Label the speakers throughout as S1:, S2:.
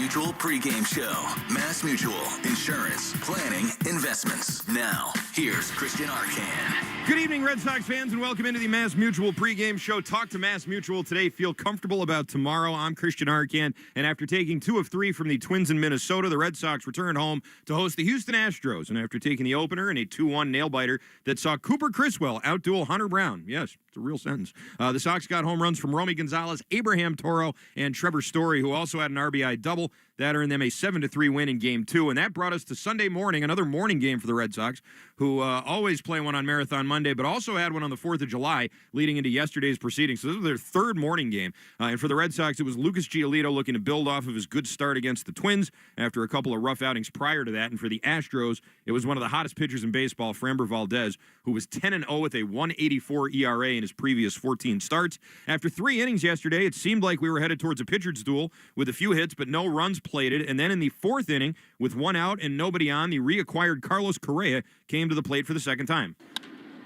S1: Mutual pregame show. Mass Mutual Insurance, Planning, Investments. Now, here's Christian Arcan.
S2: Good evening, Red Sox fans, and welcome into the Mass Mutual pregame show. Talk to Mass Mutual today. Feel comfortable about tomorrow. I'm Christian Arcan, and after taking 2 of 3 from the Twins in Minnesota, the Red Sox returned home to host the Houston Astros. And after taking the opener in a 2-1 nail-biter that saw Cooper Criswell outduel Hunter Brown. Yes, it's a real sentence. The Sox got home runs from Romy Gonzalez, Abraham Toro, and Trevor Story, who also had an RBI double. That earned them a 7-3 win in Game 2, and that brought us to Sunday morning, another morning game for the Red Sox, who always play one on Marathon Monday, but also had one on the 4th of July leading into yesterday's proceedings. So this was their third morning game. And for the Red Sox, it was Lucas Giolito looking to build off of his good start against the Twins after a couple of rough outings prior to that. And for the Astros, it was one of the hottest pitchers in baseball, Framber Valdez, who was 10-0 with a 1.84 ERA in his previous 14 starts. After 3 innings yesterday, it seemed like we were headed towards a pitcher's duel with a few hits, but no runs plated. And then in the 4th inning, with 1 out and nobody on, the reacquired Carlos Correa came to the plate for the second time.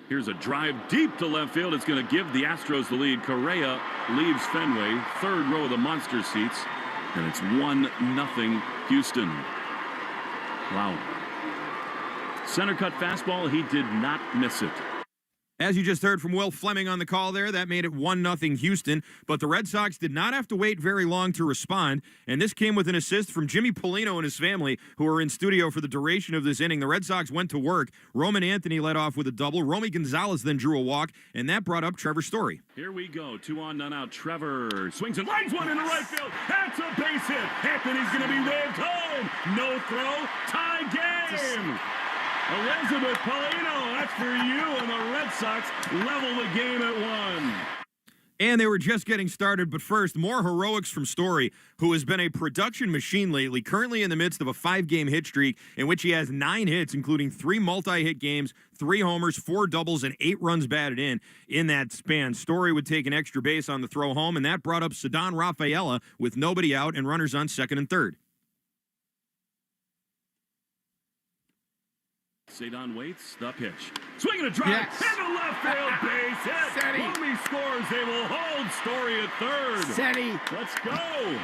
S3: Here's a drive deep to left field. It's going to give the Astros the lead. Correa leaves Fenway, 3rd row of the monster seats, and it's 1-0 Houston. Wow. Center cut fastball. He did not miss it.
S2: As you just heard from Will Fleming on the call there, that made it 1-0 Houston, but the Red Sox did not have to wait very long to respond, and this came with an assist from Jimmy Polino and his family, who were in studio for the duration of this inning. The Red Sox went to work. Roman Anthony led off with a double. Romy Gonzalez then drew a walk, and that brought up Trevor Story.
S3: Here we go. 2 on, none out. Trevor swings and lines one into right field. That's a base hit. Anthony's going to be waved home. No throw. Tie game. Elizabeth Polino, that's for you, and the Red Sox level the game at 1.
S2: And they were just getting started, but first, more heroics from Story, who has been a production machine lately, currently in the midst of a 5-game hit streak in which he has 9 hits, including 3 multi-hit games, 3 homers, 4 doubles, and 8 runs batted in that span. Story would take an extra base on the throw home, and that brought up Ceddanne Rafaela with nobody out and runners on 2nd and 3rd.
S3: Ceddanne waits, the pitch. Swing and a drive,
S4: yes.
S3: into left field, base hit. Romy scores, they will hold Story at 3rd. Let's go.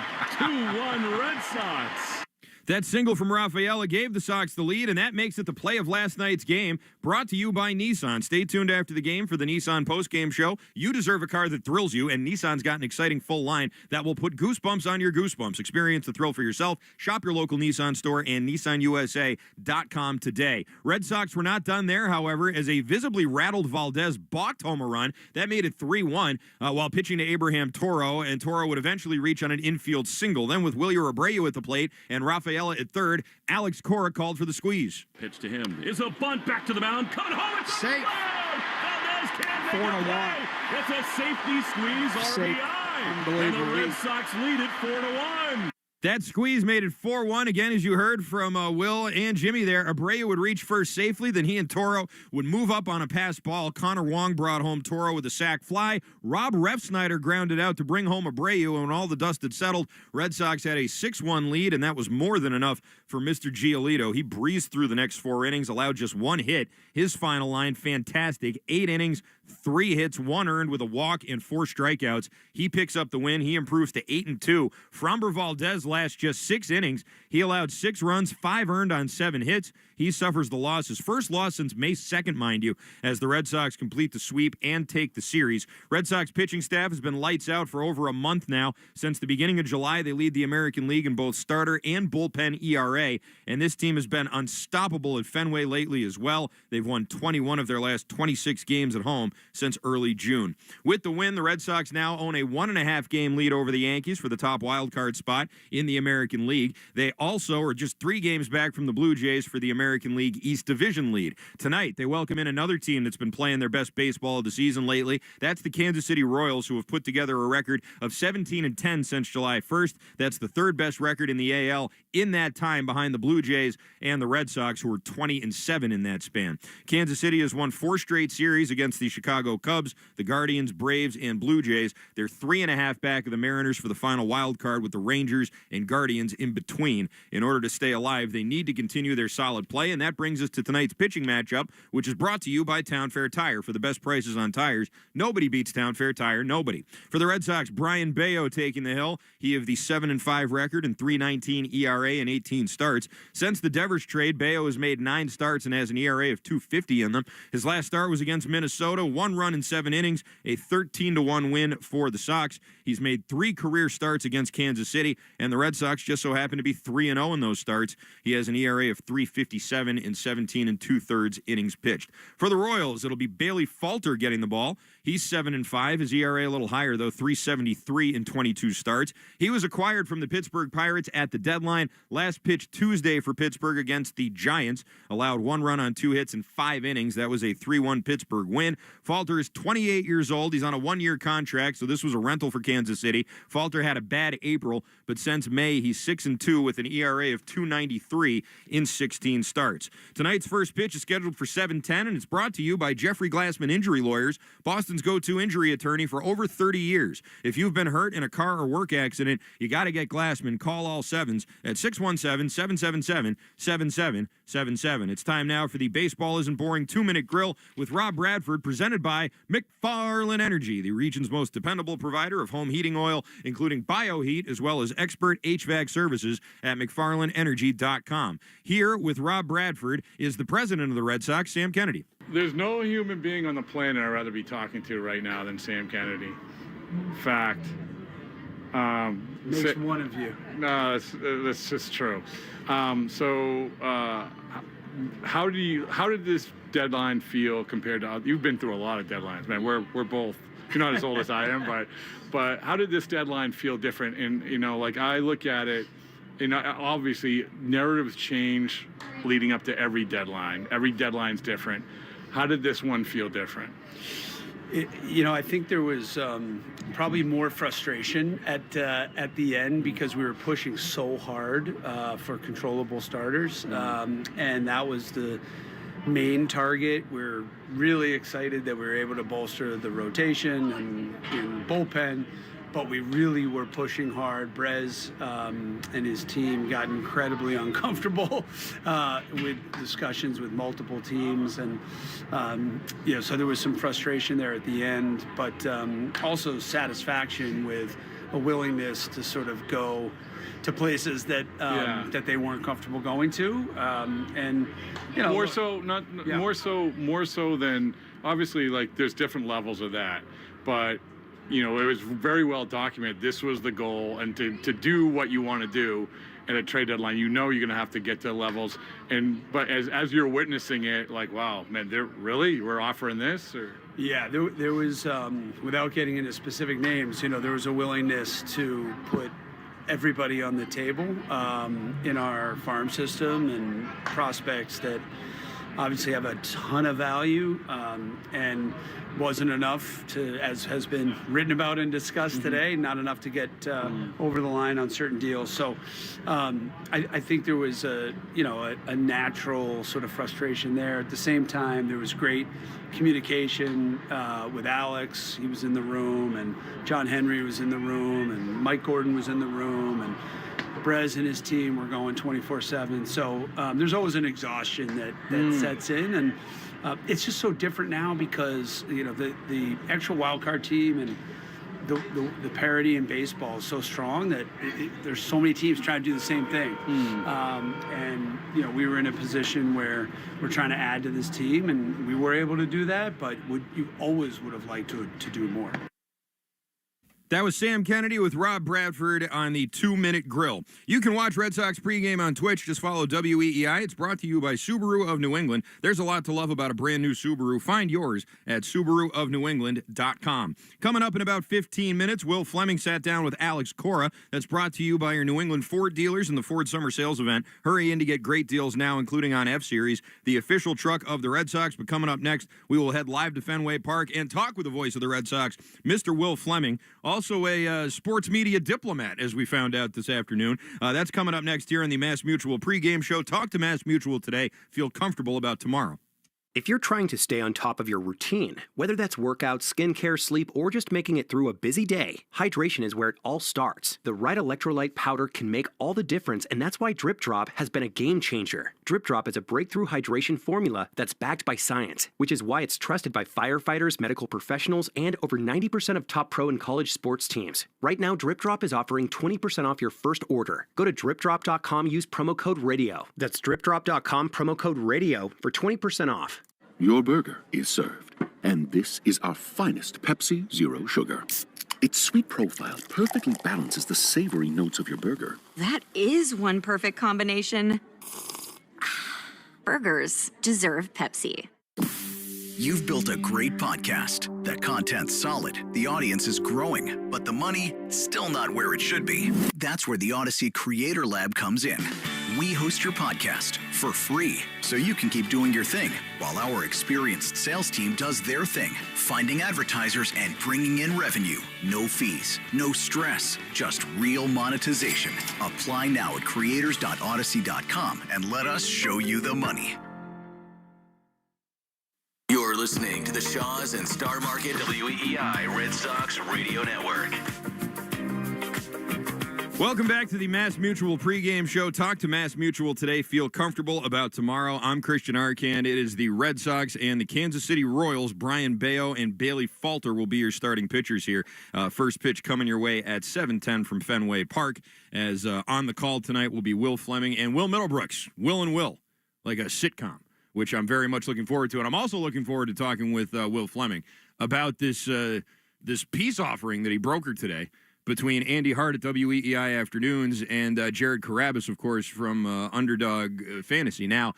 S3: 2-1 Red Sox.
S2: That single from Rafaela gave the Sox the lead, and that makes it the play of last night's game, brought to you by Nissan. Stay tuned after the game for the Nissan postgame show. You deserve a car that thrills you, and Nissan's got an exciting full line that will put goosebumps on your goosebumps. Experience the thrill for yourself. Shop your local Nissan store and NissanUSA.com today. Red Sox were not done there, however, as a visibly rattled Valdez balked home a run. That made it 3-1 while pitching to Abraham Toro, and Toro would eventually reach on an infield single. Then with Wilyer Abreu at the plate and Rafaela at 3rd, Alex Cora called for the squeeze.
S3: Pitch to him is a bunt back to the mound. Cut home. It's
S4: safe.
S3: Valdez can't make
S4: 4-1.
S3: It's a safety squeeze
S4: Safe.
S3: RBI. And the Red Sox lead it 4-1.
S2: That squeeze made it 4-1. Again, as you heard from Will and Jimmy there, Abreu would reach first safely. Then he and Toro would move up on a pass ball. Connor Wong brought home Toro with a sac fly. Rob Refsnyder grounded out to bring home Abreu, and when all the dust had settled, Red Sox had a 6-1 lead, and that was more than enough for Mr. Giolito. He breezed through the next 4 innings, allowed just 1 hit. His final line, fantastic. 8 innings, 3 hits, 1 earned with a walk and 4 strikeouts. He picks up the win. He improves to 8-2. Framber Valdez last just 6 innings. He allowed 6 runs, 5 earned on 7 hits. He suffers the loss, his first loss since May 2nd, mind you, as the Red Sox complete the sweep and take the series. Red Sox pitching staff has been lights out for over a month now. Since the beginning of July, they lead the American League in both starter and bullpen ERA, and this team has been unstoppable at Fenway lately as well. They've won 21 of their last 26 games at home since early June. With the win, the Red Sox now own a 1.5-game lead over the Yankees for the top wild card spot in the American League. They also are just 3 games back from the Blue Jays for the American League East Division lead. Tonight, they welcome in another team that's been playing their best baseball of the season lately. That's the Kansas City Royals, who have put together a record of 17-10 since July 1st. That's the 3rd best record in the AL in that time, behind the Blue Jays and the Red Sox, who are 20-7 in that span. Kansas City has won 4 straight series against the Chicago Cubs, the Guardians, Braves, and Blue Jays. They're 3.5 back of the Mariners for the final wild card, with the Rangers and Guardians in between. In order to stay alive, they need to continue their solid play, and that brings us to tonight's pitching matchup, which is brought to you by Town Fair Tire. For the best prices on tires, nobody beats Town Fair Tire, nobody. For the Red Sox, Brian Bayo taking the hill. He of the 7-5 record and 3.19 ERA in 18 starts. Since the Devers trade, Bayo has made 9 starts and has an ERA of 2.50 in them. His last start was against Minnesota, 1 run in 7 innings, a 13-1 win for the Sox. He's made 3 career starts against Kansas City, and the Red Sox just so happen to be 3-0 in those starts. He has an ERA of 3.57 in 17 2/3 innings pitched. For the Royals, it'll be Bailey Falter getting the ball. He's 7-5. His ERA a little higher, though, 3.73 in 22 starts. He was acquired from the Pittsburgh Pirates at the deadline. Last pitch Tuesday for Pittsburgh against the Giants. Allowed 1 run on 2 hits in 5 innings. That was a 3-1 Pittsburgh win. Falter is 28 years old. He's on a 1-year contract, so this was a rental for Kansas City. Falter had a bad April, but since May, he's 6-2 with an ERA of 2.93 in 16 starts. Tonight's first pitch is scheduled for 7:10, and it's brought to you by Jeffrey Glassman Injury Lawyers, Boston's go-to injury attorney for over 30 years. If you've been hurt in a car or work accident, you got to get Glassman. Call all 7s at 617-777-7777. It's time now for the Baseball Isn't Boring 2-Minute Grill with Rob Bradford, presented by McFarland Energy, the region's most dependable provider of home heating oil, including BioHeat, as well as expert HVAC services at McFarlandEnergy.com. Here with Rob Bradford is the president of the Red Sox, Sam Kennedy.
S4: There's no human being on the planet I'd rather be talking to right now than Sam Kennedy. Fact.
S5: Makes one of you.
S4: No, that's just true. How did this deadline feel compared to? You've been through a lot of deadlines, man. We're both. You're not as old as I am, but how did this deadline feel different? And like I look at it, obviously narratives change leading up to every deadline. Every deadline's different. How did this one feel different?
S5: I think there was probably more frustration at the end because we were pushing so hard for controllable starters, and that was the main target. We're really excited that we were able to bolster the rotation and bullpen, but we really were pushing hard. Brez and his team got incredibly uncomfortable with discussions with multiple teams, and so there was some frustration there at the end, but also satisfaction with a willingness to sort of go to places that that they weren't comfortable going to, and
S4: more so than obviously, like, there's different levels of that, but it was very well documented. This was the goal, and to do what you want to do at a trade deadline, you're going to have to get to levels. But as you're witnessing it, like, wow, man, we're offering this, or.
S5: Yeah, there was, without getting into specific names, there was a willingness to put everybody on the table in our farm system, and prospects that obviously have a ton of value, and wasn't enough to, as has been written about and discussed today, not enough to get over the line on certain deals. So I think there was a natural sort of frustration there. At the same time, there was great communication with Alex. He was in the room, and John Henry was in the room, and Mike Gordon was in the room, and Brez and his team were going 24/7. So there's always an exhaustion that sets in, and it's just so different now because the actual wild card team and the parity in baseball is so strong that there's so many teams trying to do the same thing. And we were in a position where we're trying to add to this team, and we were able to do that, but you always would have liked to do more.
S2: That was Sam Kennedy with Rob Bradford on the 2-Minute Grill. You can watch Red Sox pregame on Twitch. Just follow WEEI. It's brought to you by Subaru of New England. There's a lot to love about a brand new Subaru. Find yours at SubaruofNewEngland.com. Coming up in about 15 minutes, Will Fleming sat down with Alex Cora. That's brought to you by your New England Ford dealers in the Ford Summer Sales Event. Hurry in to get great deals now, including on F-Series, the official truck of the Red Sox. But coming up next, we will head live to Fenway Park and talk with the voice of the Red Sox, Mr. Will Fleming. Also a sports media diplomat, as we found out this afternoon. That's coming up next here on the Mass Mutual pregame show. Talk to Mass Mutual today. Feel comfortable about tomorrow.
S6: If you're trying to stay on top of your routine, whether that's workouts, skincare, sleep, or just making it through a busy day, hydration is where it all starts. The right electrolyte powder can make all the difference, and that's why Drip Drop has been a game changer. Drip Drop is a breakthrough hydration formula that's backed by science, which is why it's trusted by firefighters, medical professionals, and over 90% of top pro and college sports teams. Right now, Drip Drop is offering 20% off your first order. Go to dripdrop.com, use promo code RADIO. That's dripdrop.com, promo code RADIO for 20% off.
S7: Your burger is served, and this is our finest Pepsi Zero Sugar. Its sweet profile perfectly balances the savory notes of your burger.
S8: That is one perfect combination. Burgers deserve Pepsi.
S1: You've built a great podcast. The content's solid, the audience is growing, but the money still not where it should be. That's where the Odyssey Creator Lab comes in. We host your podcast for free, so you can keep doing your thing while our experienced sales team does their thing, finding advertisers and bringing in revenue. No fees, no stress, just real monetization. Apply now at creators.odyssey.com and let us show you the money. You're listening to the Shaws and Star Market WEEI Red Sox Radio Network.
S2: Welcome back to the Mass Mutual pregame show. Talk to Mass Mutual today. Feel comfortable about tomorrow. I'm Christian Arcand. It is the Red Sox and the Kansas City Royals. Brian Bayo and Bailey Falter will be your starting pitchers here. First pitch coming your way at 7:10 from Fenway Park. As on the call tonight will be Will Fleming and Will Middlebrooks. Will and Will, like a sitcom, which I'm very much looking forward to. And I'm also looking forward to talking with Will Fleming about this peace offering that he brokered today between Andy Hart at WEEI Afternoons and Jared Carabas, of course, from Underdog Fantasy. Now,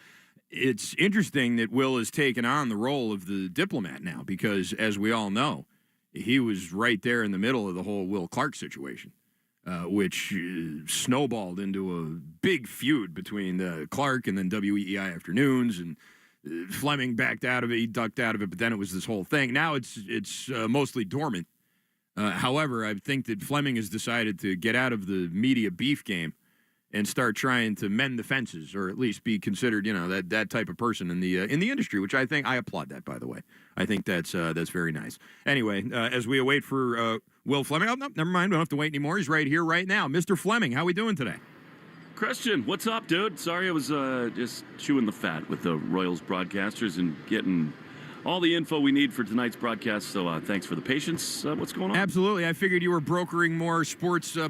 S2: it's interesting that Will has taken on the role of the diplomat now because, as we all know, he was right there in the middle of the whole Will Clark situation, which snowballed into a big feud between Clark and then WEEI Afternoons, and Fleming backed out of it, he ducked out of it, but then it was this whole thing. Now it's mostly dormant. However, I think that Fleming has decided to get out of the media beef game and start trying to mend the fences, or at least be considered, that type of person in the industry. Which I applaud that, by the way. I think that's very nice. Anyway, as we await for Will Fleming, no, never mind. We don't have to wait anymore. He's right here, right now, Mr. Fleming. How we doing today?
S3: Christian, what's up, dude? Sorry I was just chewing the fat with the Royals broadcasters and getting all the info we need for tonight's broadcast, so thanks for the patience. What's going on?
S2: Absolutely. I figured you were brokering more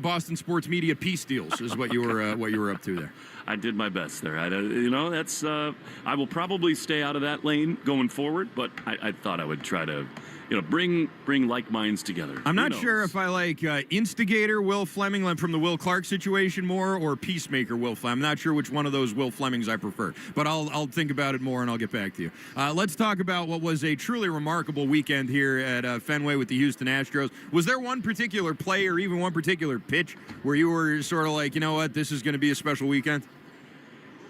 S2: Boston sports media peace deals is what you were up to there.
S3: I did my best there. That's I will probably stay out of that lane going forward, but I thought I would try to bring like minds together.
S2: I'm not sure if I like instigator Will Fleming from the Will Clark situation more, or peacemaker Will Fleming. I'm not sure which one of those Will Flemings I prefer, but I'll think about it more and I'll get back to you. Let's talk about what was a truly remarkable weekend here at Fenway with the Houston Astros. Was there one particular play or even one particular pitch where you were sort of like, you know what, this is going to be a special weekend?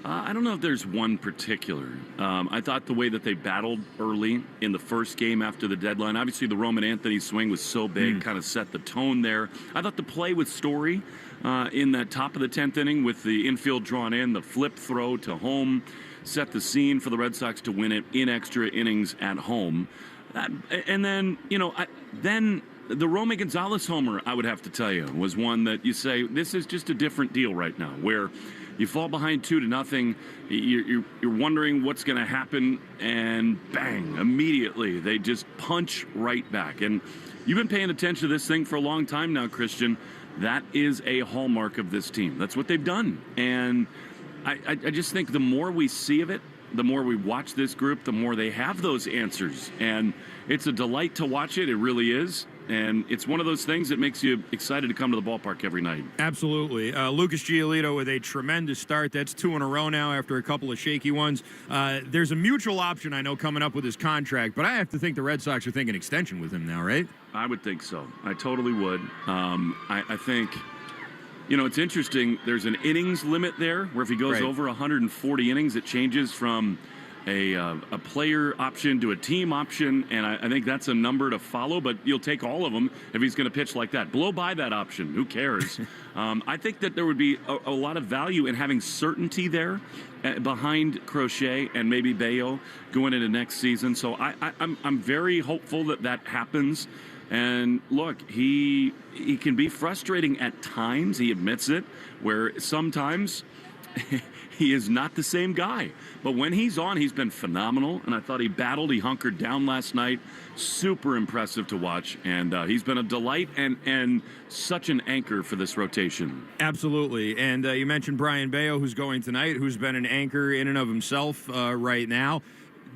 S3: I don't know if there's one particular. I thought the way that they battled early in the first game after the deadline, obviously the Roman Anthony swing was so big, kind of set the tone there. I thought the play with Story in that top of the 10th inning with the infield drawn in, the flip throw to home, set the scene for the Red Sox to win it in extra innings at home. And then, then the Romy Gonzalez homer, I would have to tell you, was one that you say, this is just a different deal right now, where you fall behind 2-0. You're wondering what's going to happen, and bang! Immediately they just punch right back. And you've been paying attention to this thing for a long time now, Christian. That is a hallmark of this team. That's what they've done. And I just think the more we see of it, the more we watch this group, the more they have those answers. And it's a delight to watch it. It really is. And it's one of those things that makes you excited to come to the ballpark every night.
S2: Absolutely. Lucas Giolito with a tremendous start. That's 2 in a row now after a couple of shaky ones. There's a mutual option, I know, coming up with his contract, but I have to think the Red Sox are thinking extension with him now, right?
S3: I would think so. I totally would. I think, it's interesting. There's an innings limit there where if he goes over 140 innings, it changes from a player option to a team option, and I think that's a number to follow, but you'll take all of them if he's going to pitch like that. Blow by that option. Who cares? I think that there would be a lot of value in having certainty there behind Crochet and maybe Bayo going into next season. So I'm very hopeful that happens. And look, he can be frustrating at times. He admits it, where sometimes he is not the same guy. But when he's on, he's been phenomenal. And I thought he battled. He hunkered down last night. Super impressive to watch. And he's been a delight and such an anchor for this rotation.
S2: Absolutely. And you mentioned Brian Bayo, who's going tonight, who's been an anchor in and of himself right now.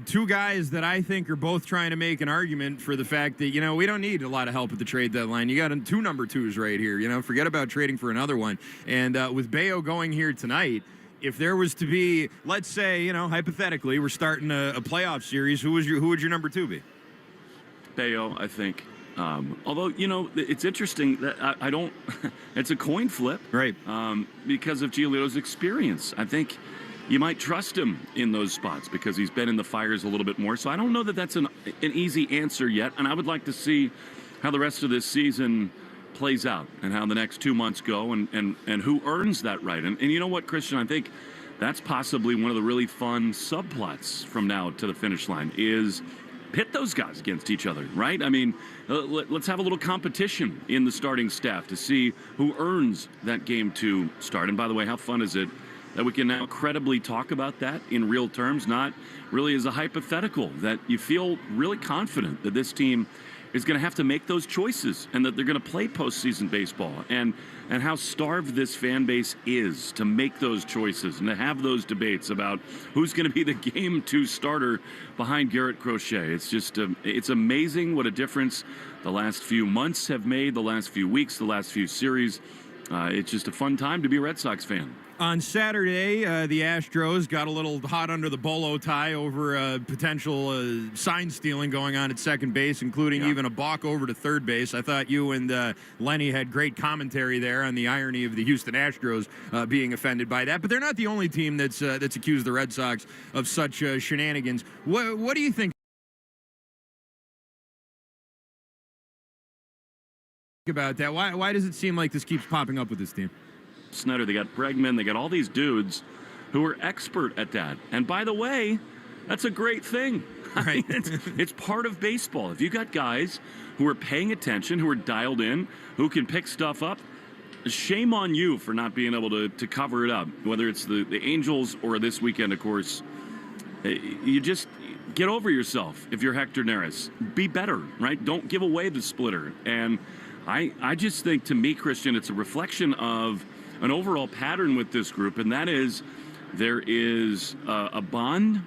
S2: Two guys that I think are both trying to make an argument for the fact that, we don't need a lot of help at the trade deadline. You got two number twos right here. Forget about trading for another one. And with Bayo going here tonight, if there was to be, let's say, hypothetically, we're starting a playoff series, who would your number two be?
S3: Bayo, I think. Although, it's interesting that I don't, it's a coin flip.
S2: Right.
S3: Because of Giolito's experience. I think you might trust him in those spots because he's been in the fires a little bit more. So I don't know that that's an easy answer yet. And I would like to see how the rest of this season plays out and how the next 2 months go and who earns that right. And you know what, Christian, I think that's possibly one of the really fun subplots from now to the finish line is pit those guys against each other, right? I mean, let's have a little competition in the starting staff to see who earns that game to start. And by the way, how fun is it that we can now credibly talk about that in real terms, not really as a hypothetical, that you feel really confident that this team is going to have to make those choices and that they're going to play postseason baseball, and how starved this fan base is to make those choices and to have those debates about who's going to be the game 2 starter behind Garrett Crochet. It's just it's amazing what a difference the last few months have made, the last few weeks, the last few series. It's just a fun time to be a Red Sox fan.
S2: On Saturday, the Astros got a little hot under the bolo tie over potential sign stealing going on at second base, including even a balk over to third base. I thought you and Lenny had great commentary there on the irony of the Houston Astros being offended by that. But they're not the only team that's accused the Red Sox of such shenanigans. What do you think about that? Why does it seem like this keeps popping up with this team?
S3: Snyder, they got Pregame, they got all these dudes who are expert at that. And by the way, that's a great thing. Right. It's part of baseball. If you got guys who are paying attention, who are dialed in, who can pick stuff up, shame on you for not being able to cover it up, whether it's the Angels or this weekend, of course. You just get over yourself if you're Hector Neris. Be better, right? Don't give away the splitter. And I just think, to me, Christian, it's a reflection of an overall pattern with this group, and that is there is a bond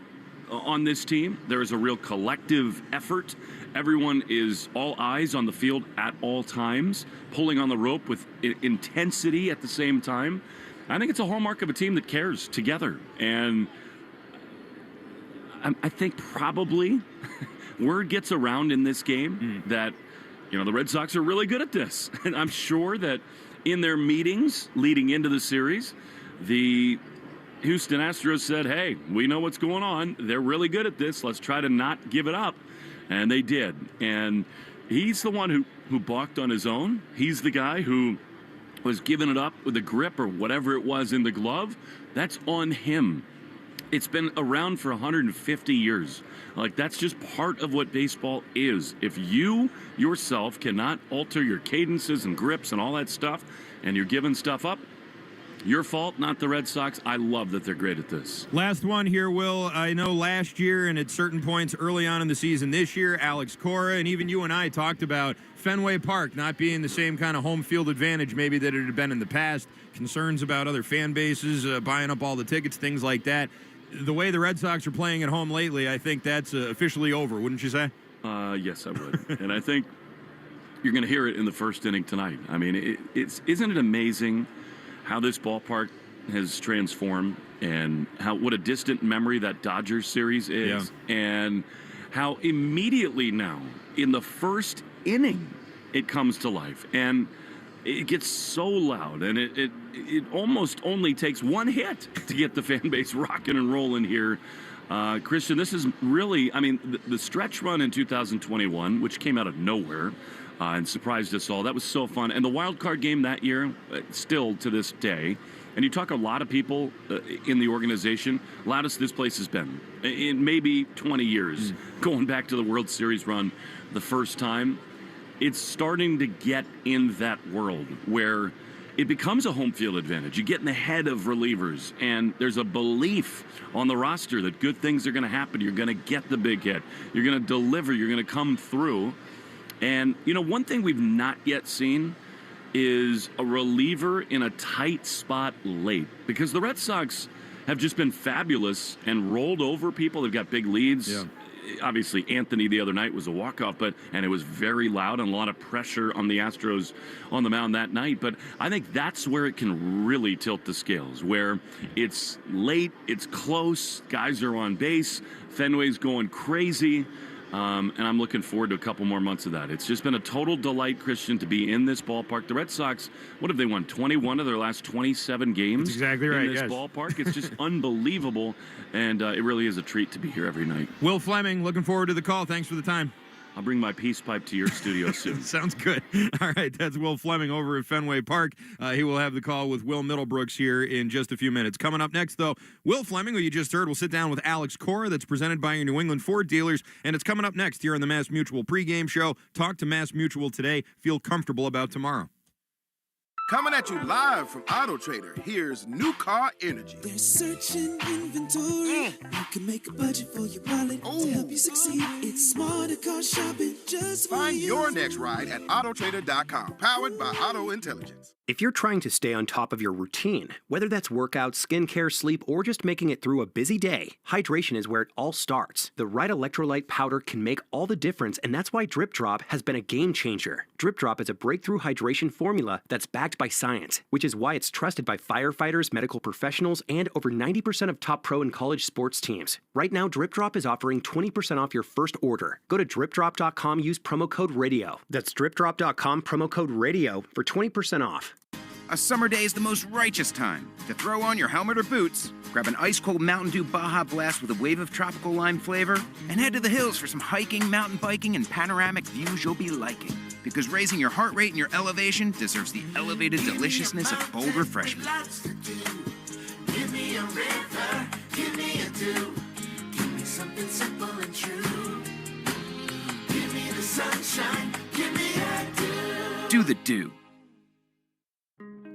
S3: on this team. There is a real collective effort. Everyone is all eyes on the field at all times, pulling on the rope with intensity at the same time. I think it's a hallmark of a team that cares together. And I think probably word gets around in this game that, the Red Sox are really good at this. And I'm sure that in their meetings leading into the series, the Houston Astros said, hey, we know what's going on. They're really good at this. Let's try to not give it up. And they did. And he's the one who balked on his own. He's the guy who was giving it up with a grip or whatever it was in the glove. That's on him. It's been around for 150 years. Like, that's just part of what baseball is. If you yourself cannot alter your cadences and grips and all that stuff, and you're giving stuff up, your fault, not the Red Sox. I love that they're great at this.
S2: Last one here, Will. I know last year and at certain points early on in the season this year, Alex Cora and even you and I talked about Fenway Park not being the same kind of home field advantage maybe that it had been in the past. Concerns about other fan bases, buying up all the tickets, things like that. The way the Red Sox are playing at home lately, I think that's officially over, wouldn't you say?
S3: Yes, I would. And I think you're going to hear it in the first inning tonight. I mean, isn't it amazing how this ballpark has transformed and what a distant memory that Dodgers series is, and how immediately now in the first inning it comes to life. And it gets so loud, and it almost only takes one hit to get the fan base rocking and rolling here. Christian, this is really, I mean, the stretch run in 2021, which came out of nowhere and surprised us all, that was so fun. And the wild card game that year, still to this day, and you talk a lot of people in the organization, loudest this place has been in maybe 20 years, going back to the World Series run the first time. It's starting to get in that world where it becomes a home field advantage. You get in the head of relievers, and there's a belief on the roster that good things are going to happen. You're going to get the big hit. You're going to deliver. You're going to come through. And, you know, one thing we've not yet seen is a reliever in a tight spot late, because the Red Sox have just been fabulous and rolled over people. They've got big leads. Yeah. Obviously, Anthony the other night was a walk-off, and it was very loud and a lot of pressure on the Astros on the mound that night. But I think that's where it can really tilt the scales, where it's late, it's close, guys are on base, Fenway's going crazy, and I'm looking forward to a couple more months of that. It's just been a total delight, Christian, to be in this ballpark. The Red Sox, what have they won, 21 of their last 27 games?
S2: That's exactly right,
S3: in this ballpark? It's just unbelievable, and it really is a treat to be here every night.
S2: Will Fleming, looking forward to the call. Thanks for the time.
S3: I'll bring my peace pipe to your studio soon.
S2: Sounds good. All right, that's Will Fleming over at Fenway Park. He will have the call with Will Middlebrooks here in just a few minutes. Coming up next, though, Will Fleming, who you just heard, will sit down with Alex Cora. That's presented by your New England Ford dealers, and it's coming up next here on the Mass Mutual pregame show. Talk to Mass Mutual today. Feel comfortable about tomorrow.
S9: Coming at you live from Auto Trader, here's New Car Energy.
S10: They're searching inventory. You can make a budget for your wallet to help you succeed. It's smarter car shopping just for
S9: Find
S10: you.
S9: your next ride at autotrader.com, powered by Auto Intelligence.
S6: If you're trying to stay on top of your routine, whether that's workouts, skincare, sleep, or just making it through a busy day, hydration is where it all starts. The right electrolyte powder can make all the difference, and that's why Drip Drop has been a game changer. Drip Drop is a breakthrough hydration formula that's backed by science, which is why it's trusted by firefighters, medical professionals, and over 90% of top pro and college sports teams. Right now, Drip Drop is offering 20% off your first order. Go to dripdrop.com, use promo code RADIO. That's dripdrop.com, promo code RADIO for 20% off.
S11: A summer day is the most righteous time to throw on your helmet or boots, grab an ice-cold Mountain Dew Baja Blast with a wave of tropical lime flavor, and head to the hills for some hiking, mountain biking, and panoramic views you'll be liking. Because raising your heart rate and your elevation deserves the elevated deliciousness of bold refreshment.
S10: Give me a river, give me a dew, give me something simple and true. Give me the sunshine, give me a dew.
S11: Do the dew.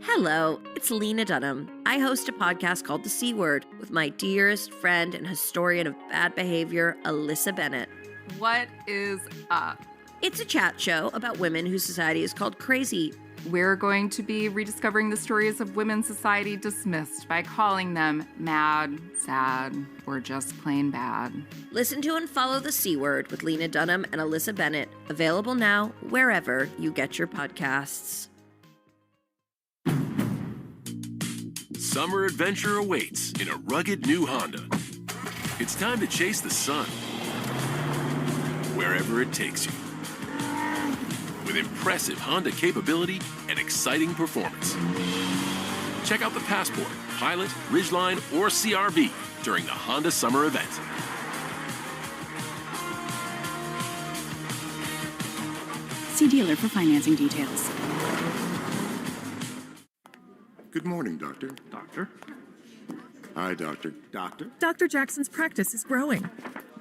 S12: Hello, it's Lena Dunham. I host a podcast called The C Word with my dearest friend and historian of bad behavior, Alyssa Bennett.
S13: What is up?
S12: It's a chat show about women whose society is called crazy.
S13: We're going to be rediscovering the stories of women's society dismissed by calling them mad, sad, or just plain bad.
S12: Listen to and follow The C Word with Lena Dunham and Alyssa Bennett. Available now wherever you get your podcasts.
S14: Summer adventure awaits in a rugged new Honda. It's time to chase the sun wherever it takes you. With impressive Honda capability and exciting performance. Check out the Passport, Pilot, Ridgeline, or CR-V during the Honda Summer event.
S15: See dealer for financing details.
S7: Good morning, Doctor.
S4: Doctor?
S7: Hi, Doctor. Doctor?
S16: Dr. Jackson's practice is growing.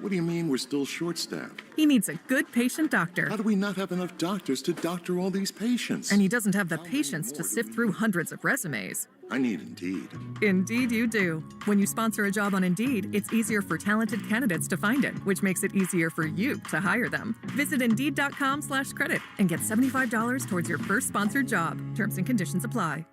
S7: What do you mean we're still short-staffed?
S16: He needs a good patient doctor.
S7: How do we not have enough doctors to doctor all these patients?
S16: And he doesn't have the patience to sift through hundreds of resumes.
S7: I need Indeed.
S16: Indeed you do. When you sponsor a job on Indeed, it's easier for talented candidates to find it, which makes it easier for you to hire them. Visit Indeed.com/credit and get $75 towards your first sponsored job. Terms and conditions apply.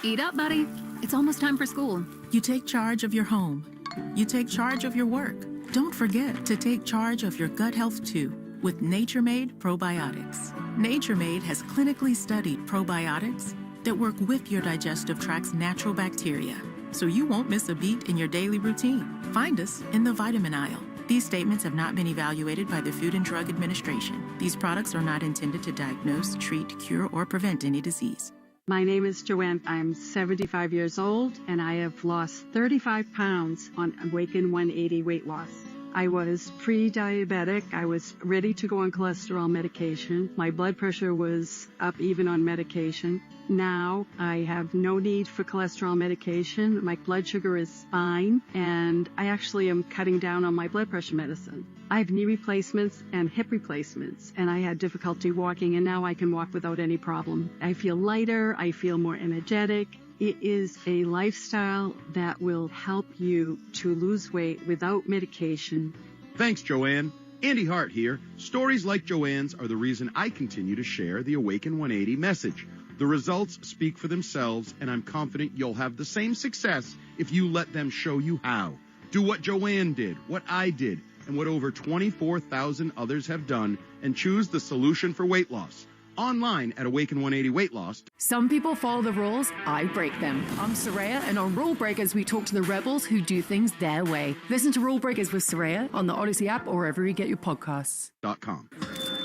S15: Eat up, buddy. It's almost time for school.
S17: You take charge of your home. You take charge of your work. Don't forget to take charge of your gut health too with Nature Made probiotics. Nature Made has clinically studied probiotics that work with your digestive tract's natural bacteria, so you won't miss a beat in your daily routine. Find us in the vitamin aisle. These statements have not been evaluated by the Food and Drug Administration. These products are not intended to diagnose, treat, cure, or prevent any disease.
S18: My name is Joanne. I'm 75 years old, and I have lost 35 pounds on Awaken 180 weight loss. I was pre-diabetic. I was ready to go on cholesterol medication. My blood pressure was up even on medication. Now I have no need for cholesterol medication. My blood sugar is fine, and I actually am cutting down on my blood pressure medicine. I have knee replacements and hip replacements, and I had difficulty walking, and now I can walk without any problem. I feel lighter. I feel more energetic. It is a lifestyle that will help you to lose weight without medication.
S19: Thanks, Joanne. Andy Hart here. Stories like Joanne's are the reason I continue to share the Awaken 180 message. The results speak for themselves, and I'm confident you'll have the same success if you let them show you how. Do what Joanne did, what I did, and what over 24,000 others have done, and choose the solution for weight loss. Online at Awaken 180 Weight Loss.
S20: Some people follow the rules, I break them. I'm Soraya, and on Rule Breakers, we talk to the rebels who do things their way. Listen to Rule Breakers with Soraya on the Odyssey app or wherever you get your podcasts.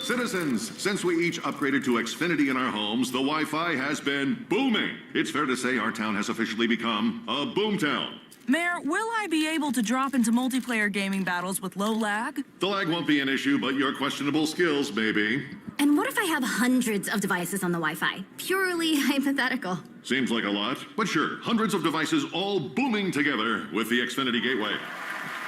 S21: Citizens, since we each upgraded to Xfinity in our homes, the Wi-Fi has been booming. It's fair to say our town has officially become a boomtown.
S22: Mayor, will I be able to drop into multiplayer gaming battles with low lag?
S21: The lag won't be an issue, but your questionable skills may be.
S23: And what if I have hundreds of devices on the Wi-Fi? Purely hypothetical.
S21: Seems like a lot, but sure, hundreds of devices all booming together with the Xfinity Gateway.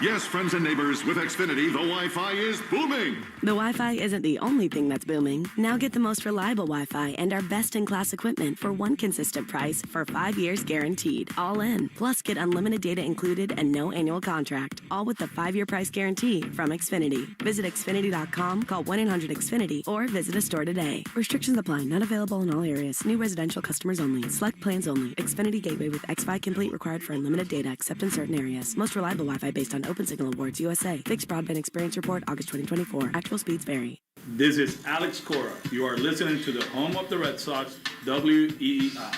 S21: Yes, friends and neighbors, with Xfinity, the Wi-Fi is booming.
S24: The Wi-Fi isn't the only thing that's booming. Now get the most reliable Wi-Fi and our best-in-class equipment for one consistent price for 5 years guaranteed. All in. Plus, get unlimited data included and no annual contract. All with the 5-year price guarantee from Xfinity. Visit Xfinity.com, call 1-800-XFINITY, or visit a store today. Restrictions apply. Not available in all areas. New residential customers only. Select plans only. Xfinity Gateway with X5 Complete required for unlimited data except in certain areas. Most reliable Wi-Fi based on Open Signal Awards USA. Fixed Broadband Experience Report, August 2024. Actual speeds vary.
S25: This is Alex Cora. You are listening to the home of the Red Sox, WEEI.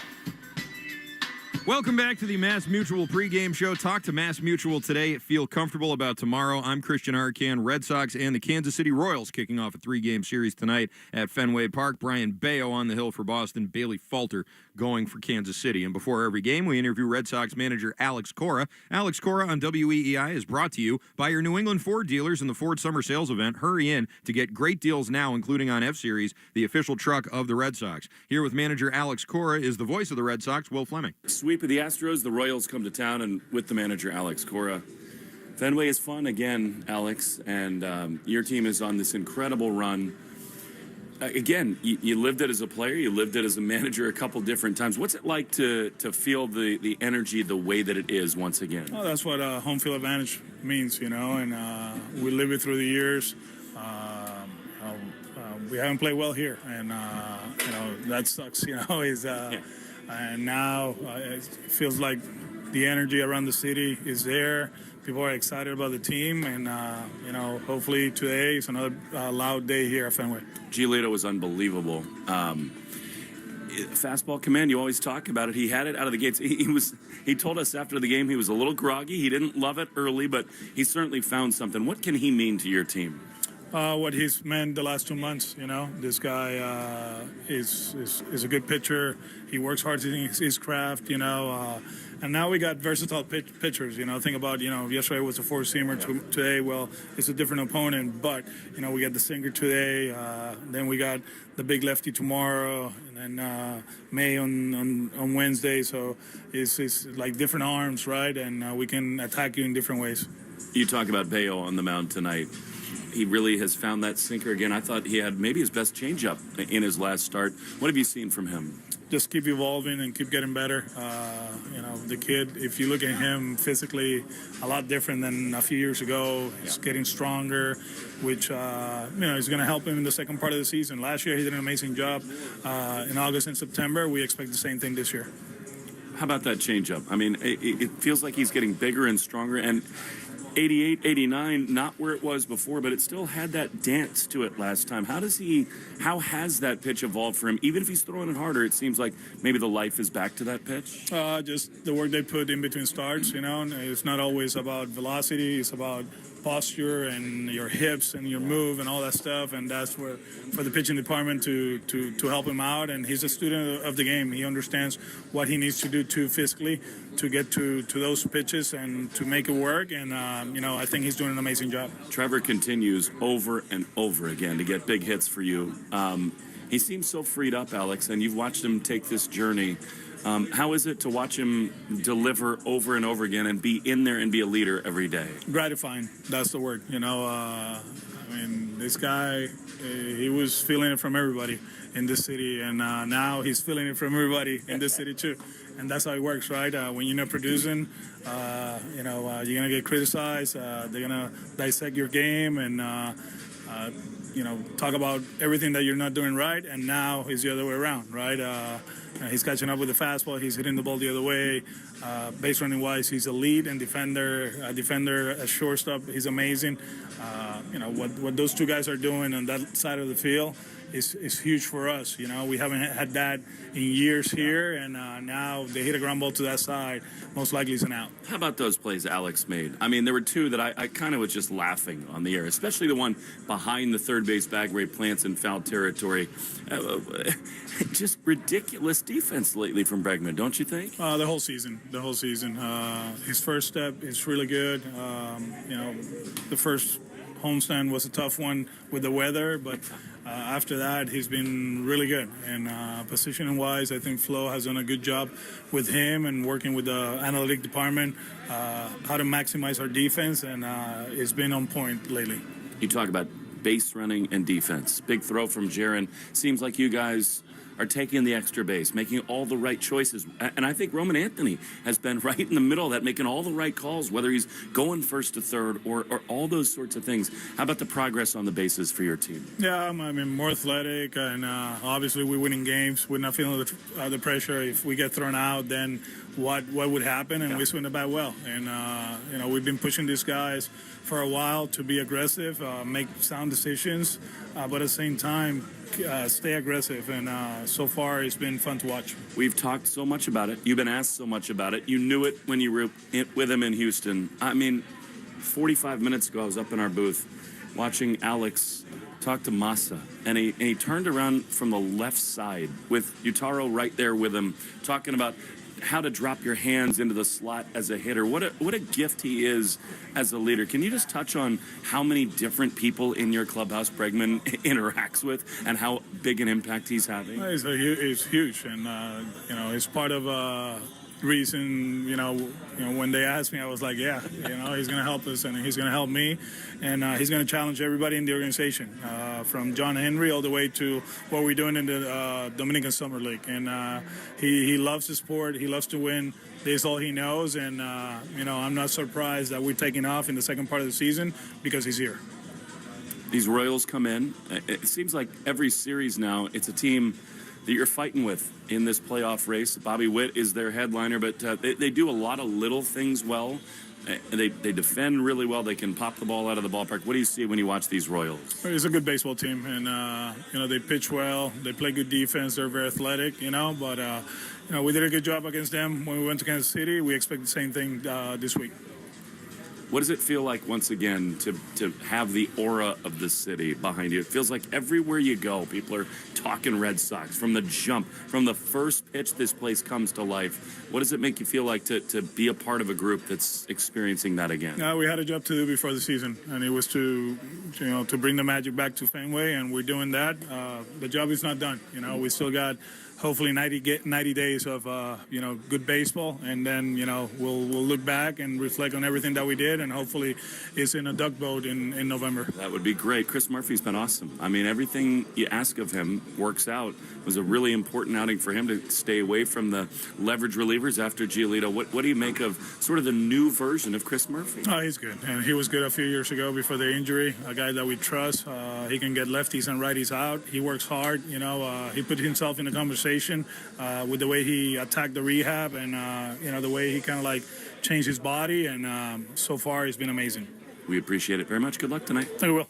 S2: Welcome back to the Mass Mutual pregame show. Talk to Mass Mutual today. Feel comfortable about tomorrow. I'm Christian Arcan. Red Sox and the Kansas City Royals kicking off a 3-game series tonight at Fenway Park. Brian Bayo on the hill for Boston. Bailey Falter going for Kansas City. And before every game, we interview Red Sox manager Alex Cora. Alex Cora on WEEI is brought to you by your New England Ford dealers in the Ford Summer Sales Event. Hurry in to get great deals now, including on F-Series, the official truck of the Red Sox. Here with manager Alex Cora is the voice of the Red Sox, Will Fleming.
S3: Sweep of the Astros, the Royals come to town, and with the manager Alex Cora. Fenway is fun again, Alex, and your team is on this incredible run. Again, you lived it as a player, you lived it as a manager a couple different times. What's it like to feel the energy the way that it is once again?
S26: Well, that's what home field advantage means, and we live it through the years. We haven't played well here, and that sucks. And now it feels like the energy around the city is there. People are excited about the team, and hopefully today is another loud day here at Fenway.
S3: Giolito was unbelievable. Fastball command, you always talk about it. He had it out of the gates. He told us after the game he was a little groggy. He didn't love it early, but he certainly found something. What can he mean to your team?
S26: What he's meant the last 2 months, this guy is a good pitcher. He works hard to his craft, and now we got versatile pitchers. Think about, yesterday was a four-seamer. Today, well, it's a different opponent, but, we got the sinker today. Then we got the big lefty tomorrow, and then May on Wednesday. So it's like different arms, right? And we can attack you in different ways.
S3: You talk about Bayo on the mound tonight. He really has found that sinker again. I thought he had maybe his best changeup in his last start. What have you seen from him?
S26: Just keep evolving and keep getting better. The kid, if you look at him physically, a lot different than a few years ago. He's getting stronger, which, is going to help him in the second part of the season. Last year, he did an amazing job. In August and September, we expect the same thing this year.
S3: How about that changeup? I mean, it feels like he's getting bigger and stronger, and 88, 89, not where it was before, but it still had that dance to it last time. How has that pitch evolved for him? Even if he's throwing it harder, it seems like maybe the life is back to that pitch.
S26: Just the work they put in between starts, and it's not always about velocity. It's about posture and your hips and your move and all that stuff, and that's where for the pitching department to help him out. And he's a student of the game. He understands what he needs to do to physically to get to those pitches and to make it work. And I think he's doing an amazing job.
S3: Trevor continues over and over again to get big hits for you. He seems so freed up, Alex, and you've watched him take this journey. How is it to watch him deliver over and over again and be in there and be a leader every day?
S26: Gratifying. That's the word. This guy, he was feeling it from everybody in this city, and now he's feeling it from everybody in this city too. And that's how it works, right? When you're not producing, you're gonna get criticized. They're gonna dissect your game and talk about everything that you're not doing right. And now it's the other way around, right? He's catching up with the fastball. He's hitting the ball the other way. Base running wise, he's a lead and defender, a shortstop. He's amazing. What those two guys are doing on that side of the field is huge for us. We haven't had that in years here, and now they hit a ground ball to that side. Most likely it's an out.
S3: How about those plays Alex made? I mean, there were two that I kind of was just laughing on the air, especially the one behind the third base bag where he plants in foul territory. Just ridiculous defense lately from Bregman, don't you think?
S26: The whole season. His first step is really good. The first homestand was a tough one with the weather, but after that, he's been really good. And positioning-wise, I think Flo has done a good job with him and working with the analytic department, how to maximize our defense, and it's been on point lately.
S3: You talk about base running and defense. Big throw from Jaron. Seems like you guys are taking the extra base, making all the right choices. And I think Roman Anthony has been right in the middle of that, making all the right calls, whether he's going first to third or all those sorts of things. How about the progress on the bases for your team?
S26: Yeah, more athletic, and obviously we're winning games. We're not feeling the pressure. If we get thrown out, then what would happen? And we swing the bat well. And, we've been pushing these guys for a while to be aggressive, make sound decisions, but at the same time, stay aggressive, and so far it's been fun to watch.
S3: We've talked so much about it. You've been asked so much about it. You knew it when you were with him in Houston. 45 minutes ago I was up in our booth watching Alex talk to Massa, and he turned around from the left side with Yutaro right there with him, talking about how to drop your hands into the slot as a hitter. What a gift he is as a leader. Can you just touch on how many different people in your clubhouse Bregman interacts with and how big an impact he's having?
S26: It's huge, and it's part of reason, when they asked me, I was like, yeah, he's going to help us, and he's going to help me, and he's going to challenge everybody in the organization, from John Henry all the way to what we're doing in the Dominican Summer League. And he loves the sport. He loves to win. This is all he knows, and, I'm not surprised that we're taking off in the second part of the season because he's here.
S3: These Royals come in. It seems like every series now, it's a team that you're fighting with in this playoff race. Bobby Witt is their headliner, but they do a lot of little things well. They defend really well. They can pop the ball out of the ballpark. What do you see when you watch these Royals?
S26: It's a good baseball team, and they pitch well. They play good defense. They're very athletic, but we did a good job against them when we went to Kansas City. We expect the same thing this week.
S3: What does it feel like, once again, to have the aura of the city behind you? It feels like everywhere you go, people are talking Red Sox from the jump, from the first pitch this place comes to life. What does it make you feel like to be a part of a group that's experiencing that again?
S26: We had a job to do before the season, and it was to bring the magic back to Fenway, and we're doing that. The job is not done. We still got hopefully 90 days of good baseball, and then we'll look back and reflect on everything that we did, and hopefully it's in a duck boat in November.
S3: That would be great. Chris Murphy's been awesome. Everything you ask of him works out. It was a really important outing for him to stay away from the leverage relievers after Giolito. What do you make of sort of the new version of Chris Murphy?
S26: He's good, and he was good a few years ago before the injury. A guy that we trust. He can get lefties and righties out. He works hard. He put himself in the conversation with the way he attacked the rehab, and the way he kind of changed his body, and so far he's been amazing.
S3: We appreciate it very much. Good luck tonight.
S26: I will.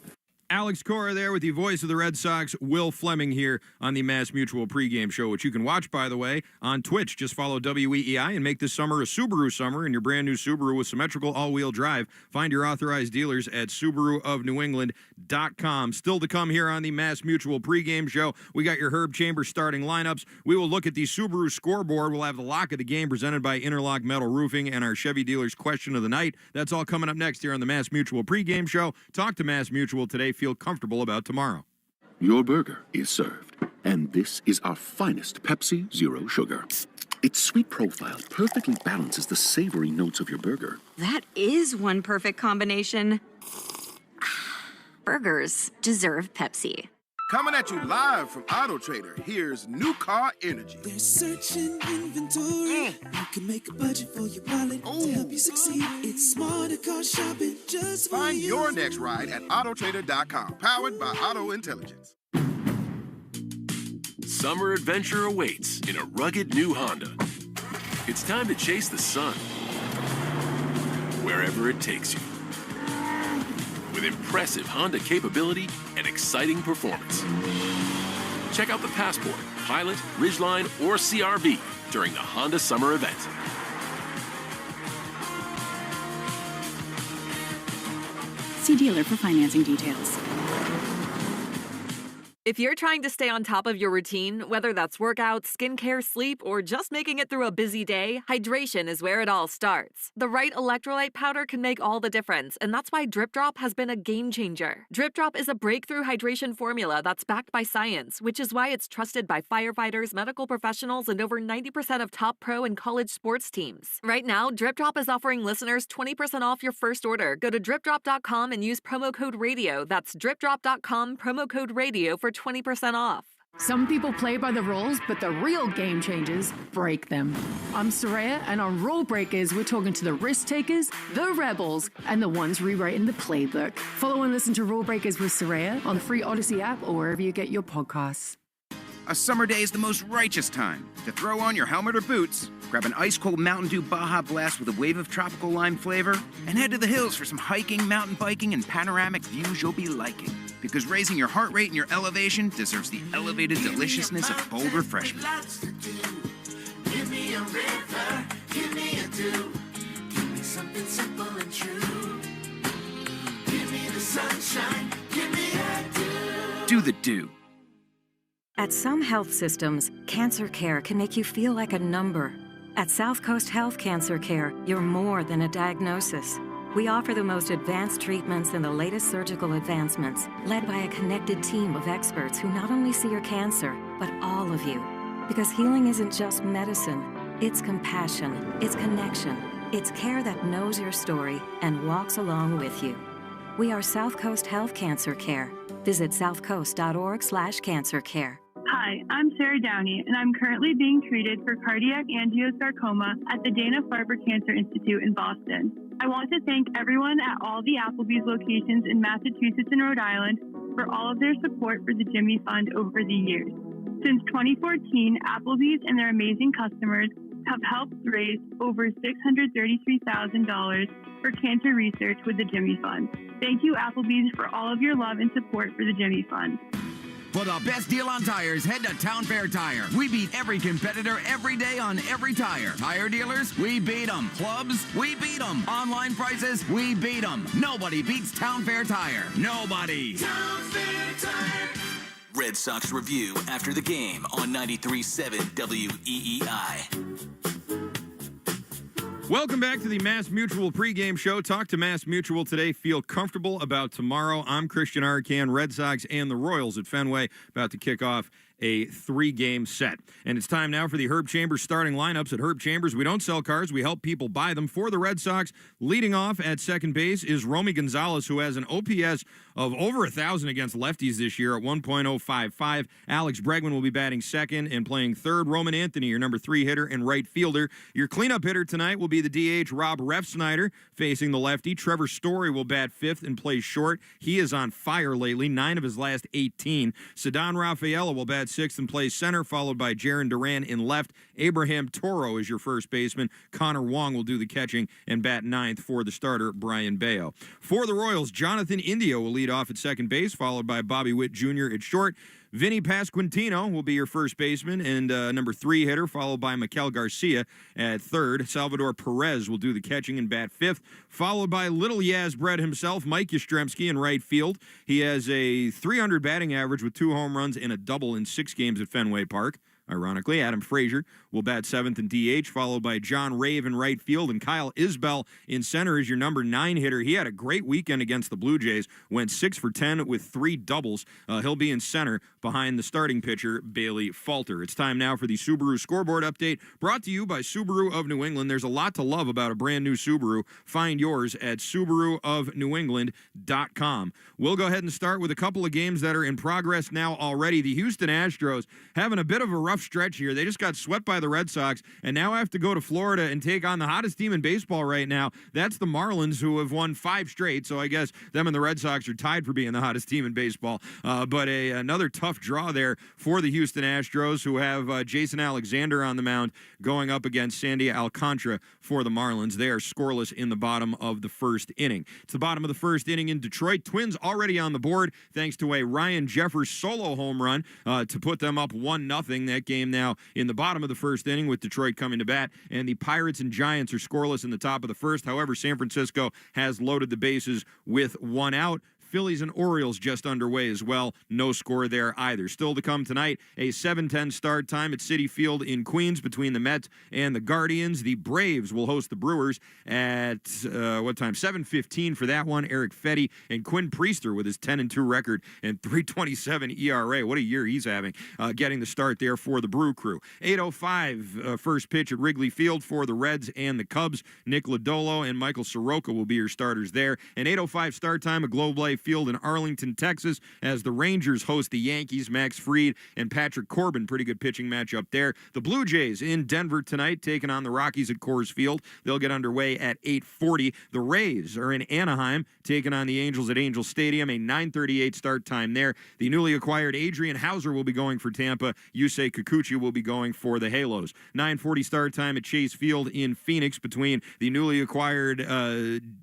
S2: Alex Cora there with the voice of the Red Sox, Will Fleming, here on the Mass Mutual pregame show, which you can watch, by the way, on Twitch. Just follow WEEI and make this summer a Subaru summer in your brand new Subaru with symmetrical all-wheel drive. Find your authorized dealers at SubaruofNewEngland.com. Still to come here on the Mass Mutual pregame show, we got your Herb Chambers starting lineups. We will look at the Subaru scoreboard. We'll have the lock of the game presented by Interlock Metal Roofing and our Chevy dealers question of the night. That's all coming up next here on the Mass Mutual pregame show. Talk to Mass Mutual today. Feel comfortable about tomorrow.
S7: Your burger is served, and this is our finest Pepsi Zero Sugar. Its sweet profile perfectly balances the savory notes of your burger.
S1: That is one perfect combination. Burgers deserve Pepsi.
S5: Coming at you live from Auto Trader, here's New Car Energy.
S6: They're searching inventory. You can make a budget for your wallet to help you succeed. It's smarter car shopping just for
S5: Find
S6: you.
S5: your next ride at autotrader.com, powered by Auto Intelligence.
S14: Summer adventure awaits in a rugged new Honda. It's time to chase the sun wherever it takes you. With impressive Honda capability and exciting performance. Check out the Passport, Pilot, Ridgeline, or CRV during the Honda Summer event.
S8: See dealer for financing details.
S9: If you're trying to stay on top of your routine, whether that's workouts, skincare, sleep, or just making it through a busy day, hydration is where it all starts. The right electrolyte powder can make all the difference, and that's why Drip Drop has been a game changer. Drip Drop is a breakthrough hydration formula that's backed by science, which is why it's trusted by firefighters, medical professionals, and over 90% of top pro and college sports teams. Right now, Drip Drop is offering listeners 20% off your first order. Go to dripdrop.com and use promo code RADIO. That's dripdrop.com, promo code RADIO for 20% off.
S20: Some people play by the rules, but the real game changers break them. I'm Soraya, and on Rule Breakers, we're talking to the risk takers, the rebels, and the ones rewriting the playbook. Follow and listen to Rule Breakers with Soraya on the free Odyssey app or wherever you get your podcasts.
S11: A summer day is the most righteous time to throw on your helmet or boots, grab an ice-cold Mountain Dew Baja Blast with a wave of tropical lime flavor, and head to the hills for some hiking, mountain biking, and panoramic views you'll be liking. Because raising your heart rate and your elevation deserves the elevated deliciousness of bold refreshment.
S6: Give me a river, give me a dew. Give me something simple and true. Give me the sunshine, give me a dew.
S11: Do the dew.
S10: At some health systems, cancer care can make you feel like a number. At South Coast Health Cancer Care, you're more than a diagnosis. We offer the most advanced treatments and the latest surgical advancements, led by a connected team of experts who not only see your cancer, but all of you. Because healing isn't just medicine, it's compassion, it's connection, it's care that knows your story and walks along with you. We are South Coast Health Cancer Care. Visit southcoast.org/cancercare.
S27: Hi, I'm Sarah Downey, and I'm currently being treated for cardiac angiosarcoma at the Dana-Farber Cancer Institute in Boston. I want to thank everyone at all the Applebee's locations in Massachusetts and Rhode Island for all of their support for the Jimmy Fund over the years. Since 2014, Applebee's and their amazing customers have helped raise over $633,000 for cancer research with the Jimmy Fund. Thank you, Applebee's, for all of your love and support for the Jimmy Fund.
S28: For the best deal on tires, head to Town Fair Tire. We beat every competitor every day on every tire. Tire dealers, we beat them. Clubs, we beat them. Online prices, we beat them. Nobody beats Town Fair Tire. Nobody.
S6: Town Fair Tire.
S29: Red Sox Review after the game on 93.7 WEEI.
S2: Welcome back to the Mass Mutual pregame show. Talk to Mass Mutual today. Feel comfortable about tomorrow. I'm Christian Arcand. Red Sox and the Royals at Fenway about to kick off a 3-game set. And it's time now for the Herb Chambers starting lineups. At Herb Chambers, we don't sell cars. We help people buy them. For the Red Sox, leading off at second base is Romy Gonzalez, who has an OPS of over 1,000 against lefties this year at 1.055. Alex Bregman will be batting second and playing third. Roman Anthony, your number 3 hitter and right fielder. Your cleanup hitter tonight will be the DH Rob Refsnyder facing the lefty. Trevor Story will bat fifth and play short. He is on fire lately, 9 of his last 18. Ceddanne Rafaela will bat bat sixth and plays center, followed by Jaron Duran in left. Abraham Toro is your first baseman. Connor Wong will do the catching and bat ninth for the starter, Brian Bayo. For the Royals, Jonathan India will lead off at second base, followed by Bobby Witt Jr. at short. Vinny Pasquantino will be your first baseman and number 3 hitter, followed by Mikel Garcia at third. Salvador Perez will do the catching and bat fifth, followed by Little Yazbred himself, Mike Yastrzemski in right field. He has a .300 batting average with 2 home runs and a double in 6 games at Fenway Park. Ironically, Adam Frazier will bat seventh in DH, followed by John Rave in right field, and Kyle Isbell in center is your number 9 hitter. He had a great weekend against the Blue Jays, went 6 for 10 with 3 doubles. He'll be in center behind the starting pitcher, Bailey Falter. It's time now for the Subaru scoreboard update, brought to you by Subaru of New England. There's a lot to love about a brand new Subaru. Find yours at SubaruofNewEngland.com. We'll go ahead and start with a couple of games that are in progress now already. The Houston Astros having a bit of a rough stretch here. They just got swept by the Red Sox and now have to go to Florida and take on the hottest team in baseball right now. That's the Marlins, who have won 5 straight, so I guess them and the Red Sox are tied for being the hottest team in baseball. But another tough draw there for the Houston Astros, who have Jason Alexander on the mound going up against Sandy Alcantara for the Marlins. They are scoreless in the bottom of the first inning. It's the bottom of the first inning in Detroit. Twins already on the board thanks to a Ryan Jeffers solo home run to put them up 1-0. That game now in the bottom of the first inning with Detroit coming to bat, and the Pirates and Giants are scoreless in the top of the first. However, San Francisco has loaded the bases with 1 out. Phillies and Orioles just underway as well. No score there either. Still to come tonight, a 7:10 start time at Citi Field in Queens between the Mets and the Guardians. The Braves will host the Brewers at, 7:15 for that one. Eric Fetty and Quinn Priester with his 10-2 record and .327 ERA. What a year he's having, getting the start there for the Brew Crew. 8:05 first pitch at Wrigley Field for the Reds and the Cubs. Nick Lodolo and Michael Soroka will be your starters there. An 8:05 start time at Globe Life Field in Arlington, Texas, as the Rangers host the Yankees. Max Fried and Patrick Corbin, pretty good pitching matchup there. The Blue Jays in Denver tonight, taking on the Rockies at Coors Field. They'll get underway at 8:40. The Rays are in Anaheim, taking on the Angels at Angel Stadium, a 9:38 start time there. The newly acquired Adrian Hauser will be going for Tampa. Yusei Kikuchi will be going for the Halos. 9:40 start time at Chase Field in Phoenix between the newly acquired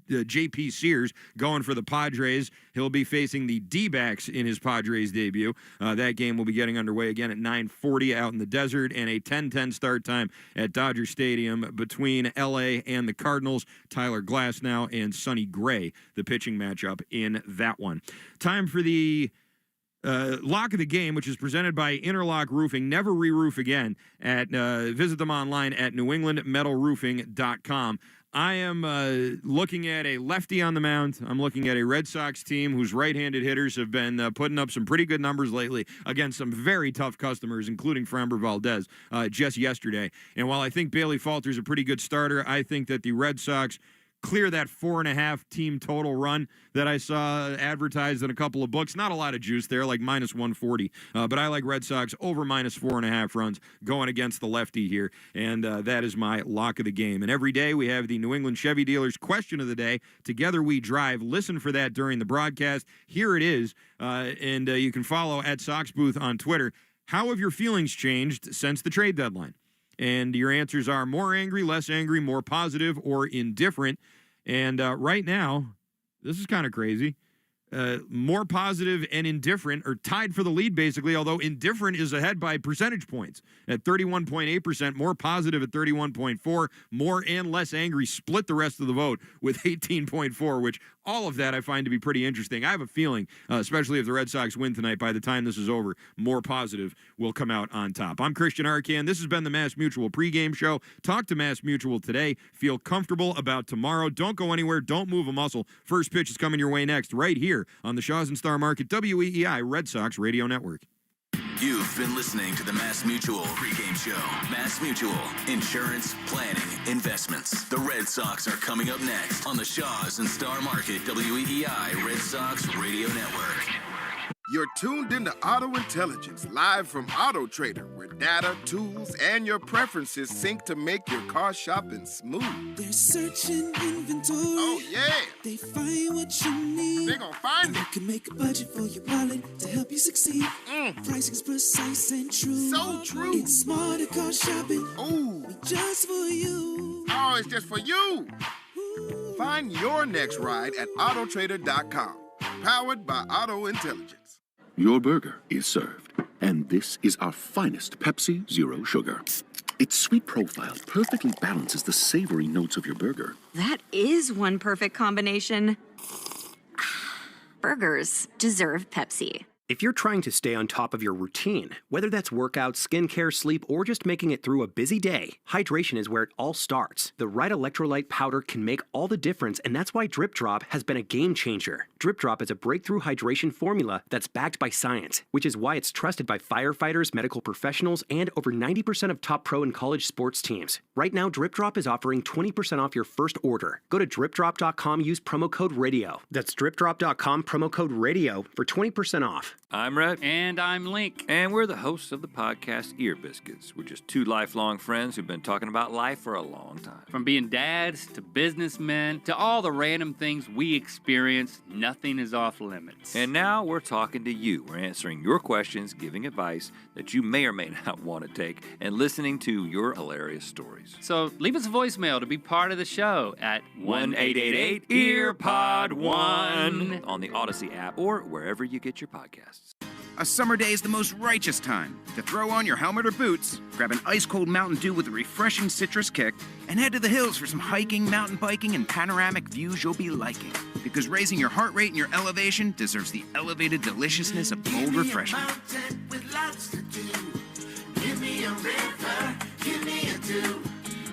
S2: J.P. Sears going for the Padres. He'll be facing the D-backs in his Padres debut. That game will be getting underway again at 9:40 out in the desert, and a 10:10 start time at Dodger Stadium between L.A. and the Cardinals. Tyler Glasnow and Sonny Gray, the pitching matchup in that one. Time for the lock of the game, which is presented by Interlock Roofing. Never re-roof again. Visit them online at newenglandmetalroofing.com. I am looking at a lefty on the mound. I'm looking at a Red Sox team whose right-handed hitters have been putting up some pretty good numbers lately against some very tough customers, including Framber Valdez just yesterday. And while I think Bailey Falter's a pretty good starter, I think that the Red Sox clear that 4.5 team total run that I saw advertised in a couple of books. Not a lot of juice there, like -140. But I like Red Sox over -4.5 runs going against the lefty here. And that is my lock of the game. And every day we have the New England Chevy Dealers question of the day. Together we drive. Listen for that during the broadcast. Here it is. And you can follow at Sox Booth on Twitter. How have your feelings changed since the trade deadline? And your answers are more angry, less angry, more positive, or indifferent. And right now, this is kind of crazy. More positive and indifferent are tied for the lead, basically, although indifferent is ahead by percentage points at 31.8%, more positive at 31.4%, more and less angry split the rest of the vote with 18.4%, which all of that I find to be pretty interesting. I have a feeling, especially if the Red Sox win tonight, by the time this is over, more positive will come out on top. I'm Christian Arcan. This has been the Mass Mutual pregame show. Talk to Mass Mutual today. Feel comfortable about tomorrow. Don't go anywhere. Don't move a muscle. First pitch is coming your way next, right here on the Shaw's and Star Market WEEI Red Sox Radio Network.
S29: You've been listening to the Mass Mutual pregame show. Mass Mutual, insurance, planning, investments. The Red Sox are coming up next on the Shaw's and Star Market WEEI Red Sox Radio Network.
S5: You're tuned into Auto Intelligence, live from Auto Trader, where data, tools, and your preferences sync to make your car shopping smooth.
S6: They're searching inventory.
S5: Oh, yeah.
S6: They find what you need.
S5: They're gonna find it.
S6: You can make a budget for your wallet to help you succeed. Pricing's precise and true.
S5: So true.
S6: It's smarter car shopping.
S5: Ooh.
S6: Just for you.
S5: Oh, it's just for you. Find your next ride at autotrader.com. Powered by Auto Intelligence.
S7: Your burger is served, and this is our finest Pepsi Zero Sugar. Its sweet profile perfectly balances the savory notes of your burger.
S1: That is one perfect combination. Burgers deserve Pepsi.
S4: If you're trying to stay on top of your routine, whether that's workout, skincare, sleep, or just making it through a busy day, hydration is where it all starts. The right electrolyte powder can make all the difference, and that's why Drip Drop has been a game changer. Drip Drop is a breakthrough hydration formula that's backed by science, which is why it's trusted by firefighters, medical professionals, and over 90% of top pro and college sports teams. Right now, Drip Drop is offering 20% off your first order. Go to dripdrop.com, use promo code RADIO. That's dripdrop.com, promo code RADIO for 20% off.
S12: I'm Rhett. And I'm Link. And we're the hosts of the podcast Ear Biscuits. We're just two lifelong friends who've been talking about life for a long time.
S13: From being dads to businessmen to all the random things we experience, nothing is off limits.
S12: And now we're talking to you. We're answering your questions, giving advice that you may or may not want to take, and listening to your hilarious stories.
S13: So leave us a voicemail to be part of the show at
S12: 1-888-EARPOD1 on the Odyssey app or wherever you get your podcasts.
S11: A summer day is the most righteous time to throw on your helmet or boots, grab an ice-cold Mountain Dew with a refreshing citrus kick, and head to the hills for some hiking, mountain biking, and panoramic views you'll be liking. Because raising your heart rate and your elevation deserves the elevated deliciousness of bold refreshment.
S6: With lots to do. Give me a river, give me a dew.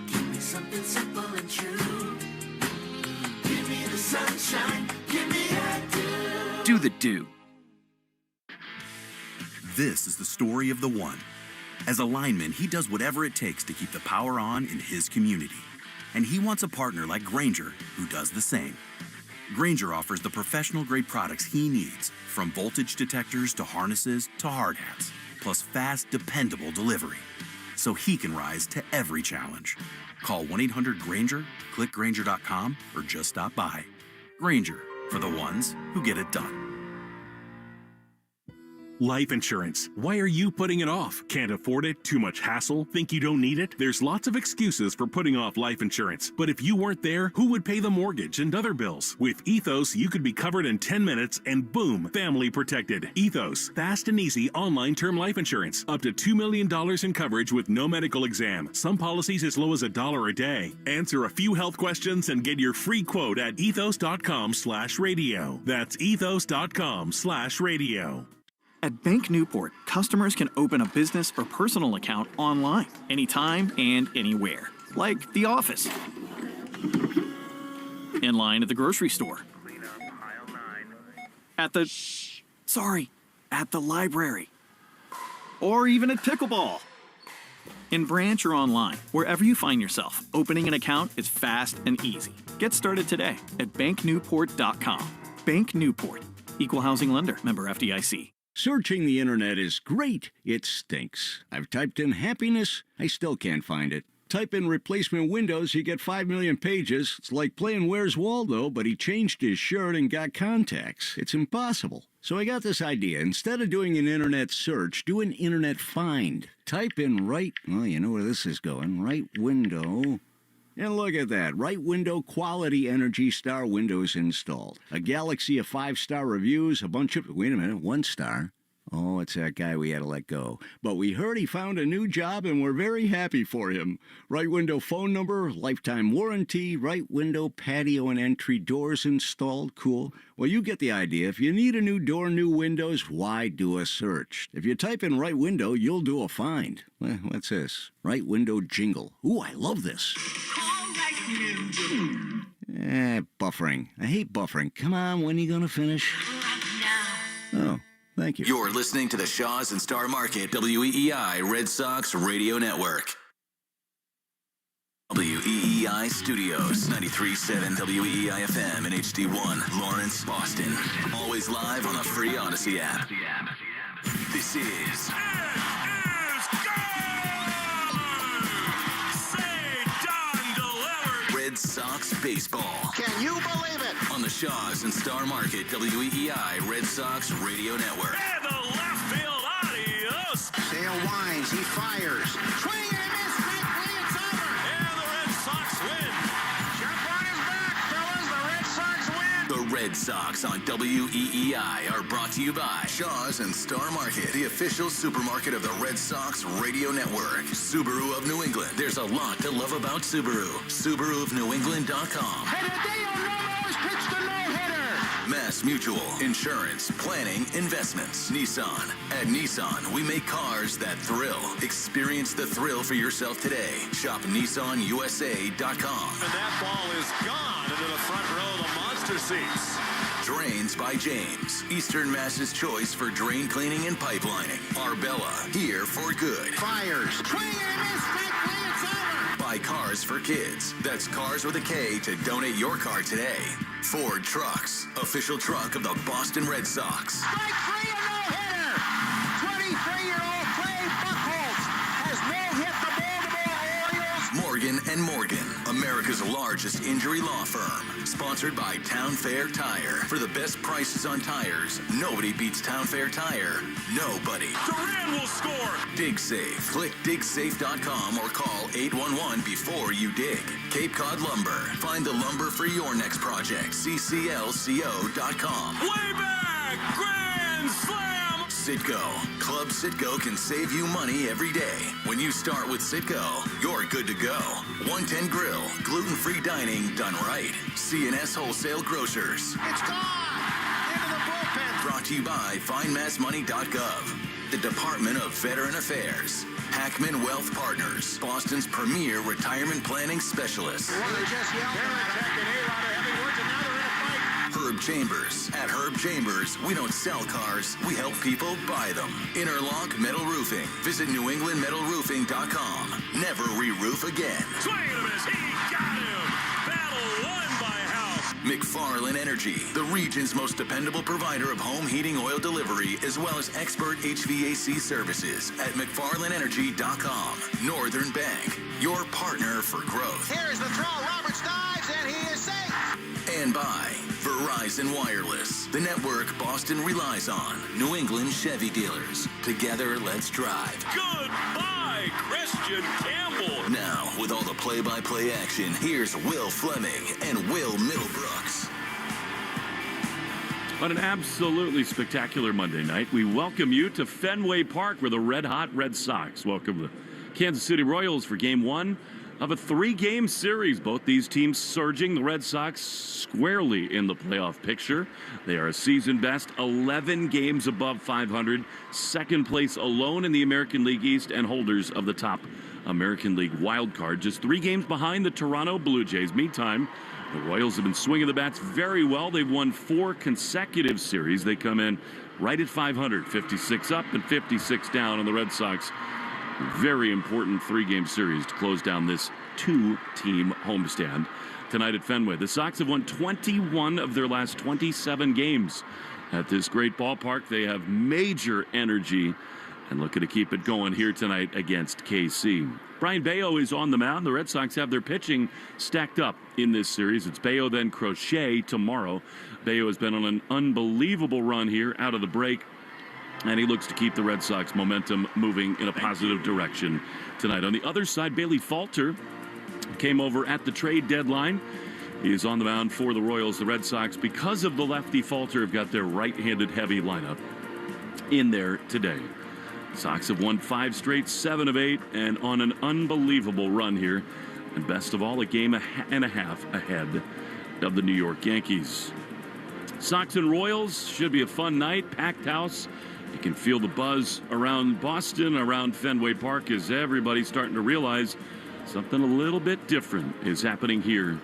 S6: Give me something simple and true. Give me the sunshine, give me a dew.
S11: Do the dew.
S15: This is the story of the one. As a lineman, he does whatever it takes to keep the power on in his community. And he wants a partner like Grainger who does the same. Grainger offers the professional-grade products he needs, from voltage detectors to harnesses to hard hats, plus fast, dependable delivery, so he can rise to every challenge. Call 1-800-GRAINGER, click Grainger.com, or just stop by. Grainger, for the ones who get it done.
S16: Life insurance. Why are you putting it off? Can't afford it? Too much hassle? Think you don't need it? There's lots of excuses for putting off life insurance. But if you weren't there, who would pay the mortgage and other bills? With Ethos, you could be covered in 10 minutes and boom, family protected. Ethos, fast and easy online term life insurance. Up to $2 million in coverage with no medical exam. Some policies as low as $1 a day. Answer a few health questions and get your free quote at ethos.com/radio. That's ethos.com/radio.
S17: At Bank Newport, customers can open a business or personal account online, anytime and anywhere. Like the office, in line at the grocery store, at the library, or even at pickleball. In branch or online, wherever you find yourself, opening an account is fast and easy. Get started today at banknewport.com. Bank Newport, equal housing lender, member FDIC.
S18: Searching the internet is great. It stinks. I've typed in happiness. I still can't find it. Type in replacement windows, you get 5 million pages. It's like playing Where's Waldo, but he changed his shirt and got contacts. It's impossible. So I got this idea. Instead of doing an internet search, do an internet find. Type in well, you know where this is going. Right window. And look at that. Right window quality Energy Star windows installed. A galaxy of 5-star reviews, a bunch of... Wait a minute, 1 star? Oh, it's that guy we had to let go. But we heard he found a new job and we're very happy for him. Right window phone number, lifetime warranty, right window patio and entry doors installed. Cool. Well, you get the idea. If you need a new door, new windows, why do a search? If you type in right window, you'll do a find. Well, what's this? Right window jingle. Ooh, I love this. Buffering. I hate buffering. Come on, when are you going to finish? Oh, thank you.
S29: You're listening to the Shaws and Star Market WEEI Red Sox Radio Network. WEEI Studios, 93.7 WEEI FM and HD1, Lawrence, Boston. Always live on the free Odyssey app. This is Red Sox baseball.
S6: Can you believe it?
S29: On the Shaws and Star Market WEEI Red Sox Radio Network.
S6: And the left field, adios. Sale winds, he fires. Swing and a miss, strike three, it's over. And the Red Sox win. Jump on his back, fellas, the Red Sox win.
S29: The Red Sox on WEEI are brought to you by Shaws and Star Market, the official supermarket of the Red Sox Radio Network. Subaru of New England. There's a lot to love about Subaru. SubaruofNewEngland.com.
S6: And Hideo Nomo has pitched a no-hitter.
S29: Mass Mutual, insurance, planning, investments. Nissan. At Nissan, we make cars that thrill. Experience the thrill for yourself today. Shop NissanUSA.com.
S6: And that ball is gone into the front row of the monster seats.
S29: Drains by James. Eastern Mass's choice for drain cleaning and pipelining. Arbella, here for good.
S6: Fires. Swing and a miss, strike three, it's over.
S29: Buy cars for kids. That's Cars with a K to donate your car today. Ford Trucks, official truck of the Boston Red Sox.
S6: Strike three, a no-hitter. 23-year-old Clay Buchholz has no-hit the Baltimore Orioles.
S29: Morgan & Morgan, America's largest injury law firm. Sponsored by Town Fair Tire. For the best prices on tires, nobody beats Town Fair Tire. Nobody.
S6: Duran will score.
S29: Dig Safe. Click digsafe.com or call 811 before you dig. Cape Cod Lumber. Find the lumber for your next project. cclco.com.
S6: Way back. Grand slam.
S29: Citgo. Club Citgo can save you money every day. When you start with Citgo, you're good to go. 110 Grill. Gluten-free dining done right. C&S Wholesale Grocers.
S6: It's gone. Into the bullpen.
S29: Brought to you by FindMassMoney.gov. The Department of Veteran Affairs. Hackman Wealth Partners. Boston's premier retirement planning specialist.
S6: Well, they just yelled. They're attacking A-Rod or Heavywoods, and now they're in a fight.
S29: Herb Chambers. At Herb Chambers, we don't sell cars, we help people buy them. Interlock Metal Roofing. Visit NewEnglandMetalRoofing.com. Never re-roof again.
S6: Swing and a miss. He got him. Battle won by House.
S29: McFarland Energy, the region's most dependable provider of home heating oil delivery, as well as expert HVAC services at McFarlandEnergy.com. Northern Bank, your partner for growth.
S6: Here's the throw. Roberts dives, and he is safe.
S29: And by Verizon Wireless, the network Boston relies on. New England Chevy dealers. Together, let's drive.
S6: Goodbye, Christian Campbell.
S29: Now, with all the play-by-play action, here's Will Fleming and Will Middlebrooks.
S3: On an absolutely spectacular Monday night, we welcome you to Fenway Park where the red-hot Red Sox welcome the Kansas City Royals for Game 1 of a 3-game series. Both these teams surging. The Red Sox squarely in the playoff picture. They are a season-best 11 games above 500, second place alone in the American League East, and holders of the top American League wild card. Just 3 games behind the Toronto Blue Jays. Meantime, the Royals have been swinging the bats very well. They've won 4 consecutive series. They come in right at 500, 56 up and 56 down, and the Red Sox, very important 3-game series to close down this 2-team homestand tonight at Fenway. The Sox have won 21 of their last 27 games at this great ballpark. They have major energy and looking to keep it going here tonight against KC. Brian Bayo is on the mound. The Red Sox have their pitching stacked up in this series. It's Bayo, then Crochet tomorrow. Bayo has been on an unbelievable run here out of the break, and he looks to keep the Red Sox momentum moving in a positive direction tonight. On the other side, Bailey Falter came over at the trade deadline. He is on the mound for the Royals. The Red Sox, because of the lefty Falter, have got their right-handed heavy lineup in there today. Sox have won 5 straight, 7 of 8, and on an unbelievable run here. And best of all, a game and a half ahead of the New York Yankees. Sox and Royals should be a fun night, packed house. You can feel the buzz around Boston, around Fenway Park, as everybody's starting to realize something a little bit different is happening here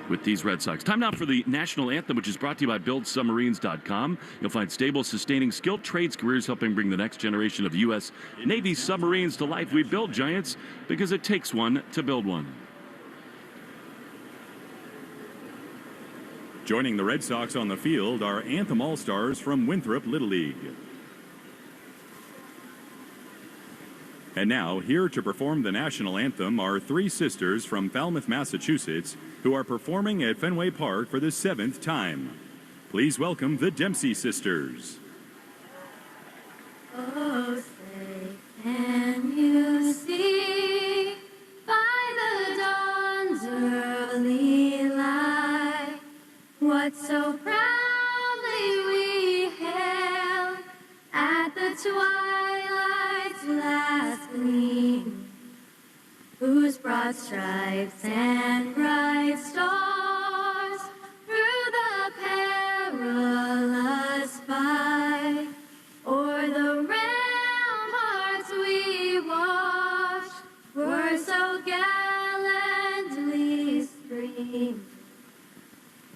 S3: with these Red Sox. Time now for the national anthem, which is brought to you by BuildSubmarines.com. You'll find stable, sustaining, skilled trades careers helping bring the next generation of U.S. Navy submarines to life. We build giants because it takes one to build one.
S8: Joining the Red Sox on the field are Anthem All-Stars from Winthrop Little League. And now, here to perform the national anthem are three sisters from Falmouth, Massachusetts, who are performing at Fenway Park for the 7th time. Please welcome the Dempsey sisters.
S6: Oh, say, can you see by the dawn's early light what so proudly we hailed at the twilight's last gleam, whose broad stripes and bright stars through the perilous fight o'er the ramparts we watched were so gallantly streamed.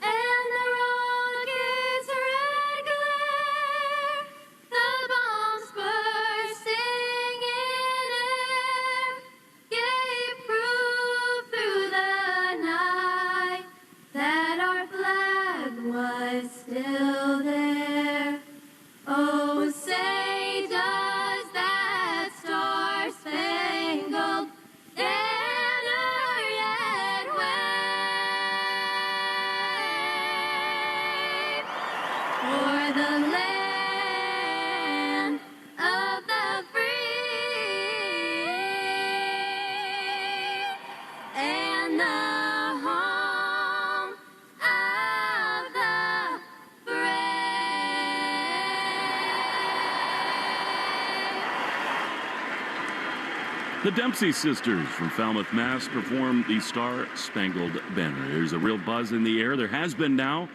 S6: And the rocket's red glare, the bombs bursting in air, gave proof through the night that our flag was still there. Oh, say does that star-spangled banner yet wave o'er the land of the free and the home of the
S3: The Dempsey sisters from Falmouth, Mass. perform the Star-Spangled Banner. There's a real buzz in the air. There has been now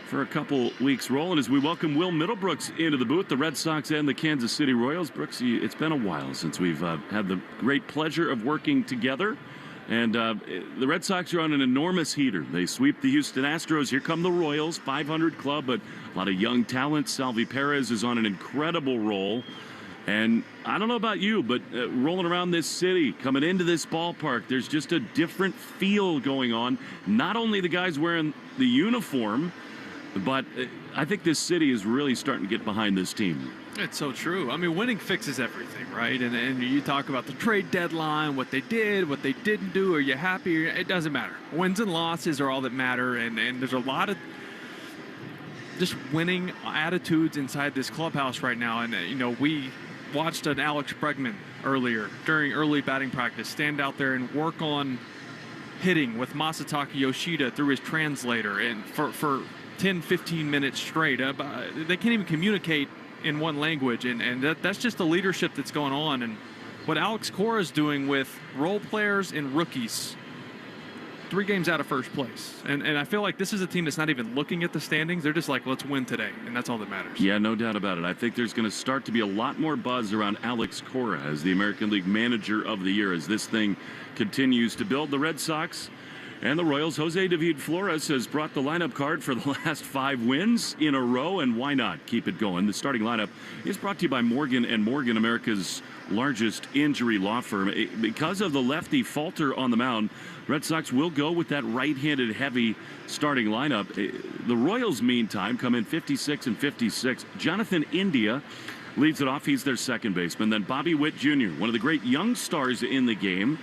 S3: for a couple weeks rolling as we welcome Will Middlebrooks into the booth, the Red Sox and the Kansas City Royals. Brooks, it's been a while since we've had the great pleasure of working together. And the Red Sox are on an enormous heater. They sweep the Houston Astros. Here come the Royals, 500 club, but a lot of young talent. Salvi Perez is on an incredible roll. And I don't know about you, but rolling around this city, coming into this ballpark, there's just a different feel going on. Not only the guys wearing the uniform, but I think this city is really starting to get behind this team.
S14: It's so true. I mean, winning fixes everything, right? And you talk about the trade deadline, what they did, what they didn't do. Are you happy? It doesn't matter. Wins and losses are all that matter. And there's a lot of just winning attitudes inside this clubhouse right now. And, we watched an Alex Bregman earlier during early batting practice stand out there and work on hitting with Masataka Yoshida through his translator and for 10, 15 minutes straight. They can't even communicate in one language, and that's just the leadership that's going on. And what Alex Cora is doing with role players and rookies, 3 games out of first place. And I feel like this is a team that's not even looking at the standings. They're just like, let's win today, and that's all that matters.
S3: Yeah, no doubt about it. I think there's going to start to be a lot more buzz around Alex Cora as the American League Manager of the Year as this thing continues to build. The Red Sox and the Royals, Jose David Flores has brought the lineup card for the last 5 wins in a row, and why not keep it going? The starting lineup is brought to you by Morgan & Morgan, America's largest injury law firm. Because of the lefty falter on the mound, Red Sox will go with that right-handed heavy starting lineup. The Royals, meantime, come in 56 and 56. Jonathan India leads it off. He's their second baseman. Then Bobby Witt Jr., one of the great young stars in the game.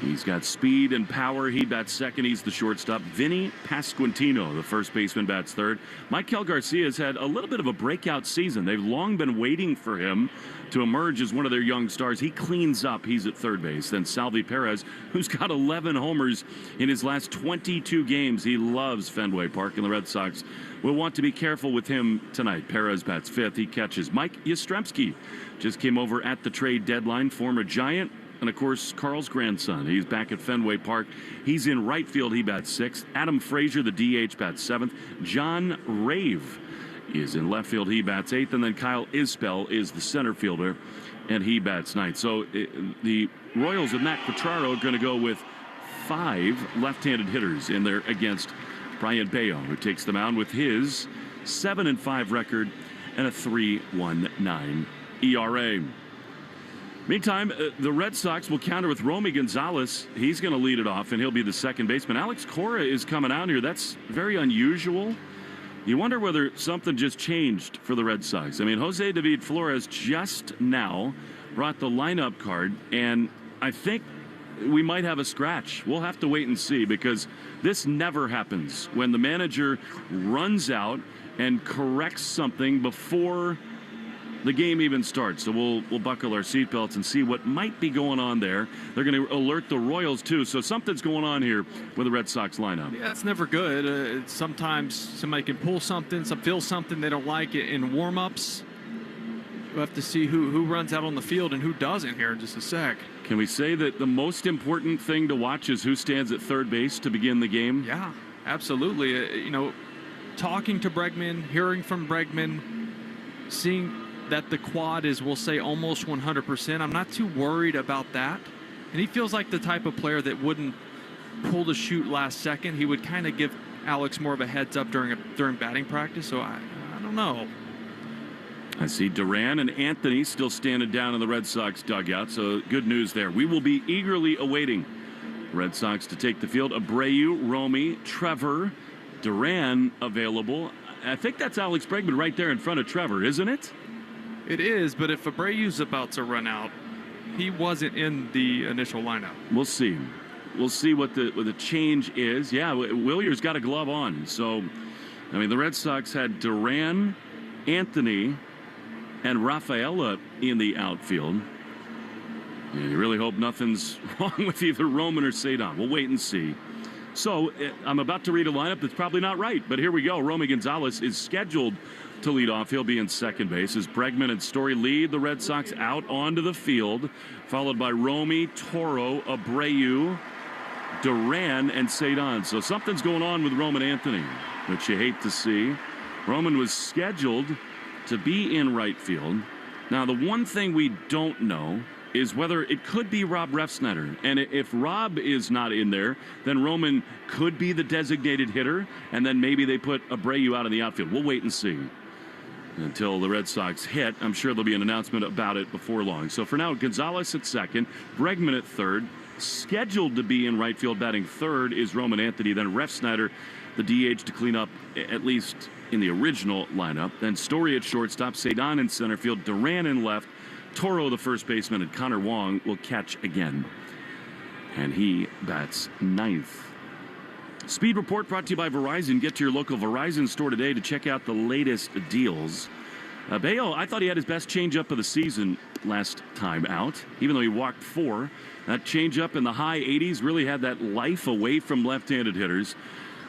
S3: He's got speed and power. He bats second. He's the shortstop. Vinny Pasquantino, the first baseman, bats third. Michael Garcia has had a little bit of a breakout season. They've long been waiting for him to emerge as one of their young stars. He cleans up. He's at third base. Then Salvi Perez, who's got 11 homers in his last 22 games. He loves Fenway Park, and the Red Sox will want to be careful with him tonight. Perez bats fifth. He catches. Mike Yastrzemski just came over at the trade deadline, former Giant. And, of course, Carl's grandson. He's back at Fenway Park. He's in right field. He bats sixth. Adam Frazier, the DH, bats seventh. John Rave is in left field. He bats eighth. And then Kyle Isbell is the center fielder, and he bats ninth. So the Royals of Matt Quatraro are going to go with 5 left-handed hitters in there against Brian Bayo, who takes the mound with his 7-5 record and a 3.19 ERA. Meantime, the Red Sox will counter with Romy Gonzalez. He's going to lead it off, and he'll be the second baseman. Alex Cora is coming out here. That's very unusual. You wonder whether something just changed for the Red Sox. I mean, Jose David Flores just now brought the lineup card, and I think we might have a scratch. We'll have to wait and see, because this never happens when the manager runs out and corrects something before the game even starts. So we'll buckle our seatbelts and see what might be going on there. They're going to alert the Royals too, so something's going on here with the Red Sox lineup.
S14: Yeah, it's never good. Sometimes somebody can pull something, feel something they don't like in warm-ups. We'll have to see who runs out on the field and who doesn't here in just a sec.
S3: Can we say that the most important thing to watch is who stands at third base to begin the game?
S14: Yeah, absolutely. Talking to Bregman, hearing from Bregman, seeing that the quad is, we'll say, almost 100%. I'm not too worried about that. And he feels like the type of player that wouldn't pull the chute last second. He would kind of give Alex more of a heads up during batting practice. So I don't know.
S3: I see Duran and Anthony still standing down in the Red Sox dugout, so good news there. We will be eagerly awaiting Red Sox to take the field. Abreu, Romy, Trevor, Duran available. I think that's Alex Bregman right there in front of Trevor, isn't it?
S14: It is, but if Abreu's about to run out, he wasn't in the initial lineup.
S3: We'll see. We'll see what the change is. Yeah, Willier's got a glove on. So, I mean, the Red Sox had Duran, Anthony, and Rafaela in the outfield. Yeah, you really hope nothing's wrong with either Roman or Cedon. We'll wait and see. So, I'm about to read a lineup that's probably not right, but here we go. Romy Gonzalez is scheduled to lead off. He'll be in second base as Bregman and Story lead the Red Sox out onto the field, followed by Romy, Toro, Abreu, Duran, and Cedon. So something's going on with Roman Anthony, which you hate to see. Roman was scheduled to be in right field. Now, the one thing we don't know is whether it could be Rob Refsnyder. And if Rob is not in there, then Roman could be the designated hitter, and then maybe they put Abreu out in the outfield. We'll wait and see until the Red Sox hit. I'm sure there'll be an announcement about it before long. So for now, Gonzalez at second, Bregman at third. Scheduled to be in right field batting third is Roman Anthony. Then Refsnyder, the DH, to clean up at least in the original lineup. Then Story at shortstop, Cedon in center field, Duran in left, Toro, the first baseman, and Connor Wong will catch again. And he bats ninth. Speed Report brought to you by Verizon. Get to your local Verizon store today to check out the latest deals. Bayo, I thought he had his best changeup of the season last time out, even though he walked 4. That changeup in the high 80s really had that life away from left-handed hitters.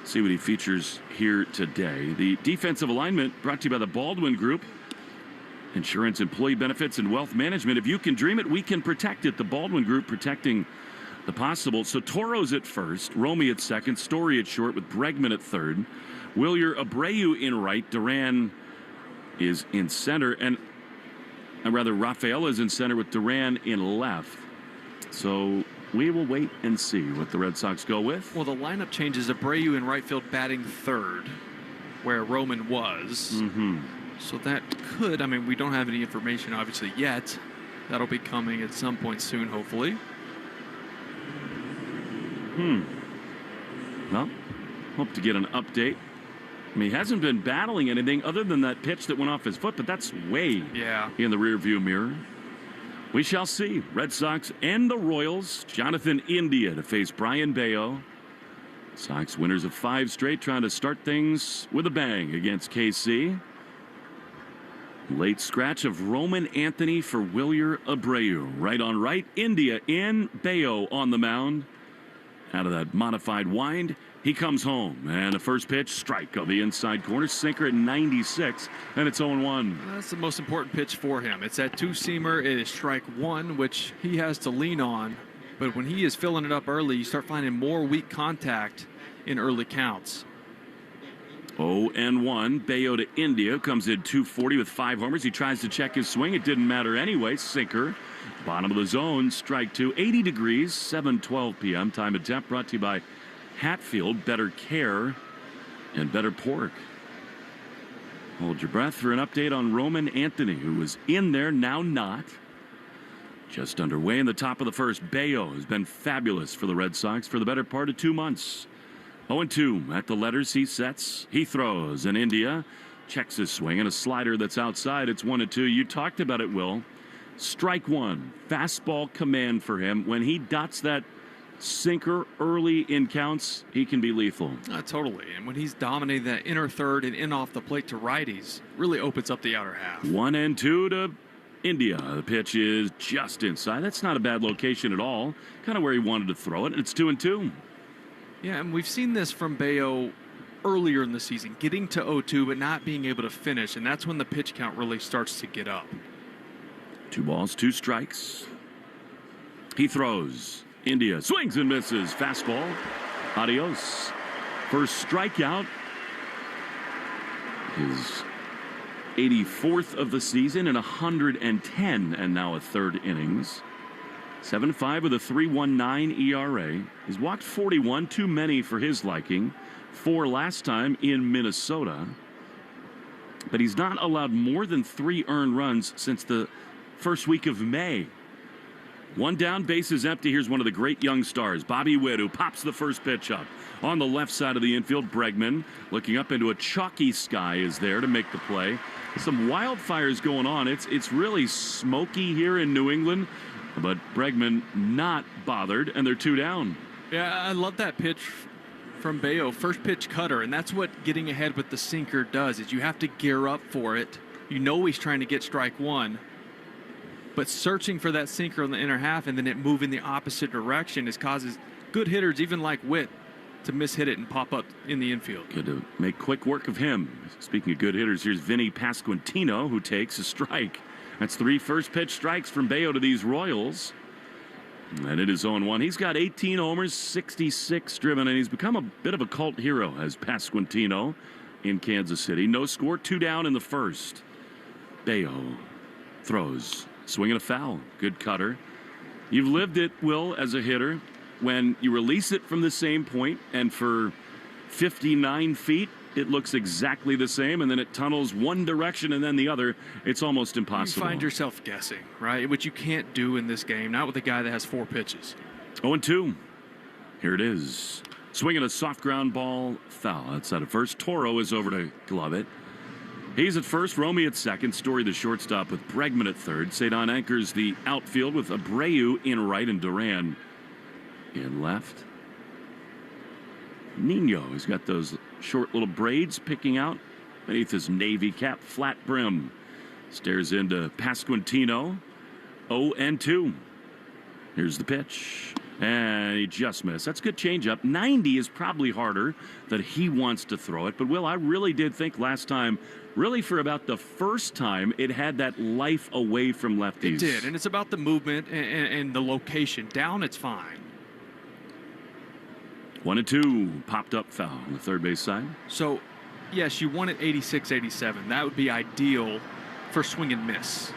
S3: See what he features here today. The defensive alignment brought to you by the Baldwin Group. Insurance, employee benefits, and wealth management. If you can dream it, we can protect it. The Baldwin Group protecting the possible. So Toro's at first, Romy at second, Story at short with Bregman at third. Willier Abreu in right. Duran is in center, and Rafaela is in center with Duran in left. So we will wait and see what the Red Sox go with.
S14: Well, the lineup changes. Abreu in right field batting third, where Roman was.
S3: Mm-hmm.
S14: So that could, we don't have any information obviously yet. That'll be coming at some point soon, hopefully.
S3: Well, hope to get an update. He hasn't been battling anything other than that pitch that went off his foot, but that's way in the rearview mirror. We shall see. Red Sox and the Royals. Jonathan India to face Brian Bayo. Sox winners of 5 straight, trying to start things with a bang against KC. Late scratch of Roman Anthony for Willier Abreu. Right on right. India in. Bayo on the mound. Out of that modified wind, he comes home. And the first pitch, strike of the inside corner. Sinker at 96, and it's 0-1.
S14: That's the most important pitch for him. It's that two-seamer. It is strike one, which he has to lean on. But when he is filling it up early, you start finding more weak contact in early counts.
S3: 0-1. Bayo to India. Comes in 240 with 5 homers. He tries to check his swing. It didn't matter anyway. Sinker. Bottom of the zone. Strike 2. 80 degrees. 7:12 p.m. Time and temp brought to you by Hatfield. Better care and better pork. Hold your breath for an update on Roman Anthony, who was in there, now not. Just underway in the top of the first. Bayo has been fabulous for the Red Sox for the better part of 2 months. 0-2 at the letters. He sets, he throws, and India checks his swing and a slider that's outside. It's 1-2. You talked about it, Will. Strike one. Fastball command for him. When he dots that sinker early in counts, he can be lethal.
S14: Totally. And when he's dominating that inner third and in off the plate to righties, really opens up the outer half.
S3: 1-2 to India. The pitch is just inside. That's not a bad location at all. Kind of where he wanted to throw it. It's 2-2.
S14: Yeah, and we've seen this from Bayo earlier in the season, getting to 0-2 but not being able to finish, and that's when the pitch count really starts to get up.
S3: 2 balls, 2 strikes. He throws. India swings and misses. Fastball. Adios. First strikeout. His 84th of the season in 110, and now a third innings. 7-5 with a 3.19 ERA. He's walked 41, too many for his liking. 4 last time in Minnesota. But he's not allowed more than 3 earned runs since the first week of May. 1 down, base is empty. Here's one of the great young stars, Bobby Witt, who pops the first pitch up. On the left side of the infield, Bregman, looking up into a chalky sky, is there to make the play. Some wildfires going on. It's really smoky here in New England, but Bregman not bothered, and they're 2 down.
S14: Yeah, I love that pitch from Bayo. First pitch cutter, and that's what getting ahead with the sinker does, is you have to gear up for it. You know he's trying to get strike one, but searching for that sinker in the inner half and then it moving the opposite direction causes good hitters, even like Witt, to mishit it and pop up in the infield.
S3: Good to make quick work of him. Speaking of good hitters, here's Vinny Pasquantino, who takes a strike. That's 3 first pitch strikes from Bayo to these Royals. And it is 0-1. He's got 18 homers, 66 driven, and he's become a bit of a cult hero as Pasquantino in Kansas City. No score, 2 down in the first. Bayo throws, swinging a foul. Good cutter. You've lived it, Will, as a hitter. When you release it from the same point and for 59 feet, it looks exactly the same, and then it tunnels one direction and then the other. It's almost impossible.
S14: You find yourself guessing, right? Which you can't do in this game, not with a guy that has 4 pitches.
S3: 0-2. Here it is. Swinging a soft ground ball, foul. Outside of first. Toro is over to glove it. He's at first, Romy at second, Story the shortstop with Bregman at third. Cedon anchors the outfield with Abreu in right and Duran in left. Nino has got those short little braids picking out beneath his navy cap, flat brim. Stares into Pasquantino. 0-2. Here's the pitch. And he just missed. That's a good changeup. 90 is probably harder that he wants to throw it. But, Will, I really did think last time, really for about the first time, it had that life away from lefties.
S14: It did, and it's about the movement and the location. Down, it's fine.
S3: 1-2, popped up foul on the third base side.
S14: So, yes, you want it 86, 87. That would be ideal for swing and miss.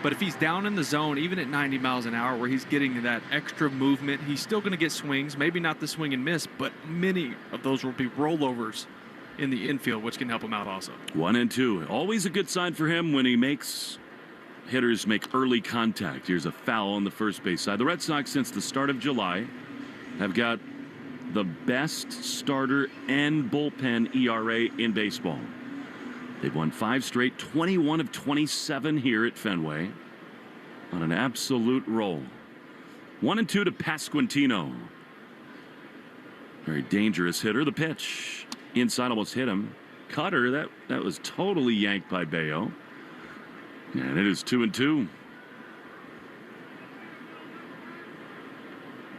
S14: But if he's down in the zone, even at 90 miles an hour, where he's getting that extra movement, he's still going to get swings. Maybe not the swing and miss, but many of those will be rollovers in the infield, which can help him out also.
S3: 1-2. Always a good sign for him when he makes hitters make early contact. Here's a foul on the first base side. The Red Sox, since the start of July, have got the best starter and bullpen ERA in baseball. They've won 5 straight, 21 of 27 here at Fenway. On an absolute roll. 1-2 to Pasquantino. Very dangerous hitter. The pitch. Inside, almost hit him. Cutter, that was totally yanked by Bayo. And it is 2-2.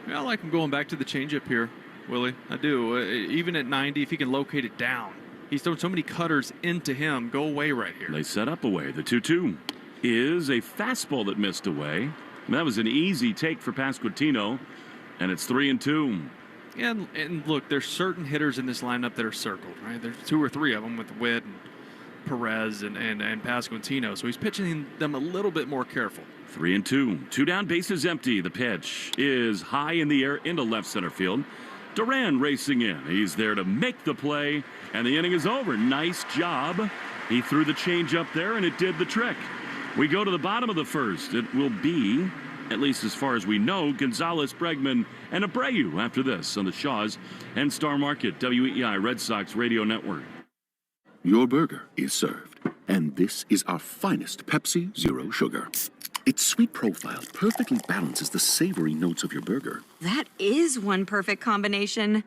S14: Yeah, I like him going back to the changeup here, Willie. I do. Even at 90, if he can locate it down. He's thrown so many cutters into him. Go away right here.
S3: They set up away. The 2-2 is a fastball that missed away. And that was an easy take for Pasquantino, and it's 3-2.
S14: And look, there's certain hitters in this lineup that are circled, right? There's 2 or 3 of them with Witt and Perez and Pasquantino. So he's pitching them a little bit more careful.
S3: 3-2. 2 down, bases empty. The pitch is high in the air into left center field. Duran racing in. He's there to make the play, and the inning is over. Nice job. He threw the change up there, and it did the trick. We go to the bottom of the first. It will be at least as far as we know, Gonzalez, Bregman, and Abreu after this on the Shaws and Star Market, WEEI Red Sox Radio Network.
S7: Your burger is served, and this is our finest Pepsi Zero Sugar. Its sweet profile perfectly balances the savory notes of your burger.
S1: That is one perfect combination.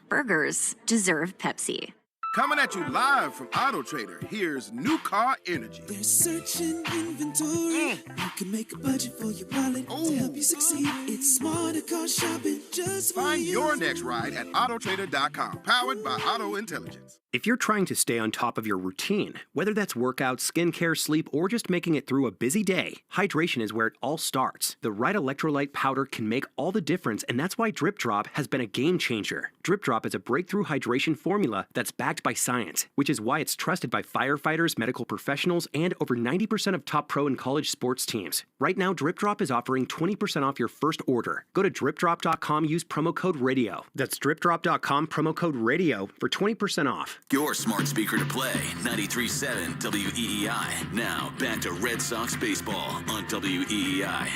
S1: Burgers deserve Pepsi.
S5: Coming at you live from Auto Trader, here's New Car Energy.
S6: They're searching inventory. You can make a budget for your wallet to help you succeed. It's smarter car shopping just for
S5: Find
S6: you.
S5: your next ride at autotrader.com, powered by Auto Intelligence.
S4: If you're trying to stay on top of your routine, whether that's workout, skincare, sleep, or just making it through a busy day, hydration is where it all starts. The right electrolyte powder can make all the difference, and that's why Drip Drop has been a game changer. Drip Drop is a breakthrough hydration formula that's backed by science, which is why it's trusted by firefighters, medical professionals, and over 90% of top pro and college sports teams. Right now, Drip Drop is offering 20% off your first order. Go to dripdrop.com, use promo code RADIO. That's dripdrop.com, promo code RADIO for 20% off.
S29: Your smart speaker to play, 93.7 WEEI. Now, back to Red Sox baseball on WEEI.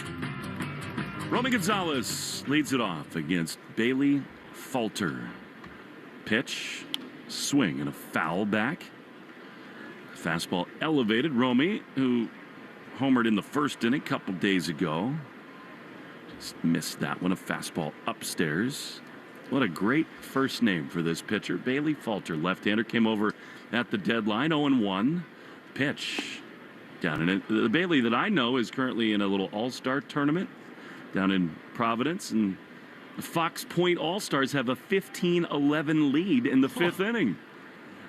S3: Romy Gonzalez leads it off against Bailey Falter. Pitch, swing, and a foul back. Fastball elevated. Romy, who homered in the first inning a couple days ago, just missed that one. A fastball upstairs. What a great first name for this pitcher. Bailey Falter, left-hander, came over at the deadline, 0-1. Pitch down in it. The Bailey that I know is currently in a little all-star tournament down in Providence, and the Fox Point All-Stars have a 15-11 lead in the fifth inning.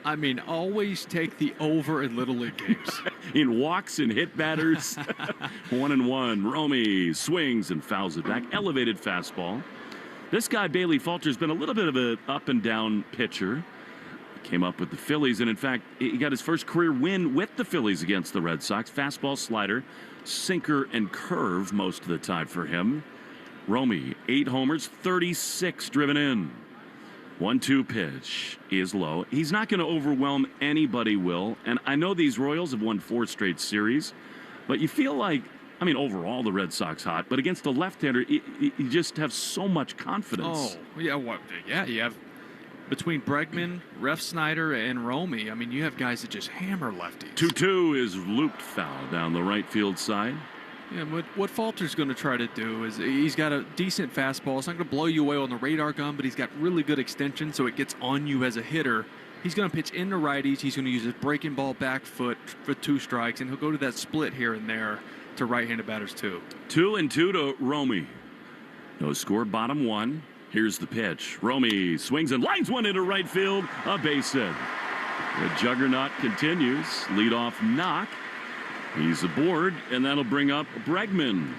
S14: I mean, always take the over in Little League games.
S3: In walks and hit batters, 1-1. Romy swings and fouls it back. Elevated fastball. This guy, Bailey Falter's been a little bit of an up-and-down pitcher. Came up with the Phillies, and in fact, he got his first career win with the Phillies against the Red Sox. Fastball, slider, sinker, and curve most of the time for him. Romy, 8 homers, 36 driven in. 1-2 pitch is low. He's not going to overwhelm anybody, Will. And I know these Royals have won 4 straight series, but you feel like, I mean, overall the Red Sox hot, but against a left-hander, you just have so much confidence.
S14: Oh, yeah, you have between Bregman, Ref Snyder, and Romy, I mean, you have guys that just hammer lefties.
S3: 2-2 is looped foul down the right field side.
S14: Yeah, what Falter's going to try to do is he's got a decent fastball. It's not going to blow you away on the radar gun, but he's got really good extension, so it gets on you as a hitter. He's going to pitch into righties. He's going to use his breaking ball back foot for 2 strikes, and he'll go to that split here and there to right-handed batters too.
S3: 2-2 to Romy. No score, bottom 1. Here's the pitch. Romy swings and lines one into right field. A base hit. The juggernaut continues. Leadoff knock. He's aboard, and that'll bring up Bregman.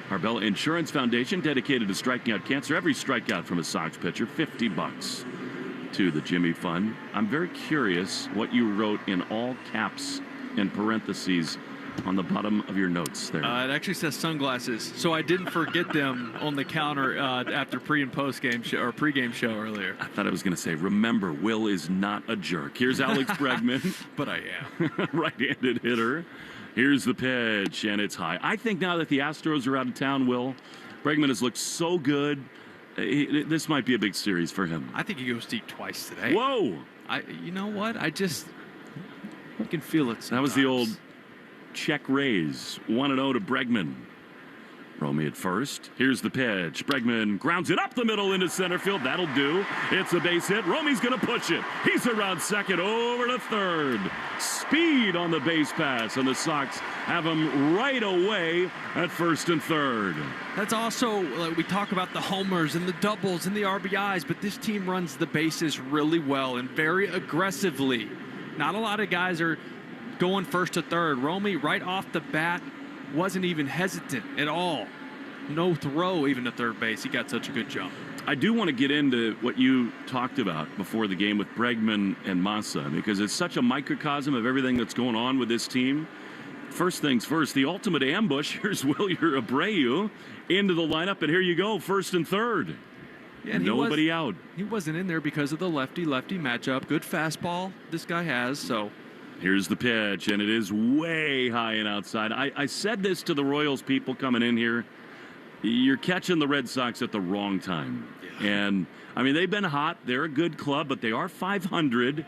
S3: Arbella Insurance Foundation, dedicated to striking out cancer. Every strikeout from a Sox pitcher, $50 to the Jimmy Fund. I'm very curious what you wrote in all caps and parentheses on the bottom of your notes there.
S14: It actually says sunglasses, so I didn't forget them on the counter after pre and post game show or pregame show earlier.
S3: I thought I was going to say, remember, Will is not a jerk. Here's Alex Bregman.
S14: But I am.
S3: Right-handed hitter. Here's the pitch, and it's high. I think now that the Astros are out of town, Will, Bregman has looked so good. This might be a big series for him.
S14: I think he goes deep twice today.
S3: Whoa!
S14: You know what? You can feel it sometimes.
S3: That was the old check raise. 1-0 to Bregman. Romy at first. Here's the pitch. Bregman grounds it up the middle into center field. That'll do. It's a base hit. Romy's going to push it. He's around second, over to third. Speed on the base pass, and the Sox have him right away at first and third.
S14: That's also, we talk about the homers and the doubles and the RBIs, but this team runs the bases really well and very aggressively. Not a lot of guys are going first to third. Romy, right off the bat, wasn't even hesitant at all. No throw even to third base. He got such a good jump.
S3: I do want to get into what you talked about before the game with Bregman and Massa, because it's such a microcosm of everything that's going on with this team. First things first, the ultimate ambush. Here's Wilyer Abreu into the lineup, and here you go, first and third.
S14: Yeah, and
S3: nobody out.
S14: He wasn't in there because of the lefty-lefty matchup. Good fastball this guy has, so
S3: Here's the pitch, and it is way high and outside. I said this to the Royals people coming in here. You're catching the Red Sox at the wrong time. Yeah. And, I mean, they've been hot. They're a good club, but they are .500.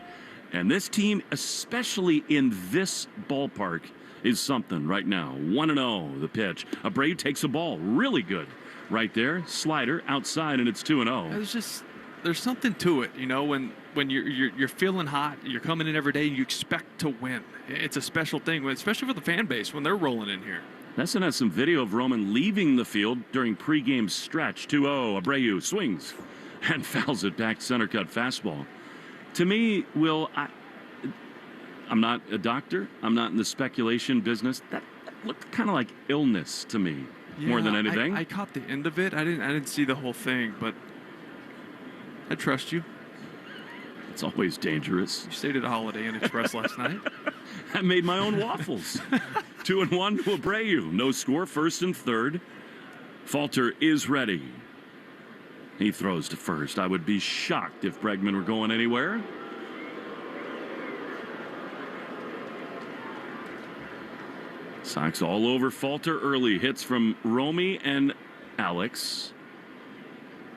S3: And this team, especially in this ballpark, is something right now. 1-0, the pitch. Abreu takes a ball. Really good right there. Slider outside, and it's 2-0.
S14: There's something to it, you know, when you're feeling hot, you're coming in every day, and you expect to win. It's a special thing, especially for the fan base when they're rolling in here.
S3: Nesson has some video of Roman leaving the field during pregame stretch. 2-0, Abreu swings and fouls it back, center cut fastball. To me, Will, I'm not a doctor. I'm not in the speculation business. That looked kind of like illness to me, more than anything.
S14: I caught the end of it. I didn't see the whole thing, but I trust you.
S3: It's always dangerous.
S14: You stayed at a Holiday Inn Express last night.
S3: I made my own waffles. 2-1 to Abreu. No score, first and third. Falter is ready. He throws to first. I would be shocked if Bregman were going anywhere. Sox all over Falter early. Hits from Romy and Alex.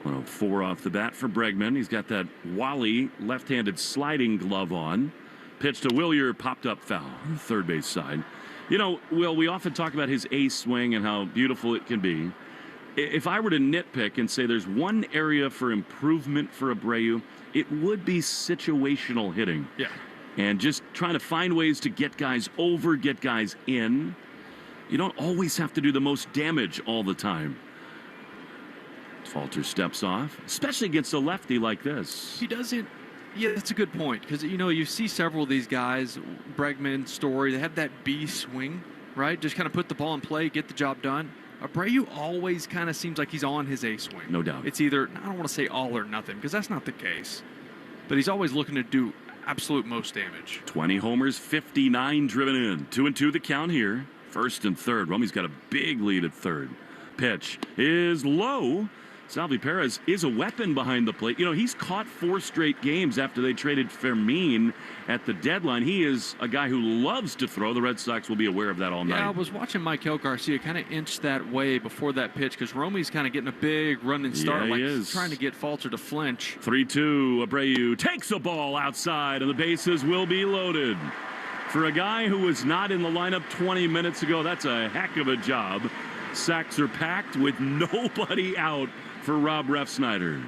S3: 104 off the bat for Bregman. He's got that Wally left-handed sliding glove on. Pitch to Willier, popped up foul on the third base side. You know, Will, we often talk about his ace swing and how beautiful it can be. If I were to nitpick and say there's one area for improvement for Abreu, it would be situational hitting.
S14: Yeah.
S3: And just trying to find ways to get guys over, get guys in. You don't always have to do the most damage all the time. Falter steps off, especially against a lefty like this.
S14: He doesn't. Yeah, that's a good point. Because, you know, you see several of these guys, Bregman, Story, they have that B swing, right? Just kind of put the ball in play, get the job done. Abreu always kind of seems like he's on his A swing.
S3: No doubt.
S14: It's either, I don't want to say all or nothing, because that's not the case. But he's always looking to do absolute most damage.
S3: 20 homers, 59 driven in. 2-2 the count here. First and third. Romy's got a big lead at third. Pitch is low. Salvi Perez is a weapon behind the plate. You know, he's caught 4 straight games after they traded Fermin at the deadline. He is a guy who loves to throw. The Red Sox will be aware of that all night.
S14: Yeah, I was watching Michael Garcia kind of inch that way before that pitch because Romy's kind of getting a big running start, like he's trying to get Falter to flinch.
S3: 3-2, Abreu takes a ball outside, and the bases will be loaded. For a guy who was not in the lineup 20 minutes ago, that's a heck of a job. Sacks are packed with nobody out for Rob Refsnyder.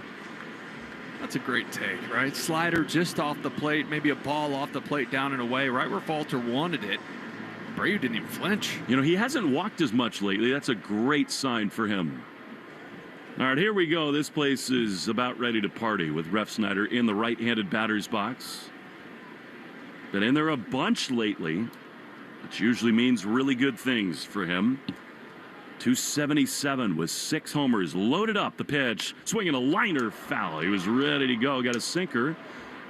S14: That's a great take, right? Slider just off the plate, maybe a ball off the plate down and away, right where Falter wanted it. Abreu didn't even flinch.
S3: You know, he hasn't walked as much lately. That's a great sign for him. All right, here we go. This place is about ready to party with Refsnyder in the right-handed batter's box. Been in there a bunch lately, which usually means really good things for him. 277 with 6 homers, loaded up the pitch, swinging a liner foul. He was ready to go, got a sinker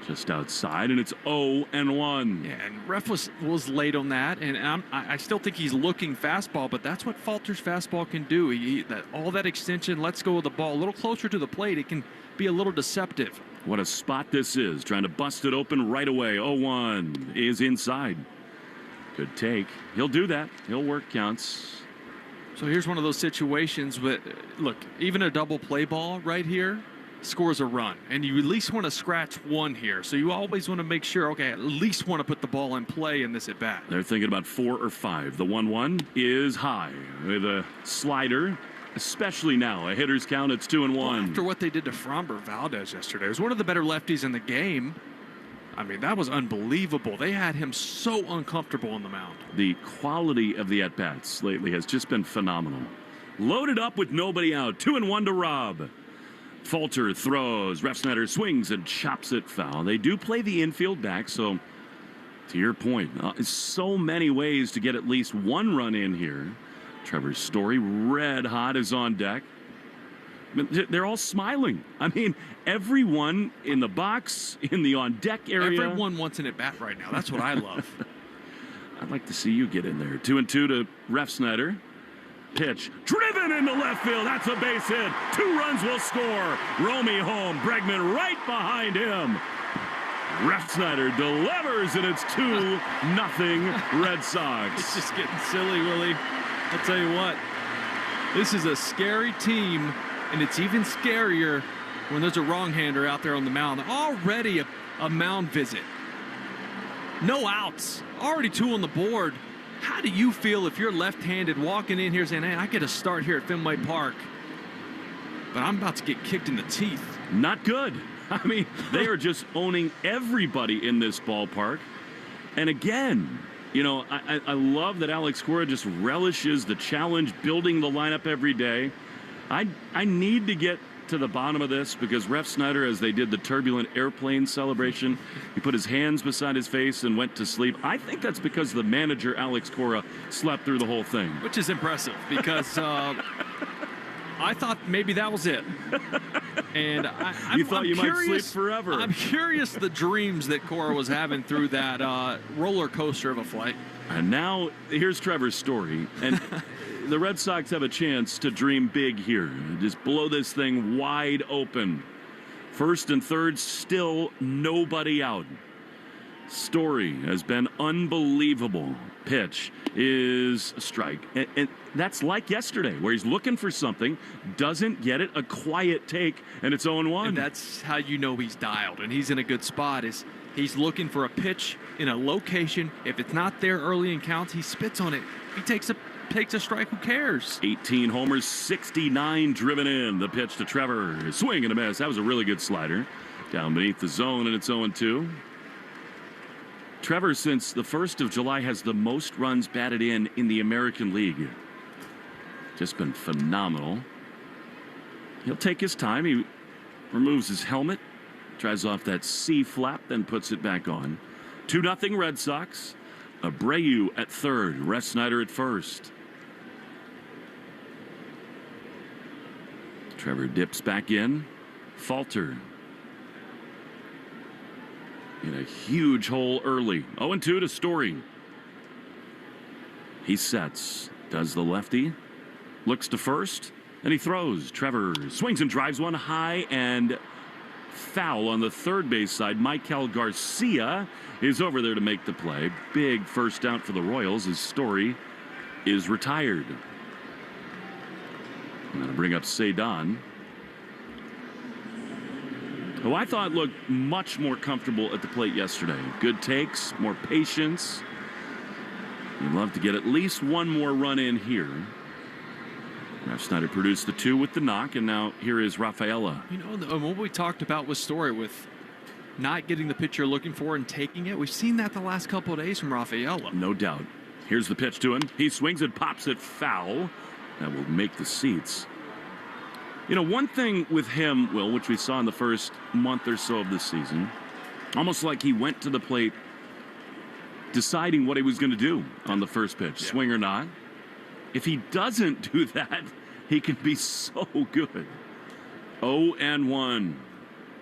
S3: just outside, and it's 0-1.
S14: Yeah, and Ref was late on that, and I still think he's looking fastball, but that's what Falter's fastball can do. All that extension, lets go of the ball a little closer to the plate. It can be a little deceptive.
S3: What a spot this is, trying to bust it open right away. 0-1 is inside. Good take. He'll do that. He'll work counts.
S14: So here's one of those situations with, look, even a double play ball right here scores a run. And you at least want to scratch one here. So you always want to make sure, okay, at least want to put the ball in play in this at-bat.
S3: They're thinking about 4 or 5. The 1-1 is high with a slider, especially now. A hitter's count, it's 2-1.
S14: Well, after what they did to Framber Valdez yesterday, it was one of the better lefties in the game. I mean, that was unbelievable. They had him so uncomfortable on the mound.
S3: The quality of the at-bats lately has just been phenomenal. Loaded up with nobody out. 2-1 to Rob. Falter throws. Refsnyder swings and chops it foul. They do play the infield back, so to your point, so many ways to get at least one run in here. Trevor Story, red hot, is on deck. They're all smiling. I mean, everyone in the box, in the on-deck area.
S14: Everyone wants an at-bat right now. That's what I love.
S3: I'd like to see you get in there. 2-2 to Refsnyder. Pitch driven into left field. That's a base hit. 2 runs will score. Romy home. Bregman right behind him. Refsnyder delivers, and it's 2-0 Red Sox.
S14: It's just getting silly, Willie. I'll tell you what. This is a scary team, and it's even scarier when there's a wrong-hander out there on the mound. Already a mound visit. No outs. Already 2 on the board. How do you feel if you're left-handed walking in here saying, hey, I get a start here at Fenway Park, but I'm about to get kicked in the teeth?
S3: Not good. I mean, they are just owning everybody in this ballpark. And again, you know, I love that Alex Cora just relishes the challenge, building the lineup every day. I need to get to the bottom of this because Refsnyder, as they did the turbulent airplane celebration, he put his hands beside his face and went to sleep. I think that's because the manager, Alex Cora, slept through the whole thing.
S14: Which is impressive because I thought maybe that was it. And
S3: you thought you
S14: curious,
S3: might sleep forever.
S14: I'm curious the dreams that Cora was having through that roller coaster of a flight.
S3: And now here's Trevor's story. And the Red Sox have a chance to dream big here. Just blow this thing wide open. First and third, still nobody out. Story has been unbelievable. Pitch is a strike. And that's like yesterday, where he's looking for something, doesn't get it, a quiet take, and it's 0-1.
S14: And that's how you know he's dialed, and he's in a good spot. Is he's looking for a pitch in a location. If it's not there early in counts, he spits on it. He takes a strike. Who cares?
S3: 18 homers, 69 driven in. The pitch to Trevor. Swing and a miss. That was a really good slider. Down beneath the zone, and it's 0-2. Trevor, since the 1st of July, has the most runs batted in the American League. Just been phenomenal. He'll take his time. He removes his helmet, tries off that C flap, then puts it back on. 2-0 Red Sox. Abreu at third. Refsnyder at first. Trevor dips back in. Falter in a huge hole early. 0-2 to Story. He sets. Does the lefty. Looks to first. And he throws. Trevor swings and drives one high and foul on the third base side. Michael Garcia is over there to make the play. Big first out for the Royals as Story is retired. I'm going to bring up Cedon, who I thought looked much more comfortable at the plate yesterday. Good takes, more patience. You'd love to get at least one more run in here. Refsnyder produced the 2 with the knock, and now here is Rafaela.
S14: You know, what we talked about with Story, with not getting the pitch you're looking for and taking it, we've seen that the last couple of days from Rafaela.
S3: No doubt. Here's the pitch to him. He swings and pops it foul. That will make the seats. You know, one thing with him, Will, which we saw in the first month or so of this season, almost like he went to the plate deciding what he was going to do on the first pitch, swing or not. If he doesn't do that, he can be so good. 0-1.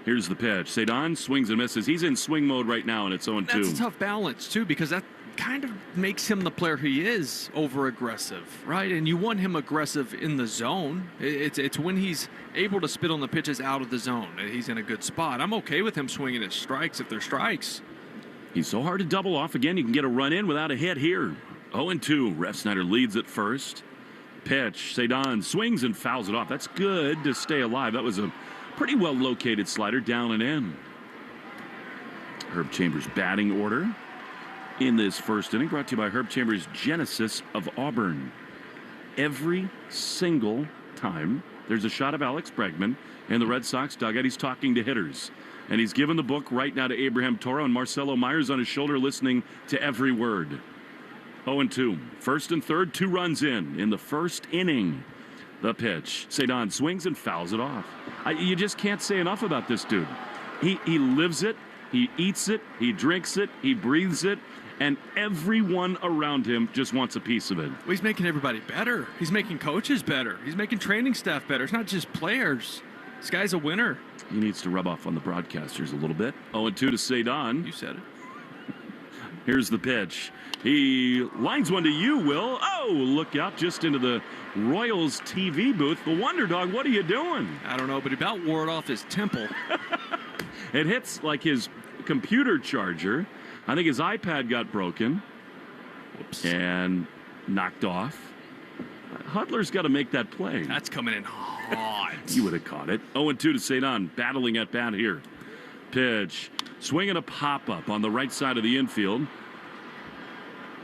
S3: Here's the pitch. Cedon swings and misses. He's in swing mode right now, and it's 0-2.
S14: That's a tough balance, too, because that kind of makes him the player he is, over-aggressive, right? And you want him aggressive in the zone. It's when he's able to spit on the pitches out of the zone and he's in a good spot. I'm okay with him swinging at strikes if they're strikes.
S3: He's so hard to double off. Again, you can get a run in without a hit here. 0-2. Refsnyder leads at first. Pitch. Cedon swings and fouls it off. That's good to stay alive. That was a pretty well-located slider down and in. Herb Chambers' batting order in this first inning, brought to you by Herb Chambers' Genesis of Auburn. Every single time there's a shot of Alex Bregman in the Red Sox dugout, he's talking to hitters. And he's given the book right now to Abraham Toro, and Marcelo Myers on his shoulder listening to every word. 0-2. First and third, 2 runs in the first inning. The pitch. Cedon swings and fouls it off. You just can't say enough about this dude. He lives it. He eats it. He drinks it. He breathes it. And everyone around him just wants a piece of it.
S14: Well, he's making everybody better. He's making coaches better. He's making training staff better. It's not just players. This guy's a winner.
S3: He needs to rub off on the broadcasters a little bit. 0-2 to Cedon.
S14: You said it.
S3: Here's the pitch. He lines one to you, Will. Oh, look out just into the Royals TV booth. The Wonder Dog, what are you doing?
S14: I don't know, but he about wore it off his temple.
S3: It hits like his computer charger. I think his iPad got broken.
S14: Whoops.
S3: And knocked off. Hudler's got to make that play.
S14: That's coming in hot.
S3: You would have caught it. 0-2 to St. Ann, battling at bat here. Pitch. Swinging a pop-up on the right side of the infield.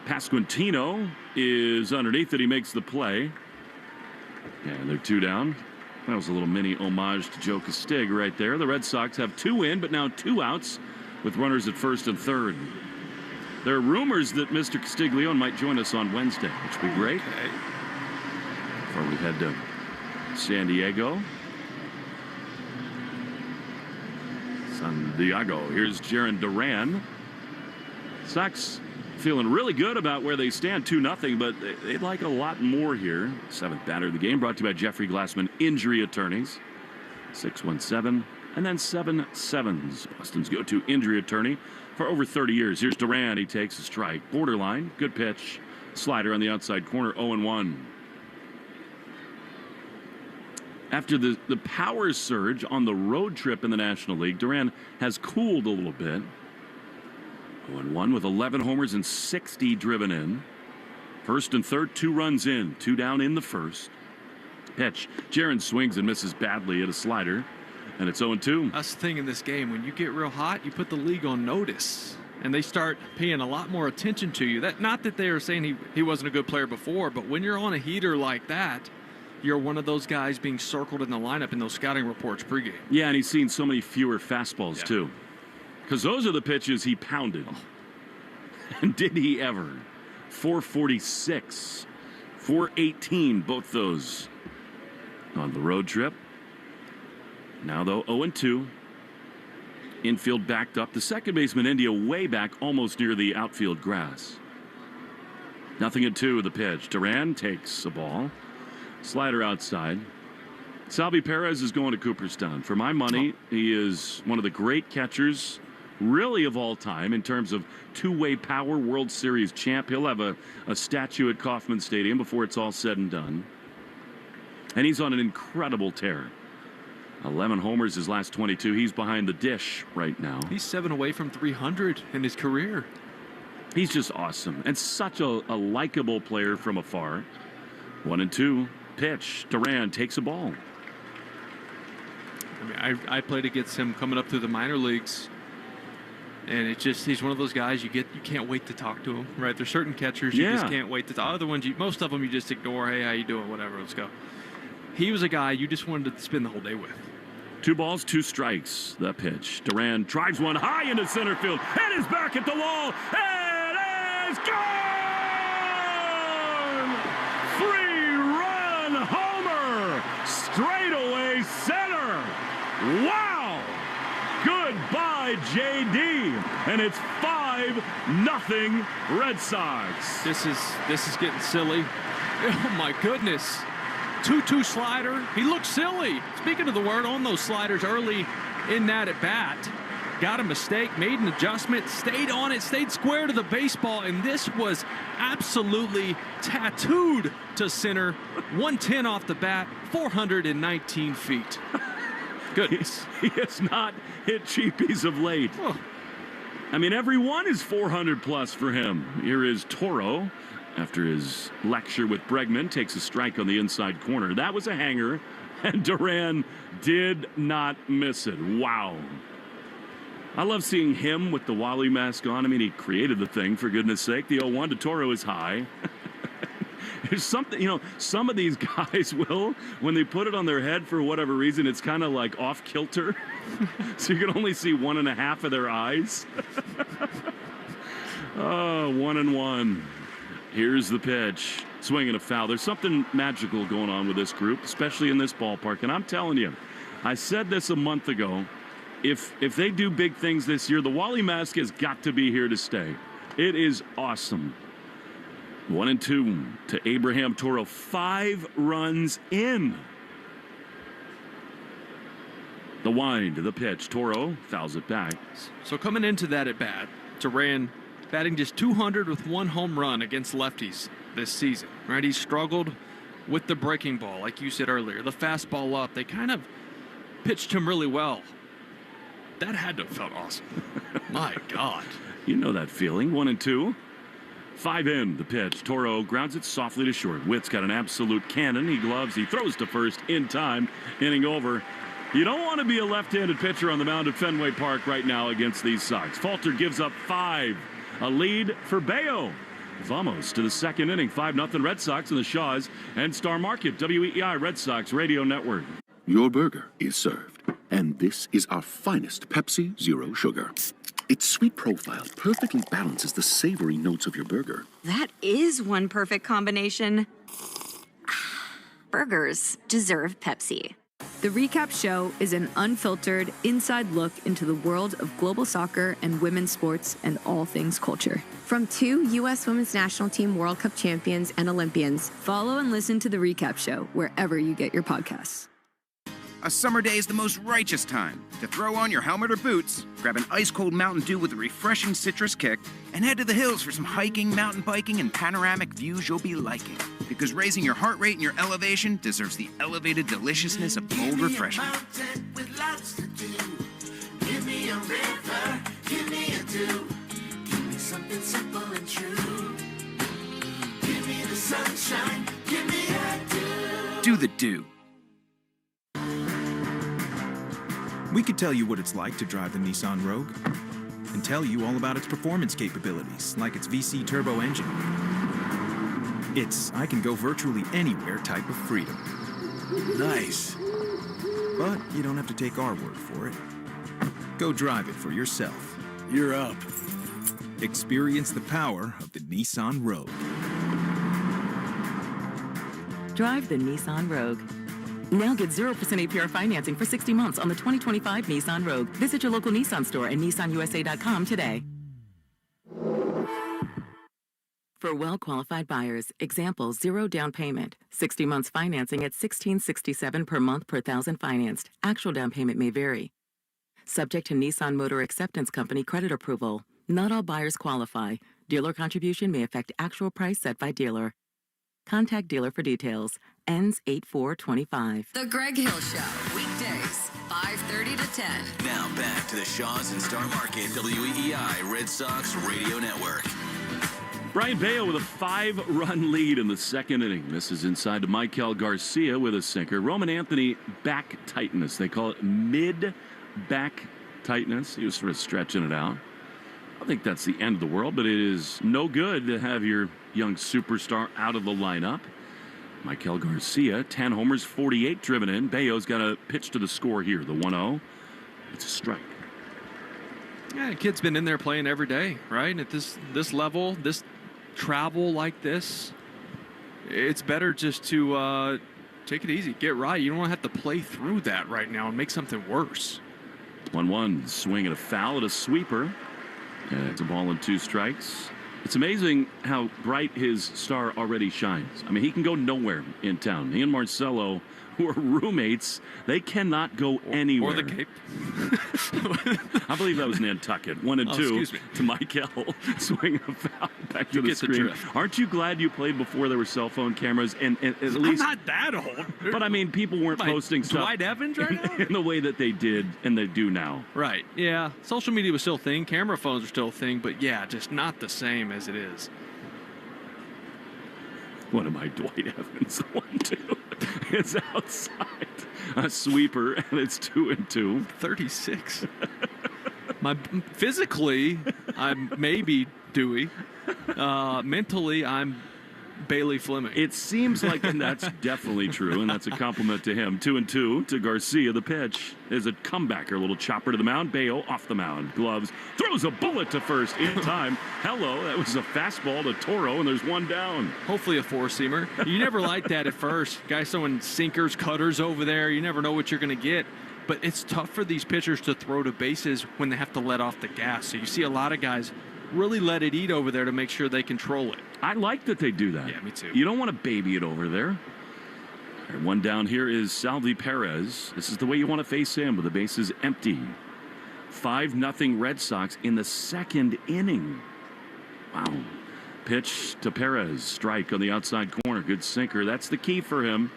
S3: Pasquantino is underneath it. He makes the play. And they're 2 down. That was a little mini homage to Joe Castig right there. The Red Sox have 2 in, but now 2 outs with runners at first and third. There are rumors that Mr. Castiglione might join us on Wednesday, which would be great.
S14: Okay.
S3: Before we head to San Diego. Here's Jaron Duran. Sox feeling really good about where they stand, 2-0, but they'd like a lot more here. 7th batter of the game, brought to you by Jeffrey Glassman Injury Attorneys. 617 and then 7-7s. Boston's go-to injury attorney for over 30 years. Here's Duran. He takes a strike. Borderline. Good pitch. Slider on the outside corner. 0-1. After the power surge on the road trip in the National League, Duran has cooled a little bit. 0-1 with 11 homers and 60 driven in. First and third, 2 runs in. 2 down in the first. Pitch. Jaron swings and misses badly at a slider. And it's 0-2.
S14: That's the thing in this game. When you get real hot, you put the league on notice. And they start paying a lot more attention to you. Not that they were saying he wasn't a good player before, but when you're on a heater like that, you're one of those guys being circled in the lineup in those scouting reports pregame.
S3: Yeah, and he's seen so many fewer fastballs, too. Because those are the pitches he pounded. And did he ever? 446, 418, both those on the road trip. Now, though, 0-2. Infield backed up. The second baseman, India, way back, almost near the outfield grass. 0-2 the pitch. Duran takes the ball. Slider outside. Salvi Perez is going to Cooperstown. For my money, he is one of the great catchers, really, of all time in terms of two-way power. World Series champ. He'll have a statue at Kauffman Stadium before it's all said and done. And he's on an incredible tear. 11 homers his last 22. He's behind the dish right now.
S14: He's 7 away from 300 in his career.
S3: He's just awesome and such a likable player from afar. 1-2 pitch. Duran takes a ball.
S14: I mean, I played against him coming up through the minor leagues, and it's just he's one of those guys you can't wait to talk to him. Right? There's certain catchers you just can't wait to talk. Other ones, most of them you just ignore. Hey, how you doing? Whatever. Let's go. He was a guy you just wanted to spend the whole day with.
S3: 2 balls, 2 strikes. The pitch. Duran drives one high into center field and is back at the wall. It is gone! 3-run homer! Straightaway center! Wow! Goodbye, JD. And it's 5-0 Red Sox.
S14: This is getting silly. Oh my goodness. 2-2 slider. He looked silly. Speaking of the word, on those sliders early in that at bat. Got a mistake, made an adjustment, stayed on it, stayed square to the baseball, and this was absolutely tattooed to center. 110 off the bat, 419 feet. Goodness.
S3: He has not hit cheapies of late.
S14: Oh.
S3: I mean, every one is 400 plus for him. Here is Toro. After his lecture with Bregman, takes a strike on the inside corner. That was a hanger, and Duran did not miss it. Wow. I love seeing him with the Wally mask on. I mean, he created the thing, for goodness sake. The 0-1 to Toro is high. There's something, some of these guys will, when they put it on their head for whatever reason, it's kind of like off kilter. So you can only see 1.5 of their eyes. Oh, 1-1. Here's the pitch. Swing and a foul. There's something magical going on with this group, especially in this ballpark. And I'm telling you, I said this a month ago. If they do big things this year, the Wally mask has got to be here to stay. It is awesome. 1-2 to Abraham Toro. 5 runs in. The wind, the pitch. Toro fouls it back.
S14: So coming into that at bat, Duran batting just 200 with 1 home run against lefties this season, right? He struggled with the breaking ball, like you said earlier. The fastball up, they kind of pitched him really well. That had to have felt awesome. My God.
S3: You know that feeling. 1-2. 5 in the pitch. Toro grounds it softly to short. Witt's got an absolute cannon. He gloves. He throws to first in time. Inning over. You don't want to be a left-handed pitcher on the mound at Fenway Park right now against these Sox. Falter gives up 5. A lead for Bayo. Vamos to the second inning. 5-0 Red Sox in the Shaws and Star Market. WEEI Red Sox Radio Network.
S7: Your burger is served. And this is our finest Pepsi Zero Sugar. Its sweet profile perfectly balances the savory notes of your burger.
S1: That is one perfect combination. Burgers deserve Pepsi.
S9: The Recap Show is an unfiltered, inside look into the world of global soccer and women's sports and all things culture. From 2 U.S. Women's National Team World Cup champions and Olympians, follow and listen to The Recap Show wherever you get your podcasts.
S11: A summer day is the most righteous time to throw on your helmet or boots, grab an ice-cold Mountain Dew with a refreshing citrus kick, and head to the hills for some hiking, mountain biking, and panoramic views you'll be liking. Because raising your heart rate and your elevation deserves the elevated deliciousness of bold refreshment.
S6: With lots to do. Give me a river, give me a dew. Give me something simple and true. Give me the sunshine, give me a dew.
S11: Do the dew.
S19: We could tell you what it's like to drive the Nissan Rogue and tell you all about its performance capabilities, like its VC turbo engine. It's I can go virtually anywhere type of freedom. Nice. But you don't have to take our word for it. Go drive it for yourself. You're up. Experience the power of the Nissan Rogue.
S20: Drive the Nissan Rogue. Now get 0% APR financing for 60 months on the 2025 Nissan Rogue. Visit your local Nissan store and nissanusa.com today. For well-qualified buyers, example, 0 down payment, 60 months financing at $1,667 per month per thousand financed. Actual down payment may vary. Subject to Nissan Motor Acceptance Company credit approval. Not all buyers qualify. Dealer contribution may affect actual price set by dealer. Contact dealer for details. Ends 8/4/25.
S21: The Greg Hill Show, weekdays, 5:30 to 10.
S29: Now back to the Shaws and Star Market WEEI Red Sox Radio Network.
S3: Brian Bayo with a 5-run lead in the second inning. Misses inside to Michael Garcia with a sinker. Roman Anthony back tightness. They call it mid-back tightness. He was sort of stretching it out. I think that's the end of the world, but it is no good to have your young superstar out of the lineup. Michael Garcia, 10 homers, 48 driven in. Bayo's got a pitch to the score here, the 1-0. It's a strike.
S14: Yeah, the kid's been in there playing every day, right? At this level, this travel like this, it's better just to take it easy, get right. You don't have to play through that right now and make something worse.
S3: 1-1, swing and a foul at a sweeper. And it's a ball and 2 strikes. It's amazing how bright his star already shines. I mean, he can go nowhere in town. He and Marcelo, who are roommates, they cannot go anywhere.
S14: Or the Cape.
S3: I believe that was Nantucket. 1-2 to Michael. Swing a foul back to the screen. Aren't you glad you played before there were cell phone cameras? And at least
S14: I'm not that old.
S3: But I mean, people weren't posting stuff
S14: Dwight Evans right now?
S3: in the way that they did and they do now.
S14: Right. Yeah. Social media was still a thing. Camera phones are still a thing. But yeah, just not the same as it is.
S3: What am I, Dwight Evans? 1-2. It's outside. A sweeper, and it's 2-2.
S14: 36. Physically, I'm maybe Dewey. Mentally, I'm Bailey Fleming.
S3: It seems like, and that's definitely true, and that's a compliment to him. 2-2 to Garcia. The pitch is a comebacker, a little chopper to the mound. Bayo off the mound. Gloves. Throws a bullet to first in time. Hello, that was a fastball to Toro, and there's one down.
S14: Hopefully a four-seamer. You never like that at first. Guys throwing sinkers, cutters over there. You never know what you're going to get. But it's tough for these pitchers to throw to bases when they have to let off the gas. So you see a lot of guys really let it eat over there to make sure they control it.
S3: I like that they do that.
S14: Yeah, me too.
S3: You don't want to baby it over there. All right, one down here is Salvi Perez. This is the way you want to face him with the bases empty. 5-0 Red Sox in the second inning. Wow. Pitch to Perez. Strike on the outside corner. Good sinker. That's the key for him.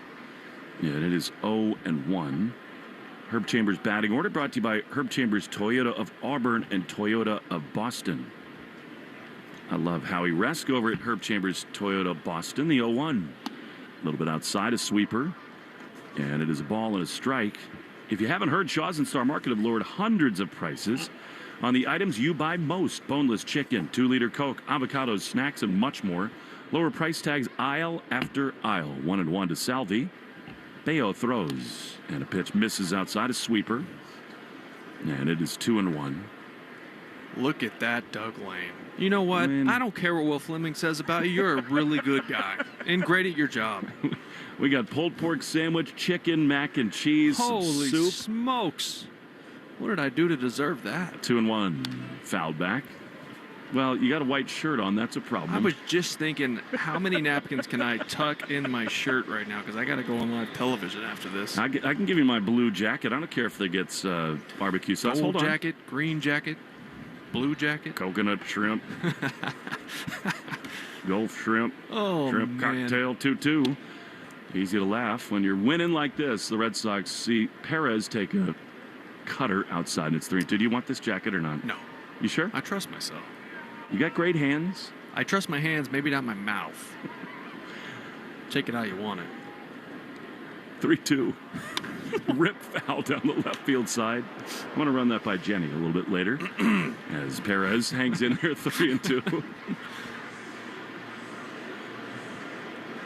S3: Yeah, it is 0-1. Herb Chambers batting order brought to you by Herb Chambers Toyota of Auburn and Toyota of Boston. I love Howie Resk over at Herb Chambers Toyota Boston, the 0-1. A little bit outside, a sweeper. And it is a ball and a strike. If you haven't heard, Shaw's and Star Market have lowered hundreds of prices on the items you buy most. Boneless chicken, 2-liter Coke, avocados, snacks, and much more. Lower price tags aisle after aisle. 1-1 to Salvi. Bayo throws, and a pitch misses outside, a sweeper. And it is 2-1.
S14: Look at that, Doug Lane. You know what? I don't care what Will Fleming says about you. You're a really good guy and great at your job.
S3: We got pulled pork sandwich, chicken, mac and cheese,
S14: Holy
S3: soup.
S14: smokes. What did I do to deserve that?
S3: 2-1. Fouled back. Well, you got a white shirt on. That's a problem.
S14: I was just thinking, how many napkins can I tuck in my shirt right now? Because I got to go on live television after this.
S3: I can give you my blue jacket. I don't care if they get barbecue sauce.
S14: Gold
S3: Hold on.
S14: jacket, green jacket, blue jacket.
S3: Coconut shrimp. Gulf shrimp.
S14: Oh,
S3: shrimp
S14: man.
S3: cocktail 2-2. Easy to laugh. When you're winning like this, the Red Sox see Perez take a cutter outside, and it's 3-2. Do you want this jacket or not?
S14: No.
S3: You sure?
S14: I trust myself.
S3: You got great hands.
S14: I trust my hands, maybe not my mouth. Take it how you want it.
S3: 3-2. Rip foul down the left field side. I want to run that by Jenny a little bit later as Perez hangs in here 3-2.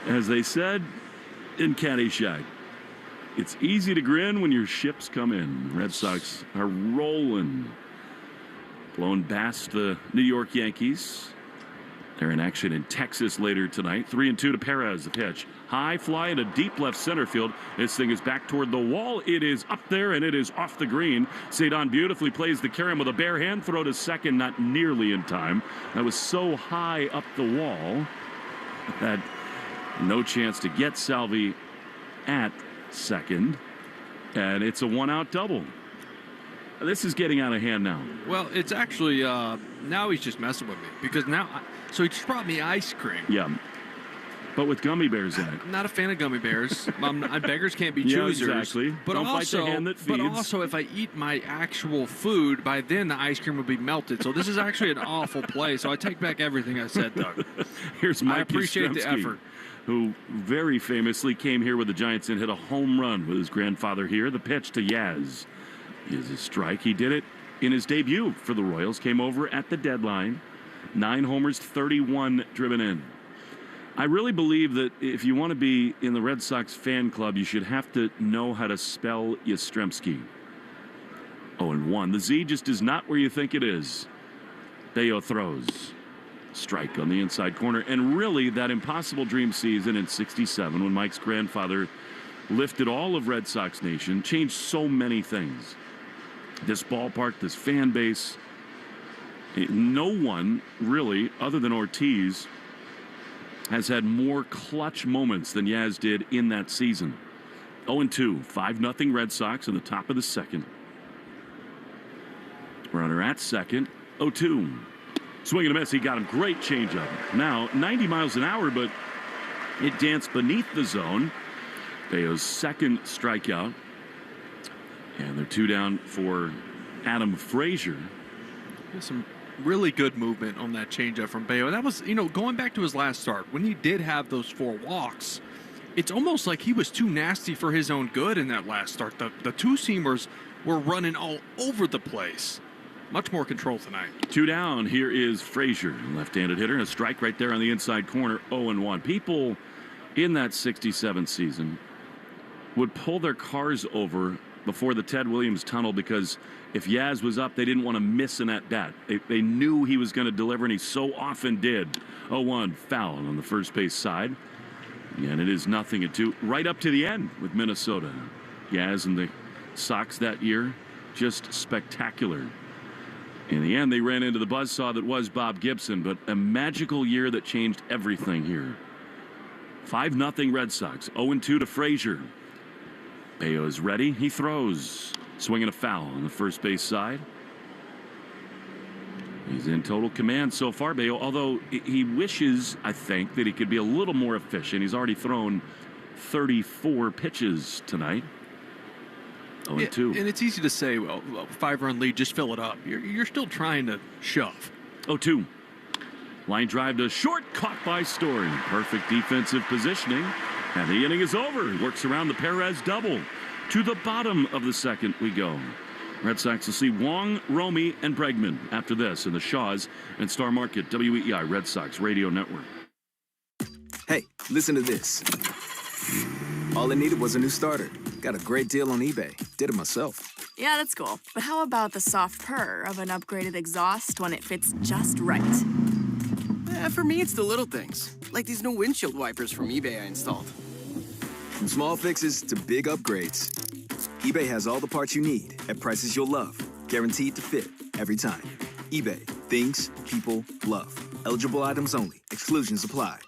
S3: As they said in Caddyshack, it's easy to grin when your ships come in. Red Sox are rolling. Blowing past the New York Yankees. They're in action in Texas later tonight. 3-2 to Perez, the pitch. High fly into deep left center field. This thing is back toward the wall. It is up there, and it is off the green. Cedon beautifully plays the carry with a bare hand throw to second, not nearly in time. That was so high up the wall that no chance to get Salvi at second. And it's a one-out double. This is getting out of hand now.
S14: Well, it's actually, now he's just messing with me. Because now, so he just brought me ice cream.
S3: Yeah. But with gummy bears in it.
S14: I'm not a fan of gummy bears. Beggars can't be choosers.
S3: Yeah, exactly.
S14: But
S3: Don't
S14: also,
S3: bite the hand that feeds.
S14: But also, if I eat my actual food, by then the ice cream would be melted. So this is actually an awful play. So I take back everything I said, Doug.
S3: Here's Mike
S14: I appreciate the
S3: Yastrzemski,
S14: effort.
S3: who very famously came here with the Giants and hit a home run with his grandfather here. The pitch to Yaz is a strike. He did it in his debut for the Royals. Came over at the deadline. 9 homers, 31 driven in. I really believe that if you want to be in the Red Sox fan club, you should have to know how to spell Yastrzemski. 0-1. The Z just is not where you think it is. Bayo throws. Strike on the inside corner. And really, that impossible dream season in '67 when Mike's grandfather lifted all of Red Sox Nation, changed so many things. This ballpark, this fan base, no one really, other than Ortiz, has had more clutch moments than Yaz did in that season. 0-2, 5-0 Red Sox in the top of the second. Runner at second, 0-2. Swing and a miss, he got him. Great changeup. Now, 90 miles an hour, but it danced beneath the zone. Bayo's second strikeout. And they're 2 down for Adam Frazier.
S14: Some really good movement on that changeup from Bayo. That was, going back to his last start, when he did have those 4 walks, it's almost like he was too nasty for his own good in that last start. The two-seamers were running all over the place. Much more control tonight.
S3: 2 down. Here is Frazier, left-handed hitter, and a strike right there on the inside corner, 0-1. People in that 67 season would pull their cars over before the Ted Williams tunnel because if Yaz was up, they didn't want to miss an at-bat. They knew he was going to deliver, and he so often did. 0-1, foul on the first base side. And it is 0-2, right up to the end with Minnesota. Yaz and the Sox that year, just spectacular. In the end, they ran into the buzzsaw that was Bob Gibson, but a magical year that changed everything here. 5-0 Red Sox, 0-2 to Frazier. Bayo is ready. He throws. Swinging a foul on the first base side. He's in total command so far, Bayo, although he wishes, I think, that he could be a little more efficient. He's already thrown 34 pitches tonight. 0-2.
S14: And it's easy to say, well, 5-run lead, just fill it up. You're still trying to shove.
S3: 0-2. Line drive to short, caught by Story. Perfect defensive positioning. And the inning is over. He works around the Perez double. To the bottom of the second we go. Red Sox will see Wong, Romy, and Bregman after this in the Shaws and Star Market WEI Red Sox Radio Network.
S2: Hey, listen to this. All I needed was a new starter. Got a great deal on eBay. Did it myself.
S10: Yeah, that's cool. But how about the soft purr of an upgraded exhaust when it fits just right?
S22: For me, it's the little things, like these new windshield wipers from eBay I installed.
S2: From small fixes to big upgrades, eBay has all the parts you need at prices you'll love. Guaranteed to fit every time. eBay. Things people love. Eligible items only. Exclusions apply.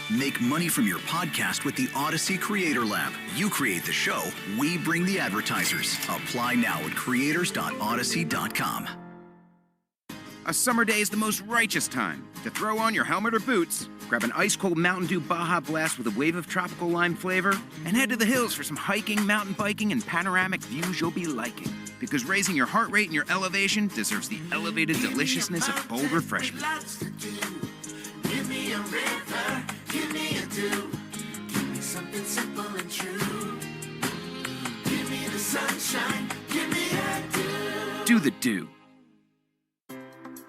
S15: Make money from your podcast with the Odyssey Creator Lab. You create the show, we bring the advertisers. Apply now at creators.odyssey.com.
S11: A summer day is the most righteous time to throw on your helmet or boots, grab an ice-cold Mountain Dew Baja Blast with a wave of tropical lime flavor, and head to the hills for some hiking, mountain biking, and panoramic views you'll be liking. Because raising your heart rate and your elevation deserves the elevated deliciousness of bold refreshment.
S6: Give me a river, give me a dew. Give me something simple and true. Give me the sunshine, give me a dew.
S11: Do the dew.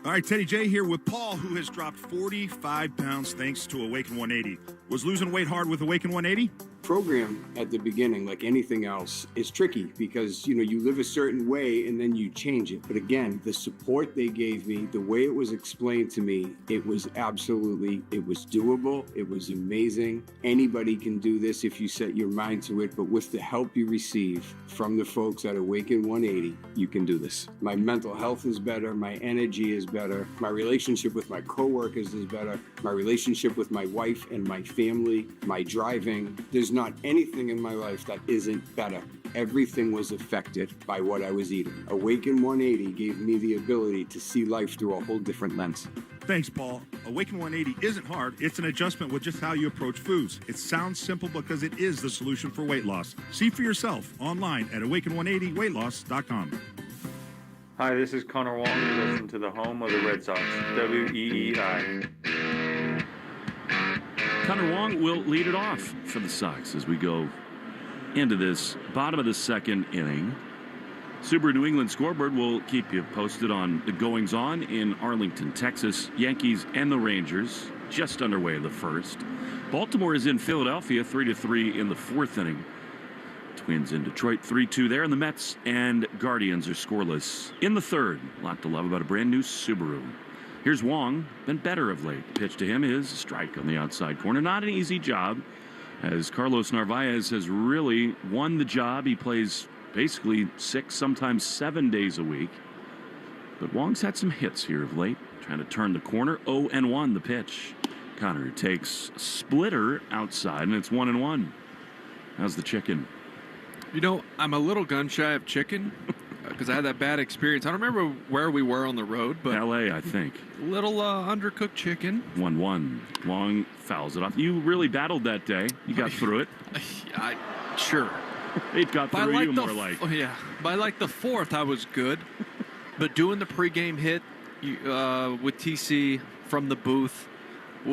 S23: All right, Teddy J here with Paul, who has dropped 45 pounds thanks to Awaken 180. Was losing weight hard with Awaken 180?
S24: Program at the beginning, like anything else, is tricky because, you live a certain way and then you change it. But again, the support they gave me, the way it was explained to me, it was doable. It was amazing. Anybody can do this if you set your mind to it. But with the help you receive from the folks at Awaken 180, you can do this. My mental health is better. My energy is better. My relationship with my coworkers is better. My relationship with my wife and my family, my driving. There's not anything in my life that isn't better. Everything was affected by what I was eating. Awaken 180 gave me the ability to see life through a whole different lens.
S23: Thanks, Paul. Awaken 180 isn't hard. It's an adjustment with just how you approach foods. It sounds simple because it is the solution for weight loss. See for yourself online at awaken180weightloss.com.
S25: Hi, this is Connor Wong. You listen to the home of the Red Sox, WEEI.
S3: Connor Wong will lead it off for the Sox as we go into this bottom of the second inning. Subaru New England scoreboard will keep you posted on the goings-on in Arlington, Texas. Yankees and the Rangers just underway in the first. Baltimore is in Philadelphia, 3-3 in the fourth inning. Twins in Detroit, 3-2 there, and the Mets and Guardians are scoreless in the third. A lot to love about a brand new Subaru. Here's Wong, been better of late. Pitch to him is a strike on the outside corner. Not an easy job, as Carlos Narvaez has really won the job. He plays basically 6, sometimes 7 days a week. But Wong's had some hits here of late, trying to turn the corner. 0-1 the pitch. Connor takes a splitter outside, and it's 1-1. How's the chicken?
S14: I'm a little gun shy of chicken because I had that bad experience. I don't remember where we were on the road, but
S3: L.A., I think.
S14: Little undercooked chicken.
S3: 1-1. Wong fouls it off. You really battled that day. You got through it.
S14: Sure.
S3: It got through you more like.
S14: Oh, yeah. By like the fourth, I was good. But doing the pregame hit with TC from the booth I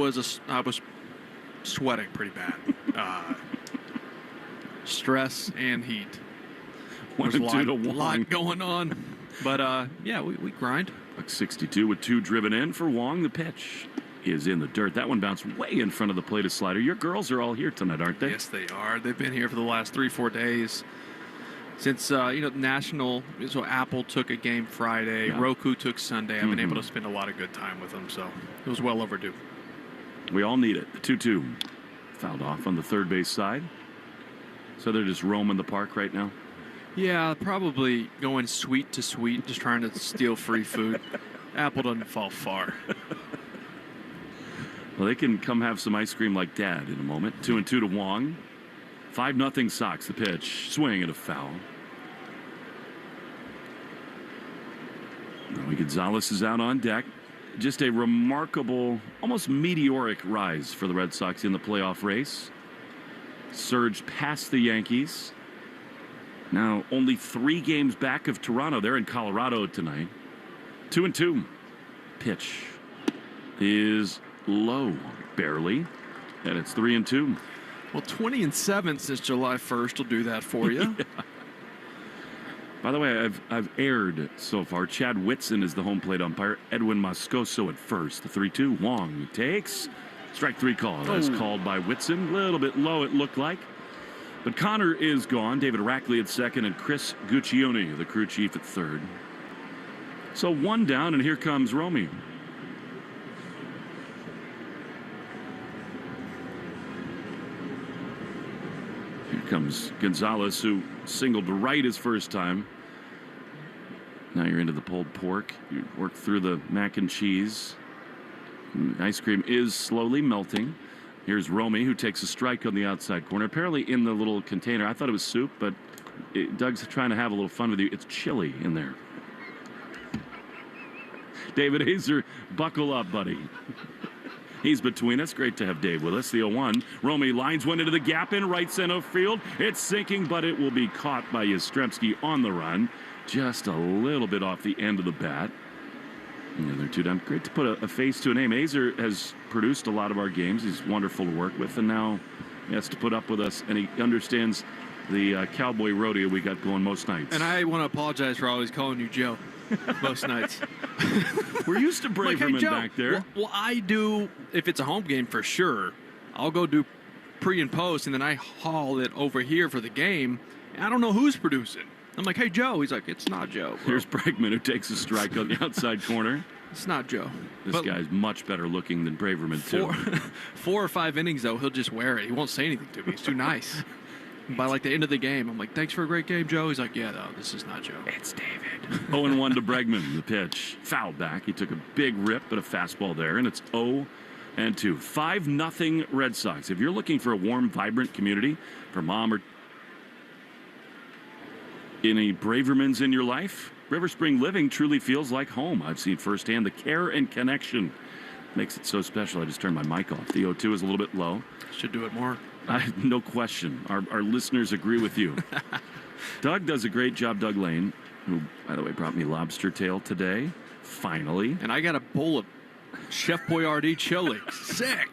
S14: was sweating pretty bad. Stress and heat. There's a lot going on. But, we grind.
S3: Buck 62 with 2 driven in for Wong. The pitch is in the dirt. That one bounced way in front of the plate of slider. Your girls are all here tonight, aren't they?
S14: Yes, they are. They've been here for the last 3-4 days. Since, National, so Apple took a game Friday. Yeah. Roku took Sunday. I've been able to spend a lot of good time with them, so it was well overdue.
S3: We all need it. The 2-2. Fouled off on the third base side. So they're just roaming the park right now?
S14: Yeah, probably going sweet to sweet, just trying to steal free food. Apple doesn't fall far.
S3: Well, they can come have some ice cream like Dad in a moment. 2-2 to Wong. 5-0 Sox. The pitch. Swing and a foul. Noe Gonzalez is out on deck. Just a remarkable, almost meteoric rise for the Red Sox in the playoff race. Surged past the Yankees. Now only 3 games back of Toronto. They're in Colorado tonight. 2-2. Pitch is low, barely, and it's 3-2.
S14: Well, 20-7 since July 1st will do that for you.
S3: Yeah. By the way, I've aired so far. Chad Whitson is the home plate umpire. Edwin Moscoso at first. The 3-2. Wong takes. Strike 3 call. That's called by Whitson. A little bit low, it looked like. But Connor is gone. David Rackley at second, and Chris Guccione, the crew chief, at third. So 1 down, and here comes Romy. Here comes Gonzalez, who singled to right his first time. Now you're into the pulled pork. You work through the mac and cheese. Ice cream is slowly melting. Here's Romy, who takes a strike on the outside corner. Apparently in the little container. I thought it was soup, but Doug's trying to have a little fun with you. It's chili in there. David Hazer, buckle up, buddy. He's between us. Great to have Dave with us. The 0-1. Romy lines one into the gap in right center field. It's sinking, but it will be caught by Yastrzemski on the run. Just a little bit off the end of the bat. And they're 2 down. Great to put a face to a name. Hazer has produced a lot of our games. He's wonderful to work with, and now he has to put up with us, and he understands the cowboy rodeo we got going most nights.
S14: And I want to apologize for always calling you Joe most nights.
S3: We're used to Braverman
S14: like, hey,
S3: back there.
S14: Well, I do, if it's a home game for sure, I'll go do pre and post, and then I haul it over here for the game. And I don't know who's producing. I'm like, hey, Joe. He's like, it's not Joe. Bro.
S3: Here's Bregman, who takes a strike on the outside corner.
S14: It's not Joe.
S3: This guy's much better looking than Braverman, too.
S14: 4 or 5 innings, though, he'll just wear it. He won't say anything to me. He's too nice. By like the end of the game, I'm like, thanks for a great game, Joe. He's like, yeah, no, this is not Joe.
S3: It's David. 0-1 to Bregman. The pitch. Foul back. He took a big rip, but a fastball there, and it's 0-2. 5-0 Red Sox. If you're looking for a warm, vibrant community for mom or any Bravermans in your life, River Spring Living truly feels like home. I've seen firsthand the care and connection. Makes it so special. I just turned my mic off. The 0-2 is a little bit low.
S14: Should do it more.
S3: No question. Our listeners agree with you. Doug does a great job, Doug Lane, who, by the way, brought me lobster tail today. Finally.
S14: And I got a bowl of Chef Boyardee chili. Sick.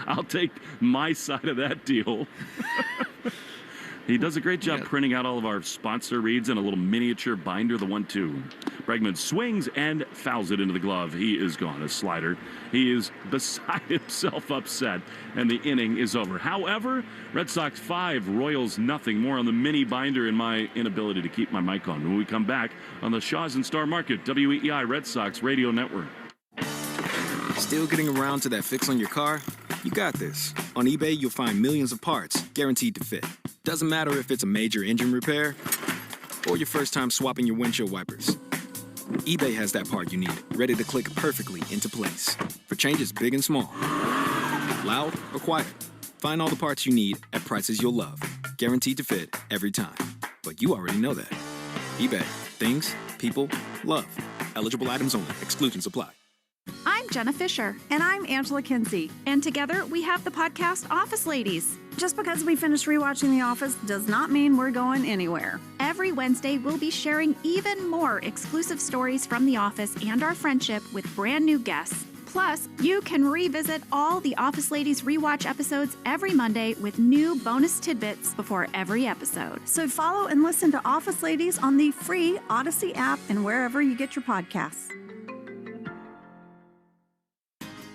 S3: I'll take my side of that deal. He does a great job printing out all of our sponsor reads in a little miniature binder, the 1-2. Bregman swings and fouls it into the glove. He is gone. A slider. He is beside himself upset, and the inning is over. However, Red Sox 5, Royals nothing. More on the mini binder and my inability to keep my mic on when we come back on the Shaw's and Star Market, WEEI Red Sox Radio Network.
S8: Still getting around to that fix on your car? You got this. On eBay, you'll find millions of parts, guaranteed to fit. Doesn't matter if it's a major engine repair or your first time swapping your windshield wipers. eBay has that part you need, ready to click perfectly into place. For changes big and small, loud or quiet. Find all the parts you need at prices you'll love. Guaranteed to fit every time. But you already know that. eBay. Things, people, love. Eligible items only. Exclusions apply.
S12: I'm Jenna Fisher. And I'm Angela Kinsey. And together we have the podcast Office Ladies. Just because we finished rewatching The Office does not mean we're going anywhere. Every Wednesday, we'll be sharing even more exclusive stories from The Office and our friendship with brand new guests. Plus, you can revisit all the Office Ladies rewatch episodes every Monday with new bonus tidbits before every episode.
S13: So follow and listen to Office Ladies on the free Odyssey app and wherever you get your podcasts.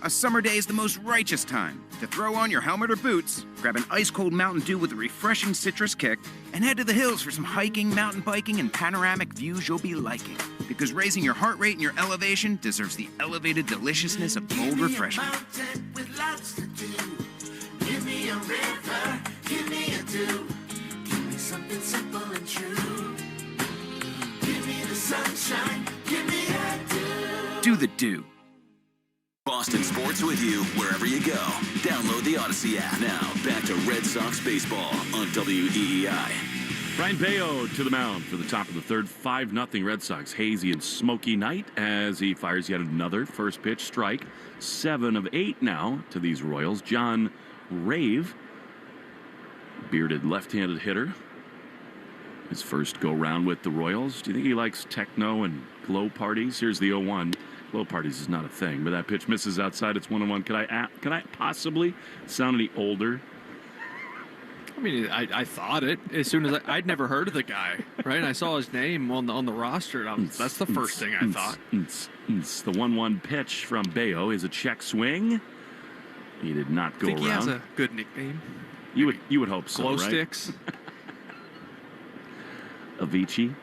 S11: A summer day is the most righteous time to throw on your helmet or boots, grab an ice-cold Mountain Dew with a refreshing citrus kick, and head to the hills for some hiking, mountain biking, and panoramic views you'll be liking. Because raising your heart rate and your elevation deserves the elevated deliciousness of bold refreshment.
S6: With lots to do. Give me a river, give me a dew. Give me something simple and true. Give me the sunshine, give me a dew.
S11: Do the dew.
S29: Boston sports with you wherever you go. Download the Odyssey app. Now, back to Red Sox baseball on WEEI.
S3: Brian Bayo to the mound for the top of the third. 5-0 Red Sox. Hazy and smoky night as he fires yet another first pitch strike. 7 of 8 now to these Royals. John Rave, bearded left-handed hitter. His first go-round with the Royals. Do you think he likes techno and glow parties? Here's the 0-1. Glow parties is not a thing, but that pitch misses outside. It's 1-1. Could I possibly sound any older?
S14: I mean, I thought it as soon as I'd never heard of the guy, right? And I saw his name on the roster. And that's the first thing I thought.
S3: The 1-1 pitch from Bayo is a check swing. He did not go around.
S14: He has a good nickname.
S3: You would hope so,
S14: Glow
S3: right?
S14: sticks.
S3: Avicii.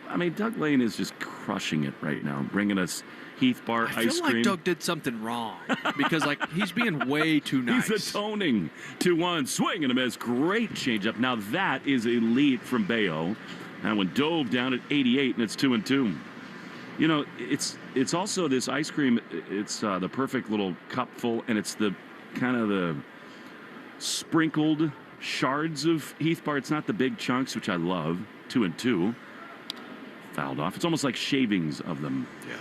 S3: I mean, Doug Lane is just crushing it right now, bringing us Heath Bar ice cream.
S14: I feel like Doug did something wrong because, like, he's being way too nice.
S3: He's atoning. 2-1, swing and a miss. Great changeup. Now that is elite from Bayo. That one dove down at 88, and it's 2-2. You know, it's also this ice cream. It's the perfect little cupful, and it's the kind of the sprinkled shards of Heath Bar. It's not the big chunks, which I love. 2-2. Fouled off. It's almost like shavings of them.
S14: Yeah.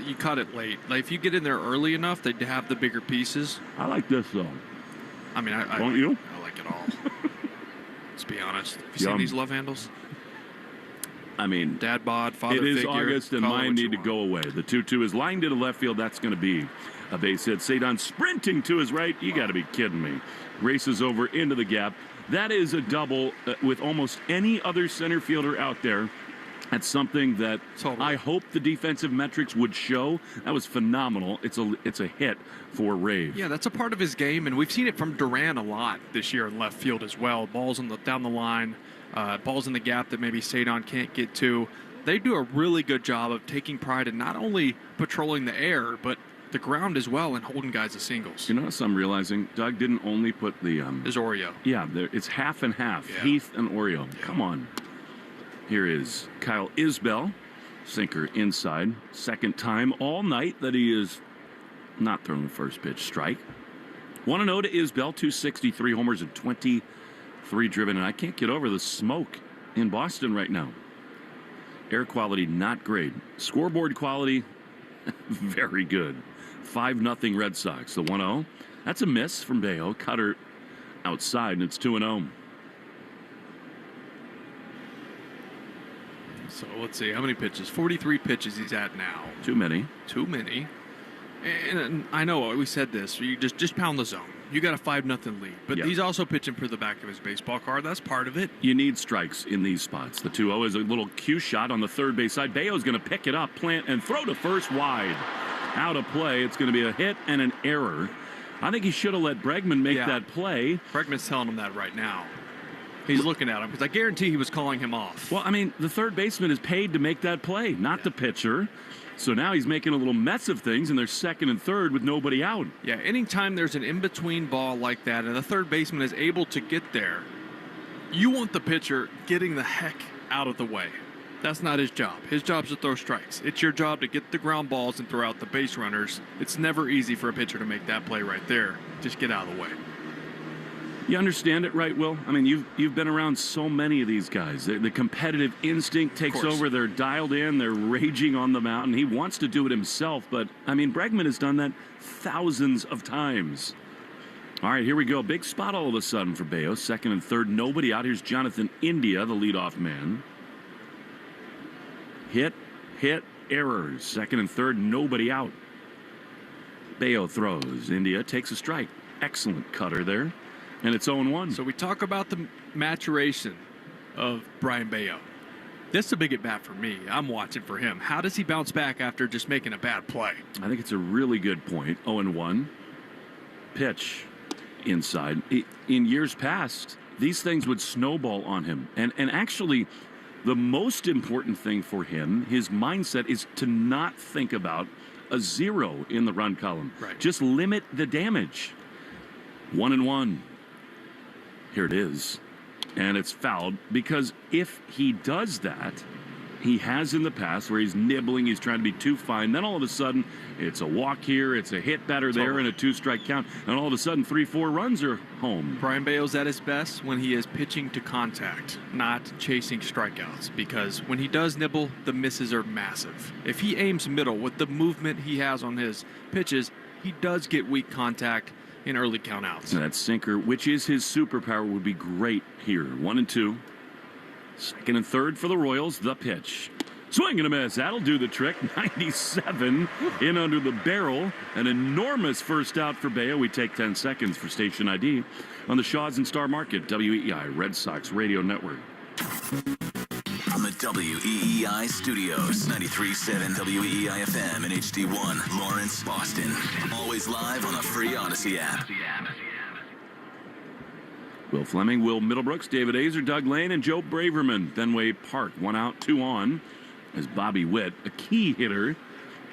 S14: You cut it late. Like, if you get in there early enough, they'd have the bigger pieces.
S3: I like this, though.
S14: I mean,
S3: Don't you?
S14: I like it all. Let's be honest. Have you seen these love handles?
S3: I mean,
S14: dad bod, father figure.
S3: It is August, and mine need to go away. The 2-2 is lined into left field. That's going to be a base hit. Sadon sprinting to his right. You got to be kidding me. Races over into the gap. That is a double with almost any other center fielder out there. That's something that I hope the defensive metrics would show. That was phenomenal. It's a hit for Rave.
S14: Yeah, that's a part of his game, and we've seen it from Duran a lot this year in left field as well. Balls down the line, balls in the gap that maybe Sadon can't get to. They do a really good job of taking pride in not only patrolling the air, but the ground as well and holding guys to singles.
S3: You notice I'm realizing Doug didn't only put the...
S14: His Oreo.
S3: Yeah, it's half and half. Yeah. Heath and Oreo. Yeah. Come on. Here is Kyle Isbell, sinker inside. Second time all night that he is not throwing the first pitch strike. 1-0 to Isbell, 263 homers and 23 driven. And I can't get over the smoke in Boston right now. Air quality not great. Scoreboard quality very good. 5-0 Red Sox. The 1-0. That's a miss from Bayo. Cutter outside, and it's 2-0.
S14: So let's see, how many pitches? 43 pitches he's at now.
S3: Too many.
S14: Too many. And I know we said this. You just pound the zone. You got a 5-0 lead. But he's also pitching for the back of his baseball card. That's part of it.
S3: You need strikes in these spots. The 2-0 is a little cue shot on the third base side. Bayo's going to pick it up, plant, and throw to first wide. Out of play. It's going to be a hit and an error. I think he should have let Bregman make that play.
S14: Bregman's telling him that right now. He's looking at him because I guarantee he was calling him off.
S3: Well, I mean, the third baseman is paid to make that play, not the pitcher. So now he's making a little mess of things, and they're second and third with nobody out.
S14: Yeah, anytime there's an in-between ball like that and the third baseman is able to get there, you want the pitcher getting the heck out of the way. That's not his job. His job is to throw strikes. It's your job to get the ground balls and throw out the base runners. It's never easy for a pitcher to make that play right there. Just get out of the way.
S3: You understand it, right, Will? I mean, you've been around so many of these guys. The competitive instinct takes over. They're dialed in. They're raging on the mountain. He wants to do it himself, but, I mean, Bregman has done that thousands of times. All right, here we go. Big spot all of a sudden for Bayo. Second and third, nobody out. Here's Jonathan India, the leadoff man. Hit, errors. Second and third, nobody out. Bayo throws. India takes a strike. Excellent cutter there. And it's 0-1.
S14: So we talk about the maturation of Brian Bayo. This is a big at-bat for me. I'm watching for him. How does he bounce back after just making a bad play?
S3: I think it's a really good point. 0-1. Pitch inside. In years past, these things would snowball on him. And actually, the most important thing for him, his mindset, is to not think about a 0 in the run column.
S14: Right.
S3: Just limit the damage. 1-1. Here it is. And it's fouled because if he does that, he has in the past where he's nibbling, he's trying to be too fine. Then all of a sudden, it's a walk here, it's a hit batter there, and a 2-strike count. And all of a sudden, 3-4 runs are home.
S14: Brian Bayo's at his best when he is pitching to contact, not chasing strikeouts. Because when he does nibble, the misses are massive. If he aims middle with the movement he has on his pitches, he does get weak contact in early countouts.
S3: That sinker, which is his superpower, would be great here. 1-2. Second and third for the Royals. The pitch. Swing and a miss. That'll do the trick. 97 in under the barrel. An enormous first out for Bayo. We take 10 seconds for station ID on the Shaw's and Star Market, WEEI Red Sox Radio Network.
S29: From the WEEI studios, 93.7 WEEI FM and HD1, Lawrence, Boston. Always live on the free Odyssey app.
S3: Will Fleming, Will Middlebrooks, David Azer, Doug Lane, and Joe Braverman. Fenway Park, 1 out, 2 on, as Bobby Witt, a key hitter,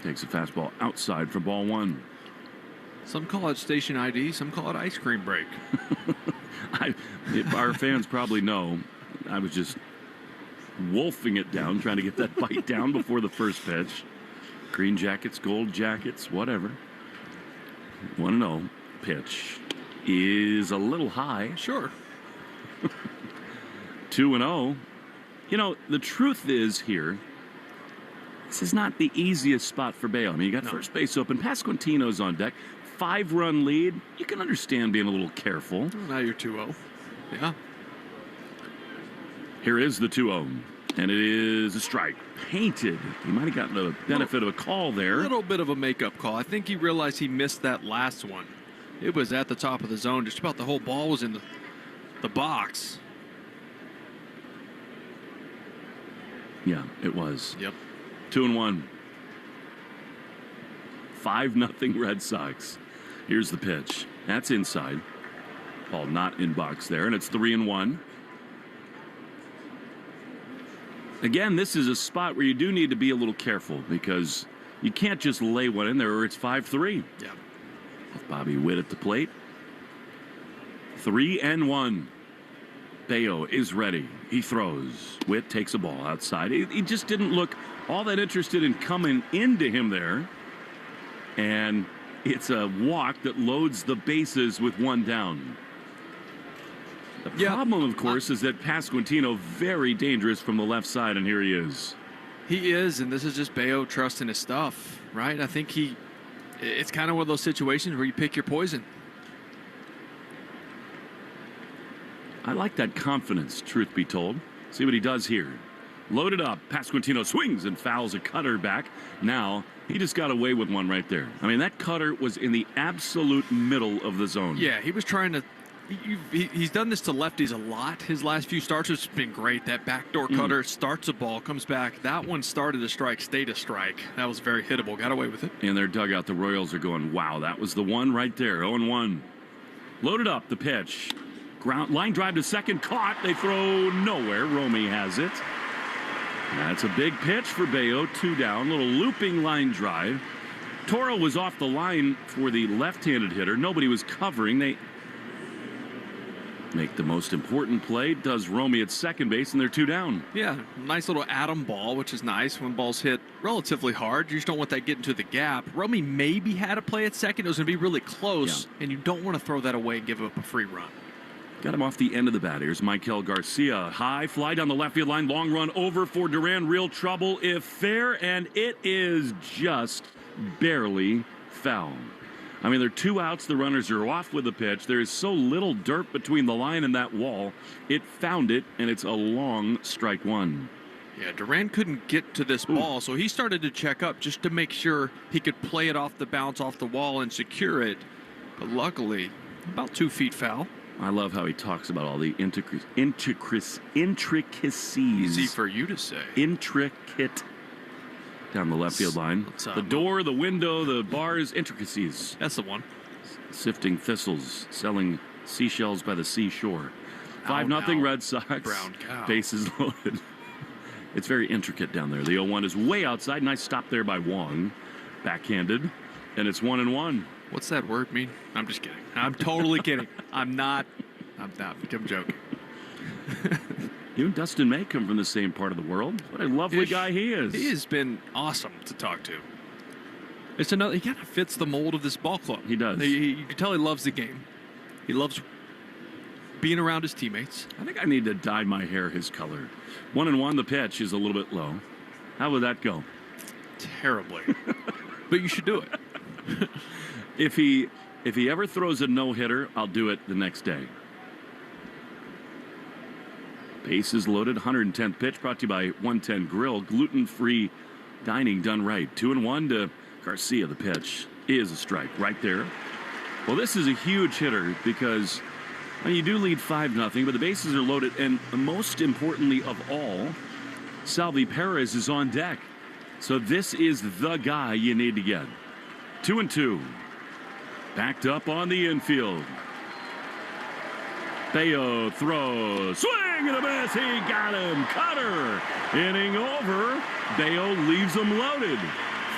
S3: takes a fastball outside for ball 1.
S14: Some call it station ID, some call it ice cream break.
S3: Our fans probably know I was just wolfing it down, trying to get that bite down before the first pitch. Green jackets, gold jackets, whatever. 1-0 pitch is a little high.
S14: Sure.
S3: 2-0. You know, the truth is here, this is not the easiest spot for Bayo. I mean, you got first base open. Pasquantino's on deck. 5-run lead. You can understand being a little careful.
S14: Well, now you're 2-0. Yeah.
S3: Here is the 2-0. And it is a strike. Painted. He might have gotten the benefit of a call there.
S14: A little bit of a makeup call. I think he realized he missed that last one. It was at the top of the zone. Just about the whole ball was in the box.
S3: Yeah, it was.
S14: Yep.
S3: 2-1. 5-0 Red Sox. Here's the pitch. That's inside. Ball not in box there, and it's 3-1. Again, this is a spot where you do need to be a little careful because you can't just lay one in there or it's 5-3.
S14: Yeah.
S3: Bobby Witt at the plate. 3-1. Bayo is ready. He throws. Witt takes a ball outside. He just didn't look all that interested in coming into him there. And it's a walk that loads the bases with 1 down. The problem, of course, is that Pasquantino very dangerous from the left side, and here he is.
S14: He is, and this is just Bayo trusting his stuff, right? I think it's kind of one of those situations where you pick your poison.
S3: I like that confidence, truth be told. See what he does here. Loaded up. Pasquantino swings and fouls a cutter back. Now, he just got away with one right there. I mean, that cutter was in the absolute middle of the zone.
S14: Yeah, he was trying to... He's done this to lefties a lot. His last few starts has been great. That backdoor cutter starts a ball, comes back. That one started a strike, stayed a strike. That was very hittable. Got away with it.
S3: In their dugout, the Royals are going, wow, that was the one right there. 0-1. Loaded up, the pitch. Line drive to second, caught. They throw nowhere. Romy has it. That's a big pitch for Bayo. 2 down. Little looping line drive. Cora was off the line for the left-handed hitter. Nobody was covering. They make the most important play. Does Romy at second base, and they're 2 down.
S14: Yeah, nice little atom ball, which is nice when balls hit relatively hard. You just don't want that getting to the gap. Romy maybe had a play at second. It was going to be really close, and you don't want to throw that away and give up a free run.
S3: Got him off the end of the bat. Here's Michael Garcia. High fly down the left field line. Long run over for Duran. Real trouble if fair, and it is just barely foul. I mean, there are 2 outs. The runners are off with the pitch. There is so little dirt between the line and that wall. It found it, and it's a long strike 1.
S14: Yeah, Duran couldn't get to this ball, so he started to check up just to make sure he could play it off the bounce off the wall and secure it. But luckily, about 2 feet foul.
S3: I love how he talks about all the intricacies.
S14: Easy for you to say.
S3: Intricate. Down the left field line. The door, the window, the bars, intricacies.
S14: That's the one.
S3: Sifting thistles, selling seashells by the seashore. 5-0 Red Sox.
S14: Brown cow.
S3: Bases loaded. It's very intricate down there. The 0-1 is way outside. Nice stop there by Wong. Backhanded. And it's 1-1.
S14: What's that word mean? I'm just kidding. I'm totally kidding. I'm not. I'm joking.
S3: You and Dustin May come from the same part of the world. What a lovely guy he is.
S14: He has been awesome to talk to. It's another. He kind of fits the mold of this ball club.
S3: He does.
S14: You can tell he loves the game. He loves being around his teammates.
S3: I think I need to dye my hair his color. 1-1. The pitch is a little bit low. How would that go?
S14: Terribly. But you should do it.
S3: If he ever throws a no-hitter, I'll do it the next day. Bases loaded, 110th pitch, brought to you by 110 Grill. Gluten-free dining done right. 2-1 to Garcia. The pitch is a strike right there. Well, this is a huge hitter because you do lead 5-0, but the bases are loaded, and most importantly of all, Salvi Perez is on deck. So this is the guy you need to get. 2-2. Backed up on the infield. Bayo throws. Swing and a miss. He got him. Cutter. Inning over. Bayo leaves them loaded.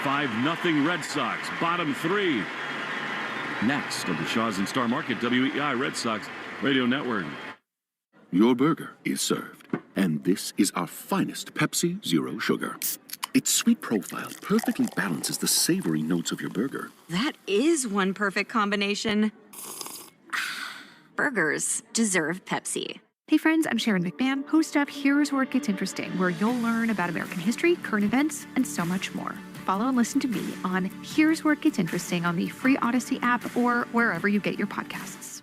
S3: 5-0 Red Sox. Bottom 3. Next of the Shaws and Star Market, WEI Red Sox Radio Network.
S4: Your burger is served, and this is our finest Pepsi Zero Sugar. Its sweet profile perfectly balances the savory notes of your burger.
S1: That is one perfect combination. Burgers deserve Pepsi.
S5: Hey friends, I'm Sharon McMahon, host of Here's Where It Gets Interesting, where you'll learn about American history, current events, and so much more. Follow and listen to me on Here's Where It Gets Interesting on the free Odyssey app or wherever you get your podcasts.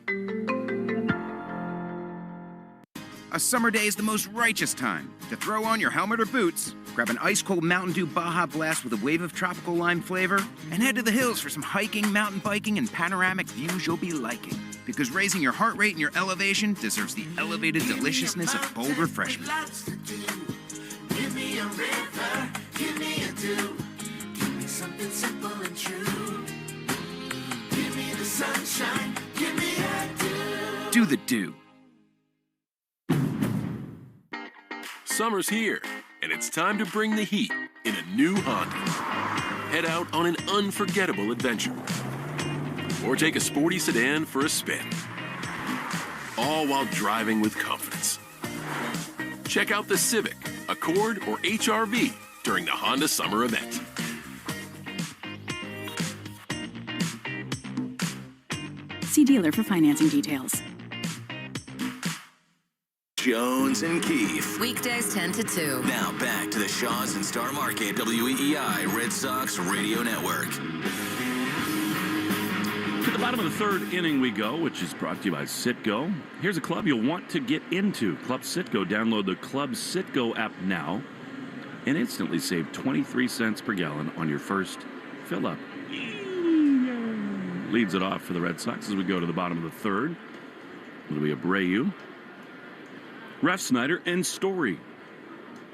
S11: A summer day is the most righteous time to throw on your helmet or boots, grab an ice-cold Mountain Dew Baja Blast with a wave of tropical lime flavor, and head to the hills for some hiking, mountain biking, and panoramic views you'll be liking. Because raising your heart rate and your elevation deserves the elevated deliciousness of bold refreshment.
S6: Give me a river, give me a dew. Give me something simple and true. Give me the sunshine, give me a dew.
S11: Do the dew.
S7: Summer's here, and it's time to bring the heat in a new Honda. Head out on an unforgettable adventure. Or take a sporty sedan for a spin. All while driving with confidence. Check out the Civic, Accord, or HR-V during the Honda Summer Event.
S16: See dealer for financing details.
S29: Jones and Keefe.
S21: Weekdays 10 to 2.
S29: Now back to the Shaws and Star Market WEEI Red Sox Radio Network.
S3: To the bottom of the third inning we go, which is brought to you by Citgo. Here's a club you'll want to get into. Club Citgo. Download the Club Citgo app now and instantly save 23 cents per gallon on your first fill-up. Leads it off for the Red Sox as we go to the bottom of the third. It'll be Abreu, Refsnyder, and Story.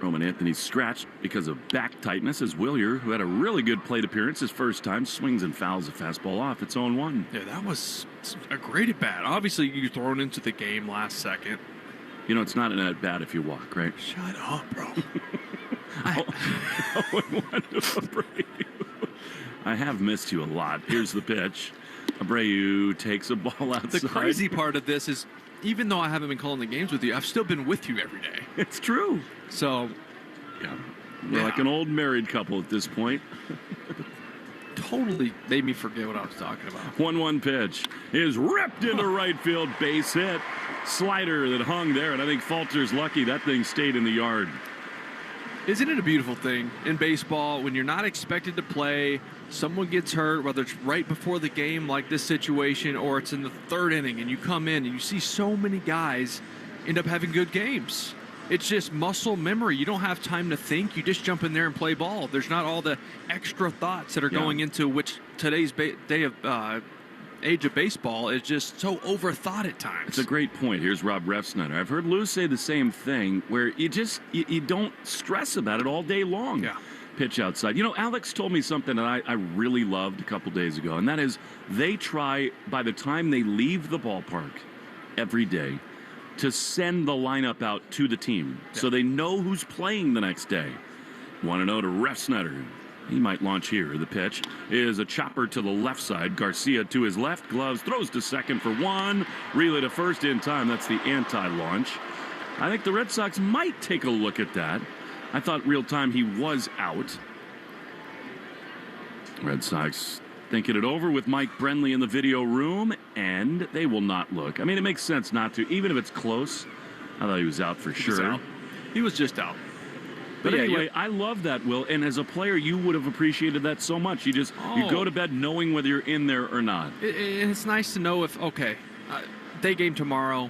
S3: Roman Anthony scratched because of back tightness as Willier, who had a really good plate appearance his first time, swings and fouls a fastball off. It's 0-1.
S14: Yeah, that was a great at bat. Obviously, you thrown into the game last second.
S3: You know, it's not an at bat if you walk, right?
S14: Shut up, bro.
S3: I have missed you a lot. Here's the pitch. Abreu takes a ball outside.
S14: The crazy part of this is, even though I haven't been calling the games with you, I've still been with you every day.
S3: It's true.
S14: So,
S3: yeah. We're like an old married couple at this point.
S14: Totally made me forget what I was talking about.
S3: 1-1 pitch is ripped into right field, base hit. Slider that hung there, and I think Falter's lucky that thing stayed in the yard.
S14: Isn't it a beautiful thing in baseball when you're not expected to play, someone gets hurt, whether it's right before the game like this situation or it's in the third inning, and you come in and you see so many guys end up having good games. It's just muscle memory. You don't have time to think. You just jump in there and play ball. There's not all the extra thoughts that are going into which today's day of age of baseball is just so overthought at times.
S3: It's a great point. Here's Rob Refsnyder. I've heard Lou say the same thing, where you don't stress about it all day long.
S14: Yeah.
S3: Pitch outside. You know, Alex told me something that I really loved a couple days ago, and that is they try, by the time they leave the ballpark every day, to send the lineup out to the team so they know who's playing the next day. Want to know to Refsnyder. He might launch here. The pitch is a chopper to the left side. Garcia to his left. Gloves. Throws to second for one. Relay to first in time. That's the anti-launch. I think the Red Sox might take a look at that. I thought real time he was out. Red Sox thinking it over with Mike Brenly in the video room, and they will not look. I mean, it makes sense not to, even if it's close. I thought he was out for sure.
S14: He was just out.
S3: But anyway, I love that, Will. And as a player, you would have appreciated that so much. You go to bed knowing whether you're in there or not.
S14: It's nice to know if, day game tomorrow,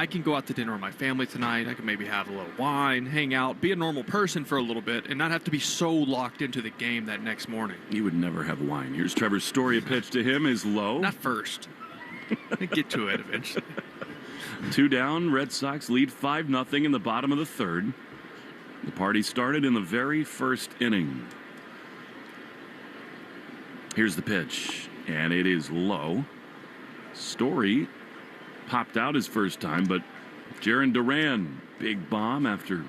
S14: I can go out to dinner with my family tonight. I can maybe have a little wine, hang out, be a normal person for a little bit, and not have to be so locked into the game that next morning.
S3: You would never have wine. Here's Trevor's Story. A pitch to him is low.
S14: Not first. Get to it eventually.
S3: 2 down. Red Sox lead 5-0 in the bottom of the third. The party started in the very first inning. Here's the pitch, and it is low. Story popped out his first time, but Jarren Duran, big bomb after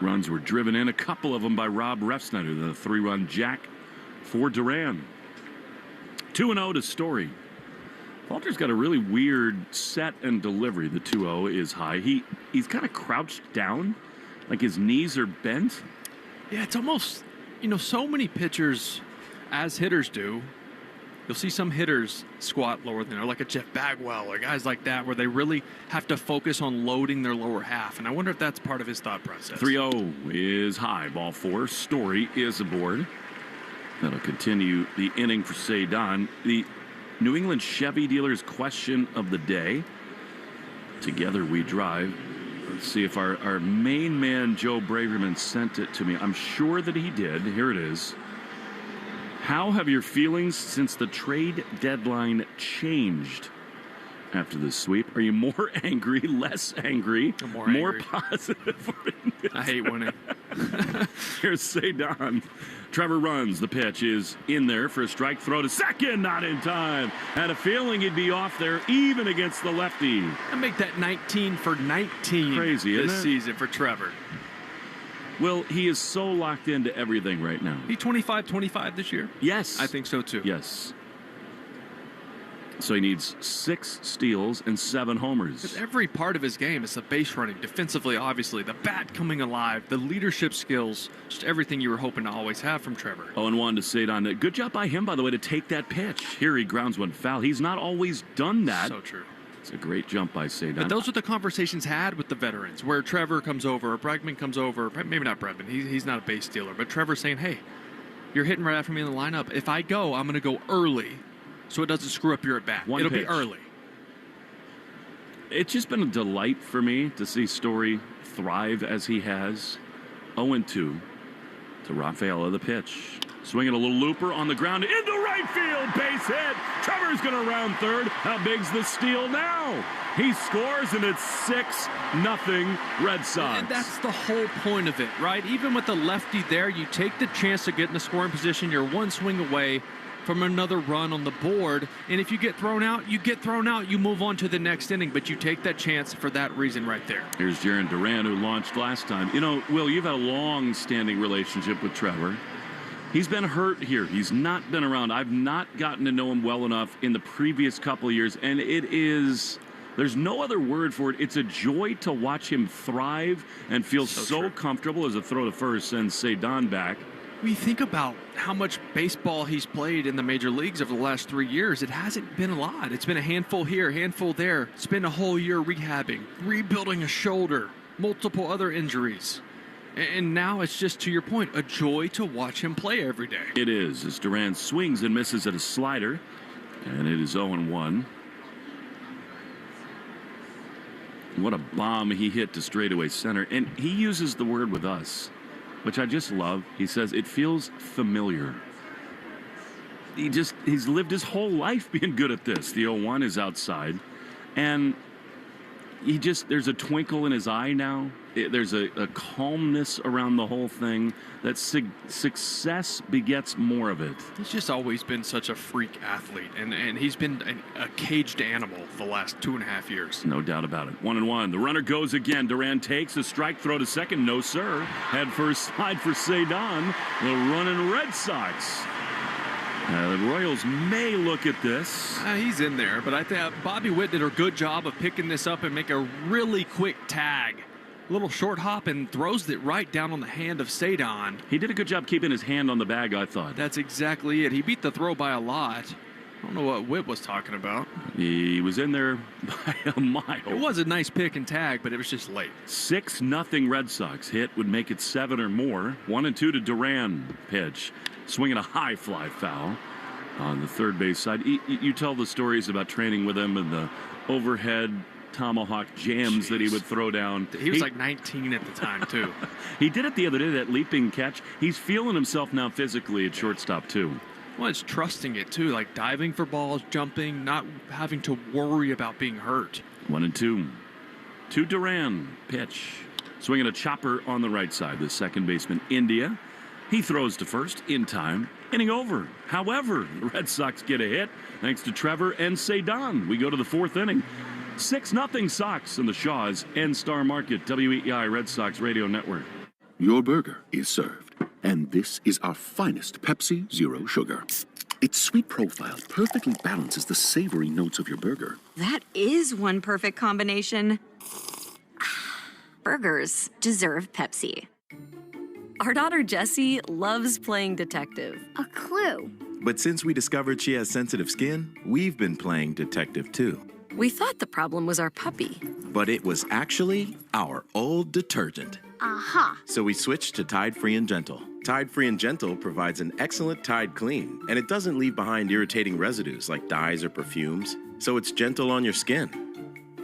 S3: runs were driven in, a couple of them by Rob Refsnyder, the 3-run jack for Duran. 2-0 to Story. Falter's got a really weird set and delivery. The 2-0 is high. He's kind of crouched down, like his knees are bent.
S14: Yeah, it's almost, so many pitchers, as hitters do, you'll see some hitters squat lower than like a Jeff Bagwell or guys like that, where they really have to focus on loading their lower half. And I wonder if that's part of his thought process.
S3: 3-0 is high. Ball 4. Story is aboard. That'll continue the inning for Cedon. The New England Chevy dealers question of the day. Together we drive. Let's see if our main man, Joe Braverman, sent it to me. I'm sure that he did. Here it is. How have your feelings since the trade deadline changed after the sweep? Are you more angry, less angry,
S14: more
S3: more
S14: angry.
S3: positive?
S14: I hate winning.
S3: Here's Cedon. Trevor runs. The pitch is in there for a strike. Throw to second. Not in time. Had a feeling he'd be off there even against the lefty.
S14: I make that 19 for 19
S3: Crazy,
S14: this
S3: isn't it?
S14: season for Trevor.
S3: Well, he is so locked into everything right now.
S14: He 25-25 this year?
S3: Yes.
S14: I think so too.
S3: Yes. So he needs 6 steals and 7 homers.
S14: Because every part of his game is the base running, defensively, obviously, the bat coming alive, the leadership skills, just everything you were hoping to always have from Trevor.
S3: 0-1 to Cedon. Good job by him, by the way, to take that pitch. Here he grounds one foul. He's not always done that.
S14: So true.
S3: It's a great jump by Cedon.
S14: But those are the conversations had with the veterans, where Trevor comes over, or Bregman comes over, maybe not Bregman, he's not a base stealer, but Trevor's saying, hey, you're hitting right after me in the lineup. If I go, I'm going to go early so it doesn't screw up your at-bat. It'll be early.
S3: It's just been a delight for me to see Story thrive as he has. 0-2 to Rafaela, the pitch. Swinging a little looper on the ground into right field. Base hit. Trevor's going to round third. How big's the steal now? He scores, and it's 6-0 Red Sox.
S14: And that's the whole point of it, right? Even with the lefty there, you take the chance to get in the scoring position. You're one swing away from another run on the board. And if you get thrown out, you get thrown out. You move on to the next inning, but you take that chance for that reason right there.
S3: Here's Jarren Duran, who launched last time. Will, you've had a long-standing relationship with Trevor. He's been hurt here. He's not been around. I've not gotten to know him well enough in the previous couple of years, and there's no other word for it. It's a joy to watch him thrive and feel so comfortable as a throw to first sends Cedon back.
S14: When you think about how much baseball he's played in the major leagues over the last 3 years, it hasn't been a lot. It's been a handful here, handful there. Spent a whole year rehabbing, rebuilding a shoulder, multiple other injuries. And now it's just, to your point, a joy to watch him play every day.
S3: It is, as Duran swings and misses at a slider, and it is 0-1. What a bomb he hit to straightaway center. And he uses the word with us, which I just love. He says, it feels familiar. He's lived his whole life being good at this. The 0-1 is outside. And there's a twinkle in his eye now. There's a calmness around the whole thing that success begets more of it.
S14: He's just always been such a freak athlete, and he's been a caged animal the last 2.5 years.
S3: No doubt about it. 1-1. The runner goes again. Duran takes a strike, throw to second. No, sir. Head first slide for Cedon. The running Red Sox. The Royals may look at this.
S14: He's in there, but I think Bobby Witt did a good job of picking this up and make a really quick tag. A little short hop and throws it right down on the hand of Cedon.
S3: He did a good job keeping his hand on the bag, I thought.
S14: That's exactly it. He beat the throw by a lot. I don't know what Witt was talking about.
S3: He was in there by a mile.
S14: It was a nice pick and tag, but it was just late.
S3: 6-0 Red Sox. Hit would make it 7 or more. 1-2 to Duran. Pitch. Swinging a high fly foul on the third base side. You tell the stories about training with him and the overhead tomahawk jams that he would throw down.
S14: He was like 19 at the time, too.
S3: He did it the other day, that leaping catch. He's feeling himself now physically at shortstop, too.
S14: Well, it's trusting it, too, like diving for balls, jumping, not having to worry about being hurt.
S3: 1-2. To Duran, pitch. Swinging a chopper on the right side. The second baseman, India. He throws to first in time. Inning over. However, the Red Sox get a hit thanks to Trevor and Cedon. We go to the fourth inning. 6-0 Sox in the Shaws and Star Market, WEEI Red Sox Radio Network.
S4: Your burger is served, and this is our finest Pepsi Zero Sugar. Its sweet profile perfectly balances the savory notes of your burger.
S1: That is one perfect combination. Burgers deserve Pepsi.
S9: Our daughter Jessie loves playing detective.
S10: A clue.
S17: But since we discovered she has sensitive skin, we've been playing detective too.
S9: We thought the problem was our puppy.
S17: But it was actually our old detergent.
S10: Aha.
S17: So we switched to Tide Free and Gentle. Tide Free and Gentle provides an excellent Tide clean, and it doesn't leave behind irritating residues like dyes or perfumes, so it's gentle on your skin.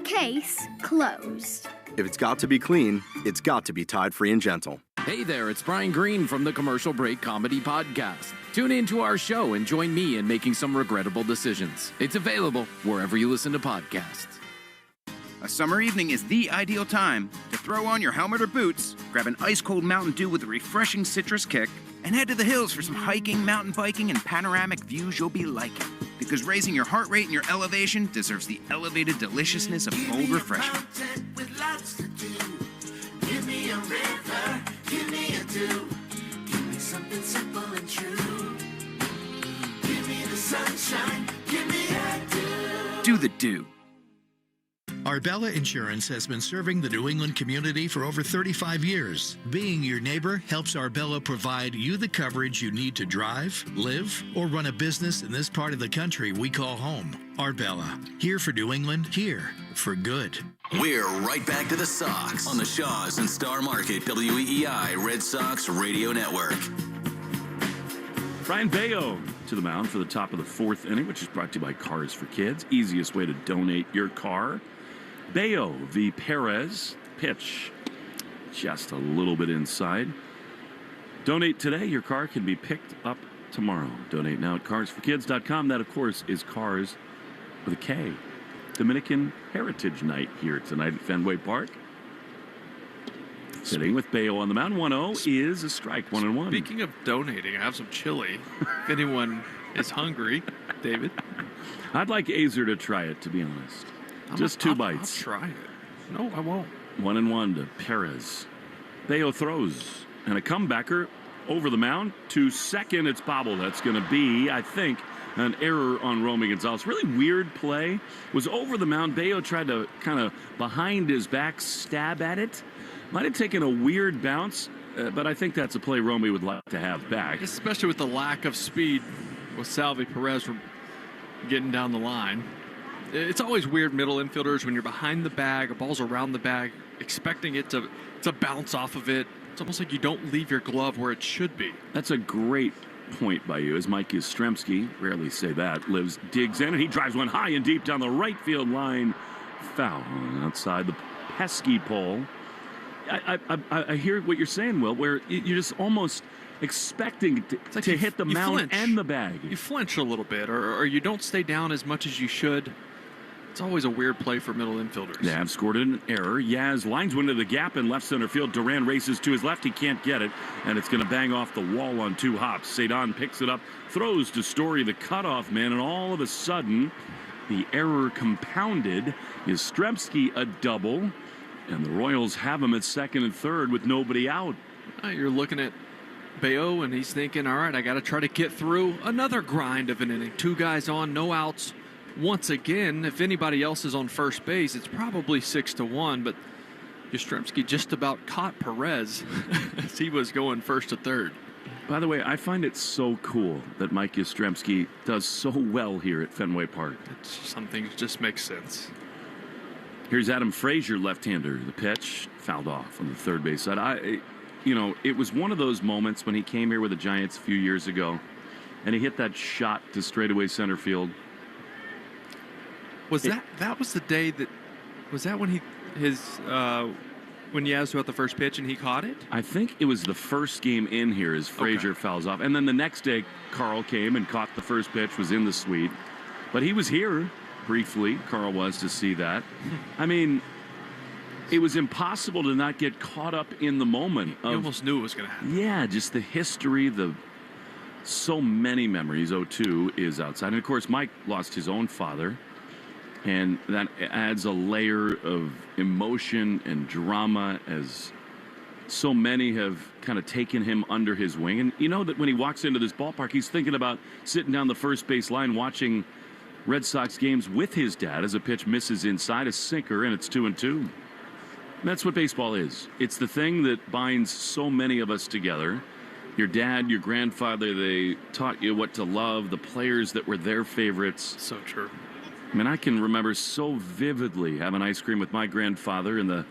S10: Case closed.
S18: If it's got to be clean, it's got to be Tide Free and Gentle.
S19: Hey there, it's Brian Green from the Commercial Break Comedy Podcast. Tune in to our show and join me in making some regrettable decisions. It's available wherever you listen to podcasts.
S11: A summer evening is the ideal time to throw on your helmet or boots, grab an ice-cold Mountain Dew with a refreshing citrus kick, and head to the hills for some hiking, mountain biking, and panoramic views you'll be liking. Because raising your heart rate and your elevation deserves the elevated deliciousness of cold refreshment.
S6: With lots to do. Give me a river, give me a dew. Give me something simple and true. Give me the sunshine, give me a dew.
S11: Do the dew.
S20: Arbella Insurance has been serving the New England community for over 35 years. Being your neighbor helps Arbella provide you the coverage you need to drive, live, or run a business in this part of the country we call home. Arbella, here for New England, here for good.
S29: We're right back to the Sox on the Shaws and Star Market WEEI Red Sox Radio Network.
S3: Brian Bayo to the mound for the top of the fourth inning, which is brought to you by Cars for Kids. Easiest way to donate your car. Bayo v. Perez. Pitch just a little bit inside. Donate today. Your car can be picked up tomorrow. Donate now at carsforkids.com. That, of course, is Cars with a K. Dominican Heritage Night here tonight at Fenway Park. Sitting with Bayo on the mound. 1-0 is a strike. 1-1.
S14: Speaking of donating, I have some chili. If anyone is hungry, David.
S3: I'd like Azer to try it, to be honest. Just two bites.
S14: I'll try it. No, I won't.
S3: 1-1 to Perez. Bayo throws. And a comebacker over the mound to second. It's bobbled. That's going to be, I think, an error on Romy Gonzalez. Really weird play. Was over the mound. Bayo tried to kind of behind his back stab at it. Might have taken a weird bounce, but I think that's a play Romy would like to have back.
S14: Especially with the lack of speed with Salvi Perez from getting down the line. It's always weird, middle infielders, when you're behind the bag, a ball's around the bag, expecting it to bounce off of it. It's almost like you don't leave your glove where it should be.
S3: That's a great point by you, as Mike Yastrzemski, rarely say that, digs in, and he drives one high and deep down the right field line. Foul outside the pesky pole. I hear what you're saying, Will, where you're just almost expecting to hit the mound
S14: flinch.
S3: And the bag.
S14: You flinch a little bit, or you don't stay down as much as you should. It's always a weird play for middle infielders.
S3: They have scored an error. Yaz lines one into the gap in left center field. Duran races to his left. He can't get it, and it's going to bang off the wall on two hops. Cedon picks it up, throws to Story, the cutoff man, and all of a sudden, the error compounded. Yastrzemski a double, and the Royals have him at second and third with nobody out.
S14: You're looking at Bayo, and he's thinking, all right, I got to try to get through another grind of an inning. Two guys on, no outs. Once again, if anybody else is on first base, it's probably 6-1, but Yastrzemski just about caught Perez as he was going first to third.
S3: By the way, I find it so cool that Mike Yastrzemski does so well here at Fenway Park.
S14: Some things just make sense.
S3: Here's Adam Frazier, left-hander. The pitch fouled off on the third base side. It was one of those moments when he came here with the Giants a few years ago, and he hit that shot to straightaway center field.
S14: That was the day that Was that when when Yaz threw out the first pitch and he caught it?
S3: I think it was the first game in here as Frazier fouls off. And then the next day, Carl came and caught the first pitch, was in the suite. But he was here briefly, Carl was, to see that. I mean, it was impossible to not get caught up in the moment.
S14: You almost knew it was going to happen.
S3: Yeah, just the history, so many memories. 02 is outside. And, of course, Mike lost his own father. And that adds a layer of emotion and drama as so many have kind of taken him under his wing. And you know that when he walks into this ballpark, he's thinking about sitting down the first base line watching Red Sox games with his dad as a pitch misses inside a sinker and it's 2-2. And that's what baseball is. It's the thing that binds so many of us together. Your dad, your grandfather, they taught you what to love, the players that were their favorites.
S14: So true.
S3: I mean, I can remember so vividly having ice cream with my grandfather in the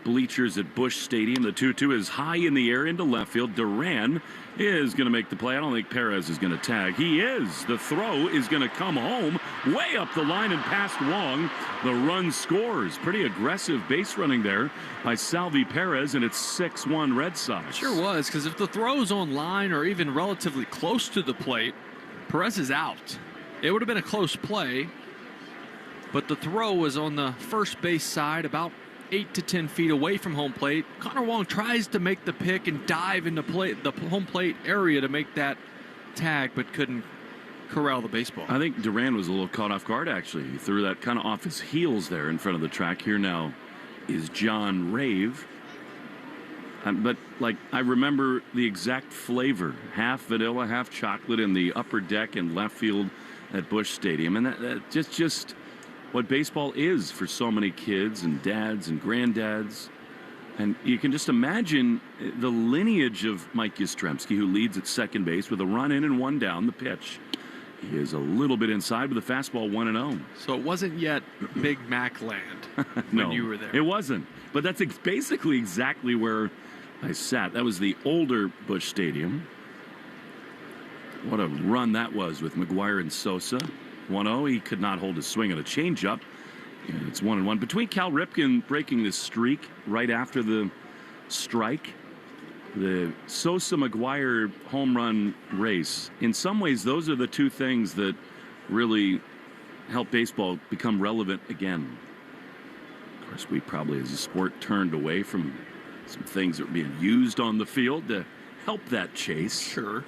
S3: bleachers at Busch Stadium. The 2-2 is high in the air into left field. Duran is going to make the play. I don't think Perez is going to tag. He is. The throw is going to come home way up the line and past Wong. The run scores. Pretty aggressive base running there by Salvi Perez, and it's 6-1 Red Sox.
S14: Sure was, because if the throw's on line or even relatively close to the plate, Perez is out. It would have been a close play. But the throw was on the first base side, about 8 to 10 feet away from home plate. Connor Wong tries to make the pick and dive into the home plate area to make that tag, but couldn't corral the baseball.
S3: I think Duran was a little caught off guard, actually. He threw that kind of off his heels there in front of the track. Here now is John Rave. But, I remember the exact flavor. Half vanilla, half chocolate in the upper deck and left field at Busch Stadium. And that just what baseball is for so many kids and dads and granddads. And you can just imagine the lineage of Mike Yastrzemski, who leads at second base with a run in and one down. The pitch he is a little bit inside with a fastball 1-0.
S14: So it wasn't yet Big Mac land when you were there.
S3: It wasn't. But that's basically exactly where I sat. That was the older Busch Stadium. What a run that was with McGuire and Sosa. 1-0. He could not hold his swing on a changeup. And it's 1-1. Between Cal Ripken breaking this streak right after the strike, the Sosa-McGuire home run race, in some ways, those are the two things that really help baseball become relevant again. Of course, we probably, as a sport, turned away from some things that were being used on the field to help that chase.
S14: Sure.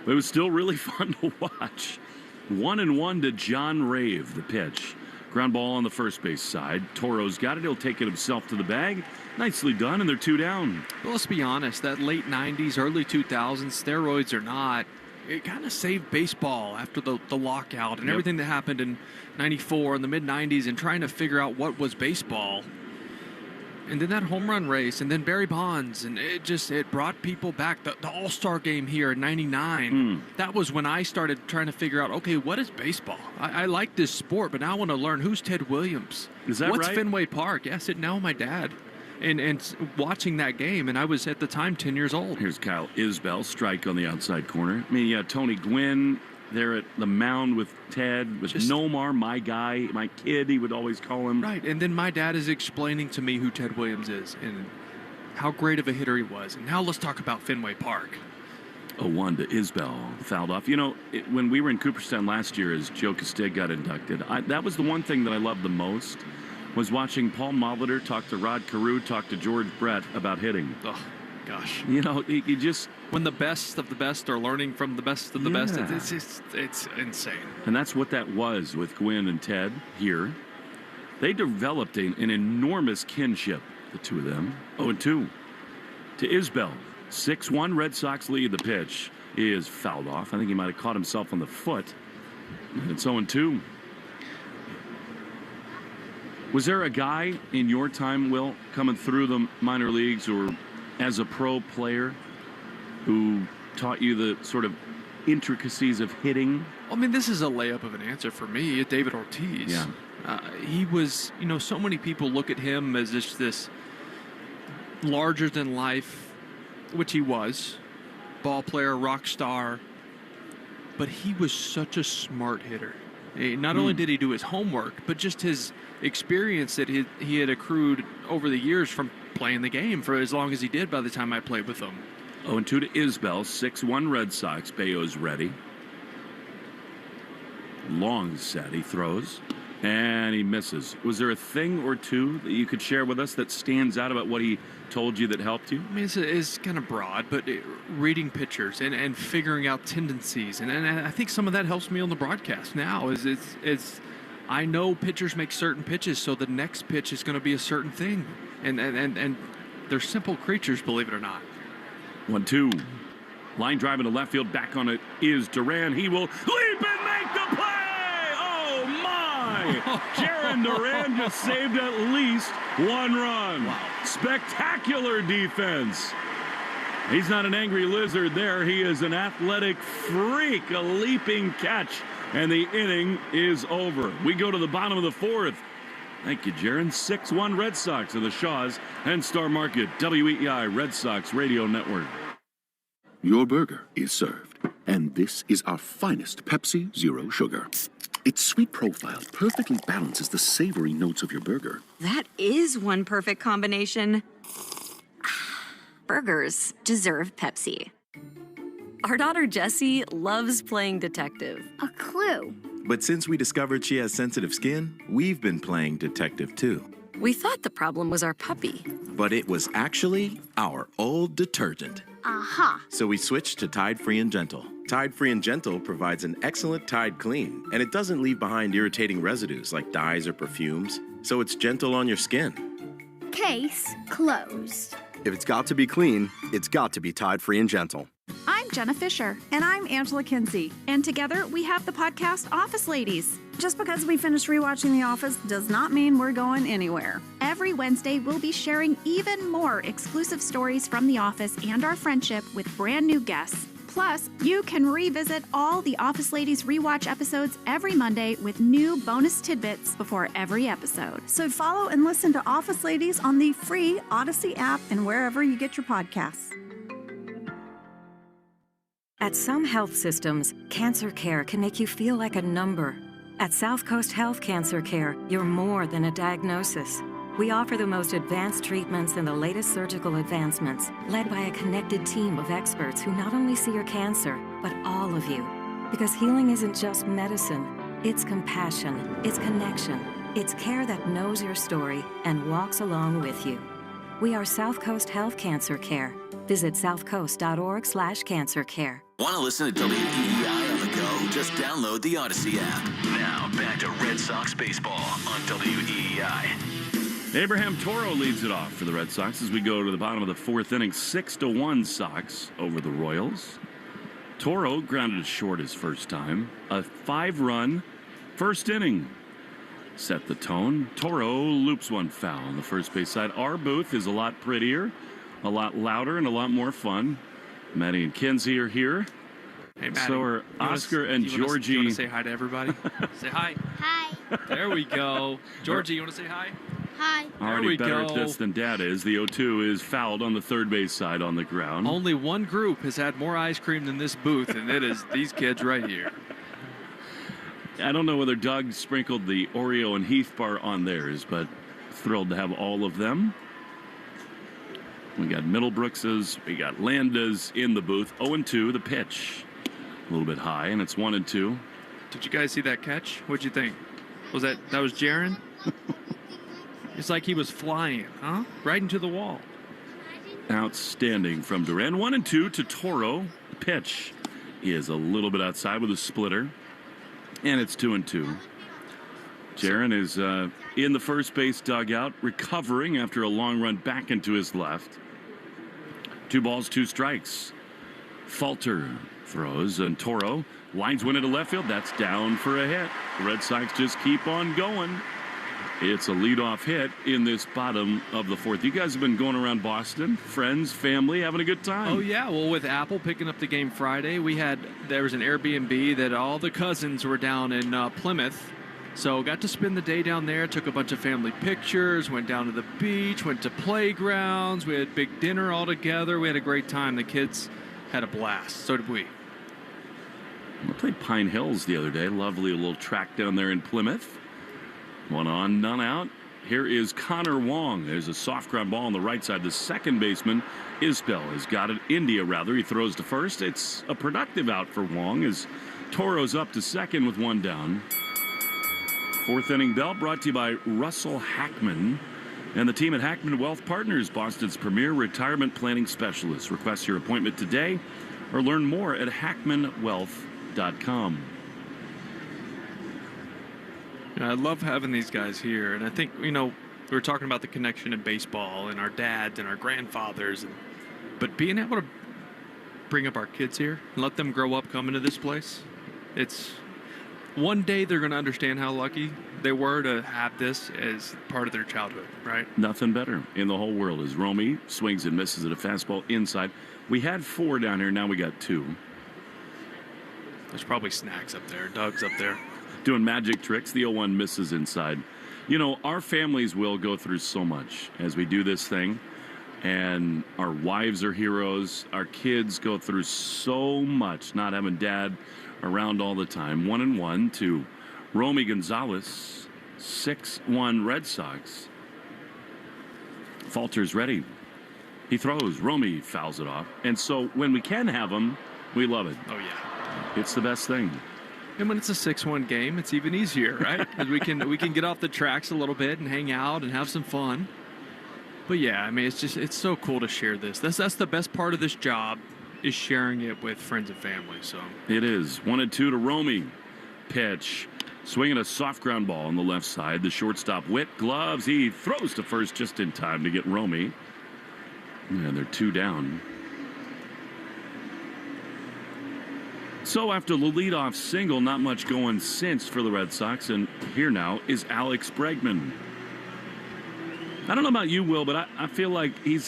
S3: But it was still really fun to watch. 1-1 to John Rave, the pitch. Ground ball on the first base side. Toro's got it. He'll take it himself to the bag. Nicely done, and they're 2 down.
S14: Well, let's be honest. That late 90s, early 2000s, steroids or not, it kind of saved baseball after the lockout and everything that happened in 94 and the mid-90s and trying to figure out what was baseball. And then that home run race, and then Barry Bonds, and it brought people back. The All-Star game here in 99, that was when I started trying to figure out, okay, what is baseball? I like this sport, but now I want to learn who's Ted Williams.
S3: Is that
S14: What's
S3: right?
S14: Fenway Park? Yeah, sitting down with my dad and watching that game, and I was at the time 10 years old.
S3: Here's Kyle Isbell, strike on the outside corner. I mean, Tony Gwynn there at the mound with Ted, with Nomar, my guy, my kid, he would always call him.
S14: Right, and then my dad is explaining to me who Ted Williams is and how great of a hitter he was. And now let's talk about Fenway Park.
S3: 0-1 to Isbell, fouled off. When we were in Cooperstown last year as Joe Castig got inducted, that was the one thing that I loved the most, was watching Paul Molitor talk to Rod Carew, talk to George Brett about hitting.
S14: Oh, gosh.
S3: You just...
S14: When the best of the best are learning from the best of the best, it's insane.
S3: And that's what that was with Gwynn and Ted here. They developed an enormous kinship, the two of them. 0-2 to Isbell. 6-1 Red Sox lead. The pitch is fouled off. I think he might have caught himself on the foot. And it's 0-2. Was there a guy in your time, Will, coming through the minor leagues or as a pro player who taught you the sort of intricacies of hitting?
S14: I mean, this is a layup of an answer for me. David Ortiz.
S3: Yeah.
S14: He was, so many people look at him as just this larger than life, which he was, ball player, rock star, but he was such a smart hitter. Not only did he do his homework, but just his experience that he had accrued over the years from playing the game for as long as he did by the time I played with him.
S3: 0-2 to Isbell, 6-1 Red Sox. Bayo's ready. Long set, he throws, and he misses. Was there a thing or two that you could share with us that stands out about what he told you that helped you?
S14: I mean, it's kind of broad, but reading pictures and figuring out tendencies, and I think some of that helps me on the broadcast now. It's I know pitchers make certain pitches, so the next pitch is going to be a certain thing, and they're simple creatures, believe it or not.
S3: 1-2. Line drive into left field. Back on it is Duran. He will leap and make the play! Oh, my! Jaron Duran just saved at least one run. Wow. Spectacular defense. He's not an angry lizard there. He is an athletic freak. A leaping catch. And the inning is over. We go to the bottom of the fourth. Thank you, Jaron. 6-1 Red Sox in the Shaws and Star Market, WEEI Red Sox Radio Network.
S4: Your burger is served, and this is our finest Pepsi Zero Sugar. Its sweet profile perfectly balances the savory notes of your burger.
S1: That is one perfect combination. Burgers deserve Pepsi.
S9: Our daughter Jessie loves playing detective.
S10: A clue.
S17: But since we discovered she has sensitive skin, we've been playing detective too.
S9: We thought the problem was our puppy.
S17: But it was actually our old detergent.
S10: Aha.
S17: So we switched to Tide Free and Gentle. Tide Free and Gentle provides an excellent Tide clean, and it doesn't leave behind irritating residues like dyes or perfumes, so it's gentle on your skin.
S10: Case closed.
S18: If it's got to be clean, it's got to be Tide Free and Gentle.
S12: I'm Jenna Fisher.
S13: And I'm Angela Kinsey.
S12: And together we have the podcast Office Ladies.
S13: Just because we finished rewatching The Office does not mean we're going anywhere.
S12: Every Wednesday, we'll be sharing even more exclusive stories from The Office and our friendship with brand new guests. Plus, you can revisit all the Office Ladies rewatch episodes every Monday with new bonus tidbits before every episode.
S13: So follow and listen to Office Ladies on the free Odyssey app and wherever you get your podcasts.
S2: At some health systems, cancer care can make you feel like a number. At South Coast Health Cancer Care, you're more than a diagnosis. We offer the most advanced treatments and the latest surgical advancements, led by a connected team of experts who not only see your cancer, but all of you. Because healing isn't just medicine, it's compassion, it's connection, it's care that knows your story and walks along with you. We are South Coast Health Cancer Care. Visit southcoast.org/cancercare.
S29: Want to listen to WEEI on the go? Just download the Odyssey app. Now, back to Red Sox baseball on WEEI.
S3: Abraham Toro leads it off for the Red Sox as we go to the bottom of the fourth inning. 6-1 Sox over the Royals. Toro grounded it short his first time. A 5-run first inning set the tone. Toro loops one foul on the first base side. Our booth is a lot prettier, a lot louder, and a lot more fun. Maddie and Kinsey are here.
S14: Hey, Maddie.
S3: So are Oscar and Georgie.
S14: You want to say hi to everybody? Say hi.
S10: Hi.
S14: There we go. Georgie, you want to say hi?
S10: Hi.
S3: Already better at this than Dad is. The 0-2 is fouled on the third base side on the ground.
S14: Only one group has had more ice cream than this booth, and it is these kids right here.
S3: I don't know whether Doug sprinkled the Oreo and Heath bar on theirs, but thrilled to have all of them. We got Middlebrooks's, we got Landa's in the booth. 0-2, the pitch. A little bit high, and it's 1-2.
S14: Did you guys see that catch? What'd you think? That was Jaron? It's like he was flying, huh? Right into the wall.
S3: Outstanding from Duran. 1-2 to Toro. The pitch is a little bit outside with a splitter. And it's 2-2. Jaron is in the first base dugout, recovering after a long run back into his left. 2 balls, 2 strikes. Falter throws, and Toro lines one into left field. That's down for a hit. The Red Sox just keep on going. It's a leadoff hit in this bottom of the fourth. You guys have been going around Boston, friends, family, having a good time.
S14: Oh, yeah. Well, with Apple picking up the game Friday, there was an Airbnb that all the cousins were down in Plymouth. So got to spend the day down there, took a bunch of family pictures, went down to the beach, went to playgrounds. We had big dinner all together. We had a great time. The kids had a blast. So did we.
S3: I played Pine Hills the other day. Lovely little track down there in Plymouth. One on, none out. Here is Connor Wong. There's a soft ground ball on the right side. The second baseman, Isbell, has got it. India, rather. He throws to first. It's a productive out for Wong as Toro's up to second with one down. Fourth inning bell brought to you by Russell Hackman and the team at Hackman Wealth Partners, Boston's premier retirement planning specialist. Request your appointment today or learn more at hackmanwealth.com.
S14: I love having these guys here, and I think, we were talking about the connection in baseball and our dads and our grandfathers, but being able to bring up our kids here and let them grow up coming to this place, it's one day they're going to understand how lucky they were to have this as part of their childhood, right?
S3: Nothing better in the whole world as Romy swings and misses at a fastball inside. We had 4 down here, now we got 2.
S14: There's probably snacks up there. Doug's up there.
S3: Doing magic tricks. The 0-1 misses inside. Our families will go through so much as we do this thing. And our wives are heroes. Our kids go through so much not having dad around all the time. 1-1 to Romy Gonzalez. 6-1 Red Sox. Falter's ready. He throws. Romy fouls it off. And so when we can have them, we love it.
S14: Oh, yeah.
S3: It's the best thing.
S14: And when it's a 6-1 game, it's even easier, right? Because we can get off the tracks a little bit and hang out and have some fun. But yeah, I mean, it's so cool to share this. That's the best part of this job, is sharing it with friends and family. So
S3: it is 1-2 to Romy. Pitch, swinging a soft ground ball on the left side. The shortstop Witt gloves. He throws to first just in time to get Romy. And they're 2 down. So after the leadoff single, not much going since for the Red Sox. And here now is Alex Bregman. I don't know about you, Will, but I feel like you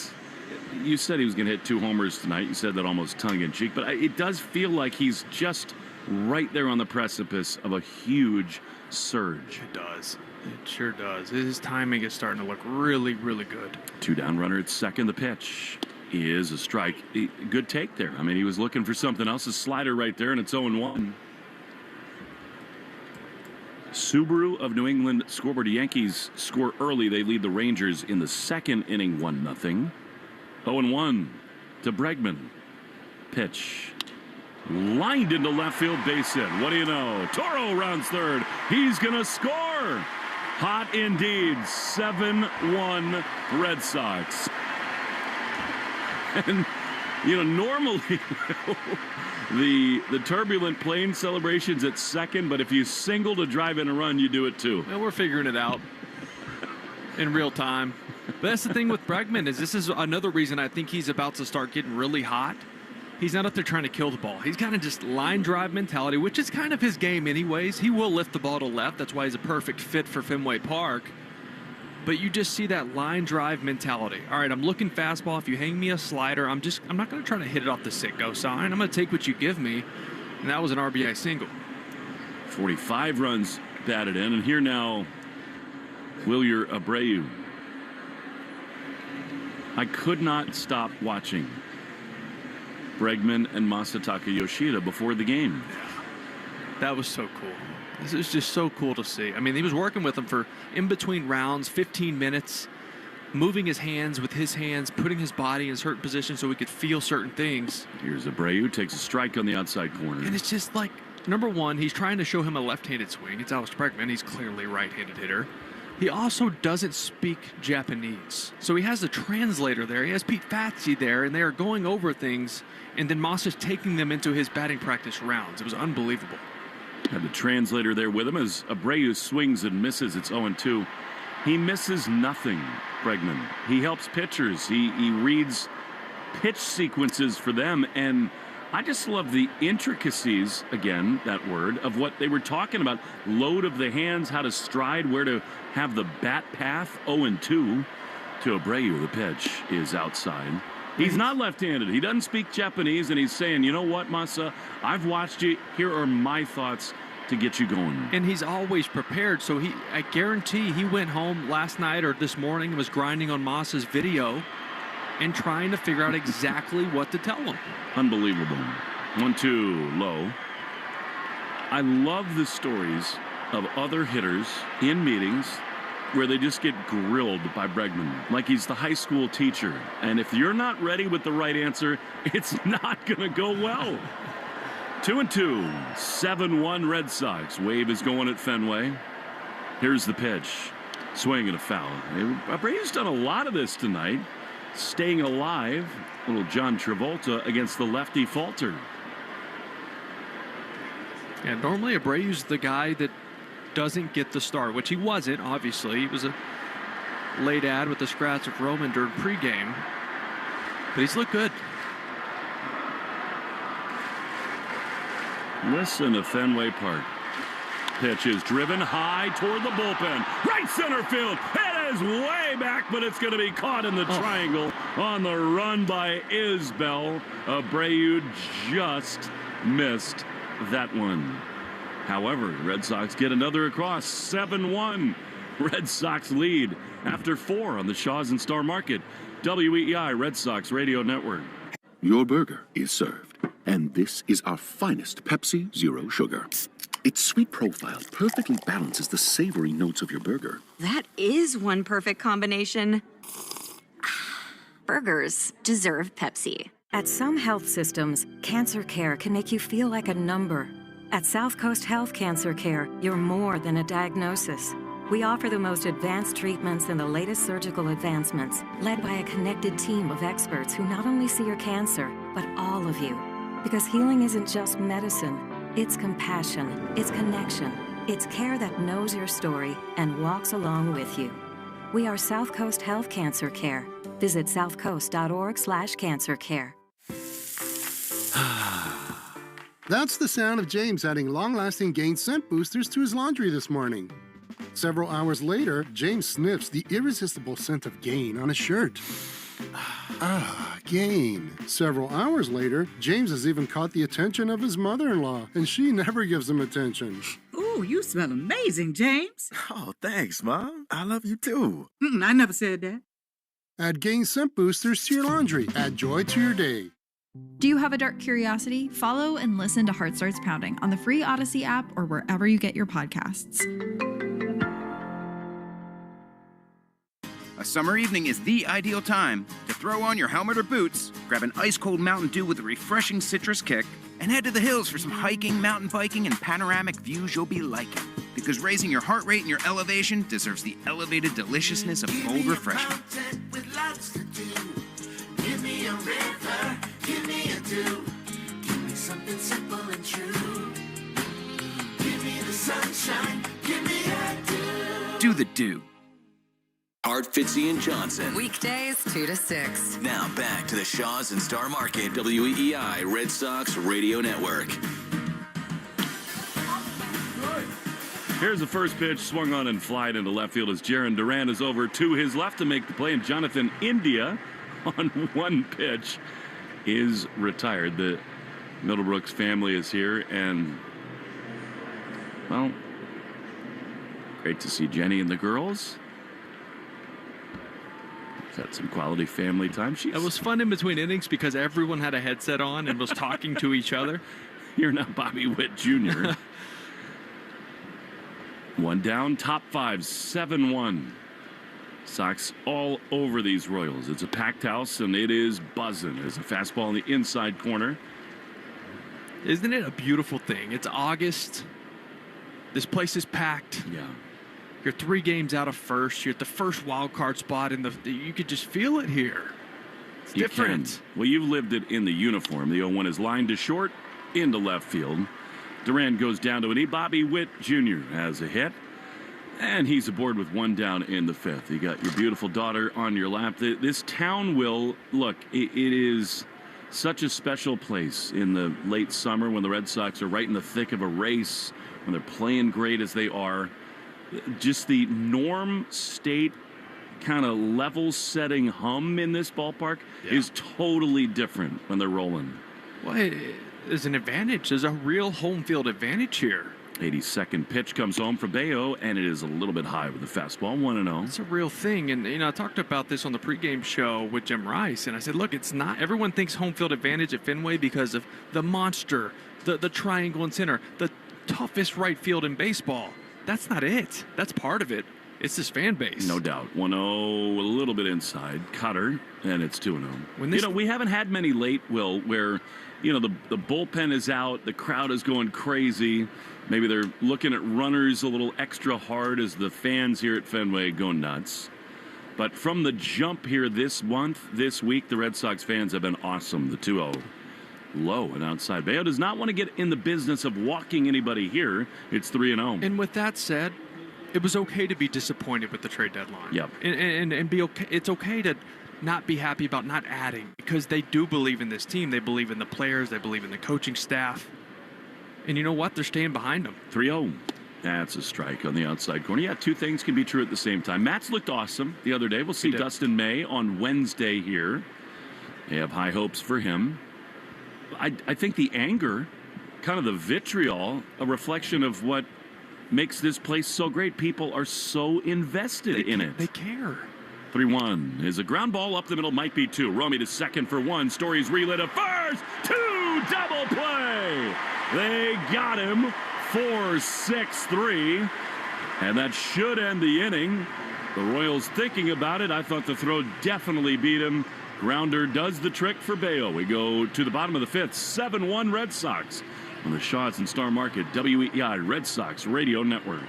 S3: said he was going to hit 2 homers tonight. You said that almost tongue-in-cheek. But it does feel like he's just right there on the precipice of a huge surge.
S14: It does. It sure does. His timing is starting to look really, really good.
S3: 2 down runner at second. The pitch is a strike. Good take there. I mean, he was looking for something else. A slider right there, and it's 0-1. Subaru of New England scoreboard. Yankees score early. They lead the Rangers in the second inning 1-0. 0-1 to Bregman. Pitch. Lined into left field, base hit. What do you know? Toro rounds third. He's going to score. Hot indeed. 7-1 Red Sox. And, normally the turbulent plane celebration's at second, but if you single to drive in a run, you do it too.
S14: Well, we're figuring it out in real time. But that's the thing with Bregman, is this is another reason I think he's about to start getting really hot. He's not up there trying to kill the ball. He's kind of just line drive mentality, which is kind of his game anyways. He will lift the ball to left. That's why he's a perfect fit for Fenway Park. But you just see that line drive mentality. All right, I'm looking fastball. If you hang me a slider, I'm not going to try to hit it off the sit-go sign. I'm going to take what you give me. And that was an RBI single.
S3: 45 runs batted in. And here now, Wilyer Abreu. I could not stop watching Bregman and Masataka Yoshida before the game.
S14: Yeah. That was so cool. This is just so cool to see. I mean, he was working with them for in between rounds, 15 minutes, moving his hands with his hands, putting his body in certain positions so he could feel certain things.
S3: Here's Abreu, takes a strike on the outside corner.
S14: And it's just like, number one, he's trying to show him a left-handed swing. It's Alex Bregman. He's clearly a right-handed hitter. He also doesn't speak Japanese. So he has a translator there. He has Pete Fatsi there, and they are going over things, and then Moss is taking them into his batting practice rounds. It was unbelievable.
S3: Had the translator there with him as Abreu swings and misses. It's 0-2. He misses nothing, Bregman. He helps pitchers. He reads pitch sequences for them, and I just love the intricacies, again, that word, of what they were talking about. Load of the hands, how to stride, where to have the bat path. 0-2 to Abreu. The pitch is outside. He's not left-handed. He doesn't speak Japanese, and he's saying, you know what, Masa, I've watched you. Here are my thoughts to get you going.
S14: And he's always prepared, so I guarantee he went home last night or this morning and was grinding on Masa's video and trying to figure out exactly what to tell him.
S3: Unbelievable. 1-2 low. I love the stories of other hitters in meetings where they just get grilled by Bregman, like he's the high school teacher. And if you're not ready with the right answer, it's not going to go well. 2-2, 7-1 Red Sox. Wave is going at Fenway. Here's the pitch. Swing and a foul. Abreu's done a lot of this tonight. Staying alive. Little John Travolta against the lefty Falter.
S14: Yeah, normally Abreu's the guy that doesn't get the start, which he wasn't, obviously. He was a late ad with the scratch of Roman during pregame. But he's looked good.
S3: Listen to Fenway Park. Pitch is driven high toward the bullpen. Right center field. It is way back, but it's going to be caught in the triangle on the run by Isbell. Abreu just missed that one. However, Red Sox get another across. 7-1. Red Sox lead after 4 on the Shaw's and Star Market. WEEI Red Sox Radio Network.
S4: Your burger is served, and this is our finest Pepsi Zero Sugar. Its sweet profile perfectly balances the savory notes of your burger.
S1: That is one perfect combination. Burgers deserve Pepsi.
S2: At some health systems, cancer care can make you feel like a number. At South Coast Health Cancer Care, you're more than a diagnosis. We offer the most advanced treatments and the latest surgical advancements, led by a connected team of experts who not only see your cancer, but all of you. Because healing isn't just medicine, it's compassion, it's connection, it's care that knows your story and walks along with you. We are South Coast Health Cancer Care. Visit southcoast.org/cancercare.
S8: That's the sound of James adding long-lasting Gain scent boosters to his laundry this morning. Several hours later, James sniffs the irresistible scent of Gain on his shirt. Gain. Several hours later, James has even caught the attention of his mother-in-law, and she never gives him attention.
S15: Ooh, you smell amazing, James.
S22: Oh, thanks, Mom. I love you too.
S15: I never said that.
S8: Add Gain scent boosters to your laundry. Add joy to your day.
S12: Do you have a dark curiosity? Follow and listen to Heart Starts Pounding on the free Odyssey app or wherever you get your podcasts.
S11: A summer evening is the ideal time to throw on your helmet or boots, grab an ice-cold Mountain Dew with a refreshing citrus kick, and head to the hills for some hiking, mountain biking, and panoramic views you'll be liking. Because raising your heart rate and your elevation deserves the elevated deliciousness of cold refreshment.
S6: With lots to do. Give me a river, give me a dew. Give me something simple and true. Give me the sunshine, give me a dew.
S11: Do the dew.
S29: Art, Fitzy, and Johnson.
S21: Weekdays 2 to 6.
S29: Now back to the Shaw's and Star Market WEEI Red Sox Radio Network.
S3: Here's the first pitch, swung on and flied into left field as Jarren Duran is over to his left to make the play, and Jonathan India on one pitch is retired. The Middlebrooks family is here, and, well, great to see Jenny and the girls. Had some quality family time.
S14: It was fun in between innings because everyone had a headset on and was talking to each other.
S3: You're not Bobby Witt Jr. One down, top 5, 7-1. Sox all over these Royals. It's a packed house, and it is buzzing. There's a fastball in the inside corner.
S14: Isn't it a beautiful thing? It's August. This place is packed.
S3: Yeah.
S14: You're 3 games out of first. You're at the first wild card spot. You could just feel it here. It's different.
S3: Can. Well, you've lived it in the uniform. The 0-1 is lined to short, into left field. Duran goes down to an E. Bobby Witt Jr. has a hit. And he's aboard with 1 down in the 5th. You got your beautiful daughter on your lap. This town will, look, it is such a special place in the late summer when the Red Sox are right in the thick of a race, when they're playing great as they are. Just the norm state kind of level setting hum in this ballpark is totally different when they're rolling.
S14: Well, there's an advantage. There's a real home field advantage here.
S3: 82nd pitch comes home for Bayo, and it is a little bit high with the fastball, 1-0.
S14: It's a real thing. And, I talked about this on the pregame show with Jim Rice, and I said, look, it's not. Everyone thinks home field advantage at Fenway because of the monster, the triangle in center, the toughest right field in baseball. That's not it. That's part of it. It's this fan base.
S3: No doubt. 1-0, a little bit inside. Cutter, and it's 2-0. We haven't had many late, Will, where, the bullpen is out, the crowd is going crazy. Maybe they're looking at runners a little extra hard as the fans here at Fenway go nuts. But from the jump here this week, the Red Sox fans have been awesome. The 2-0. Low and outside. Bayo does not want to get in the business of walking anybody here. It's 3-0.
S14: And with that said, it was okay to be disappointed with the trade deadline.
S3: Yep.
S14: And be okay. It's okay to not be happy about not adding, because they do believe in this team. They believe in the players. They believe in the coaching staff. And you know what? They're staying behind them.
S3: 3-0. That's a strike on the outside corner. Yeah, two things can be true at the same time. Matt's looked awesome the other day. We'll see Dustin May on Wednesday here. They have high hopes for him. I think the anger, kind of the vitriol, a reflection of what makes this place so great. People are so invested in it.
S14: They care.
S3: 3-1 is a ground ball up the middle, might be two. Romy to second for one. Stories relit to first. Two, double play. They got him. 4-6-3. And that should end the inning. The Royals thinking about it. I thought the throw definitely beat him. Grounder does the trick for Bayo. We go to the bottom of the fifth. 7-1 Red Sox on the Shaw's and Star Market WEI Red Sox Radio Network.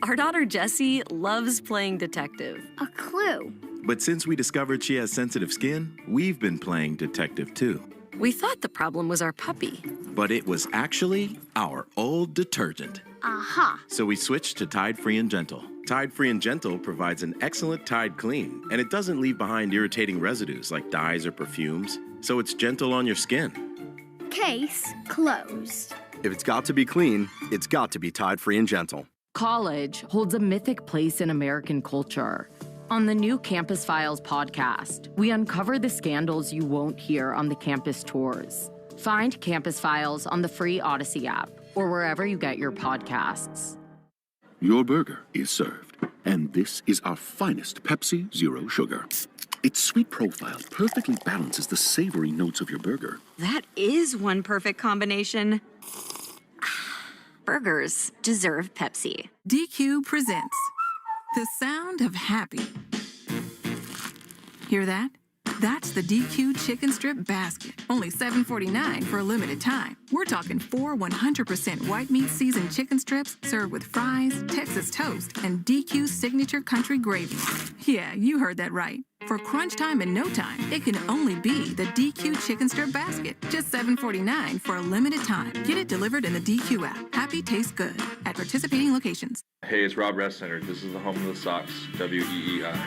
S9: Our daughter Jessie loves playing detective.
S10: A clue.
S17: But since we discovered she has sensitive skin, we've been playing detective too.
S9: We thought the problem was our puppy.
S17: But it was actually our old detergent.
S10: Aha.
S17: So we switched to Tide Free and Gentle. Tide Free and Gentle provides an excellent Tide clean, and it doesn't leave behind irritating residues like dyes or perfumes, so it's gentle on your skin.
S10: Case closed.
S18: If it's got to be clean, it's got to be Tide Free and Gentle.
S5: College holds a mythic place in American culture. On the new Campus Files podcast, we uncover the scandals you won't hear on the campus tours. Find Campus Files on the free Odyssey app or wherever you get your podcasts.
S4: Your burger is served, and this is our finest Pepsi Zero Sugar. Its sweet profile perfectly balances the savory notes of your burger.
S1: That is one perfect combination. Burgers deserve Pepsi.
S7: DQ presents the sound of happy. Hear that? That's the DQ chicken strip basket. Only $7.49 for a limited time. We're talking 4 100% white meat seasoned chicken strips served with fries, Texas toast, and DQ signature country gravy. Yeah, you heard that right. For crunch time and no time, it can only be the DQ chicken strip basket. Just $7.49 for a limited time. Get it delivered in the DQ app. Happy tastes good at participating locations.
S16: Hey, it's Rob Refsnyder. This is the home of the Sox, WEEI.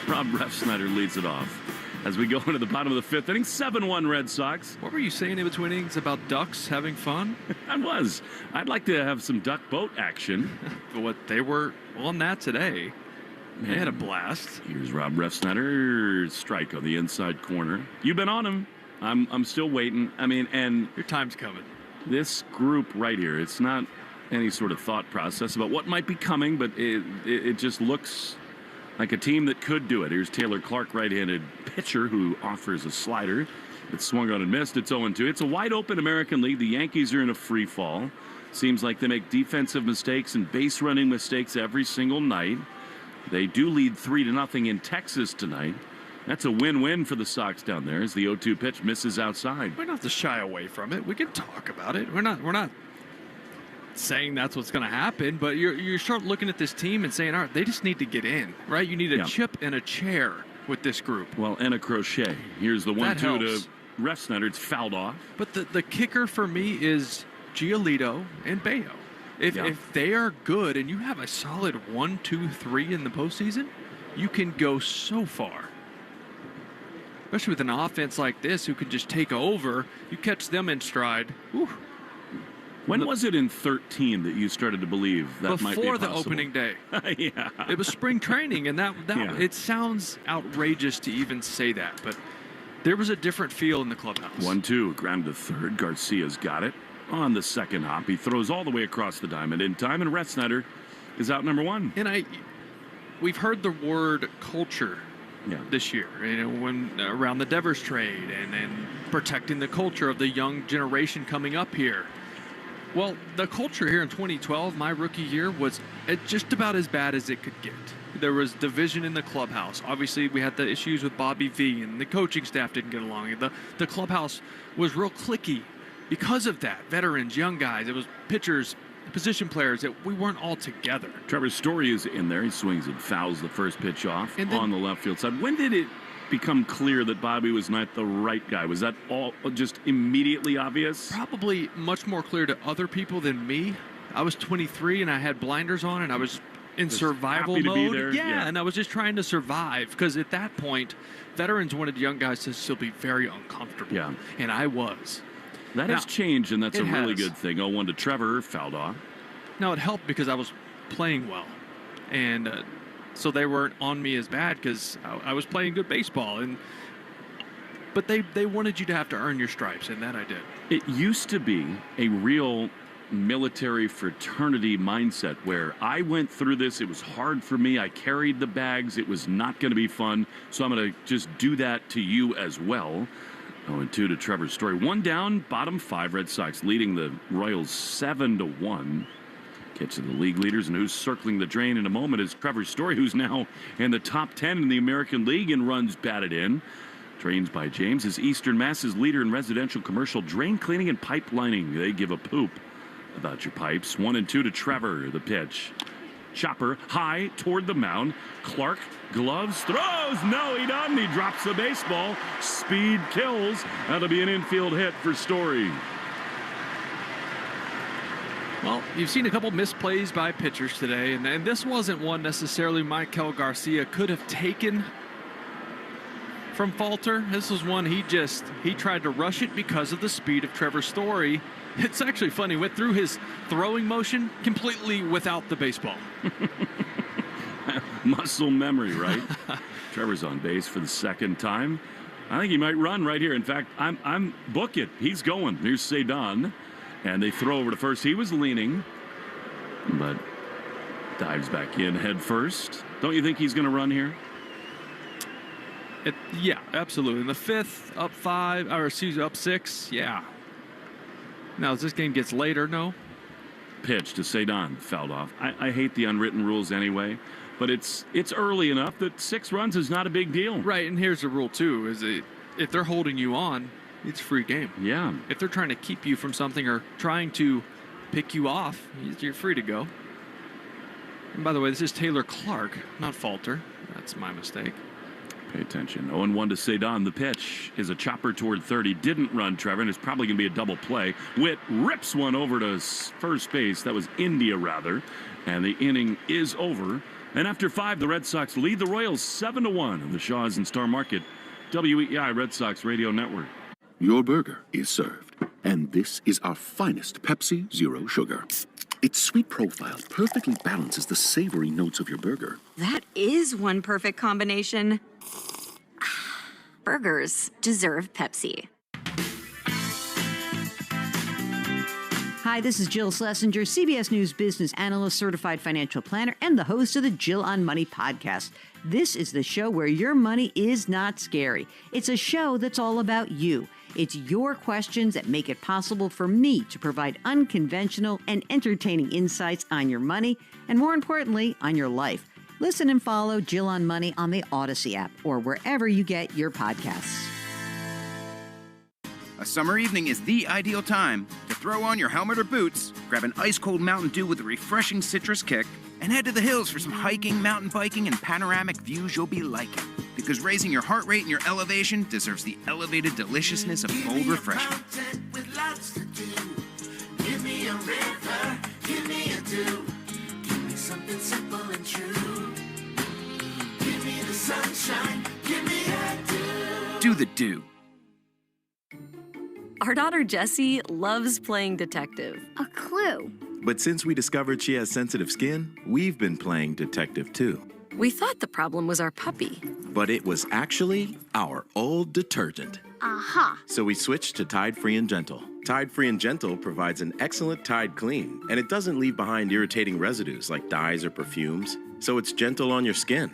S3: Rob Refsnyder leads it off as we go into the bottom of the fifth inning. 7-1 Red Sox.
S14: What were you saying in between innings about ducks having fun?
S3: I was. I'd like to have some duck boat action.
S14: What they were on that today. They had a blast.
S3: Here's Rob Refsnyder. Strike on the inside corner. You've been on him. I'm still waiting. I mean, and
S14: your time's coming.
S3: This group right here, it's not any sort of thought process about what might be coming, but it just looks like a team that could do it. Here's Taylor Clark, right-handed pitcher, who offers a slider. It's swung on and missed. It's 0-2. It's a wide-open American League. The Yankees are in a free fall. Seems like they make defensive mistakes and base-running mistakes every single night. They do lead 3-0 in Texas tonight. That's a win-win for the Sox down there as the 0-2 pitch misses outside.
S14: We don't have to shy away from it. We can talk about it. We're not saying that's what's going to happen, but you start looking at this team and saying, all right, they just need to get in, right? You need a chip and a chair with this group.
S3: Well, and a crochet. Here's the 1-2 to Refsnyder. It's fouled off.
S14: But the kicker for me is Giolito and Bayo. If they are good and you have a solid 1, 2, 3 in the postseason, you can go so far. Especially with an offense like this who can just take over. You catch them in stride. Whew.
S3: When was it in 13 that you started to believe that might be possible?
S14: Before the opening day.
S3: Yeah.
S14: It was spring training, and that it sounds outrageous to even say that, but there was a different feel in the clubhouse.
S3: 1-2, ground to third. Garcia's got it on the second hop. He throws all the way across the diamond in time, and Refsnyder is out number one.
S14: And we've heard the word culture this year. When around the Devers trade and protecting the culture of the young generation coming up here. Well, the culture here in 2012, my rookie year, was just about as bad as it could get. There was division in the clubhouse. Obviously, we had the issues with Bobby V, and the coaching staff didn't get along. The clubhouse was real cliquey because of that. Veterans, young guys, it was pitchers, position players, that we weren't all together.
S3: Trevor Story is in there. He swings and fouls the first pitch off on the left field side. When did it become clear that Bobby was not the right guy? Was that all just immediately obvious?
S14: Probably much more clear to other people than me. I was 23 and I had blinders on and I was in just survival mode. Yeah, and I was just trying to survive because at that point, veterans wanted young guys to still be very uncomfortable. Yeah. And I was.
S3: That has changed, and that's a really good thing. 0-1 to Trevor, fouled off.
S14: Now, it helped because I was playing well. And so they weren't on me as bad because I was playing good baseball. But they wanted you to have to earn your stripes, and that I did.
S3: It used to be a real military fraternity mindset where I went through this. It was hard for me. I carried the bags. It was not going to be fun. So I'm going to just do that to you as well. 0-2 to Trevor Story. One down, bottom five. Red Sox leading the Royals 7-1. Gets to the league leaders, and who's circling the drain in a moment is Trevor Story, who's now in the top 10 in the American League in runs batted in. Drains by James is Eastern Mass's leader in residential commercial drain cleaning and pipelining. They give a poop about your pipes. 1-2 to Trevor. The pitch. Chopper high toward the mound. Clark gloves, throws. No, he doesn't. He drops the baseball. Speed kills. That'll be an infield hit for Story.
S14: Well, you've seen a couple misplays by pitchers today, and this wasn't one necessarily Michael Garcia could have taken from Falter. This was one he tried to rush it because of the speed of Trevor Story. It's actually funny. Went through his throwing motion completely without the baseball.
S3: Muscle memory, right? Trevor's on base for the second time. I think he might run right here. In fact, I'm book it. He's going. Here's Cedon. And they throw over to first. He was leaning, but dives back in head first. Don't you think he's going to run here?
S14: Yeah, absolutely. In the fifth, up 6. Yeah. Now, as this game gets later, no.
S3: Pitch to Cedon, fouled off. I hate the unwritten rules anyway, but it's early enough that 6 runs is not a big deal.
S14: Right, and here's the rule too: is if they're holding you on, it's free game.
S3: Yeah.
S14: If they're trying to keep you from something or trying to pick you off, you're free to go. And by the way, this is Taylor Clark, not Falter. That's my mistake.
S3: Pay attention. 0-1 to Cedon. The pitch is a chopper toward third. He didn't run, Trevor, and it's probably going to be a double play. Witt rips one over to first base. That was India, rather. And the inning is over. And after 5, the Red Sox lead the Royals 7-1 on the Shaw's and Star Market WEEI Red Sox Radio Network.
S4: Your burger is served, and this is our finest Pepsi Zero Sugar. Its sweet profile perfectly balances the savory notes of your burger.
S1: That is one perfect combination. Burgers deserve Pepsi.
S13: Hi, this is Jill Schlesinger, CBS News business analyst, certified financial planner, and the host of the Jill on Money podcast. This is the show where your money is not scary. It's a show that's all about you. It's your questions that make it possible for me to provide unconventional and entertaining insights on your money, and more importantly, on your life. Listen and follow Jill on Money on the Odyssey app or wherever you get your podcasts.
S11: A summer evening is the ideal time to throw on your helmet or boots, grab an ice-cold Mountain Dew with a refreshing citrus kick, and head to the hills for some hiking, mountain biking, and panoramic views you'll be liking. Because raising your heart rate and your elevation deserves the elevated deliciousness of cold refreshment.
S6: With lots to do. Give me a river, give me a dew. Give me something simple and true. Give me the sunshine, give me a dew.
S11: Do the dew.
S9: Our daughter Jessie loves playing detective.
S10: A clue.
S17: But since we discovered she has sensitive skin, we've been playing detective too.
S9: We thought the problem was our puppy.
S17: But it was actually our old detergent.
S10: Aha.
S17: So we switched to Tide Free and Gentle. Tide Free and Gentle provides an excellent Tide clean, and it doesn't leave behind irritating residues like dyes or perfumes, so it's gentle on your skin.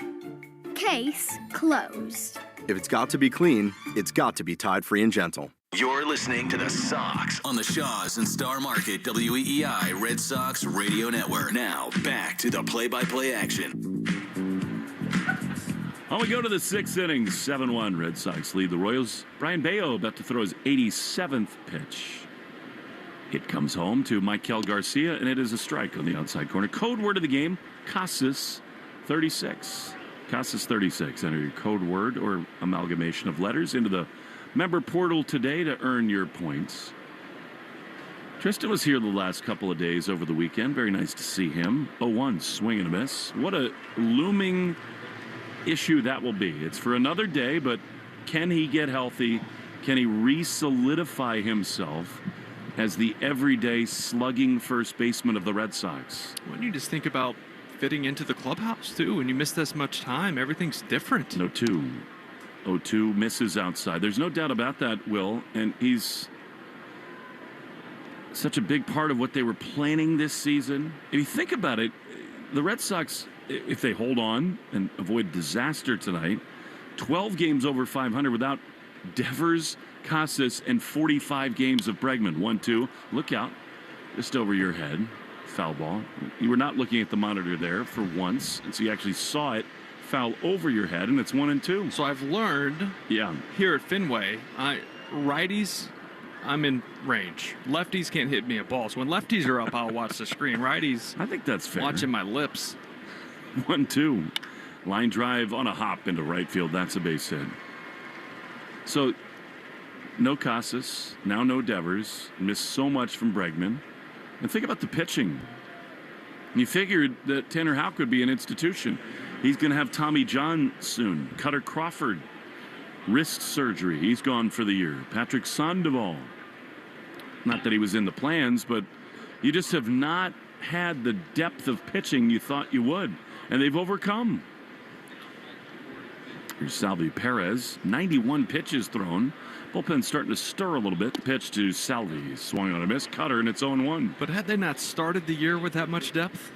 S10: Case closed.
S18: If it's got to be clean, it's got to be Tide Free and Gentle.
S29: You're listening to the Sox on the Shaws and Star Market WEEI Red Sox Radio Network. Now, back to the play-by-play action.
S3: We go to the sixth inning, 7-1. Red Sox lead the Royals. Brian Bayo about to throw his 87th pitch. It comes home to Michael Garcia, and it is a strike on the outside corner. Code word of the game, Casas 36. Casas 36. Enter your code word or amalgamation of letters into the member portal today to earn your points. Tristan was here the last couple of days over the weekend. Very nice to see him. 0-1, swing and a miss. What a looming issue that will be. It's for another day, but can he get healthy? Can he re-solidify himself as the everyday slugging first baseman of the Red Sox?
S14: When you just think about fitting into the clubhouse, too, when you miss this much time, everything's different.
S3: 0-2. 0-2, misses outside. There's no doubt about that, Will, and he's such a big part of what they were planning this season. If you think about it, the Red Sox, if they hold on and avoid disaster tonight, 12 games over 500 without Devers, Casas, and 45 games of Bregman. 1-2. Look out. Just over your head. Foul ball. You were not looking at the monitor there for once, and so you actually saw it foul over your head, and it's 1-2.
S14: So I've learned here at Fenway, righties, I'm in range. Lefties can't hit me a ball. So when lefties are up, I'll watch the screen. Righties,
S3: I think that's fair.
S14: Watching my lips.
S3: 1-2. Line drive on a hop into right field. That's a base hit. So, no Casas, now no Devers. Missed so much from Bregman. And think about the pitching. You figured that Tanner Houck would be an institution. He's going to have Tommy John soon. Cutter Crawford, wrist surgery. He's gone for the year. Patrick Sandoval. Not that he was in the plans, but you just have not had the depth of pitching you thought you would. And they've overcome. Here's Salvi Perez. 91 pitches thrown. Bullpen starting to stir a little bit. Pitch to Salvi. Swung on a miss. Cutter, and it's 0-1.
S14: But had they not started the year with that much depth,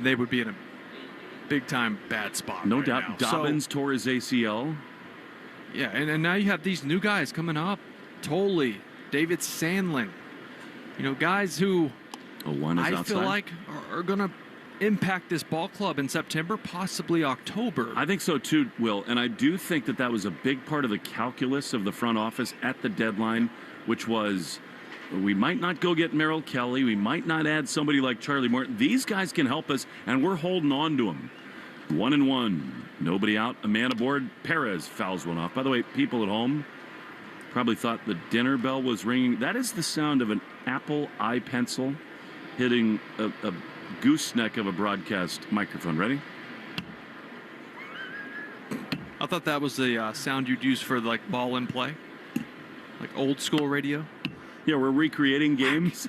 S14: they would be in a big-time bad spot.
S3: No
S14: right
S3: doubt.
S14: now.
S3: Dobbins tore his ACL.
S14: Yeah, and now you have these new guys coming up. Tolley, David Sandlin. You know, guys who I feel like are going to impact this ball club in September, possibly October.
S3: I think so too, Will. And I do think that was a big part of the calculus of the front office at the deadline, which was we might not go get Merrill Kelly. We might not add somebody like Charlie Morton. These guys can help us, and we're holding on to them. 1-1. Nobody out. A man aboard. Perez fouls one off. By the way, people at home probably thought the dinner bell was ringing. That is the sound of an Apple iPencil hitting a gooseneck of a broadcast microphone. Ready?
S14: I thought that was the sound you'd use for like ball in play, like old school radio.
S3: Yeah, we're recreating games.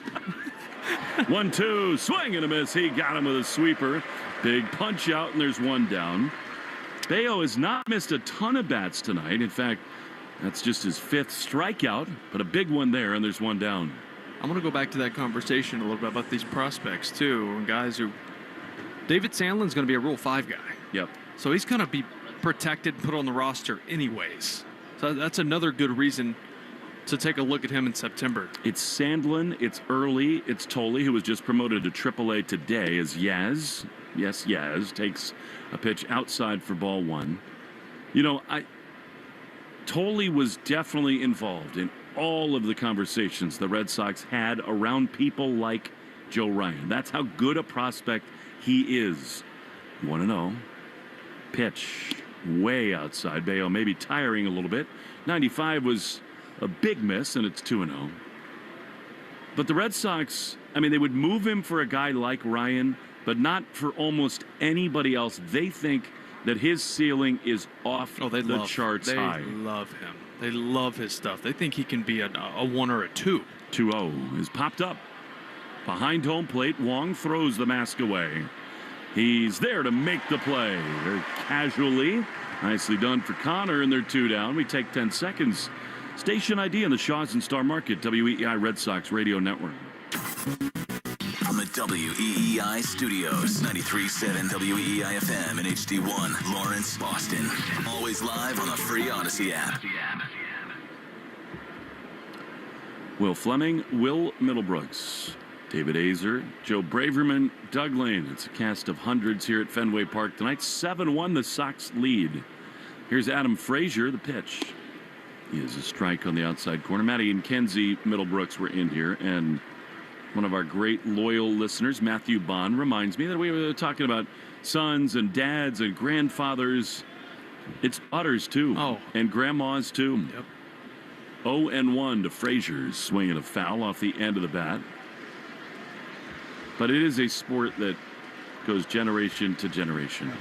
S3: 1-2, swing and a miss. He got him with a sweeper. Big punch out, and there's one down. Bayo has not missed a ton of bats tonight. In fact, that's just his 5th strikeout, but a big one there, and there's one down.
S14: I'm going to go back to that conversation a little bit about these prospects, too, and guys who... David Sandlin's going to be a Rule 5 guy.
S3: Yep.
S14: So he's going to be protected and put on the roster anyways. So that's another good reason to take a look at him in September.
S3: It's Sandlin, it's Early, it's Tolley, who was just promoted to AAA today, as Yaz. Yes, Yaz takes a pitch outside for ball 1. You know, Tolley was definitely involved in all of the conversations the Red Sox had around people like Joe Ryan. That's how good a prospect he is. 1-0. Pitch way outside. Bayo maybe tiring a little bit. 95 was a big miss, and it's 2-0. But the Red Sox, I mean, they would move him for a guy like Ryan, but not for almost anybody else. They think that his ceiling is off the charts high.
S14: They love him. They love his stuff. They think he can be a 1 or a 2.
S3: 2-0 is popped up. Behind home plate, Wong throws the mask away. He's there to make the play. Very casually. Nicely done for Connor, and they're 2 down. We take 10 seconds. Station ID in the Shaws and Star Market, WEEI Red Sox Radio Network.
S29: From the WEEI WEEI Studios. 93.7 WEEI FM and HD1, Lawrence, Boston. Always live on the free Odyssey app.
S3: Will Fleming, Will Middlebrooks, David Azer, Joe Braverman, Doug Lane. It's a cast of hundreds here at Fenway Park tonight. 7-1, the Sox lead. Here's Adam Frazier, the pitch. He has a strike on the outside corner. Matty and Kenzie Middlebrooks were in here, and one of our great loyal listeners, Matthew Bond, reminds me that we were talking about sons and dads and grandfathers. It's utters, too. Oh. And grandmas, too.
S14: Yep.
S3: 0-1 to Frazier's swinging a foul off the end of the bat. But it is a sport that goes generation to generation.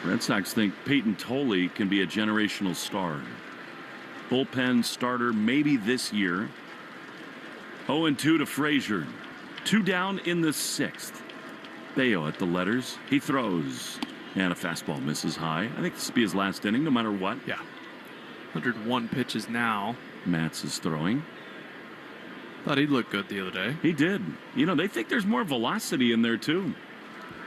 S3: Red Sox think Peyton Tolley can be a generational star. Bullpen starter maybe this year. 0-2 to Frazier. 2 down in the 6th. Bayo at the letters. He throws. And a fastball misses high. I think this will be his last inning no matter what.
S14: Yeah. 101 pitches now.
S3: Matz is throwing.
S14: Thought he looked good the other day.
S3: He did. You know, they think there's more velocity in there, too.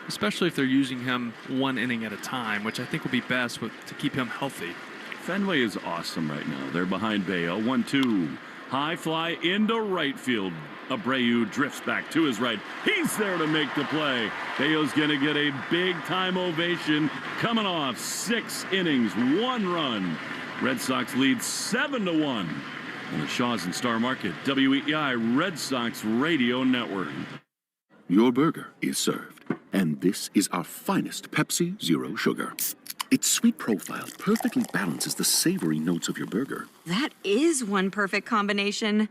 S14: Especially if they're using him 1 inning at a time, which I think will be best to keep him healthy.
S3: Fenway is awesome right now. They're behind Bayo. 1-2. High fly into right field. Abreu drifts back to his right. He's there to make the play. Bayo's going to get a big-time ovation coming off 6 innings, 1 run. Red Sox lead 7-1 on the Shaws and Star Market WEEI Red Sox Radio Network.
S4: Your burger is served, and this is our finest Pepsi Zero Sugar. Its sweet profile perfectly balances the savory notes of your burger.
S1: That is one perfect combination.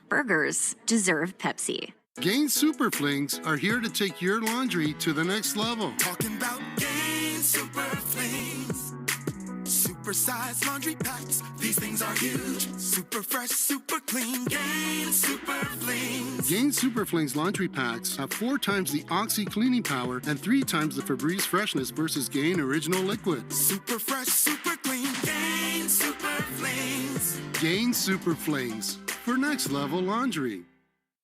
S1: Burgers deserve Pepsi.
S8: Gain Super Flings are here to take your laundry to the next level.
S6: Talking about Gain Super Flings. Super-sized laundry packs. These things are huge. Super fresh, super clean. Gain Super Flings.
S8: Gain Super Flings laundry packs have 4 times the Oxy cleaning power and 3 times the Febreze freshness versus Gain Original Liquid.
S6: Super fresh, super clean. Gain Super Flings.
S8: Gain Super Flings for next level laundry.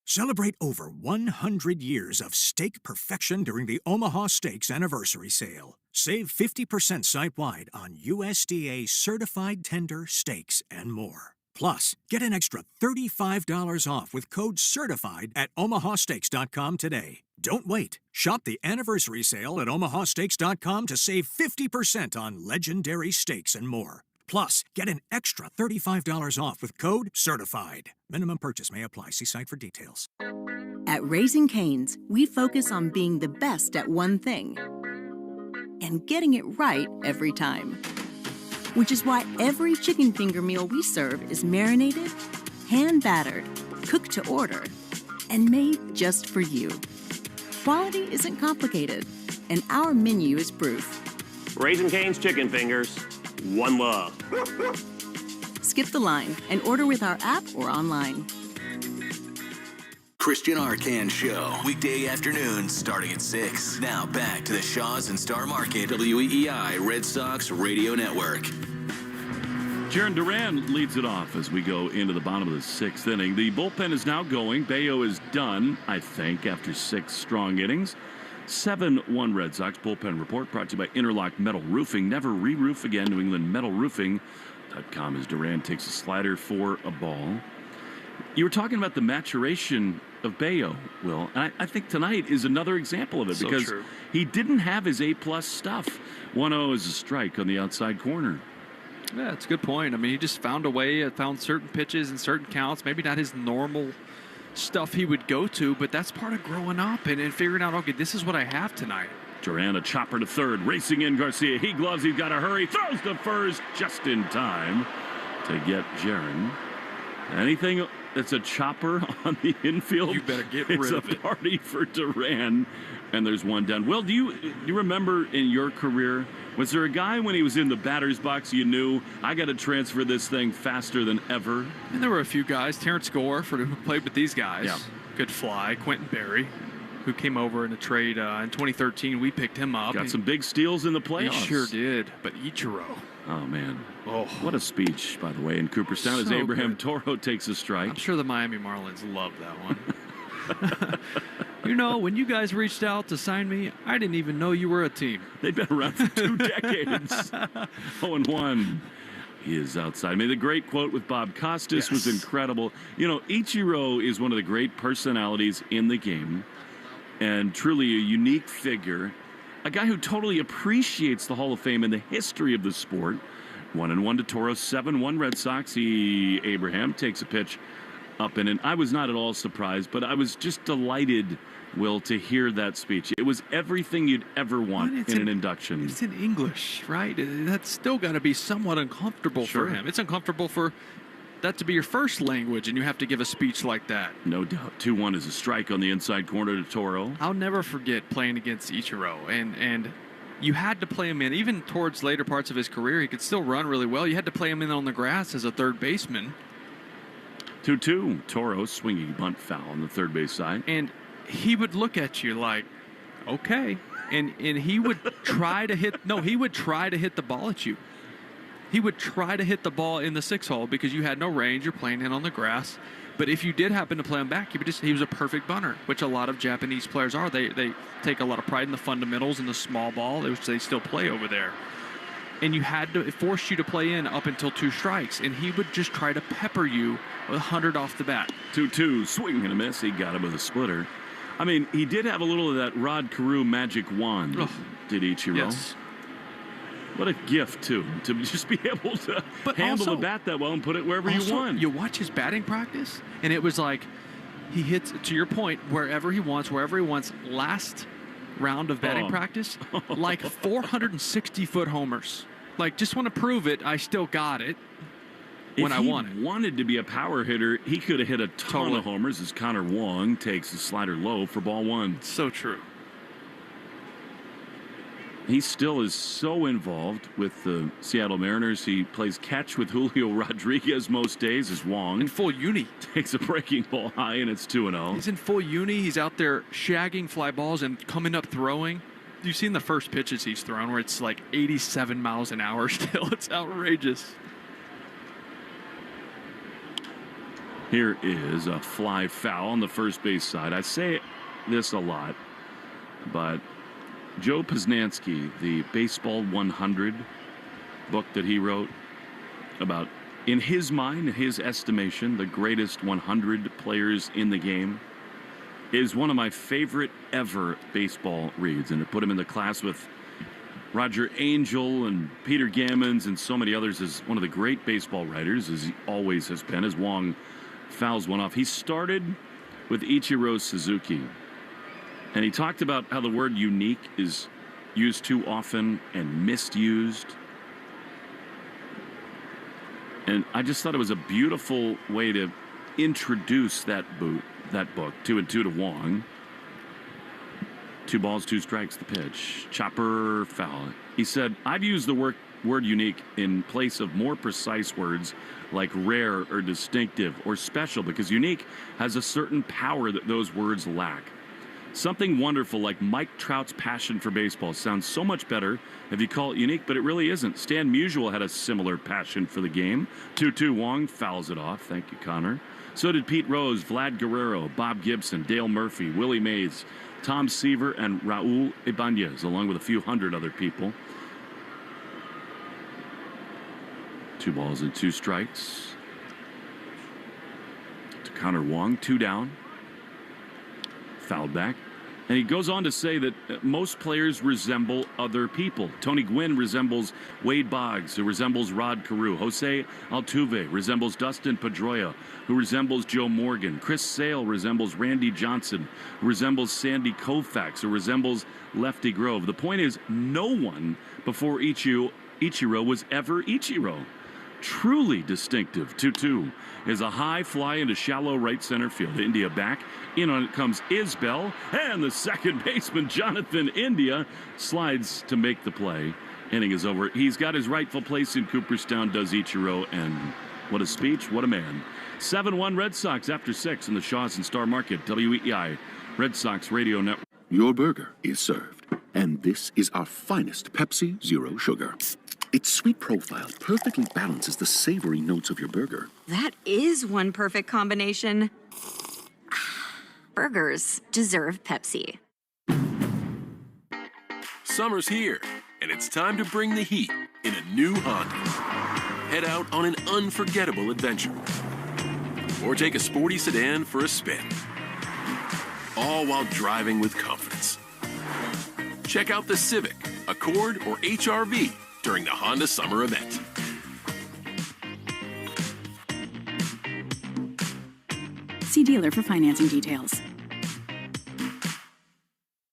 S2: Celebrate over 100 years of steak perfection during the Omaha Steaks Anniversary Sale. Save 50% site-wide on USDA certified tender steaks and more. Plus, get an extra $35 off with code CERTIFIED at omahasteaks.com today. Don't wait. Shop the anniversary sale at omahasteaks.com to save 50% on legendary steaks and more. Plus, get an extra $35 off with code CERTIFIED. Minimum purchase may apply. See site for details.
S19: At Raising Cane's, we focus on being the best at one thing and getting it right every time. Which is why every chicken finger meal we serve is marinated, hand-battered, cooked to order, and made just for you. Quality isn't complicated, and our menu is proof.
S20: Raising Cane's chicken fingers. One love.
S19: Skip the line and order with our app or online.
S29: Christian Arcan Show. Weekday afternoons starting at 6. Now back to the Shaws and Star Market WEEI Red Sox Radio Network.
S3: Jaron Duran leads it off as we go into the bottom of the 6th inning. The bullpen is now going. Bayo is done, I think, after 6 strong innings. 7-1 Red Sox bullpen report brought to you by Interlock Metal Roofing. Never re-roof again. New England Metal Roofing.com as Duran takes a slider for a ball. You were talking about the maturation of Bayo, Will. And I think tonight is another example of it because
S14: true.
S3: He didn't have his A-plus stuff. 1-0 is a strike on the outside corner.
S14: Yeah, that's a good point. I mean, he just found a way, found certain pitches and certain counts, maybe not his normal stuff he would go to, but that's part of growing up and figuring out, okay, this is what I have tonight.
S3: Duran, a chopper to third, racing in Garcia. He gloves, he's got to hurry, throws to first just in time to get Jaron. Anything that's a chopper on the infield,
S14: you better get rid of it.
S3: It's a party for Duran, and there's one down. Will, do you remember in your career, was there a guy when he was in the batter's box you knew, I got to transfer this thing faster than ever?
S14: And there were a few guys. Terrence Gore, who played with these guys.
S3: Yeah.
S14: Good fly. Quentin Berry, who came over in a trade in 2013. We picked him up.
S3: Got some big steals in the playoffs.
S14: He sure did. But Ichiro.
S3: Oh, man. Oh, what a speech, by the way, in Cooperstown as Abraham Toro takes a strike.
S14: I'm sure the Miami Marlins love that one. You know, when you guys reached out to sign me, I didn't even know you were a team.
S3: They've been around for 2 decades. 0-1. He is outside. I mean, the great quote with Bob Costas was incredible. You know, Ichiro is one of the great personalities in the game and truly a unique figure. A guy who totally appreciates the Hall of Fame and the history of the sport. 1-1 to Toro, 7-1 Red Sox. Abraham takes a pitch up and in. I was not at all surprised, but I was just delighted, Will, to hear that speech. It was everything you'd ever want in an induction.
S14: It's in English, right? That's still got to be somewhat uncomfortable for him. It's uncomfortable for that to be your first language, and you have to give a speech like that.
S3: No doubt. 2-1 is a strike on the inside corner to Toro.
S14: I'll never forget playing against Ichiro, and you had to play him in. Even towards later parts of his career, he could still run really well. You had to play him in on the grass as a third baseman.
S3: 2-2. Toro swinging bunt foul on the third base side.
S14: And he would look at you like, okay. And he would try to hit, he would try to hit the ball at you. He would try to hit the ball in the 6 hole because you had no range. You're playing in on the grass. But if you did happen to play him back, he was a perfect bunter, which a lot of Japanese players are. They take a lot of pride in the fundamentals and the small ball, which they still play over there. And it forced you to play in up until 2 strikes. And he would just try to pepper you with 100 off the bat.
S3: 2-2, swing and a miss. He got him with a splitter. I mean, he did have a little of that Rod Carew magic wand, did Ichiro.
S14: Yes.
S3: What a gift, too, to just be able to handle the bat that well and put it wherever you want.
S14: You watch his batting practice, and it was like he hits, to your point, wherever he wants. Last round of batting practice, like 460-foot homers. Like, just want to prove it, I still got it when I won it.
S3: If he wanted to be a power hitter, he could have hit a ton of homers as Connor Wong takes the slider low for ball 1.
S14: So true.
S3: He still is so involved with the Seattle Mariners. He plays catch with Julio Rodriguez most days as Wong.
S14: In full uni.
S3: Takes a breaking ball high, and it's 2-0.
S14: He's in full uni. He's out there shagging fly balls and coming up throwing. You've seen the first pitches he's thrown where it's like 87 miles an hour still. It's outrageous.
S3: Here is a fly foul on the first base side. I say this a lot, but Joe Posnanski, the Baseball 100 book that he wrote about, in his mind, his estimation, the greatest 100 players in the game, is one of my favorite ever baseball reads. And to put him in the class with Roger Angell and Peter Gammons and so many others as one of the great baseball writers, as he always has been, as Wong fouls one off. He started with Ichiro Suzuki. And he talked about how the word unique is used too often and misused. And I just thought it was a beautiful way to introduce that book, 2-2 to Wong. 2 balls, 2 strikes, the pitch. Chopper foul. He said, I've used the word unique in place of more precise words like rare or distinctive or special, because unique has a certain power that those words lack. Something wonderful like Mike Trout's passion for baseball sounds so much better if you call it unique, but it really isn't. Stan Musial had a similar passion for the game. 2-2, Wong fouls it off. Thank you, Connor. So did Pete Rose, Vlad Guerrero, Bob Gibson, Dale Murphy, Willie Mays, Tom Seaver, and Raul Ibanez, along with a few hundred other people. 2 balls and 2 strikes. To Connor Wong, 2 down. Fouled back. And he goes on to say that most players resemble other people. Tony Gwynn resembles Wade Boggs, who resembles Rod Carew. Jose Altuve resembles Dustin Pedroia, who resembles Joe Morgan. Chris Sale resembles Randy Johnson, who resembles Sandy Koufax, who resembles Lefty Grove. The point is, no one before Ichiro was ever Ichiro. Truly distinctive. 2-2 is a high fly into shallow right center field. India back. In on it comes Isbell. And the second baseman, Jonathan India, slides to make the play. Inning is over. He's got his rightful place in Cooperstown, does Ichiro. And what a speech. What a man. 7-1 Red Sox after 6 in the Shaw's and Star Market. WEEI Red Sox Radio Network.
S4: Your burger is served. And this is our finest Pepsi Zero Sugar. Its sweet profile perfectly balances the savory notes of your burger.
S1: That is one perfect combination. Burgers deserve Pepsi.
S12: Summer's here, and it's time to bring the heat in a new Honda. Head out on an unforgettable adventure. Or take a sporty sedan for a spin. All while driving with confidence. Check out the Civic, Accord, or HR-V during the Honda Summer Event.
S15: See dealer for financing details.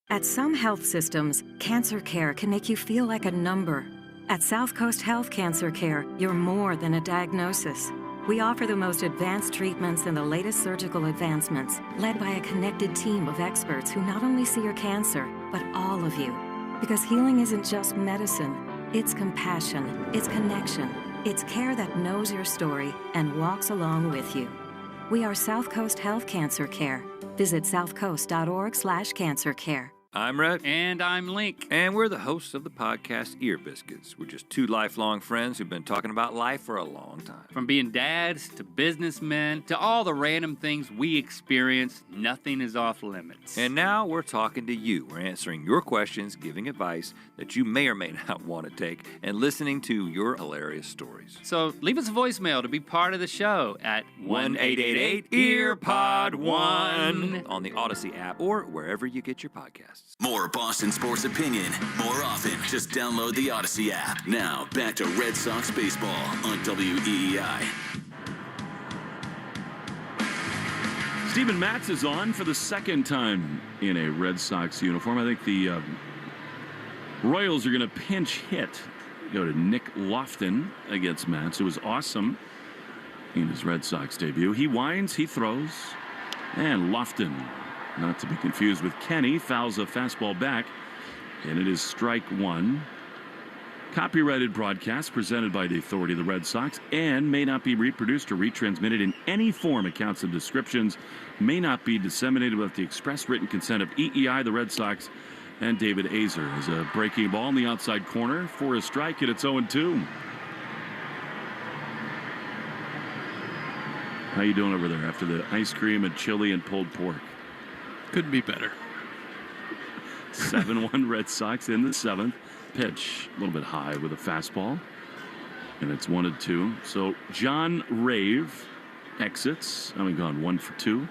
S22: At some health systems, cancer care can make you feel like a number. At South Coast Health Cancer Care, you're more than a diagnosis. We offer the most advanced treatments and the latest surgical advancements, led by a connected team of experts who not only see your cancer, but all of you. Because healing isn't just medicine, it's compassion, it's connection, it's care that knows your story and walks along with you. We are South Coast Health Cancer Care. Visit southcoast.org/cancercare.
S23: I'm Rhett. And I'm Link. And we're the hosts of the podcast Ear Biscuits. We're just two lifelong friends who've been talking about life for a long time.
S24: From being dads to businessmen to all the random things we experience, nothing is off limits.
S23: And now we're talking to you. We're answering your questions, giving advice that you may or may not want to take, and listening to your hilarious stories.
S24: So leave us a voicemail to be part of the show at
S23: 1-888-EARPOD1 on the Odyssey app or wherever you get your podcasts.
S29: More Boston sports opinion, more often. Just download the Odyssey app. Now, back to Red Sox baseball on WEEI.
S3: Steven Matz is on for the second time in a Red Sox uniform. I think the Royals are going to pinch hit. Go to Nick Lofton against Matz, who was awesome in his Red Sox debut. He winds, he throws, and Lofton, not to be confused with Kenny, fouls a fastball back, and it is strike one. Copyrighted broadcast presented by the authority of the Red Sox and may not be reproduced or retransmitted in any form. Accounts and descriptions may not be disseminated without the express written consent of EEI, the Red Sox, and David Azer. As a breaking ball in the outside corner for a strike, and it's 0-2. How you doing over there after the ice cream and chili and pulled pork?
S14: Couldn't be better.
S3: 7-1 Red Sox in the seventh. Pitch a little bit high with a fastball. And it's 1-2. So John Rave exits. Having gone 1 for 2.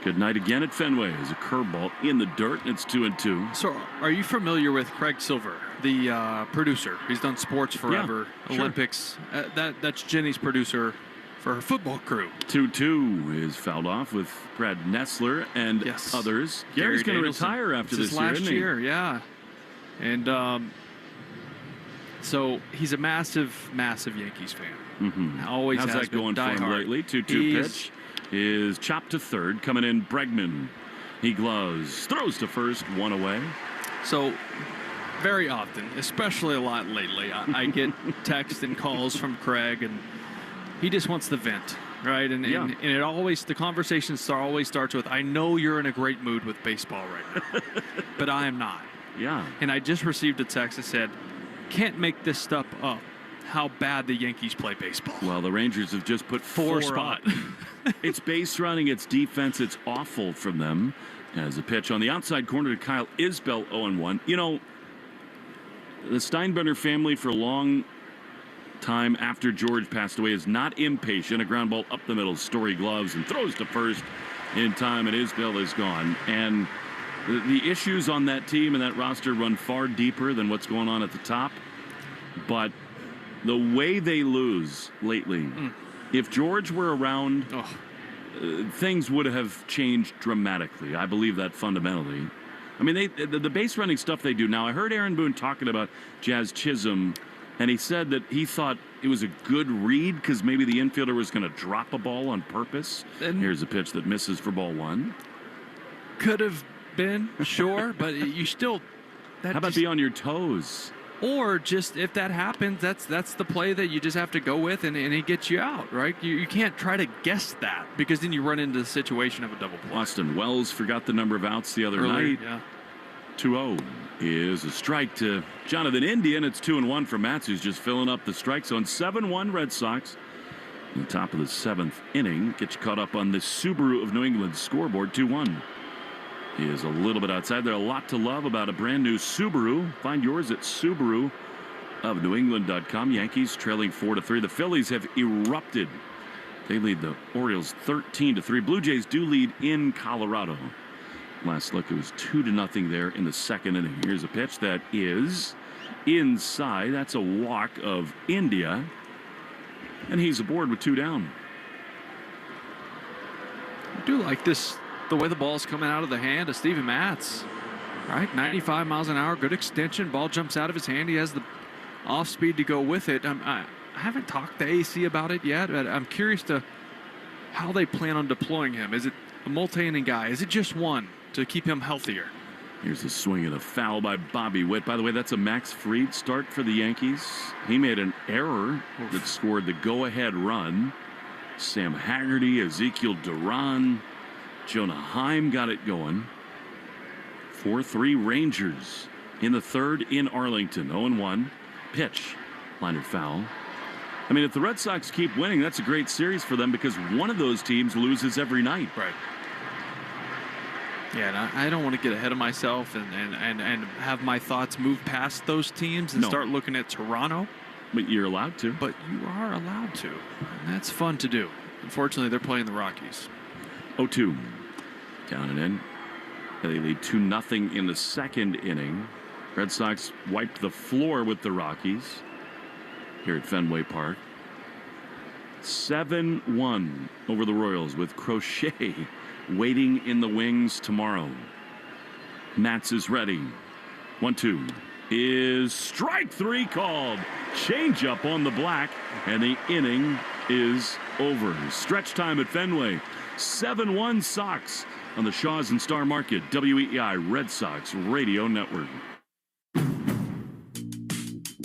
S3: Good night again at Fenway. There's a curveball in the dirt. And it's 2-2.
S14: So are you familiar with Craig Silver, the producer? He's done sports forever.
S3: Yeah,
S14: Olympics. That's Jenny's producer for her football crew.
S3: 2-2 is fouled off with Brad Nessler and others. Gary's going to retire after this year,
S14: last
S3: isn't he?
S14: year, yeah. And so he's a massive Yankees fan.
S3: Mm-hmm.
S14: Always
S3: How's
S14: has
S3: that
S14: been
S3: going for him
S14: diehard.
S3: lately? 2-2 pitch is chopped to third. Coming in, Bregman. He gloves, throws to first, one away.
S14: So very often, especially a lot lately, I get texts and calls from Craig, and he just wants the vent, right? And it always, the conversation always starts with, I know you're in a great mood with baseball right now, but I am not.
S3: Yeah.
S14: And I just received a text that said, can't make this stuff up, how bad the Yankees play baseball.
S3: Well, the Rangers have just put four
S14: spot.
S3: It's base running, it's defense, it's awful from them. As a pitch on the outside corner to Kyle Isbell, 0-1. You know, the Steinbrenner family for a long time after George passed away is not impatient. A ground ball up the middle, Story gloves and throws to first in time, and Isbell is gone. And the issues on that team and that roster run far deeper than what's going on at the top. But the way they lose lately, if George were around, things would have changed dramatically. I believe that fundamentally. I mean, the base running stuff they do now. I heard Aaron Boone talking about Jazz Chisholm, and he said that he thought it was a good read because maybe the infielder was going to drop a ball on purpose. And here's a pitch that misses for ball one.
S14: Could have been, sure, but you still...
S3: How about be on your toes?
S14: Or just, if that happens, that's the play that you just have to go with, and it gets you out, right? You can't try to guess that, because then you run into the situation of a double play.
S3: Austin Wells forgot the number of outs the other night.
S14: Yeah.
S3: 2-0. is a strike to Jonathan India, and it's 2-1 for Matz, who's just filling up the strike zone. 7-1 Red Sox. In the top of the 7th inning, get you caught up on the Subaru of New England scoreboard. 2-1. He is a little bit outside. There a lot to love about a brand new Subaru. Find yours at SubaruofNewEngland.com. Yankees trailing 4-3. The Phillies have erupted. They lead the Orioles 13-3. Blue Jays do lead in Colorado. Last look, it was 2-0 there in the 2nd inning. Here's a pitch that is inside. That's a walk of India. And he's aboard with 2 down.
S14: I do like this, the way the ball's coming out of the hand of Steven Matz. Right, 95 miles an hour, good extension. Ball jumps out of his hand. He has the off speed to go with it. I haven't talked to AC about it yet, but I'm curious to how they plan on deploying him. Is it a multi-inning guy? Is it just one to keep him healthier?
S3: Here's a swing and a foul by Bobby Witt. By the way, that's a Max Fried start for the Yankees. He made an error that scored the go-ahead run. Sam Haggerty, Ezekiel Duran, Jonah Heim got it going. 4-3 Rangers in the 3rd in Arlington. 0-1. Pitch. Liner foul. I mean, if the Red Sox keep winning, that's a great series for them because one of those teams loses every night.
S14: Right. Yeah, and I don't want to get ahead of myself and have my thoughts move past those teams and start looking at Toronto.
S3: But you're allowed to.
S14: But you are allowed to. And that's fun to do. Unfortunately, they're playing the Rockies.
S3: 0-2. Down and in. They lead 2-0 in the 2nd inning. Red Sox wiped the floor with the Rockies here at Fenway Park. 7-1 over the Royals with Crochet waiting in the wings tomorrow. Matz is ready. 1-2 is strike 3 called. Change up on the black, and the inning is over. Stretch time at Fenway. 7-1 Sox on the Shaws and Star Market WEEI Red Sox Radio Network.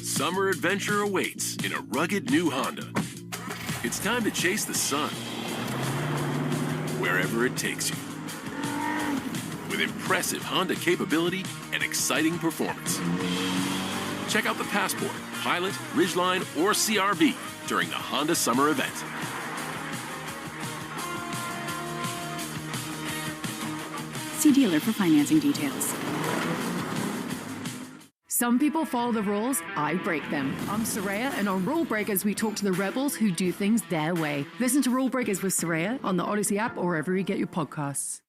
S12: Summer adventure awaits in a rugged new Honda. It's time to chase the sun wherever it takes you. With impressive Honda capability and exciting performance. Check out the Passport, Pilot, Ridgeline, or CR-V during the Honda Summer event.
S15: See dealer for financing details.
S5: Some people follow the rules, I break them. I'm Soraya, and on Rule Breakers, we talk to the rebels who do things their way. Listen to Rule Breakers with Soraya on the Odyssey app or wherever you get your podcasts.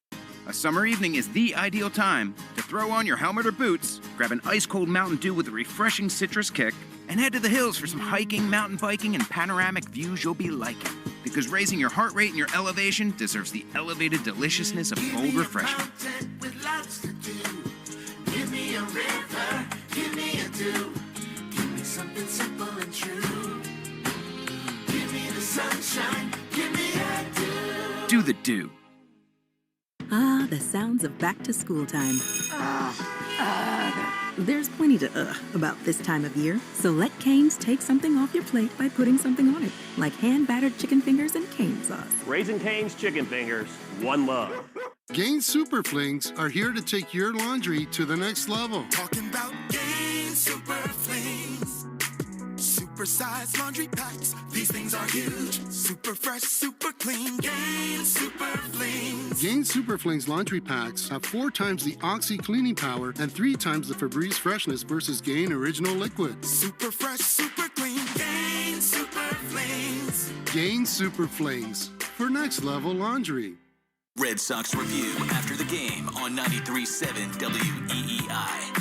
S11: A summer evening is the ideal time to throw on your helmet or boots, grab an ice-cold Mountain Dew with a refreshing citrus kick, and head to the hills for some hiking, mountain biking, and panoramic views you'll be liking. Because raising your heart rate and your elevation deserves the elevated deliciousness of cold refreshment.
S6: With lots to do. Give me a river, give me a dew. Give me something simple and true. Give me the sunshine, give me a dew.
S11: Do the dew.
S19: Ah, the sounds of back to school time. There's plenty to about this time of year, so let Cane's take something off your plate by putting something on it, like hand-battered chicken fingers and cane sauce.
S20: Raising Cane's Chicken Fingers, one love.
S8: Gaines Super Flings are here to take your laundry to the next level.
S6: Talking about Gaines Super Flings. Super-sized laundry packs. These things are huge. Super fresh, super clean. Gaines Super Flings.
S8: Gaines Super Flings laundry packs have 4 times the Oxy cleaning power and 3 times the Febreze freshness versus Gain Original Liquid.
S6: Super fresh, super clean. Gaines Super Flings.
S8: Gaines Super Flings for next level laundry.
S29: Red Sox Review after the game on 93.7 WEEI.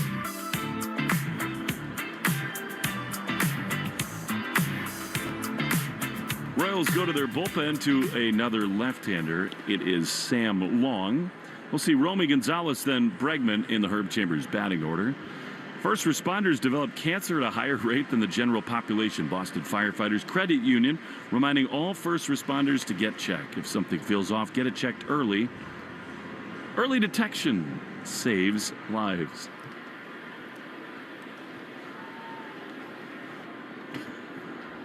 S3: Royals go to their bullpen to another left-hander. It is Sam Long. We'll see Romy Gonzalez, then Bregman in the Herb Chambers batting order. First responders develop cancer at a higher rate than the general population. Boston Firefighters Credit Union reminding all first responders to get checked. If something feels off, get it checked early. Early detection saves lives.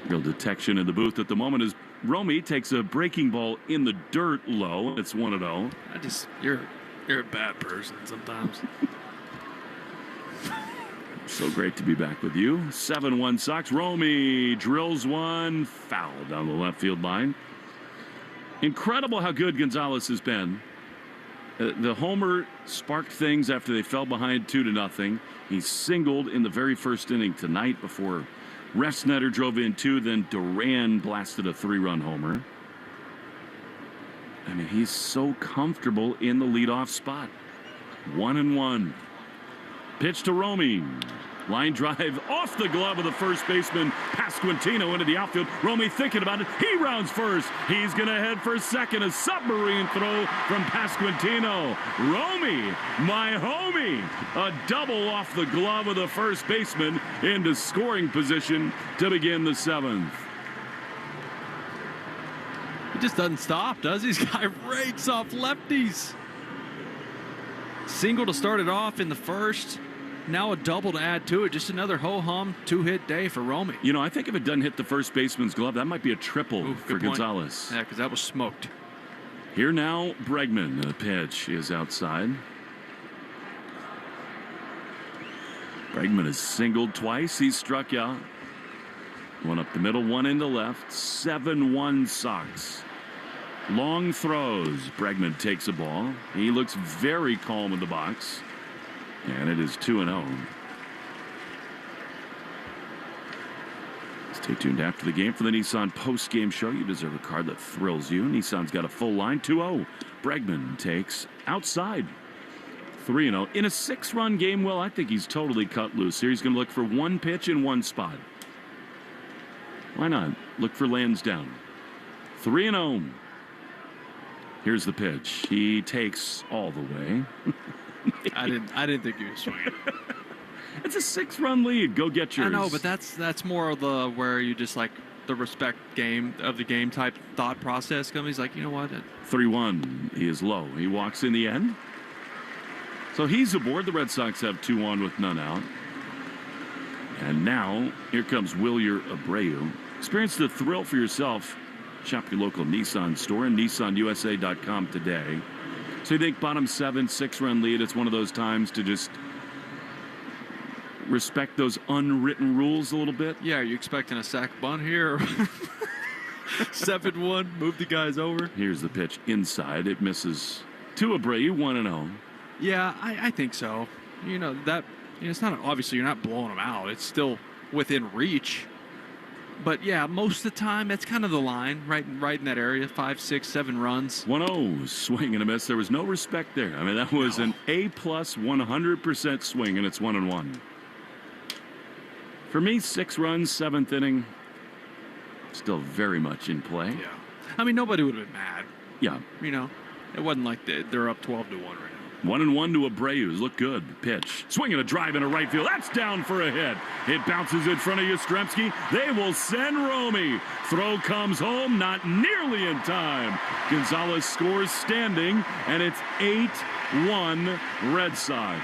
S3: Real detection in the booth at the moment as Romy takes a breaking ball in the dirt low. It's 1-0.
S14: You're a bad person sometimes.
S3: So great to be back with you. 7-1 Sox. Romy drills one, foul down the left field line. Incredible how good Gonzalez has been. The homer sparked things after they fell behind 2-0. He singled in the very first inning tonight before Refsnyder drove in 2, then Duran blasted a 3-run homer. I mean, he's so comfortable in the leadoff spot. 1-1. Pitch to Romy. Line drive off the glove of the first baseman, Pasquantino into the outfield. Romy thinking about it. He rounds first. He's going to head for second. A submarine throw from Pasquantino. Romy, my homie. A double off the glove of the first baseman into scoring position to begin the 7th.
S14: He just doesn't stop, does he? This guy rakes off lefties. Single to start it off in the first. Now a double to add to it. Just another ho-hum 2-hit day for Romy.
S3: You know, I think if it doesn't hit the first baseman's glove, that might be a triple for Gonzalez.
S14: Yeah, because that was smoked.
S3: Here now, Bregman. The pitch is outside. Bregman has singled twice. He's struck out. One up the middle, one into left. 7-1 Sox. Long throws. Bregman takes a ball. He looks very calm in the box. And it is 2-0. Stay tuned after the game for the Nissan post-game show. You deserve a card that thrills you. Nissan's got a full line. 2-0. Bregman takes outside. 3-0. In a 6-run game, well, I think he's totally cut loose here. He's going to look for one pitch in one spot. Why not? Look for Lansdowne. 3-0. Here's the pitch. He takes all the way.
S14: I didn't think he was swinging.
S3: It's a 6-run lead. Go get yours.
S14: I know, but that's more of the where you just like the respect game of the game type thought process. He's like, you know what?
S3: 3-1. He is low. He walks in the end. So he's aboard. The Red Sox have 2 on with none out. And now here comes Wilyer Abreu. Experience the thrill for yourself. Shop your local Nissan store and NissanUSA.com today. So you think bottom 7, 6-run lead, it's one of those times to just respect those unwritten rules a little bit?
S14: Yeah, are you expecting a sack bunt here? 7-1, move the guys over.
S3: Here's the pitch inside. It misses to Abreu, 1-0.
S14: Yeah, I think so. You know, that it's not, obviously you're not blowing them out. It's still within reach. But yeah, most of the time, that's kind of the line, right in that area, 5, 6, 7 runs.
S3: 1-0, swing and a miss. There was no respect there. I mean, that was an A-plus 100% swing, and it's 1-1. For me, 6 runs, 7th inning, still very much in play.
S14: Yeah. I mean, nobody would have been mad.
S3: Yeah.
S14: You know, it wasn't like they're up 12-1 right now.
S3: 1-1 to Abreu. Look good. Pitch. Swinging a drive into right field. That's down for a hit. It bounces in front of Yastrzemski. They will send Romy. Throw comes home. Not nearly in time. Gonzalez scores standing, and it's 8-1 Red Sox.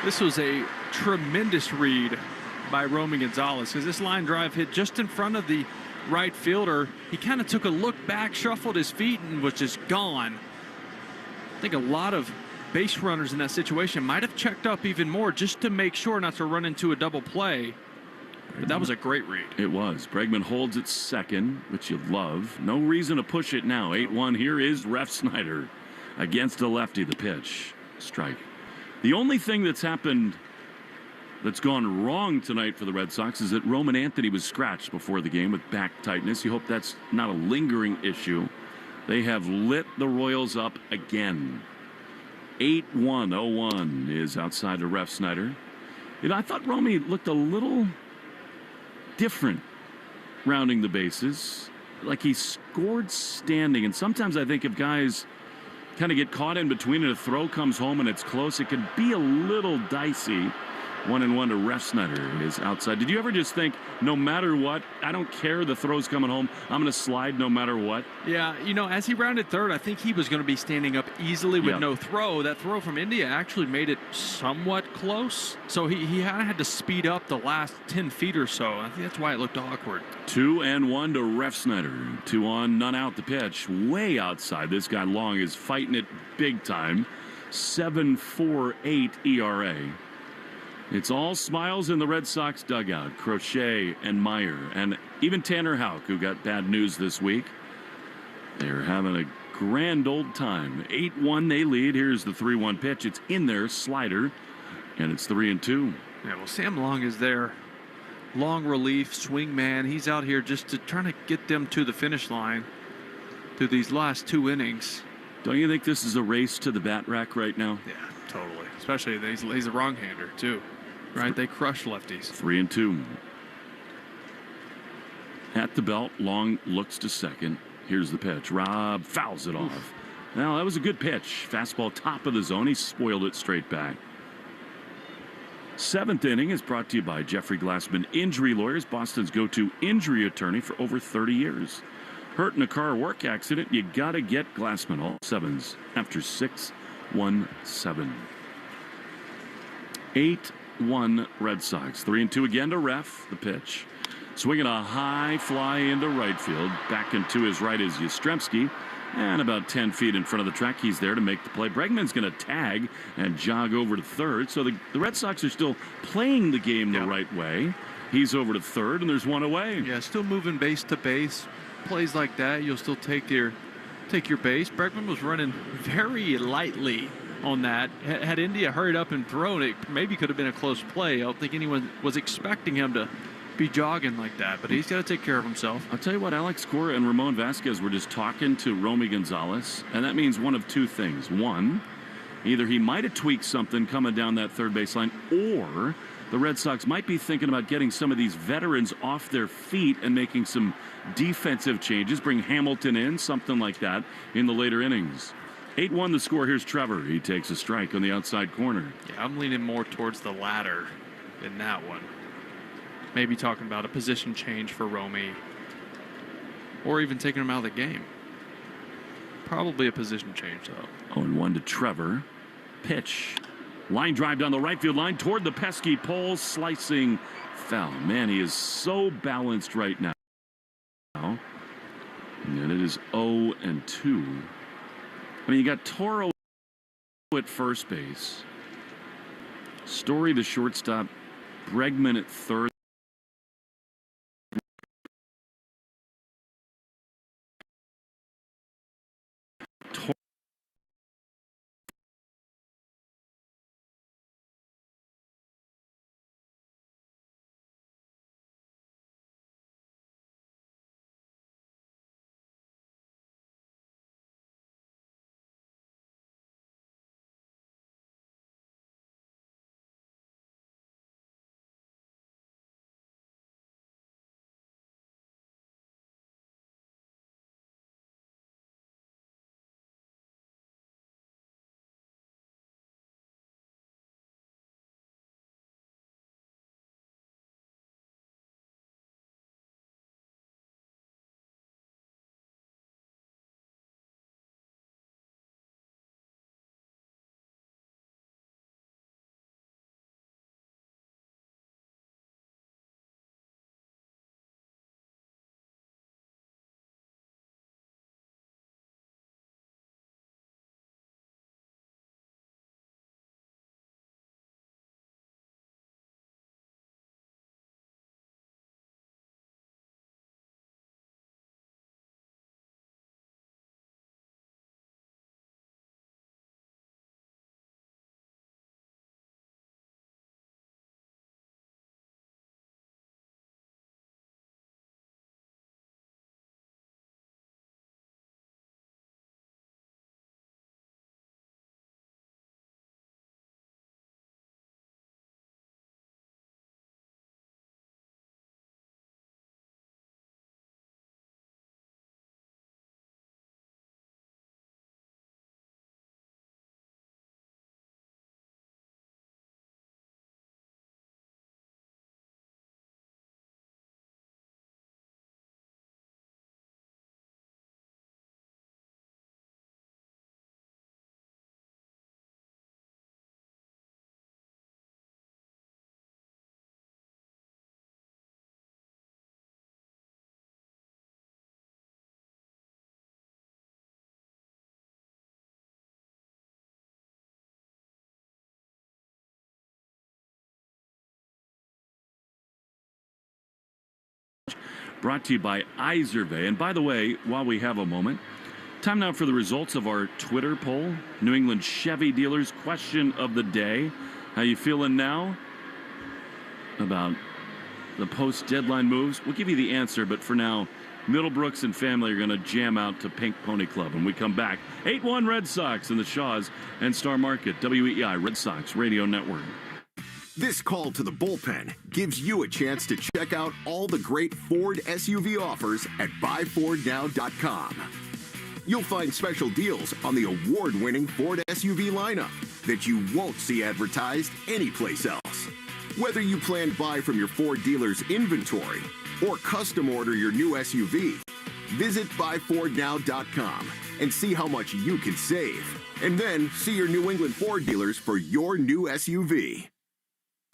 S14: This was a tremendous read by Romy Gonzalez because this line drive hit just in front of the right fielder. He kind of took a look back, shuffled his feet, and was just gone. I think a lot of base runners in that situation might have checked up even more just to make sure not to run into a double play. But that was a great read.
S3: It was. Bregman holds it second, which you love. No reason to push it now. 8-1. Here is Refsnyder against a lefty. The pitch. Strike. The only thing that's happened that's gone wrong tonight for the Red Sox is that Roman Anthony was scratched before the game with back tightness. You hope that's not a lingering issue. They have lit the Royals up again. 8-1-0-1 is outside of Refsnyder. You know, I thought Romy looked a little different rounding the bases. Like he scored standing. And sometimes I think if guys kind of get caught in between and a throw comes home and it's close, it can be a little dicey. 1-1 to Refsnyder is outside. Did you ever just think, no matter what, I don't care, the throw's coming home, I'm going to slide no matter what?
S14: Yeah, you know, as he rounded third, I think he was going to be standing up easily with no throw. That throw from India actually made it somewhat close. So he had to speed up the last 10 feet or so. I think that's why it looked awkward.
S3: 2-1 to Refsnyder. 2 on, none out. The pitch way outside. This guy Long is fighting it big time. 7.48 ERA. It's all smiles in the Red Sox dugout. Crochet and Meyer and even Tanner Houck, who got bad news this week. They're having a grand old time. 8-1 they lead. Here's the 3-1 pitch. It's in there, slider, and it's 3-2.
S14: Yeah, well, Sam Long is there. Long relief, swing man. He's out here just to trying to get them to the finish line through these last 2 innings.
S3: Don't you think this is a race to the bat rack right now?
S14: Yeah, totally. Especially he's a wrong-hander, too. Right? They crush lefties.
S3: 3-2. At the belt, Long looks to second. Here's the pitch. Rob fouls it off. Now, that was a good pitch. Fastball top of the zone. He spoiled it straight back. 7th inning is brought to you by Jeffrey Glassman Injury Lawyers, Boston's go-to injury attorney for over 30 years. Hurt in a car or work accident, you got to get Glassman. All 7s after 6-1-7. 8-1 Red Sox. 3-2 again to Ref. The pitch. Swinging a high fly into right field. Back into his right is Yastrzemski. And about 10 feet in front of the track, he's there to make the play. Bregman's going to tag and jog over to third. So the Red Sox are still playing the game the right way. He's over to third, and there's one away.
S14: Yeah, still moving base to base. Plays like that, you'll still take your base. Bregman was running very lightly on that. Had India hurried up and thrown, it maybe could have been a close play. I don't think anyone was expecting him to be jogging like that, but he's got to take care of himself.
S3: I'll tell you what, Alex Cora and Ramon Vasquez were just talking to Romy Gonzalez, and that means one of two things. One, either he might have tweaked something coming down that third baseline, or the Red Sox might be thinking about getting some of these veterans off their feet and making some defensive changes, bring Hamilton in, something like that, in the later innings. 8-1 the score. Here's Trevor. He takes a strike on the outside corner.
S14: Yeah, I'm leaning more towards the latter in that one. Maybe talking about a position change for Romy, or even taking him out of the game. Probably a position change, though.
S3: 0-1 to Trevor. Pitch. Line drive down the right field line toward the pesky pole, slicing foul. Man, he is so balanced right now. And it is 0-2. I mean, you got Toro at first base. Story, the shortstop. Bregman at third. brought to you by Iservay. And by the way, while we have a moment, time now for the results of our Twitter poll. New England Chevy dealers question of the day. How you feeling now about the post-deadline moves? We'll give you the answer, but for now, Middlebrooks and family are going to jam out to Pink Pony Club. And we come back, 8-1 Red Sox in the Shaws and Star Market, WEI Red Sox Radio Network.
S7: This call to the bullpen gives you a chance to check out all the great Ford SUV offers at buyfordnow.com. You'll find special deals on the award-winning Ford SUV lineup that you won't see advertised anyplace else. Whether you plan to buy from your Ford dealer's inventory or custom order your new SUV, visit buyfordnow.com and see how much you can save. And then see your New England Ford dealers for your new SUV.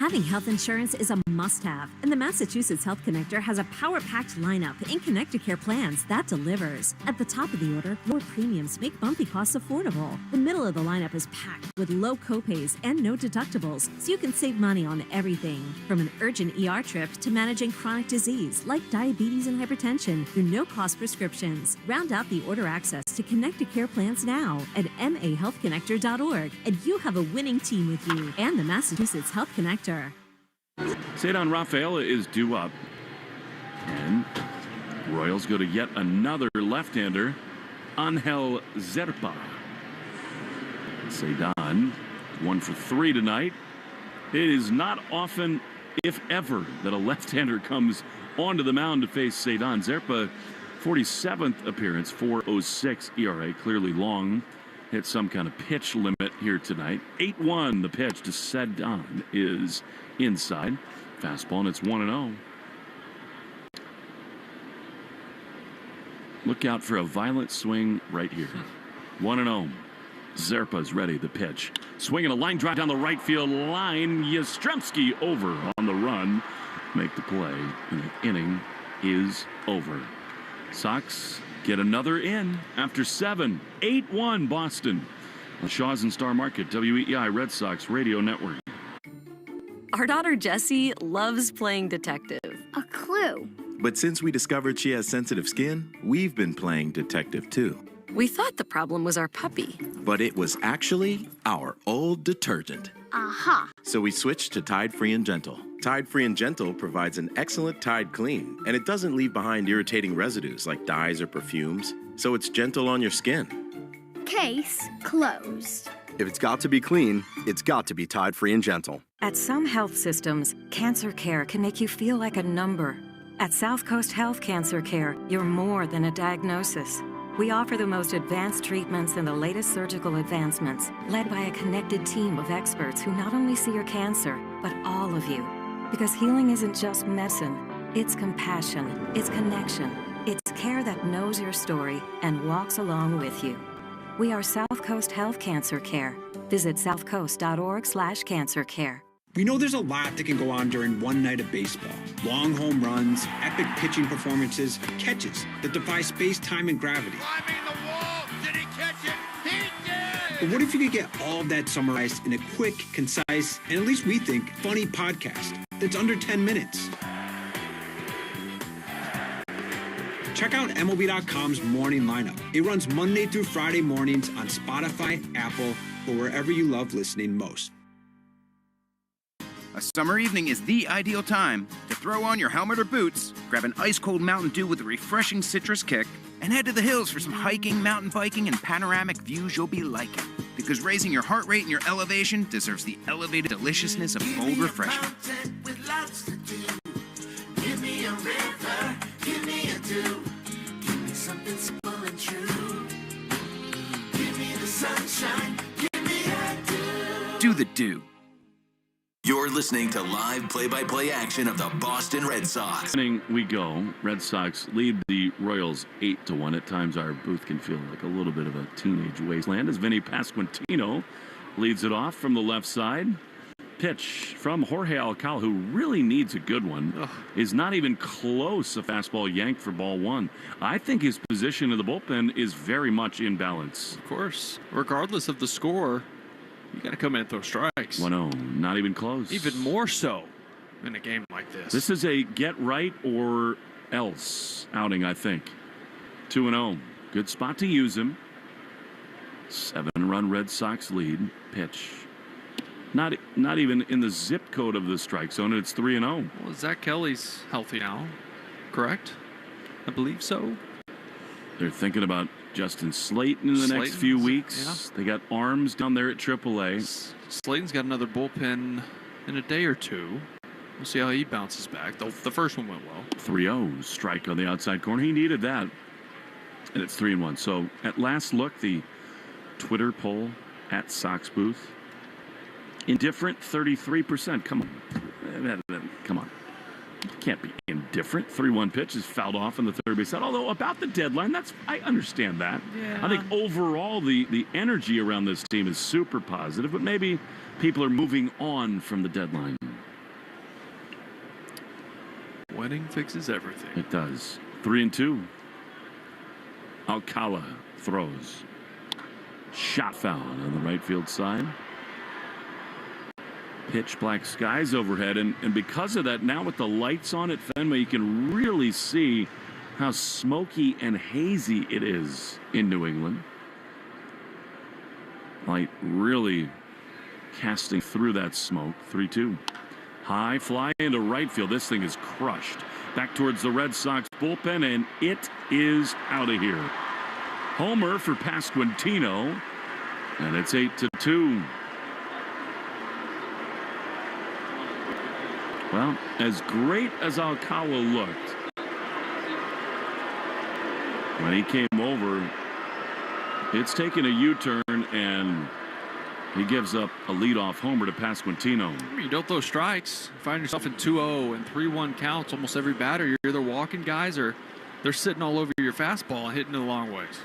S9: Having health insurance is a must-have, and the Massachusetts Health Connector has a power-packed lineup in Connecticut plans that delivers. At the top of the order, lower premiums make bumpy costs affordable. The middle of the lineup is packed with low copays and no deductibles, so you can save money on everything. From an urgent ER trip to managing chronic disease like diabetes and hypertension through no-cost prescriptions. Round out the order access to Connecticut plans now at mahealthconnector.org, and you have a winning team with you and the Massachusetts Health Connector.
S3: Cedar Rafaela is due up. And Royals go to yet another left-hander, Angel Zerpa. Cedar, 1 for 3 tonight. It is not often, if ever, that a left-hander comes onto the mound to face Cedar. Zerpa, 47th appearance, 4.06 ERA, clearly long. Hit some kind of pitch limit here tonight. 8-1, the pitch to Cedar is inside. Fastball, and it's 1-0. Look out for a violent swing right here. 1-0. Zerpa's ready, the pitch. Swinging a line drive down the right field line. Yastrzemski over on the run. Make the play, and the inning is over. Sox get another in after 7. 8-1 Boston. On Shaws and Star Market, WEI Red Sox Radio Network.
S13: Our daughter Jessie loves playing detective.
S10: A clue.
S17: But since we discovered she has sensitive skin, we've been playing detective too.
S13: We thought the problem was our puppy.
S17: But it was actually our old detergent.
S10: Aha.
S17: So we switched to Tide Free and Gentle. Tide Free and Gentle provides an excellent Tide clean, and it doesn't leave behind irritating residues like dyes or perfumes, so it's gentle on your skin.
S10: Case closed.
S18: If it's got to be clean, it's got to be Tide Free and Gentle.
S22: At some health systems, cancer care can make you feel like a number. At South Coast Health Cancer Care, you're more than a diagnosis. We offer the most advanced treatments and the latest surgical advancements, led by a connected team of experts who not only see your cancer, but all of you. Because healing isn't just medicine, it's compassion, it's connection, it's care that knows your story and walks along with you. We are South Coast Health Cancer Care. Visit southcoast.org/cancercare.
S16: We know there's a lot that can go on during one night of baseball. Long home runs, epic pitching performances, catches that defy space, time, and gravity.
S6: Climbing the wall! Did he catch it? He did!
S16: But what if you could get all of that summarized in a quick, concise, and at least we think, funny podcast that's under 10 minutes? Check out MLB.com's morning lineup. It runs Monday through Friday mornings on Spotify, Apple, or wherever you love listening most.
S11: A summer evening is the ideal time to throw on your helmet or boots, grab an ice-cold Mountain Dew with a refreshing citrus kick, and head to the hills for some hiking, mountain biking, and panoramic views you'll be liking. Because raising your heart rate and your elevation deserves the elevated deliciousness of cold refreshment.
S6: With lots to do. Give me a river, give me a dew. Give me something simple and true. Give me the sunshine, give me a dew.
S11: Do the dew.
S29: You're listening to live play-by-play action of the Boston Red Sox.
S3: We go. Red Sox lead the Royals 8-1. At times, our booth can feel like a little bit of a teenage wasteland as Vinny Pasquantino leads it off from the left side. Pitch from Jorge Alcala, who really needs a good one, is not even close. A fastball yanked for ball 1. I think his position in the bullpen is very much in balance.
S14: Of course, regardless of the score, you got to come in and throw strikes.
S3: 1-0, not even close.
S14: Even more so in a game like this.
S3: This is a get right or else outing, I think. 2-0. Good spot to use him. 7-run Red Sox lead. Pitch. Not even in the zip code of the strike zone. It's 3-0.
S14: Well, Zach Kelly's healthy now, correct? I believe so.
S3: They're thinking about Justin Slayton in the next few weeks.
S14: Yeah.
S3: They got arms down there at AAA.
S14: Slayton's got another bullpen in a day or two. We'll see how he bounces back. The first one went well.
S3: 3-0 strike on the outside corner. He needed that. And it's 3-1. So at last look, the Twitter poll at Sox Booth. Indifferent, 33%. Come on. Come on. Can't be indifferent. 3-1 pitch is fouled off in the third base side. Although about the deadline, I understand that.
S14: Yeah.
S3: I think overall the energy around this team is super positive, but maybe people are moving on from the deadline.
S14: Winning fixes everything.
S3: It does. 3-2. Alcala throws. Shot foul on the right field side. Pitch black skies overhead, and because of that, now with the lights on at Fenway, you can really see how smoky and hazy it is in New England. Light really casting through that smoke. 3-2. High fly into right field. This thing is crushed. Back towards the Red Sox bullpen, and it is out of here. Homer for Pasquantino, and it's 8-2. Well, as great as Alcala looked when he came over, it's taken a U-turn, and he gives up a leadoff homer to Pasquantino.
S14: You don't throw strikes. You find yourself in 2-0 and 3-1 counts almost every batter. You're either walking guys or they're sitting all over your fastball and hitting it the long ways.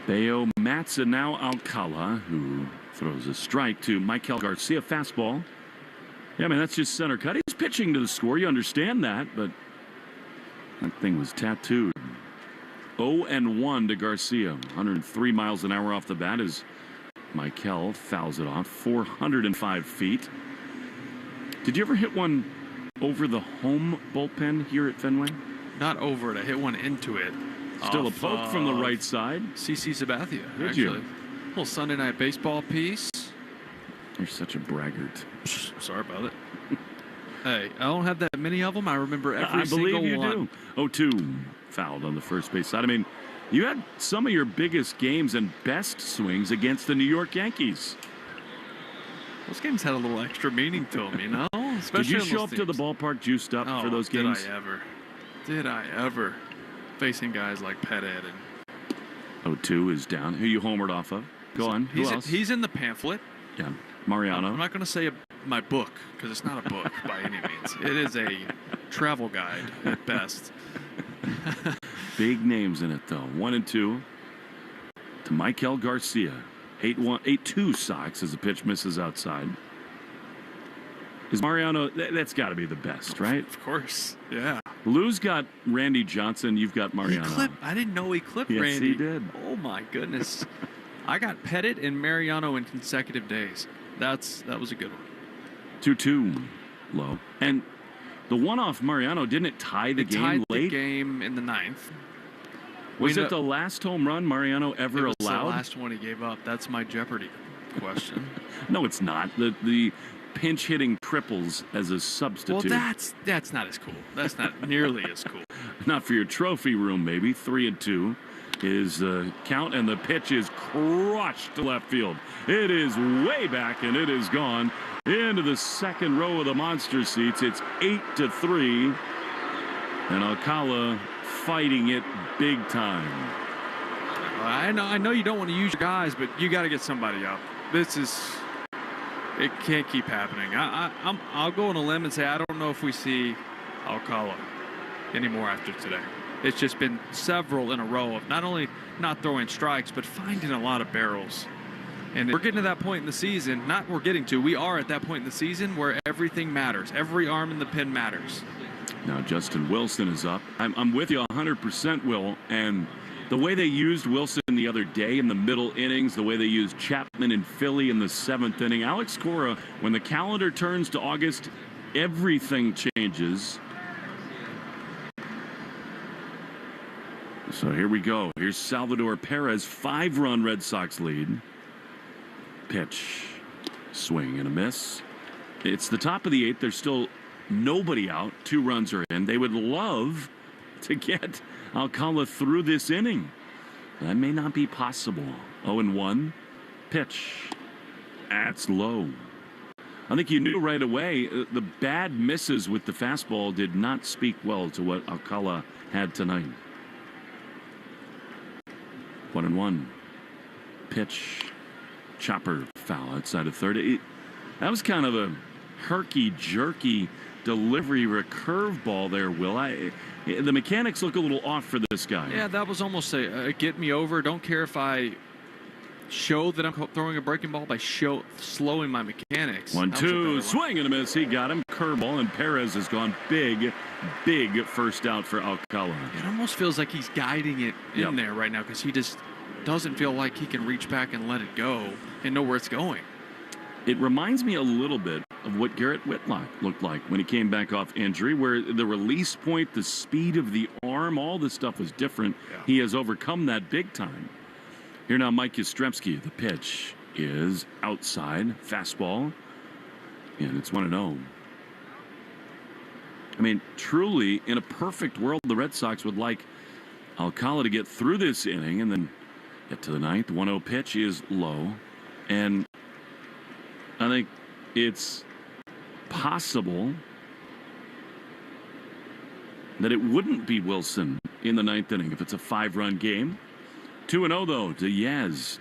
S3: Bayo, Matza, now Alcala, who throws a strike to Michael Garcia. Fastball. Yeah, I mean, that's just center cut. He's pitching to the score. You understand that, but that thing was tattooed. 0-1 to Garcia. 103 miles an hour off the bat as Michael fouls it off. 405 feet. Did you ever hit one over the home bullpen here at Fenway?
S14: Not over it. I hit one into it.
S3: Still a poke from the right side.
S14: CC Sabathia,
S3: Did
S14: actually.
S3: you?
S14: Little Sunday night baseball piece.
S3: You're such a braggart.
S14: Sorry about it. Hey, I don't have that many of them. I remember every single one.
S3: I believe you do. 0-2 fouled on the first base side. I mean, you had some of your biggest games and best swings against the New York Yankees.
S14: Those games had a little extra meaning to them, you know?
S3: Did you show up to the ballpark juiced up for those games?
S14: Did I ever? Facing guys like Pettit and
S3: 0-2 is down. Who you homered off of? Go on. Who else?
S14: He's in the pamphlet.
S3: Yeah, Mariano.
S14: I'm not going to say my book because it's not a book by any means. It is a travel guide at best.
S3: Big names in it though. 1-2 to Michael Garcia. 8-2 Sox as the pitch misses outside. Is Mariano? That's got to be the best, right?
S14: Of course. Yeah.
S3: Lou's got Randy Johnson. You've got Mariano.
S14: I didn't know he clipped
S3: yes,
S14: Randy.
S3: Yes, he did.
S14: Oh my goodness. I got Pettit and Mariano in consecutive days. That was a good one.
S3: 2-2 low. And the one off Mariano, didn't it tie the game late?
S14: The game in the ninth.
S3: Was it the last home run Mariano ever allowed?
S14: The last one he gave up. That's my Jeopardy question.
S3: No, it's not. The pinch hitting triples as a substitute.
S14: Well, that's not as cool. That's not nearly as cool.
S3: Not for your trophy room, maybe. 3-2 is the count, and the pitch is crushed to left field. It is way back, and it is gone into the second row of the monster seats. It's 8-3, and Alcala fighting it big time.
S14: I know you don't want to use your guys, but you got to get somebody up. It can't keep happening. I'll go on a limb and say I don't know if we see Alcala anymore after today. It's just been several in a row of not only not throwing strikes, but finding a lot of barrels. And we're getting to that point in the season. We are at that point in the season where everything matters. Every arm in the pin matters.
S3: Now Justin Wilson is up. I'm with you 100%, Will. And the way they used Wilson the other day in the middle innings, the way they used Chapman in Philly in the 7th inning, Alex Cora, when the calendar turns to August, everything changes. So here we go. Here's Salvador Perez, 5-run Red Sox lead. Pitch, swing and a miss. It's the top of the 8th. There's still nobody out. 2 runs are in. They would love to get Alcala through this inning. That may not be possible. 0-1. Pitch. That's low. I think you knew right away the bad misses with the fastball did not speak well to what Alcala had tonight. 1-1. Pitch. Chopper foul outside of third. That was kind of a herky-jerky delivery or a curveball there, Will. The mechanics look a little off for this guy.
S14: Yeah, that was almost a get me over. Don't care if I show that I'm throwing a breaking ball by slowing my mechanics.
S3: 1-2, swing and a miss. He got him. Curveball, and Perez has gone big first out for Alcala.
S14: It almost feels like he's guiding it in there right now because he just doesn't feel like he can reach back and let it go and know where it's going.
S3: It reminds me a little bit of what Garrett Whitlock looked like when he came back off injury, where the release point, the speed of the arm, all this stuff was different. Yeah. He has overcome that big time. Here now, Mike Yastrzemski. The pitch is outside, fastball, and it's 1-0. I mean, truly, in a perfect world, the Red Sox would like Alcala to get through this inning and then get to the 9th. 1-0 pitch is low, and I think it's possible that it wouldn't be Wilson in the 9th inning if it's a 5-run game. 2-0 though to Yaz.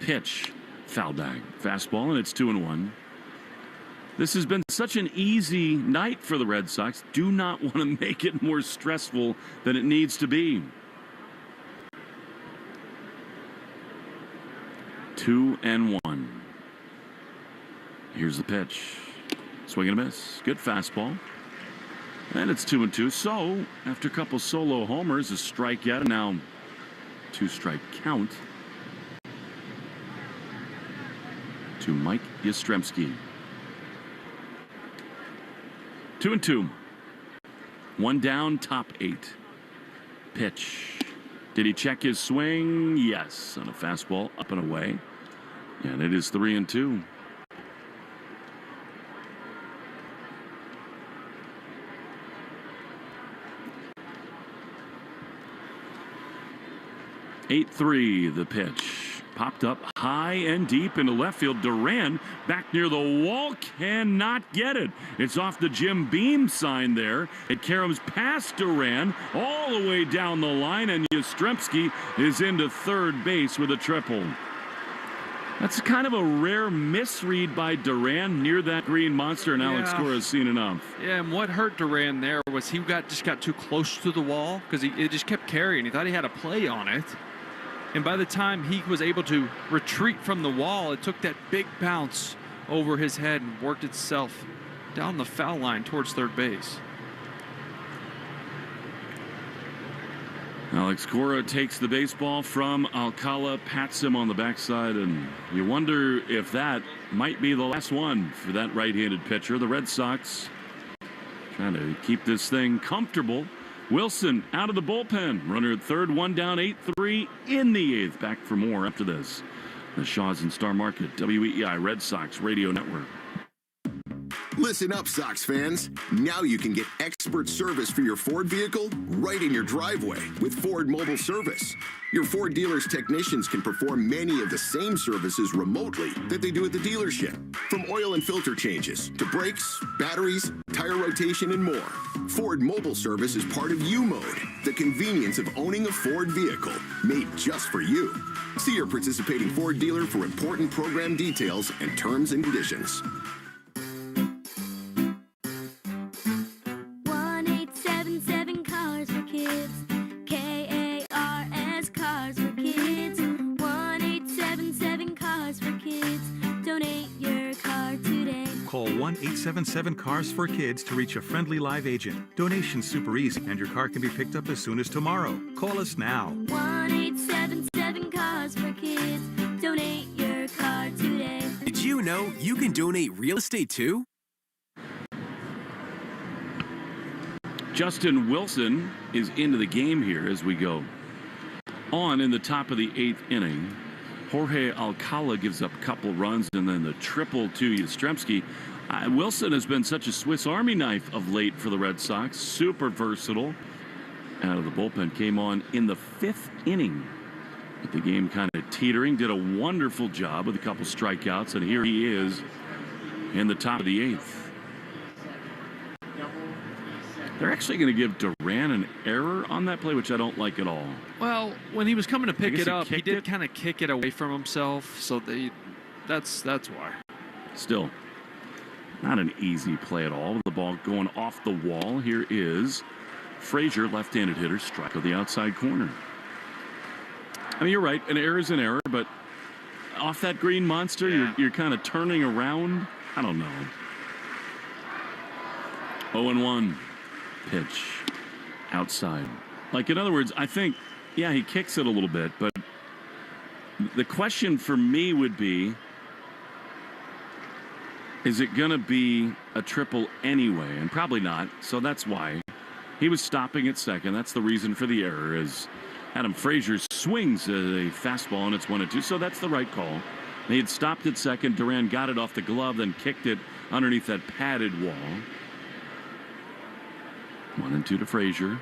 S3: Pitch, foul bag, fastball, and it's 2-1. This has been such an easy night for the Red Sox. Do not want to make it more stressful than it needs to be. 2-1. Here's the pitch. Swing and a miss. Good fastball. And it's 2-2. So, after a couple solo homers, a strikeout, and now 2-strike count to Mike Yastrzemski. 2-2. 1 down, top 8. Pitch. Did he check his swing? Yes, on a fastball, up and away. And it is 3-2. The pitch. Popped up high and deep into left field. Duran back near the wall, cannot get it. It's off the Jim Beam sign there. It caroms past Duran all the way down the line, and Yastrzemski is into third base with a triple. That's kind of a rare misread by Duran near that green monster, and Alex Cora has seen enough.
S14: Yeah, and what hurt Duran there was he just got too close to the wall because it just kept carrying. He thought he had a play on it. And by the time he was able to retreat from the wall, it took that big bounce over his head and worked itself down the foul line towards third base.
S3: Alex Cora takes the baseball from Alcala, pats him on the backside, and you wonder if that might be the last one for that right-handed pitcher. The Red Sox trying to keep this thing comfortable. Wilson out of the bullpen. Runner at third, 1 down, 8-3 in the 8th. Back for more after this. The Shaws and Star Market, WEEI Red Sox Radio Network.
S7: Listen up, Sox fans. Now you can get expert service for your Ford vehicle right in your driveway with Ford Mobile Service. Your Ford dealer's technicians can perform many of the same services remotely that they do at the dealership. From oil and filter changes to brakes, batteries, tire rotation, and more. Ford Mobile Service is part of U-Mode, the convenience of owning a Ford vehicle made just for you. See your participating Ford dealer for important program details and terms and conditions.
S1: 1-877 Cars for Kids. K-A-R-S Cars for Kids. 1-877 Cars for Kids. Donate your car today.
S2: Call 1-877-CARS for Kids to reach a friendly live agent. Donation's super easy, and your car can be picked up as soon as tomorrow. Call us now.
S1: 1-877 Cars for Kids. Donate your car today.
S4: Did you know you can donate real estate too?
S3: Justin Wilson is into the game here as we go on in the top of the 8th inning. Jorge Alcala gives up a couple runs, and then the triple to Yastrzemski. Wilson has been such a Swiss Army knife of late for the Red Sox. Super versatile. Out of the bullpen, came on in the 5th inning. With the game kind of teetering, did a wonderful job with a couple strikeouts, and here he is in the top of the 8th. They're actually going to give Duran an error on that play, which I don't like at all.
S14: Well, when he was coming to pick it up, he did
S3: it.
S14: kind of kick it away from himself, so that's why.
S3: Still, not an easy play at all. The ball going off the wall. Here is Frazier, left-handed hitter, strike of the outside corner. I mean, you're right. An error is an error, but off that green monster, you're kind of turning around. I don't know. 0-1. Pitch outside. Like, in other words, I think, yeah, he kicks it a little bit, but the question for me would be, is it going to be a triple anyway? And probably not, so that's why. He was stopping at second. That's the reason for the error, is Adam Frazier swings at a fastball, and it's 1-2, so that's the right call. He had stopped at second. Duran got it off the glove, then kicked it underneath that padded wall. 1-2 to Frazier.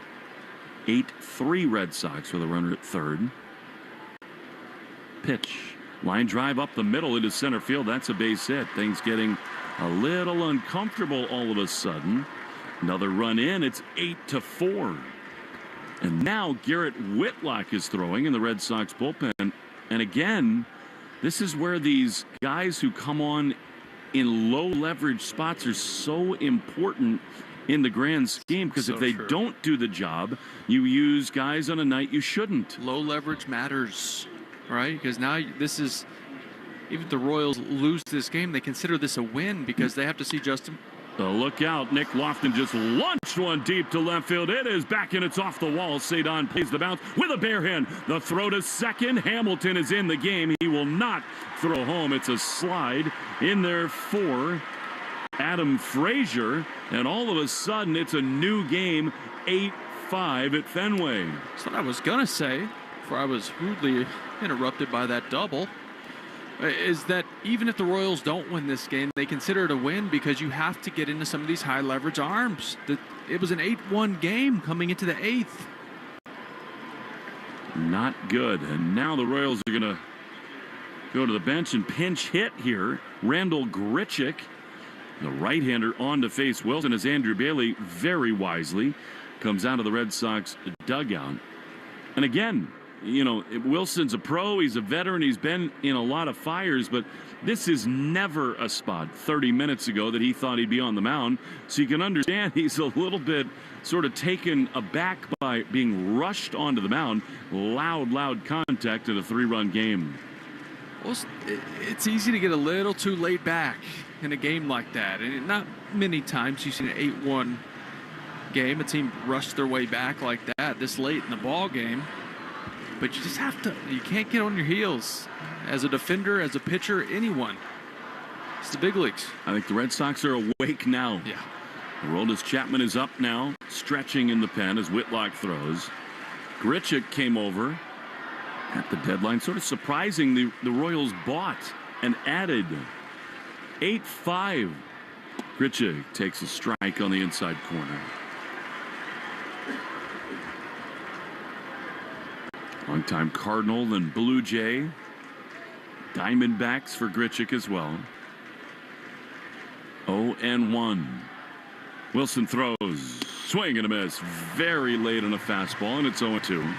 S3: 8-3 Red Sox with a runner at third. Pitch. Line drive up the middle into center field. That's a base hit. Things getting a little uncomfortable all of a sudden. Another run in. It's 8-4. And now Garrett Whitlock is throwing in the Red Sox bullpen. And again, this is where these guys who come on in low leverage spots are so important in the grand scheme, because if they don't do the job, you use guys on a night you shouldn't.
S14: Low leverage matters, right? Because now this is, even if the Royals lose this game, they consider this a win because they have to see Justin.
S3: Look out. Nick Lofton just launched one deep to left field. It is back and it's off the wall. Cedon plays the bounce with a bare hand. The throw to second. Hamilton is in the game. He will not throw home. It's a slide in there for Adam Frazier, and all of a sudden it's a new game. 8-5 at Fenway.
S14: That's what I was gonna say before I was rudely interrupted by that double, is that even if the Royals don't win this game, they consider it a win because you have to get into some of these high leverage arms. It was an 8-1 game coming into the 8th.
S3: Not good. And now the Royals are gonna go to the bench and pinch hit here. Randall Grichuk, the right-hander, on to face Wilson, as Andrew Bailey very wisely comes out of the Red Sox dugout. And again, you know, Wilson's a pro, he's a veteran, he's been in a lot of fires, but this is never a spot 30 minutes ago that he thought he'd be on the mound. So you can understand he's a little bit sort of taken aback by being rushed onto the mound. Loud contact in a 3-run game.
S14: Well, it's easy to get a little too laid back in a game like that. And not many times you see an 8-1 game, a team rush their way back like that this late in the ball game. But you just have to, you can't get on your heels as a defender, as a pitcher, anyone. It's the big leagues.
S3: I think the Red Sox are awake now.
S14: Yeah.
S3: Aroldis Chapman is up now, stretching in the pen as Whitlock throws. Grichuk came over at the deadline, sort of surprising. The Royals bought and added. 8-5. Grichuk takes a strike on the inside corner. Longtime Cardinal, then Blue Jay. Diamondbacks for Grichuk as well. 0-1. Wilson throws. Swing and a miss. Very late on a fastball, and it's 0-2.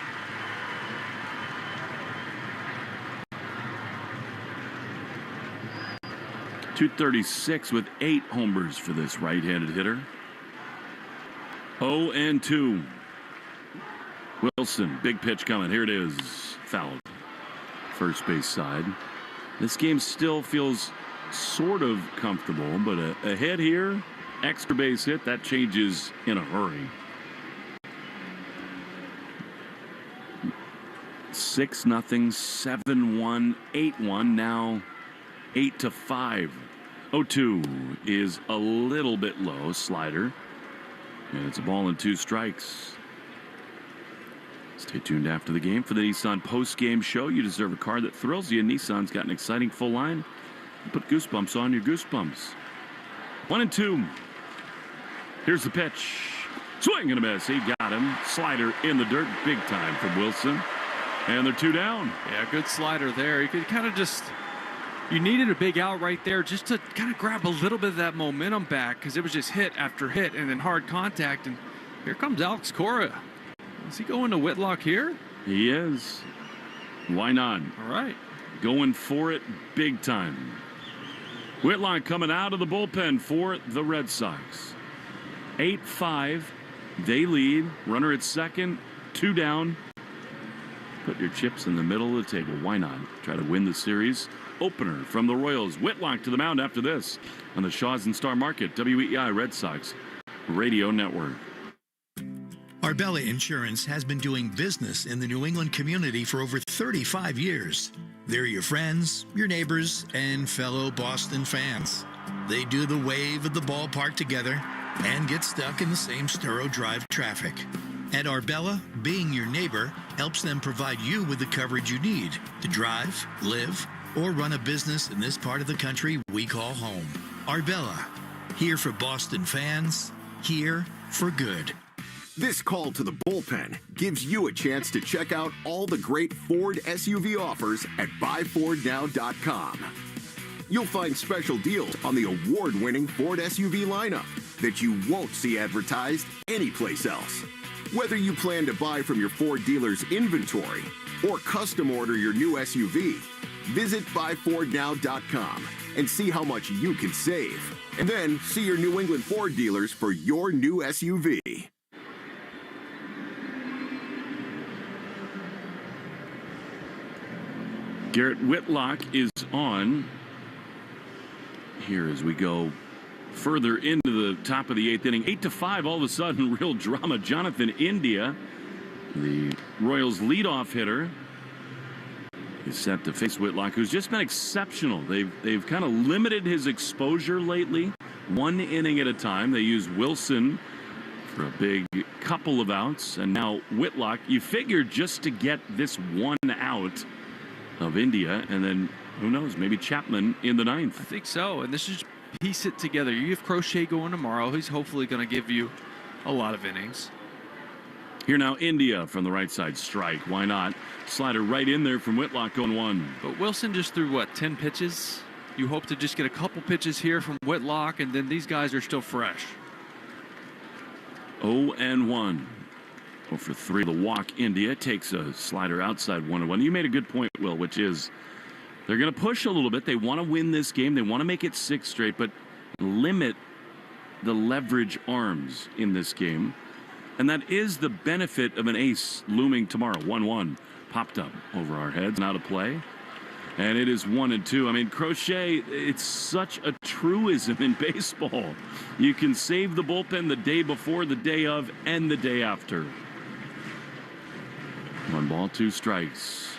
S3: .236 with 8 homers for this right-handed hitter. 0-2. Wilson, big pitch coming. Here it is. Fouled. First base side. This game still feels sort of comfortable, but a hit here, extra base hit, that changes in a hurry. 6-0, 7-1, 8-1, now 8-5. 0-2 is a little bit low. Slider. And it's a ball and 2 strikes. Stay tuned after the game for the Nissan post-game show. You deserve a car that thrills you. Nissan's got an exciting full line. Put goosebumps on your goosebumps. 1-2. Here's the pitch. Swing and a miss. He got him. Slider in the dirt big time from Wilson. And they're 2 down.
S14: Yeah, good slider there. You could kind of just, you needed a big out right there just to kind of grab a little bit of that momentum back, because it was just hit after hit and then hard contact. And here comes Alex Cora. Is he going to Whitlock here?
S3: He is. Why not?
S14: All right.
S3: Going for it big time. Whitlock coming out of the bullpen for the Red Sox. 8-5. They lead. Runner at second. 2 down. Put your chips in the middle of the table. Why not? Try to win the series opener from the Royals. Whitlock to the mound after this on the Shaws and Star Market WEI Red Sox Radio Network.
S4: Arbella Insurance has been doing business in the New England community for over 35 years. They're your friends, your neighbors, and fellow Boston fans. They do the wave at the ballpark together and get stuck in the same Sturo Drive traffic. At Arbella, being your neighbor helps them provide you with the coverage you need to drive, live, or run a business in this part of the country we call home. Arbella, here for Boston fans, here for good.
S7: This call to the bullpen gives you a chance to check out all the great Ford SUV offers at buyfordnow.com. You'll find special deals on the award-winning Ford SUV lineup that you won't see advertised anyplace else. Whether you plan to buy from your Ford dealer's inventory or custom order your new SUV, visit buyfordnow.com and see how much you can save. And then see your New England Ford dealers for your new SUV.
S3: Garrett Whitlock is on here as we go further into the top of the 8th inning. 8-5, all of a sudden, real drama. Jonathan India, the Royals' leadoff hitter, is set to face Whitlock, who's just been exceptional. They've kind of limited his exposure lately, 1 inning at a time. They used Wilson for a big couple of outs, and now Whitlock. You figure just to get this 1 out of India, and then who knows, maybe Chapman in the 9th.
S14: I think so, and this is piece it together. You have Crochet going tomorrow. He's hopefully going to give you a lot of innings.
S3: Here now, India from the right side. Strike. Why not? Slider right in there from Whitlock going 1.
S14: But Wilson just threw, what, 10 pitches? You hope to just get a couple pitches here from Whitlock, and then these guys are still fresh.
S3: 0-1. 0 for 3. The walk. India takes a slider outside 1-1. You made a good point, Will, which is they're going to push a little bit. They want to win this game. They want to make it 6 straight, but limit the leverage arms in this game. And that is the benefit of an ace looming tomorrow. 1-1 popped up over our heads. Now to play. And it is 1-2. I mean, Crochet, it's such a truism in baseball. You can save the bullpen the day before, the day of, and the day after. 1 ball, 2 strikes.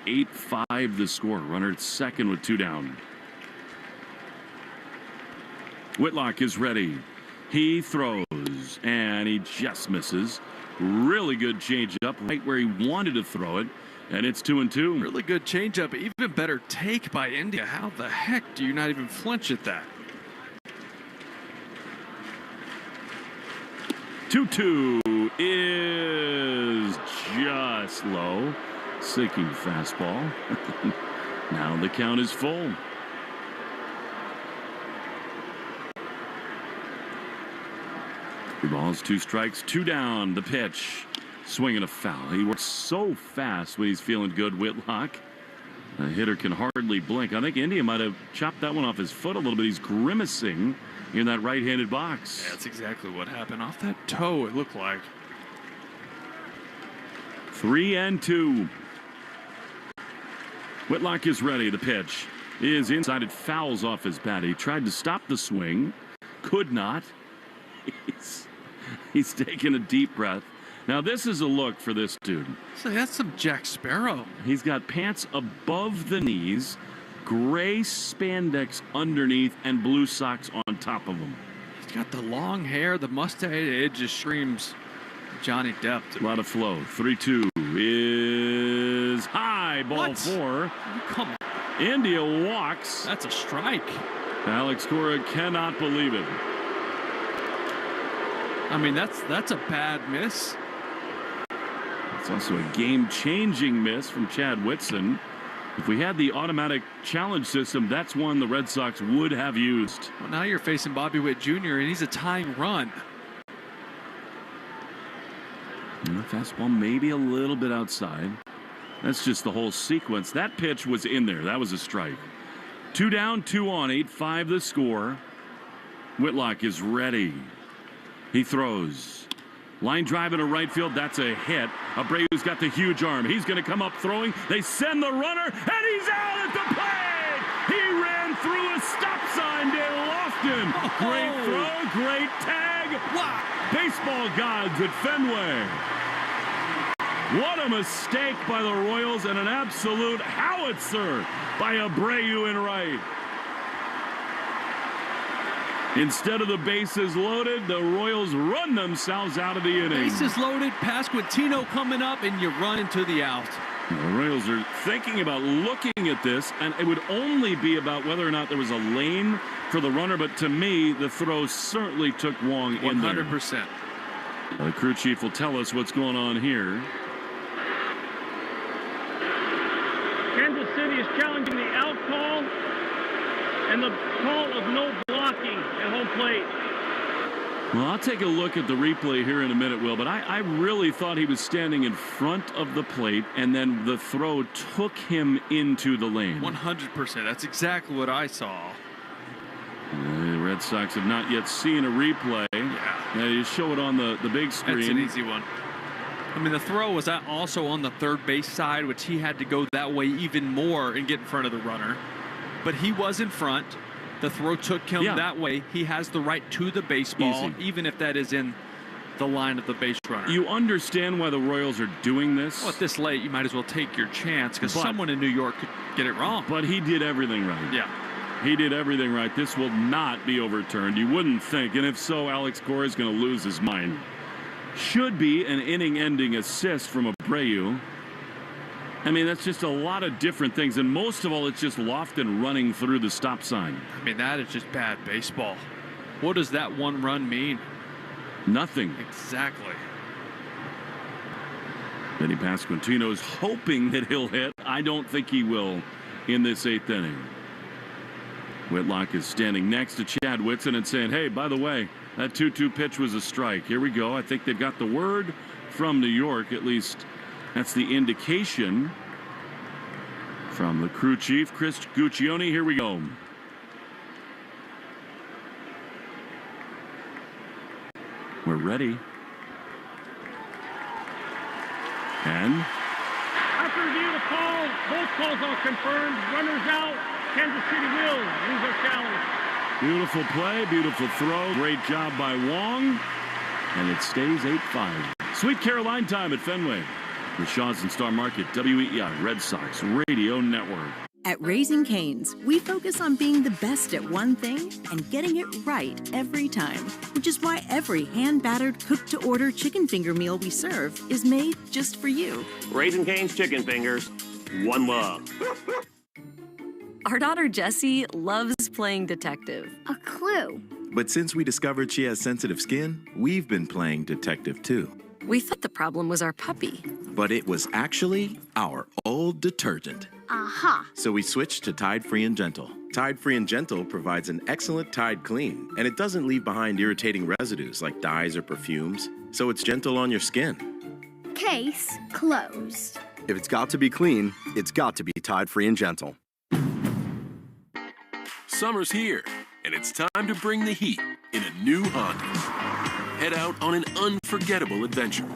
S3: 8-5 the score. Runner at second with 2 down. Whitlock is ready. He throws, and he just misses. Really good changeup, right where he wanted to throw it, and it's 2-2.
S14: Really good changeup. Even better take by India. How the heck do you not even flinch at that?
S3: 2-2 is just low. Sinking fastball. Now the count is full. Three balls, 2 strikes, 2 down. The pitch. Swinging a foul. He works so fast when he's feeling good, Whitlock. The hitter can hardly blink. I think India might have chopped that one off his foot a little bit. He's grimacing in that right-handed box.
S14: Yeah, that's exactly what happened. Off that toe, it looked like.
S3: 3-2. Whitlock is ready. The pitch is inside. It fouls off his bat. He tried to stop the swing. Could not. He's taking a deep breath. Now, this is a look for this dude.
S14: So that's some Jack Sparrow.
S3: He's got pants above the knees, gray spandex underneath, and blue socks on top of them.
S14: He's Got the long hair, the mustache. It just screams Johnny Depp.
S3: A lot of flow. 3-2 is high. Ball 4.
S14: Come on.
S3: India walks.
S14: That's a strike.
S3: Alex Cora cannot believe it.
S14: I mean, that's a bad miss.
S3: It's also a game-changing miss from Chad Whitson. If we had the automatic challenge system, that's one the Red Sox would have used.
S14: Well, now you're facing Bobby Witt Jr., and he's a tying run.
S3: And the fastball maybe a little bit outside. That's just the whole sequence. That pitch was in there. That was a strike. 2 down, 2 on, 8-5 the score. Whitlock is ready. He throws. Line drive into right field. That's a hit. Abreu's got the huge arm. He's going to come up throwing. They send the runner, and he's out at the plate. He ran through a stop sign, Dale Lofton. Great throw, great tag. Wow. Baseball gods at Fenway. What a mistake by the Royals and an absolute howitzer by Abreu in right. Instead of the bases loaded, the Royals run themselves out of the inning.
S14: Bases loaded, Pasquantino coming up, and you run into the out.
S3: The Royals are thinking about looking at this, and it would only be about whether or not there was a lane for the runner, but to me, the throw certainly took Wong in there.
S14: 100%.
S3: The crew chief will tell us what's going on here.
S12: Kansas City is challenging the out call and the call of no blocking at home plate.
S3: Well, I'll take a look at the replay here in a minute, Will, but I really thought he was standing in front of the plate, and then the throw took him into the lane.
S14: 100%. That's exactly what I saw.
S3: The Red Sox have not yet seen a replay.
S14: Yeah.
S3: They show it on the big screen.
S14: That's an easy one. I mean, the throw was also on the third base side, which he had to go that way even more and get in front of the runner. But he was in front. The throw took him that way. He has the right to the baseball, even if that is in the line of the base runner.
S3: You understand why the Royals are doing this?
S14: Well, at this late, you might as well take your chance because someone in New York could get it wrong.
S3: But he did everything right.
S14: Yeah.
S3: He did everything right. This will not be overturned. You wouldn't think. And if so, Alex Cora is going to lose his mind. Should be an inning-ending assist from Abreu. I mean, that's just a lot of different things. And most of all, it's just Lofton running through the stop sign.
S14: I mean, that is just bad baseball. What does that one run mean?
S3: Nothing.
S14: Exactly.
S3: Benny Pasquantino's hoping that he'll hit. I don't think he will in this 8th inning. Whitlock is standing next to Chad Whitson and saying, hey, by the way, that 2-2 pitch was a strike. Here we go. I think they've got the word from New York. At least that's the indication from the crew chief, Chris Guccione. Here we go. We're ready. And
S12: After review of the call, both calls are confirmed. Runners out. Kansas City will lose our challenge.
S3: beautiful play, beautiful throw. Great job by Wong. And it stays 8-5. Sweet Caroline time at Fenway. With Shaw's and Star Market, WEI Red Sox Radio Network.
S19: At Raising Cane's, we focus on being the best at one thing and getting it right every time, which is why every hand-battered, cooked-to-order chicken finger meal we serve is made just for you.
S20: Raising Cane's Chicken Fingers, one love.
S13: Our daughter Jessie loves playing detective.
S10: A clue.
S17: But since we discovered she has sensitive skin, we've been playing detective too.
S13: We thought the problem was our puppy.
S17: But it was actually our old detergent.
S10: Aha.
S17: So we switched to Tide Free and Gentle. Tide Free and Gentle provides an excellent Tide clean, and it doesn't leave behind irritating residues like dyes or perfumes, so it's gentle on your skin.
S10: Case closed.
S18: If it's got to be clean, it's got to be Tide Free and Gentle.
S15: Summer's here, and it's time to bring the heat in a new Honda. Head out on an unforgettable adventure.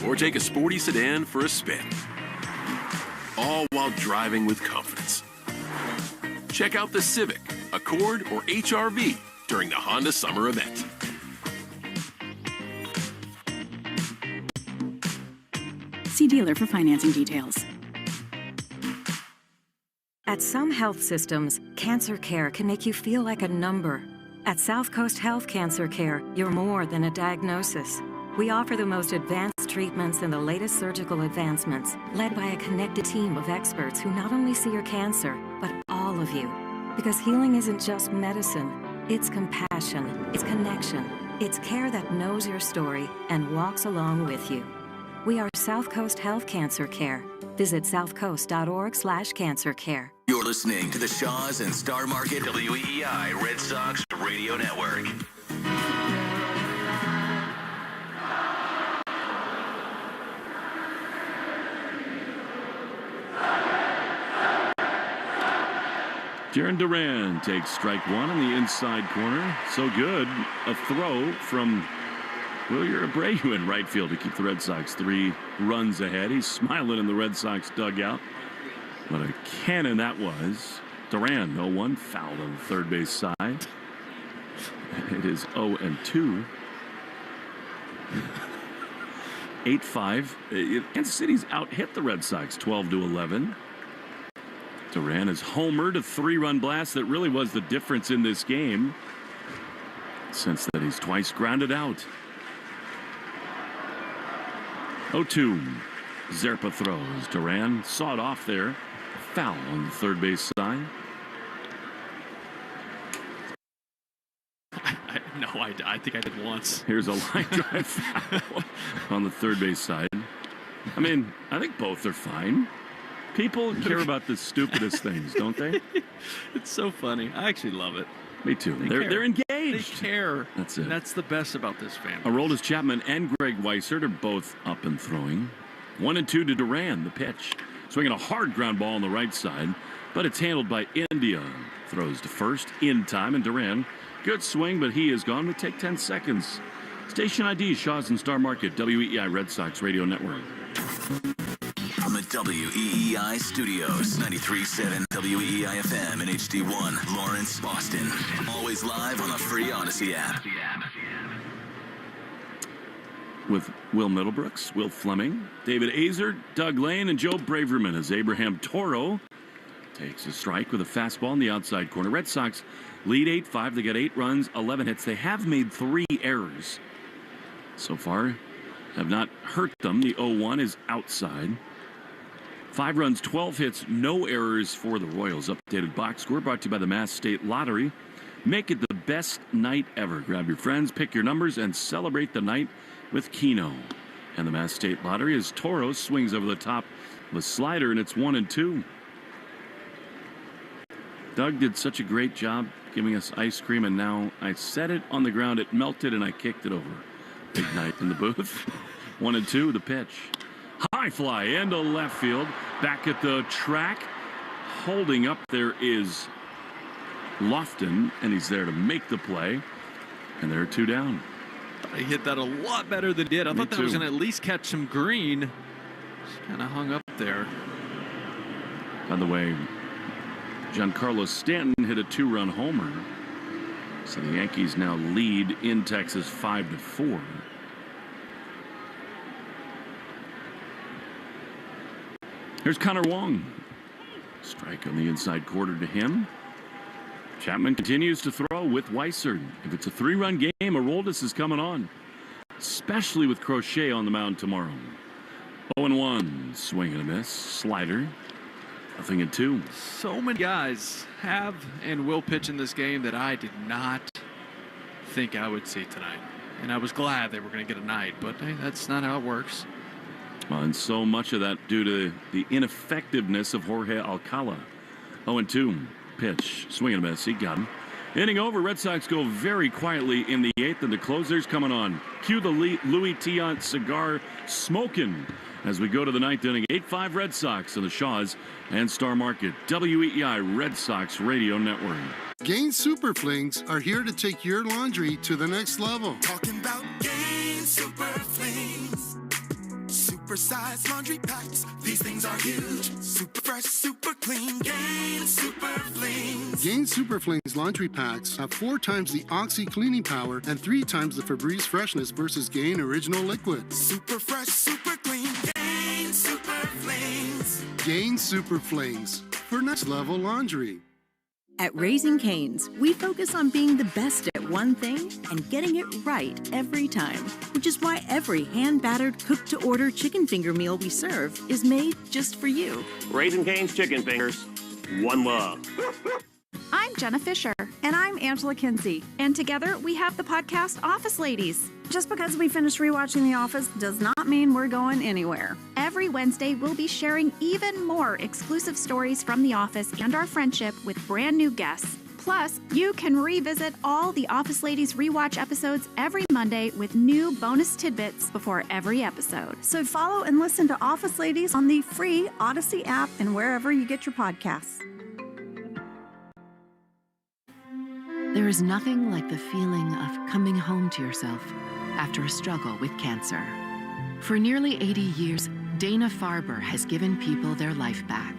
S15: Or take a sporty sedan for a spin. All while driving with confidence. Check out the Civic, Accord, or HR-V during the Honda Summer Event.
S21: See dealer for financing details.
S22: At some health systems, cancer care can make you feel like a number. At South Coast Health Cancer Care, you're more than a diagnosis. We offer the most advanced treatments and the latest surgical advancements, led by a connected team of experts who not only see your cancer, but all of you. Because healing isn't just medicine, it's compassion, it's connection, it's care that knows your story and walks along with you. We are South Coast Health Cancer Care. Visit southcoast.org/cancercare.
S29: You're listening to the Shaws and Star Market WEEI Red Sox Radio Network.
S3: Jarren Duran takes strike one in the inside corner. So good. A throw from Wilyer Abreu in right field to keep the Red Sox 3 runs ahead. He's smiling in the Red Sox dugout. What a cannon that was. Duran, 0-1, fouled on the third base side. It is 0-2. 8-5. Kansas City's out-hit the Red Sox 12-11. Duran has homered a 3-run blast that really was the difference in this game. Since that, he's twice grounded out. 0-2. Zerpa throws. Duran saw it off there. Foul on the third base side.
S14: I think I did once.
S3: Here's a line drive foul on the third base side. I mean, I think both are fine. People care about the stupidest things, don't they?
S14: It's so funny. I actually love it.
S3: Me too. They're engaged.
S14: They care.
S3: That's it.
S14: That's the best about this fan.
S3: Aroldis Chapman and Greg Weissert are both up and throwing. 1-2 to Duran, the pitch. Swinging a hard ground ball on the right side, but it's handled by India. Throws to first in time, and Duran, good swing, but he is gone. We take 10 seconds. Station ID, Shaws and Star Market, WEEI Red Sox Radio Network.
S29: From the WEEI studios, 93.7 WEEI FM and HD1, Lawrence, Boston. Always live on the free Odyssey app.
S3: With Will Middlebrooks, Will Fleming, David Azer, Doug Lane, and Joe Braverman as Abraham Toro takes a strike with a fastball in the outside corner. Red Sox lead 8-5. They got 8 runs, 11 hits. They have made 3 errors so far. Have not hurt them. The 0-1 is outside. 5 runs, 12 hits, no errors for the Royals. Updated box score brought to you by the Mass State Lottery. Make it the best night ever. Grab your friends, pick your numbers, and celebrate the night with Keno. And the Mass State Lottery as Toro swings over the top of a slider, and it's 1-2. Doug did such a great job giving us ice cream, and now I set it on the ground, it melted, and I kicked it over. Big night in the booth. 1-2, the pitch. High fly into left field. Back at the track. Holding up there is Lofton, and he's there to make the play. And there are 2 down.
S14: I hit that a lot better than did. I thought that was going to at least catch some green. Just kind of hung up there.
S3: By the way, Giancarlo Stanton hit a 2-run homer. So the Yankees now lead in Texas 5-4. Here's Connor Wong. Strike on the inside quarter to him. Chapman continues to throw with Weissert. If it's a 3-run game, Aroldis is coming on. Especially with Crochet on the mound tomorrow. 0-1. Swing and a miss. Slider. 0-2.
S14: So many guys have and will pitch in this game that I did not think I would see tonight. And I was glad they were going to get a night, but hey, that's not how it works.
S3: Well, and so much of that due to the ineffectiveness of Jorge Alcala. 0-2. Pitch. Swing and a miss. He got him. Inning over. Red Sox go very quietly in the 8th, and the closer's coming on. Cue the Louis Tiant cigar smoking as we go to the 9th inning. 8-5 Red Sox on the Shaws and Star Market. WEEI Red Sox Radio Network.
S5: Gain Super Flings are here to take your laundry to the next level.
S6: Talking about Gain Super Flings. Super-sized laundry packs. These things are huge. Super fresh, super clean. Gain Super Flings.
S5: Gain Super Flings laundry packs have 4 times the Oxy cleaning power and 3 times the Febreze freshness versus Gain Original Liquid.
S6: Super fresh, super clean. Gain Super Flings.
S5: Gain Super Flings for next level laundry.
S19: At Raising Cane's, we focus on being the best at one thing and getting it right every time. Which is why every hand-battered, cooked-to-order chicken finger meal we serve is made just for you.
S20: Raising Cane's Chicken Fingers. One love.
S8: I'm Jenna Fisher. And I'm Angela Kinsey. And together we have the podcast Office Ladies. Just because we finished rewatching The Office does not mean we're going anywhere. Every Wednesday we'll be sharing even more exclusive stories from The Office and our friendship with brand new guests. Plus, you can revisit all the Office Ladies rewatch episodes every Monday with new bonus tidbits before every episode.
S9: So follow and listen to Office Ladies on the free Odyssey app and wherever you get your podcasts.
S16: There is nothing like the feeling of coming home to yourself after a struggle with cancer. For nearly 80 years, Dana-Farber has given people their life back.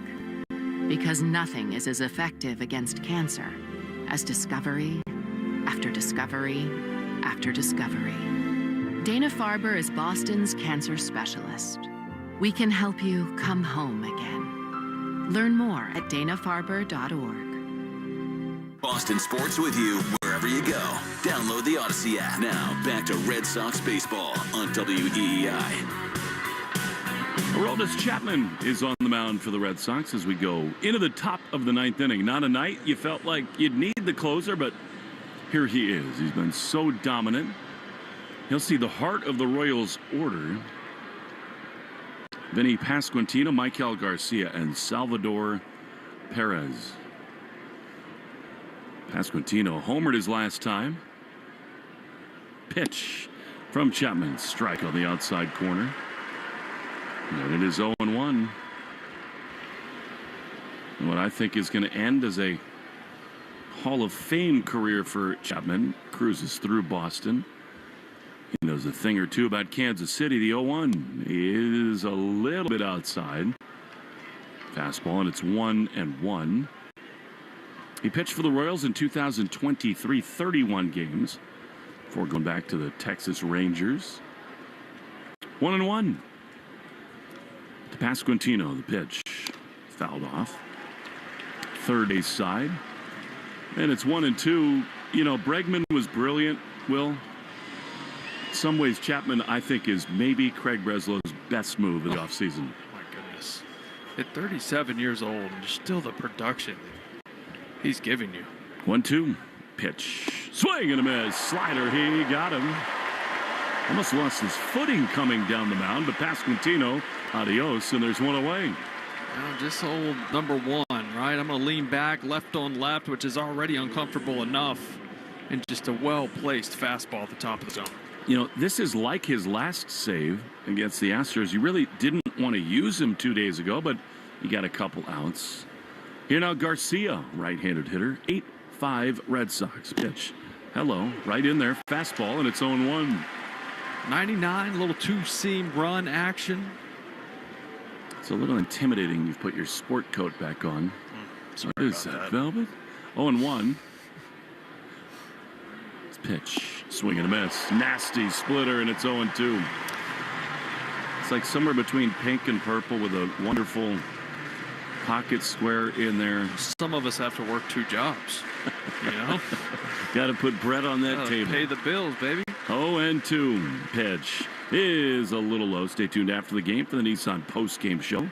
S16: Because nothing is as effective against cancer as discovery after discovery after discovery. Dana-Farber is Boston's cancer specialist. We can help you come home again. Learn more at danafarber.org.
S29: Boston sports with you wherever you go. Download the Odyssey app. Now, back to Red Sox baseball on WEEI.
S3: Aroldis Chapman is on the mound for the Red Sox as we go into the top of the ninth inning. Not a night you felt like you'd need the closer, but here he is. He's been so dominant. He'll see the heart of the Royals order. Vinny Pasquantino, Michael Garcia, and Salvador Perez. Pasquantino homered his last time. Pitch from Chapman. Strike on the outside corner. And it is 0-1. And what I think is going to end as a Hall of Fame career for Chapman. Cruises through Boston. He knows a thing or two about Kansas City. The 0-1 is a little bit outside. Fastball, and it's 1-1. He pitched for the Royals in 2023, 31 games before going back to the Texas Rangers. 1-1. To Pasquantino, the pitch fouled off. Third base side. And it's 1-2. You know, Bregman was brilliant, Will. In some ways, Chapman, I think, is maybe Craig Breslow's best move of the offseason.
S14: My goodness. At 37 years old, and still the production he's giving you.
S3: 1-2. Pitch. Swing and a miss. Slider. He got him. Almost lost his footing coming down the mound, but Pasquantino, adios, and there's one away.
S14: Now, just old number one, right? I'm going to lean back, left on left, which is already uncomfortable enough, and just a well-placed fastball at the top of the zone.
S3: You know, this is like his last save against the Astros. You really didn't want to use him 2 days ago, but he got a couple outs. Here now, Garcia, right-handed hitter, 8-5 Red Sox. Pitch. Hello, right in there, fastball, and it's 0-1.
S14: 99, little two-seam run action.
S3: It's a little intimidating. You've put your sport coat back on.
S14: Sorry
S3: what is that, Velvet? 0-1. It's pitch. Swing and a miss. Nasty splitter, and it's 0-2. It's like somewhere between pink and purple with a wonderful pocket square in there.
S14: Some of us have to work two jobs, you know?
S3: Got to put bread on that table.
S14: Pay the bills, baby.
S3: 0-2. Pitch is a little low. Stay tuned after the game for the Nissan postgame show.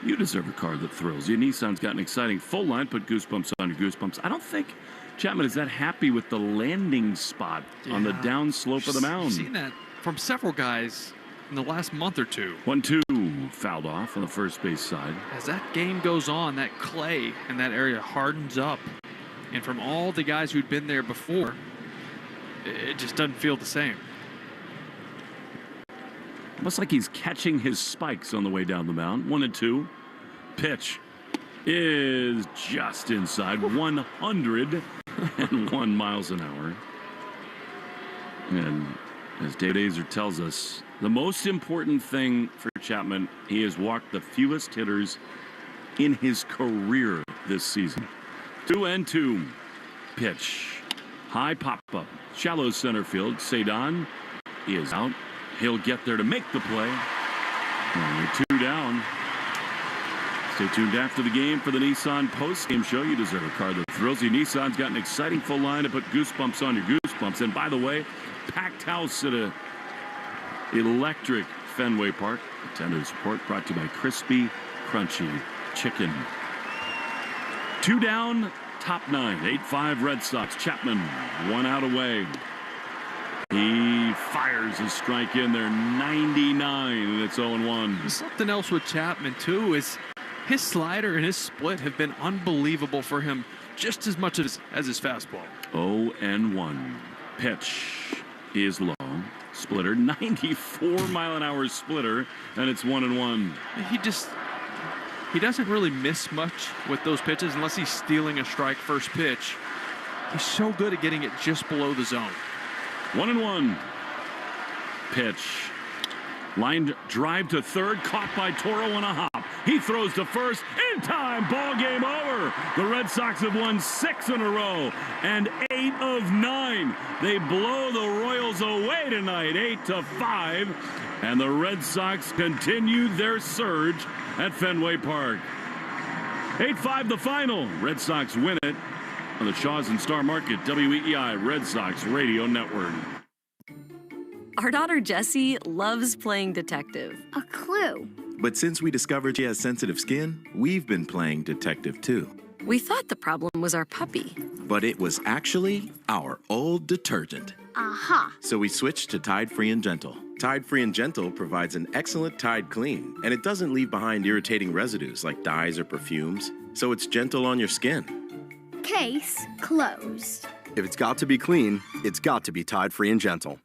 S3: You deserve a car that thrills you. Nissan's got an exciting full line. Put goosebumps on your goosebumps. I don't think Chapman is that happy with the landing spot on the down slope of the mound.
S14: I've seen that from several guys in the last month or two.
S3: 1-2. Fouled off on the first base side.
S14: As that game goes on, that clay in that area hardens up. And from all the guys who'd been there before, it just doesn't feel the same.
S3: Almost like he's catching his spikes on the way down the mound. 1-2. Pitch is just inside 101 miles an hour. And as Dave Azer tells us, the most important thing for Chapman, he has walked the fewest hitters in his career this season. 2-2. Pitch. High pop-up. Shallow center field. Cedon is out. He'll get there to make the play. Only two down. Stay tuned after the game for the Nissan postgame show. You deserve a car that thrills you. Nissan's got an exciting full line to put goosebumps on your goosebumps. And by the way, packed house at a electric Fenway Park. Tender support brought to you by Crispy Crunchy Chicken. 2 down, top 9. 8-5 Red Sox. Chapman, 1 out away. He fires a strike in there, 99, and it's 0-1.
S14: Something else with Chapman, too, is his slider and his split have been unbelievable for him, just as much as his fastball.
S3: 0-1. Pitch is long. Splitter, 94-mile-an-hour splitter, and it's 1-1.
S14: He doesn't really miss much with those pitches unless he's stealing a strike first pitch. He's so good at getting it just below the zone.
S3: 1-1. Pitch. Lined drive to third, caught by Cora on a hop. He throws to first in time. Ball game over. The Red Sox have won 6 in a row and 8 of 9. They blow the Royals away tonight, 8-5. And the Red Sox continue their surge at Fenway Park. 8-5 the final. Red Sox win it on the Shaw's and Star Market WEEI Red Sox Radio Network.
S13: Our daughter Jessie loves playing detective.
S10: A clue.
S17: But since we discovered she has sensitive skin, we've been playing detective too.
S13: We thought the problem was our puppy.
S17: But it was actually our old detergent.
S10: Aha.
S17: So we switched to Tide Free and Gentle. Tide Free and Gentle provides an excellent Tide clean, and it doesn't leave behind irritating residues like dyes or perfumes, so it's gentle on your skin.
S10: Case closed.
S18: If it's got to be clean, it's got to be Tide Free and Gentle.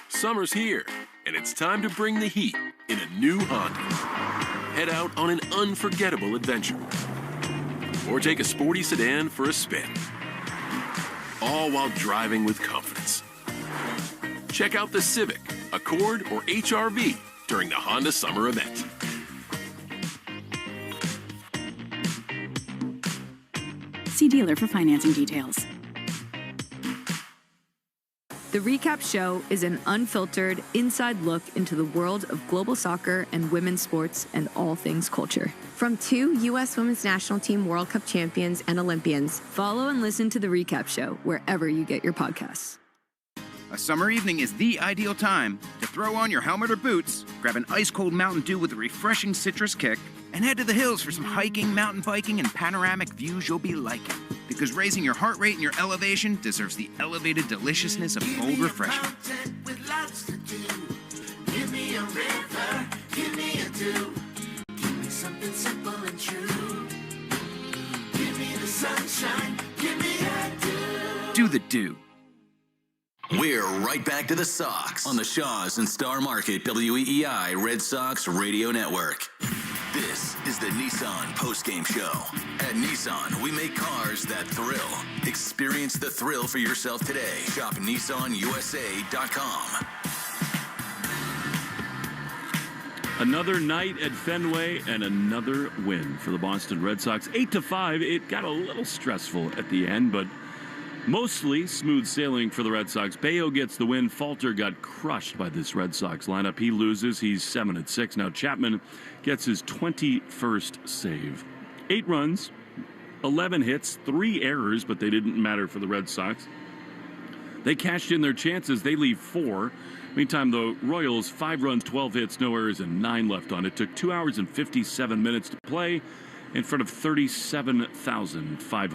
S15: Summer's here, and it's time to bring the heat in a new Honda. Head out on an unforgettable adventure. Or take a sporty sedan for a spin. All while driving with confidence. Check out the Civic, Accord, or HR-V during the Honda Summer Event.
S21: See dealer for financing details.
S1: The Recap Show is an unfiltered, inside look into the world of global soccer and women's sports and all things culture.
S2: From 2 U.S. Women's National Team World Cup champions and Olympians.
S1: Follow and listen to The Recap Show wherever you get your podcasts.
S11: A summer evening is the ideal time to throw on your helmet or boots, grab an ice-cold Mountain Dew with a refreshing citrus kick, and head to the hills for some hiking, mountain biking, and panoramic views you'll be liking. Because raising your heart rate and your elevation deserves the elevated deliciousness of cold refreshment.
S6: With lots to do. Give me a river, give me a dew. Give me something simple and true. Give me the sunshine, give me a dew.
S11: Do the dew.
S29: We're right back to the Sox on the Shaw's and Star Market WEEI Red Sox Radio Network. This is the Nissan postgame show. At Nissan, we make cars that thrill. Experience the thrill for yourself today. Shop NissanUSA.com.
S3: Another night at Fenway and another win for the Boston Red Sox. 8-5. It got a little stressful at the end, but mostly smooth sailing for the Red Sox. Bayo gets the win. Falter got crushed by this Red Sox lineup. He loses. He's 7-6. Now Chapman gets his 21st save. 8 runs, 11 hits, 3 errors, but they didn't matter for the Red Sox. They cashed in their chances. They leave 4. Meantime, the Royals, 5 runs, 12 hits, no errors, and 9 left on it. Took 2 hours and 57 minutes to play in front of 37,500.